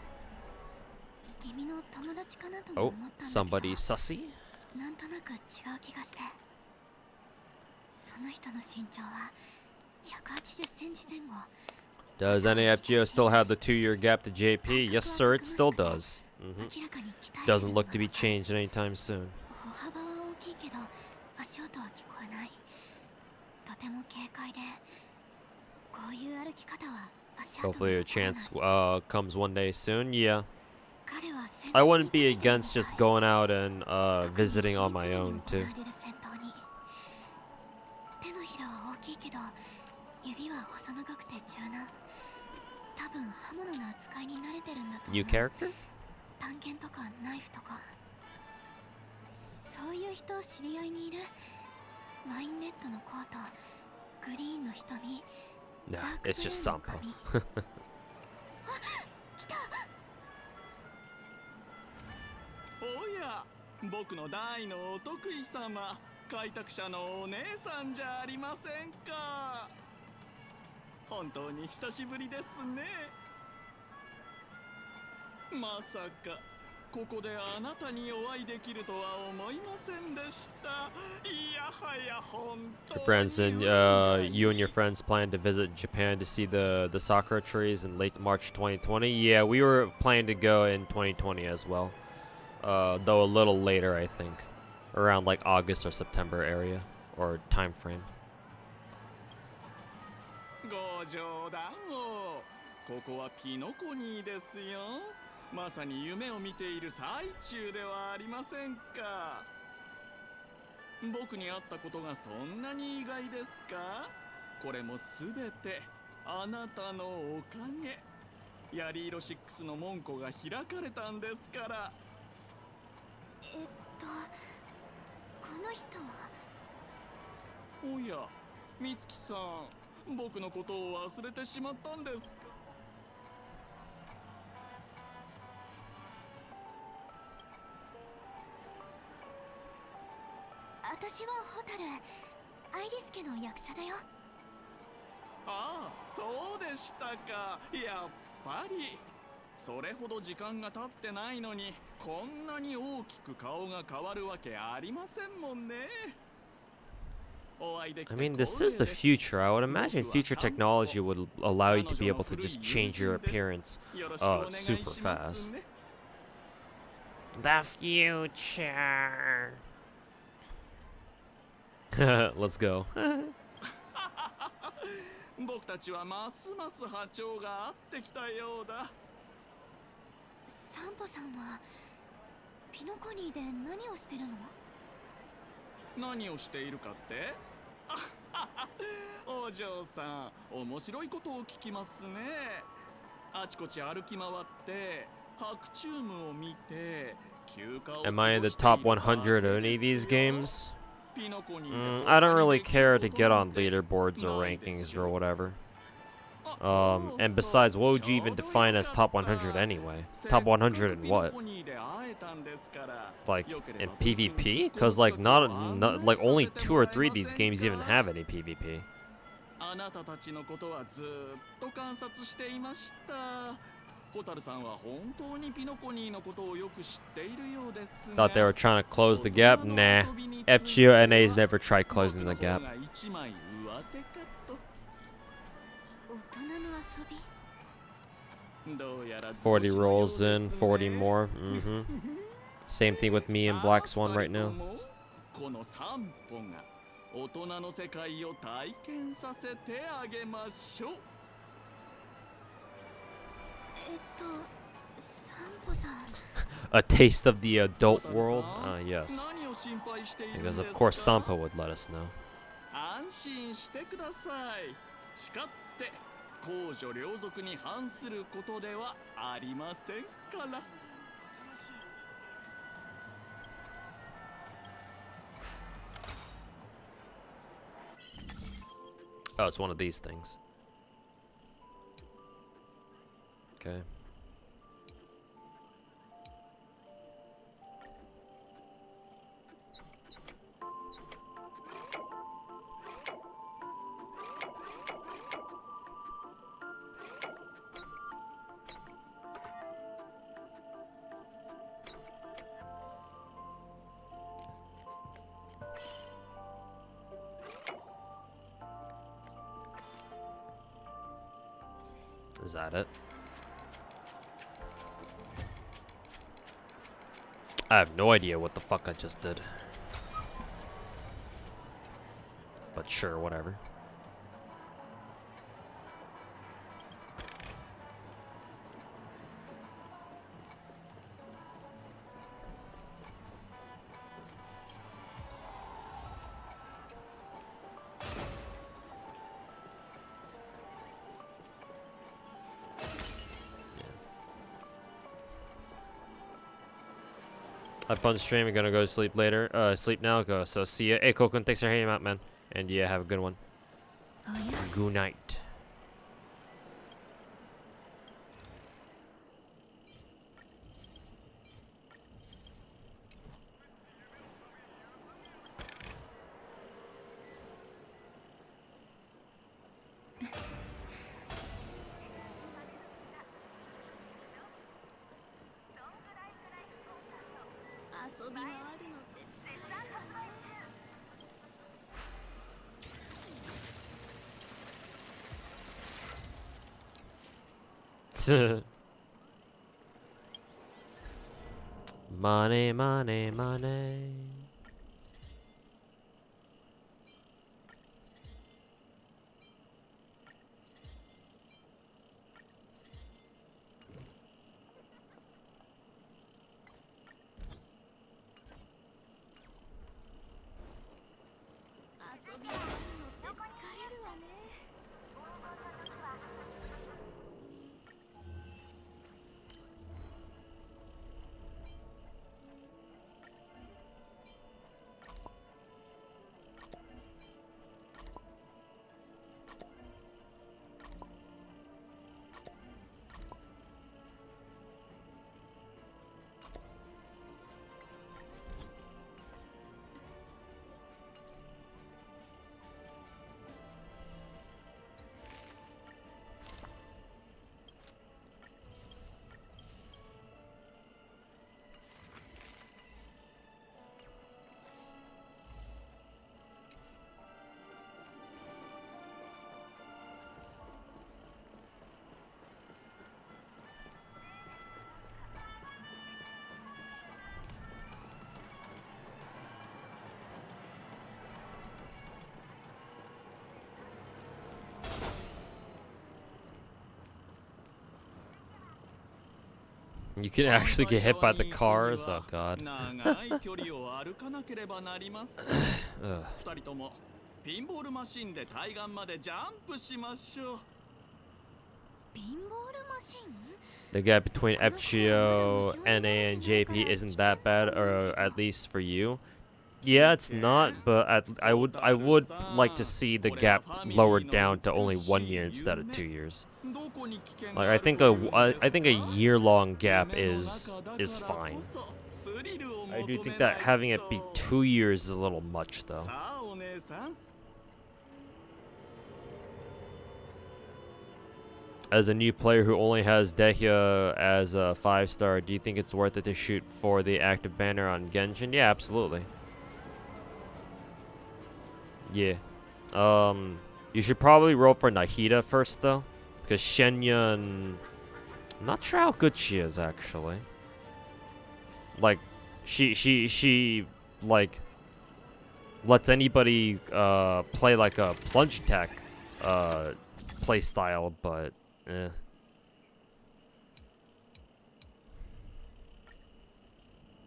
君の友達かなとも Oh, 思ったんだけ somebody ど sussy? なんとなく違う気がしてその人の身長は180センチ前後 Does NAFGO still have the 2-year gap to JP? Yes, sir, it still does. 明らかに鍛えてる Doesn't look to be changed anytime soon. 歩幅は大きいけど足音は聞こえないとても軽快でこういう歩き方は足跡が Hopefully a 残らない chance comes one day soon. Yeah. 彼は戦闘に I wouldn't be 長けてる against just going out and visiting on my own too. 手のひらは大きいけど指は細長くて柔軟多分刃物の扱いに慣れてるんだと思う New character? 探検とかナイフとかそういう人知り合いにいるワインレッドのコートグリーンの瞳 Nah, ダーク it's ブル just ーの Sampo. 髪来たおや、僕僕の大のお得意様、開拓者のお姉さんじゃありませんか。本当に久しぶりですね。まさかここであなたにお会いできるとは思いませんでした。いやはや本当 Your に friends and you and your friends plan to visit Japan to see the sakura trees in late March 2020. Yeah, we were planning to go in 2020 as well. Though a little later, I think, around like August or September area or time frame. ご冗談を。ここはピノコニーですよ。まさに夢を見ている最中ではありませんか。僕に会ったことがそんなに意外ですか。これもすべてあなたのおかげ。ヤリーロ6の門戸が開かれたんですから。この人は。おや、美月さん、僕のことを忘れてしまったんですか。私はホタル、アイリス家の役者だよ。ああ、そうでしたか。やっぱり。それほど時間が経ってないのに、こんなに大きく顔が変わるわけありませんもんね。I mean, this is the future. I would imagine future technology would allow you to be able to just change your appearance super fast. The future. Let's go. 僕たちはますます波長が合ってきたようだ。サンポさんはピノコニーで何をしてるの？何をしているかって？お嬢さん、面白いことを聞きますね。あちこち歩き回って白チュームを見て休暇を過ご Am I in the している top 100 of any of these わけですよ。 games? ピノコニーで I don't really 他に care で to きる get こと on なんて leaderboards or ないで rankings し or ょ。 whatever. あ、And そうそう besides, what would ち you ょ even うど define よ as か top った。 100 anyway? せっ Top か 100 く in ピノ what? コニーで会えたんですから、 Like よけれ in ば僕 PvP? この Cause like 近くを not 案 like 内 only させて 2 or もらえ 3 of ま these せん games even か。 have any PvP. あなたたちのことはずーっと観察していました。ホタルさんは本当にピノコニーのことをよく知っているようですが、 Thought they were trying to close the 大 gap? 人の Nah. 遊びについては FGONA's never tried 僕 closing の the 方 gap. が一枚上手かと。大人の遊び？どうやら 40 調子のよう rolls で in, す 40 ね。 more. Same thing with me and Black Swan right now. この散歩が大人の世界を体験させてあげましょう。サンポさん。A taste of the adult ホタル world? さん、 Yes. 何を心配しているんで Because す of か？ course Sampa would let us know. 安心してください。誓って公序良俗に反することではありませんから。 Oh, it's one of these things. Okay. Is that it? I have no idea what the fuck I just did. But sure, whatever. Have fun streaming. Gonna go to sleep later. Sleep now. Go. So see ya. Hey, Kokun, thanks for hanging out, man. And yeah, have a good one. Good night. 遊び回るのって疲れるわね。Money, money, money. You can actually get hit by the cars? Oh god. Ugh. 二人ともピンボールマシンで対岸までジャンプしましょう。ピンボールマシン？ The gap between FGO, NA, and JP isn't that bad, or at least for you. Yeah, it's not, but I would like to see the gap lowered down to only 1 year instead of 2 years. Like I think a year-long gap is fine. I do think that having it be 2 years is a little much, though. As a new player who only has Dehya as a 5-star, do you think it's worth it to shoot for the active banner on Genshin? Yeah, absolutely. Yeah. You should probably roll for Nahida first, though. Because Shenyun... I'm not sure how good she is, actually. Like, she like, lets anybody, play, like, a plunge attack, play style, but, eh.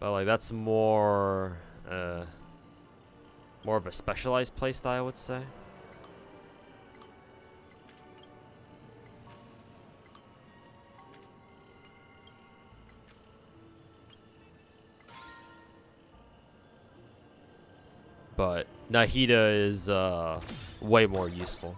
But, like, that's more, more of a specialized playstyle, I would say. But Nahida is way more useful.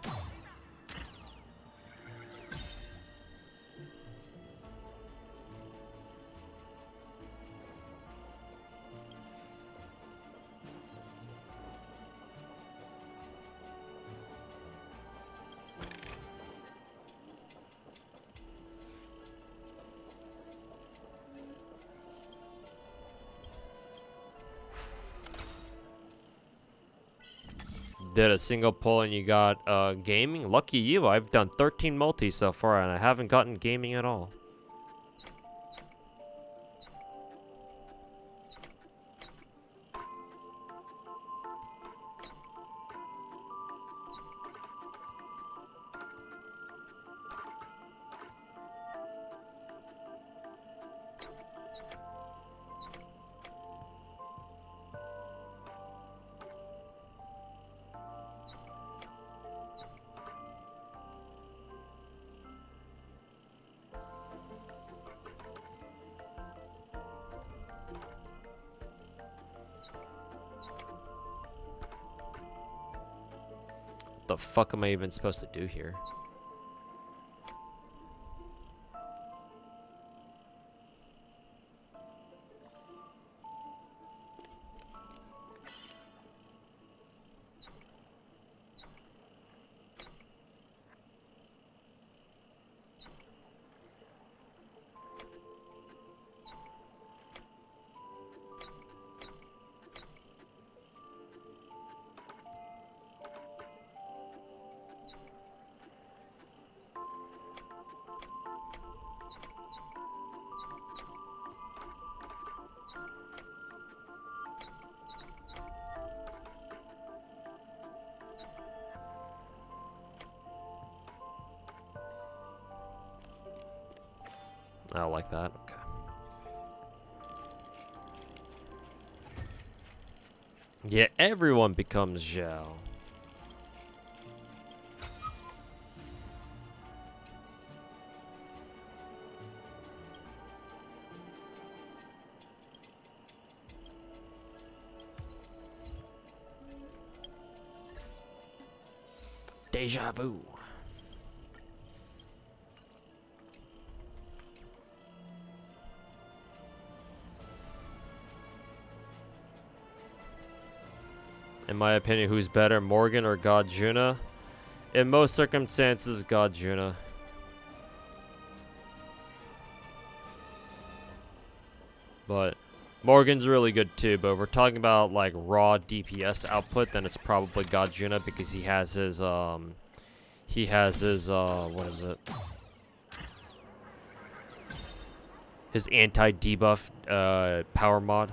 Did a single pull and you got gaming? Lucky you. I've done 13 multi so far and I haven't gotten gaming at all. The fuck am I even supposed to do here? I like that. Okay. Yeah, everyone becomes Zhao. Deja vu. In my opinion, who's better, Morgan or God Juna? In most circumstances, God Juna. But Morgan's really good too, but if we're talking about like raw DPS output, then it's probably God Juna because he has his what is it? His anti-debuff power mod.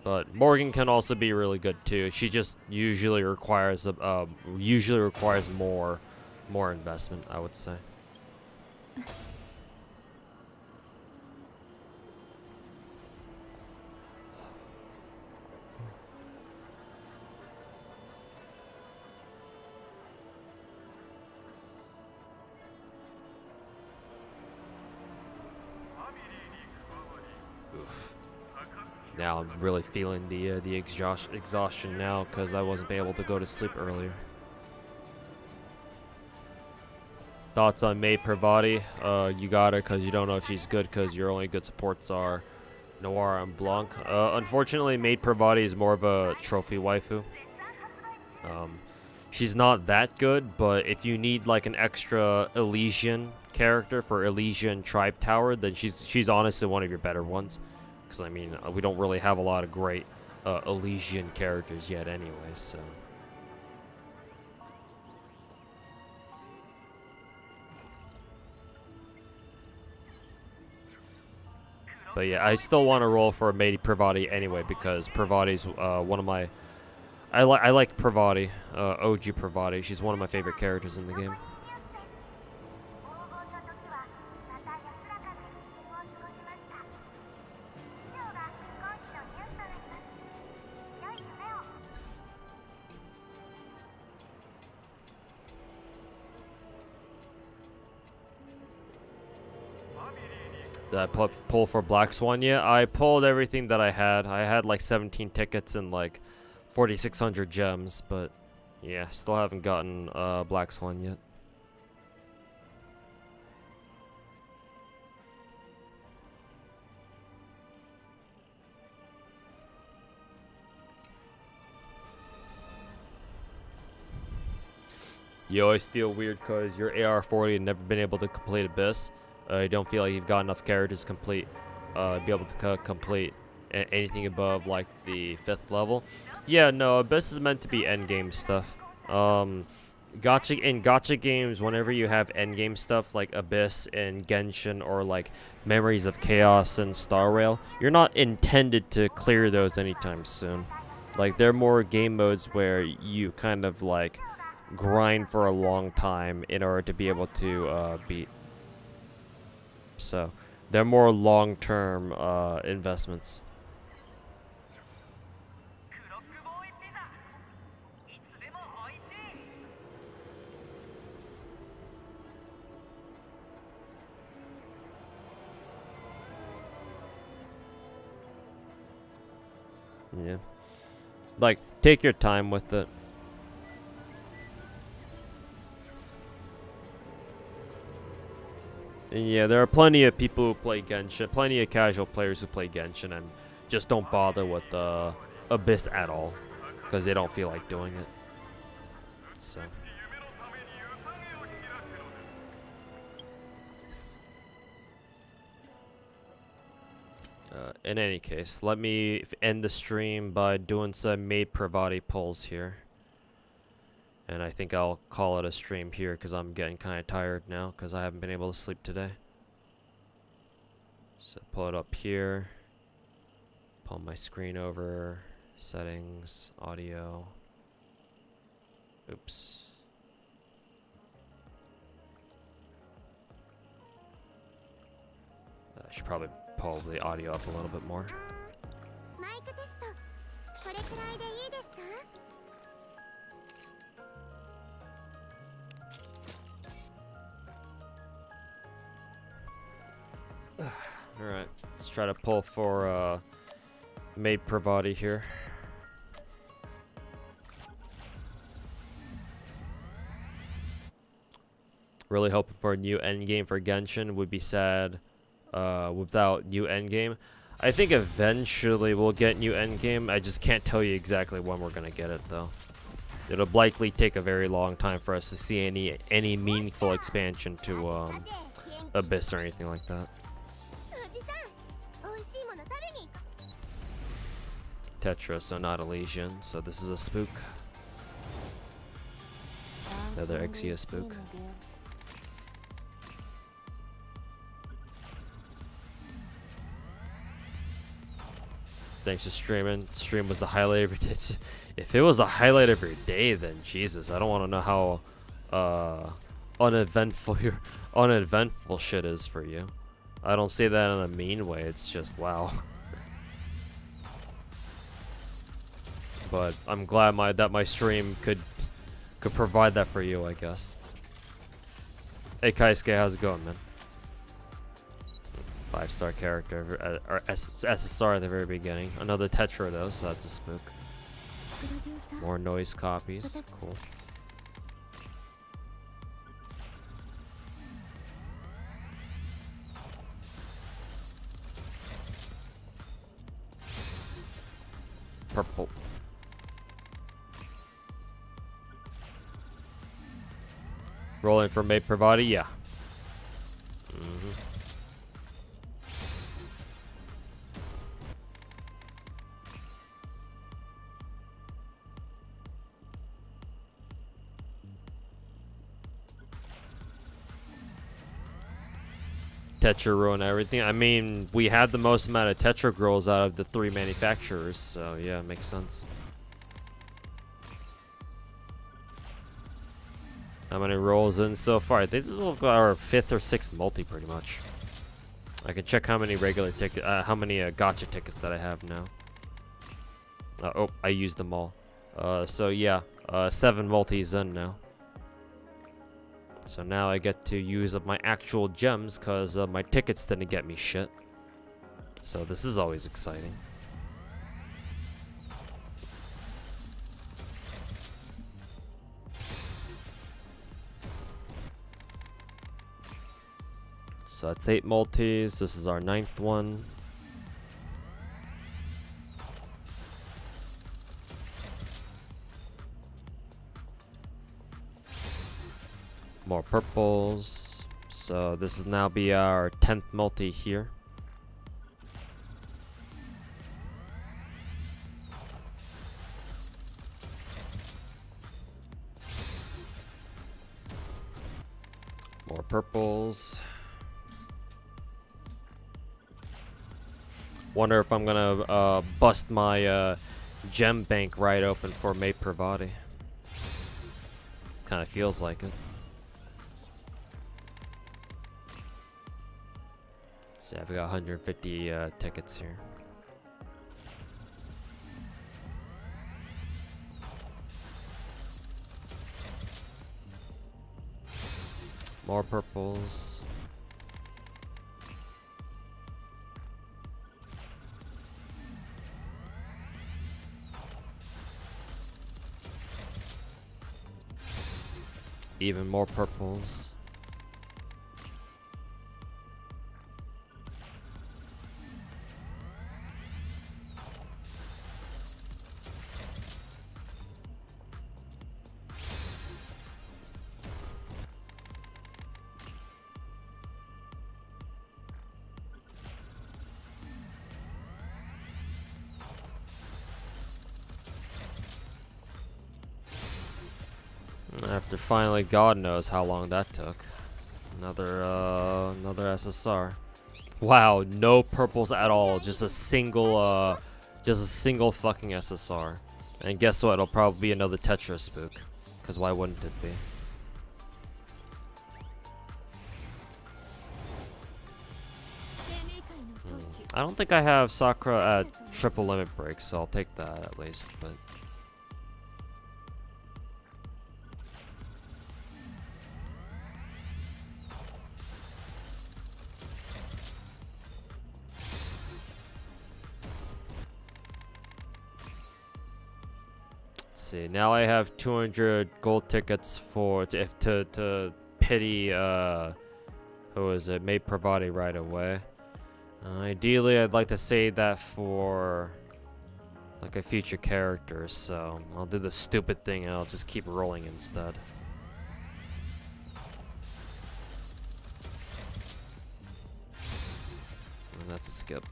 But Morgan can also be really good too. She just usually requires more investment, I would say. Oof. Now I'm really feeling the exhaustion now because I wasn't able to go to sleep earlier. Thoughts on Maid Pravati? You got her because you don't know if she's good because your only good supports are Noir and Blanc. Unfortunately, Maid Pravati is more of a trophy waifu. She's not that good, but if you need like an extra Elysian character for Elysian Tribe Tower, then she's honestly one of your better ones. Because, I mean, we don't really have a lot of great Elysian characters yet anyway, so. But yeah, I still want to roll for Maid Pravati anyway, because Pravati's one of my... I like Pravati, OG Pravati. She's one of my favorite characters in the game. Did I pull for Black Swan yet? I pulled everything that I had. I had like 17 tickets and like 4,600 gems, but yeah, still haven't gotten Black Swan yet. You always feel weird because your AR-40 had never been able to complete Abyss. You don't feel like you've got enough characters to complete, be able to complete anything above like the 5th level. Yeah, no, Abyss is meant to be endgame stuff. Gacha games, whenever you have endgame stuff like Abyss and Genshin or like Memories of Chaos and Star Rail, you're not intended to clear those anytime soon. Like, they're more game modes where you kind of like grind for a long time in order to be able to beat. So they're more long-term investments. Yeah. Like, take your time with it. Yeah, there are plenty of people who play Genshin, plenty of casual players who play Genshin and just don't bother with Abyss at all because they don't feel like doing it. So. In any case, let me end the stream by doing some Maid Pravati pulls here. And I think I'll call it a stream here because I'm getting kind of tired now because I haven't been able to sleep today. So pull it up here. Pull my screen over. Settings. Audio. Oops. I should probably pull the audio up a little bit more. マイクテストこれくらいでいいですか？ Alright, let's try to pull for Maid Pravati here. Really hoping for a new endgame for Genshin. Would be sad without new endgame. I think eventually we'll get new endgame. I just can't tell you exactly when we're gonna get it though. It'll likely take a very long time for us to see any meaningful expansion to Abyss or anything like that. おじさん、美味しいもの食べに。 Tetra, so not Elysian. So this is a spook. Another Exia spook. Thanks for streaming. Stream was the highlight of your day. If it was the highlight of your day, then Jesus, I don't want to know how uneventful your uneventful shit is for you. I don't say that in a mean way. It's just wow. But I'm glad that my stream could provide that for you, I guess. Hey Kaisuke, how's it going, man? 5-star character, or SSR at the very beginning. Another Tetra though, so that's a spook. More noise copies, cool. Purple. Rolling for Maid Pravati, yeah. Tetra ruin everything. I mean, we had the most amount of Tetra girls out of the 3 manufacturers, so yeah, it makes sense. How many rolls in so far? I think this is our 5th or 6th multi, pretty much. I can check how many regular tickets, how many Gacha tickets that I have now. Oh, I used them all. So yeah, 7 multis in now. So now I get to use up my actual gems because my tickets didn't get me shit. So this is always exciting. So that's 8 multis. This is our 9th one. More purples. So this is now be our 10th multi here. More purples. Wonder if I'm gonna bust my gem bank right open for Maid Pravati. Kind of feels like it. See, I've got 150 tickets here. More purples. Even more purples. After finally, God knows how long that took. Another SSR. Wow, no purples at all. Just a single fucking SSR. And guess what? It'll probably be another Tetra spook. Because why wouldn't it be? I don't think I have Sakura at triple limit break, so I'll take that at least. But let's see. Now I have 200 gold tickets for to pity who is it? Maid Pravati right away. Ideally, I'd like to save that for like a future character, so I'll do the stupid thing and I'll just keep rolling instead. And that's a skip.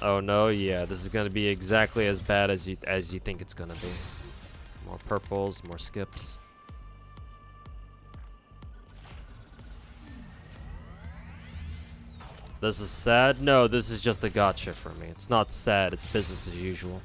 Oh no, yeah, this is gonna be exactly as bad as you think it's gonna be. More purples, more skips. This is sad? No, this is just a gacha for me. It's not sad, it's business as usual.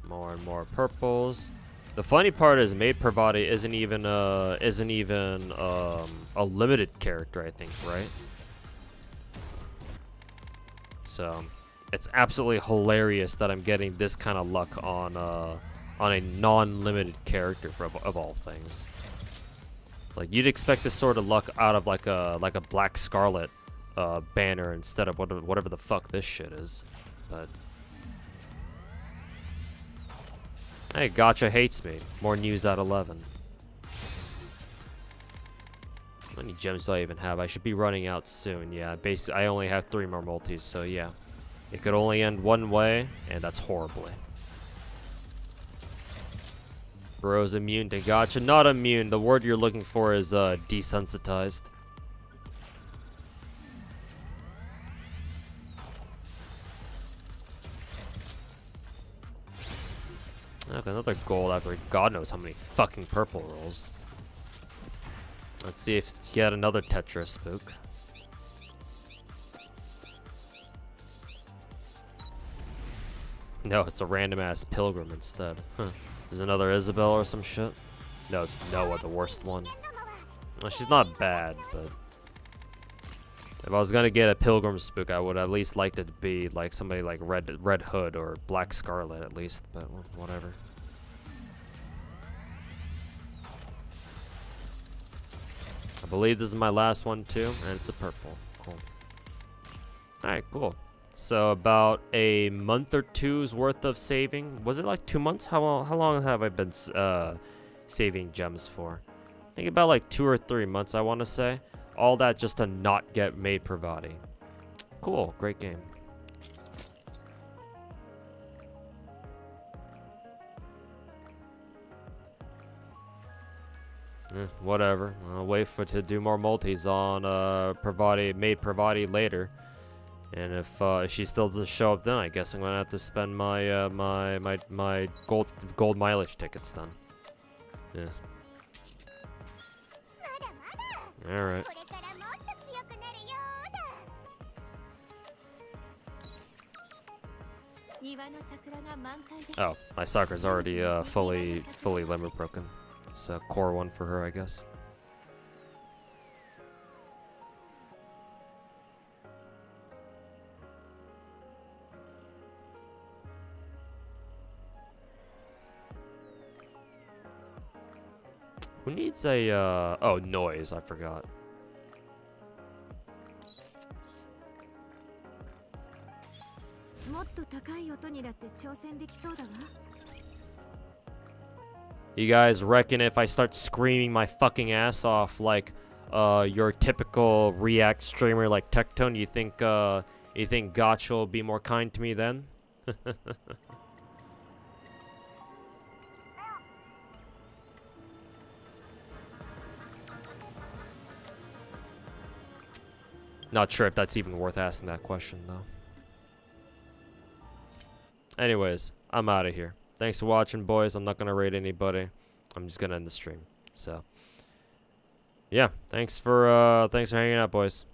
More and more purples. The funny part is Maid Pravati isn't even a limited character, I think, right? So it's absolutely hilarious that I'm getting this kind of luck on a non-limited character of all things. Like you'd expect this sort of luck out of like a Black Scarlet banner instead of whatever the fuck this shit is, but. Hey, Gacha hates me. More news at 11. How many gems do I even have? I should be running out soon. Yeah, basically, I only have 3 more multis, so yeah. It could only end one way, and that's horribly. Bro's immune to Gacha. Not immune. The word you're looking for is desensitized. Okay, another gold after God knows how many fucking purple rolls. Let's see if it's yet another Tetra spook. No, it's a random ass pilgrim instead. Huh. There's another Isabel or some shit. No, it's Noah, the worst one. Well, she's not bad, but if I was gonna get a pilgrim spook, I would at least like it to be like somebody like Red Hood or Black Scarlet at least, but whatever. I believe this is my last one too, and it's a purple. Cool. Alright, cool. So about a month or two's worth of saving. Was it like 2 months? How long have I been saving gems for? I think about like 2 or 3 months, I want to say. All that just to not get Maid Pravati. Cool, great game. Whatever. I'll wait to do more multis on Maid Pravati later. And if she still doesn't show up, then I guess I'm gonna have to spend my my gold mileage tickets then. Yeah. All right. Oh, my Sakura's already fully limit broken. It's a core one for her, I guess. Who needs a oh, noise, I forgot. You guys reckon if I start screaming my fucking ass off like your typical React streamer like Tectone, you think Gacha will be more kind to me then? Not sure if that's even worth asking that question, though. Anyways, I'm out of here. Thanks for watching, boys. I'm not going to raid anybody. I'm just going to end the stream. So, yeah. Thanks for hanging out, boys.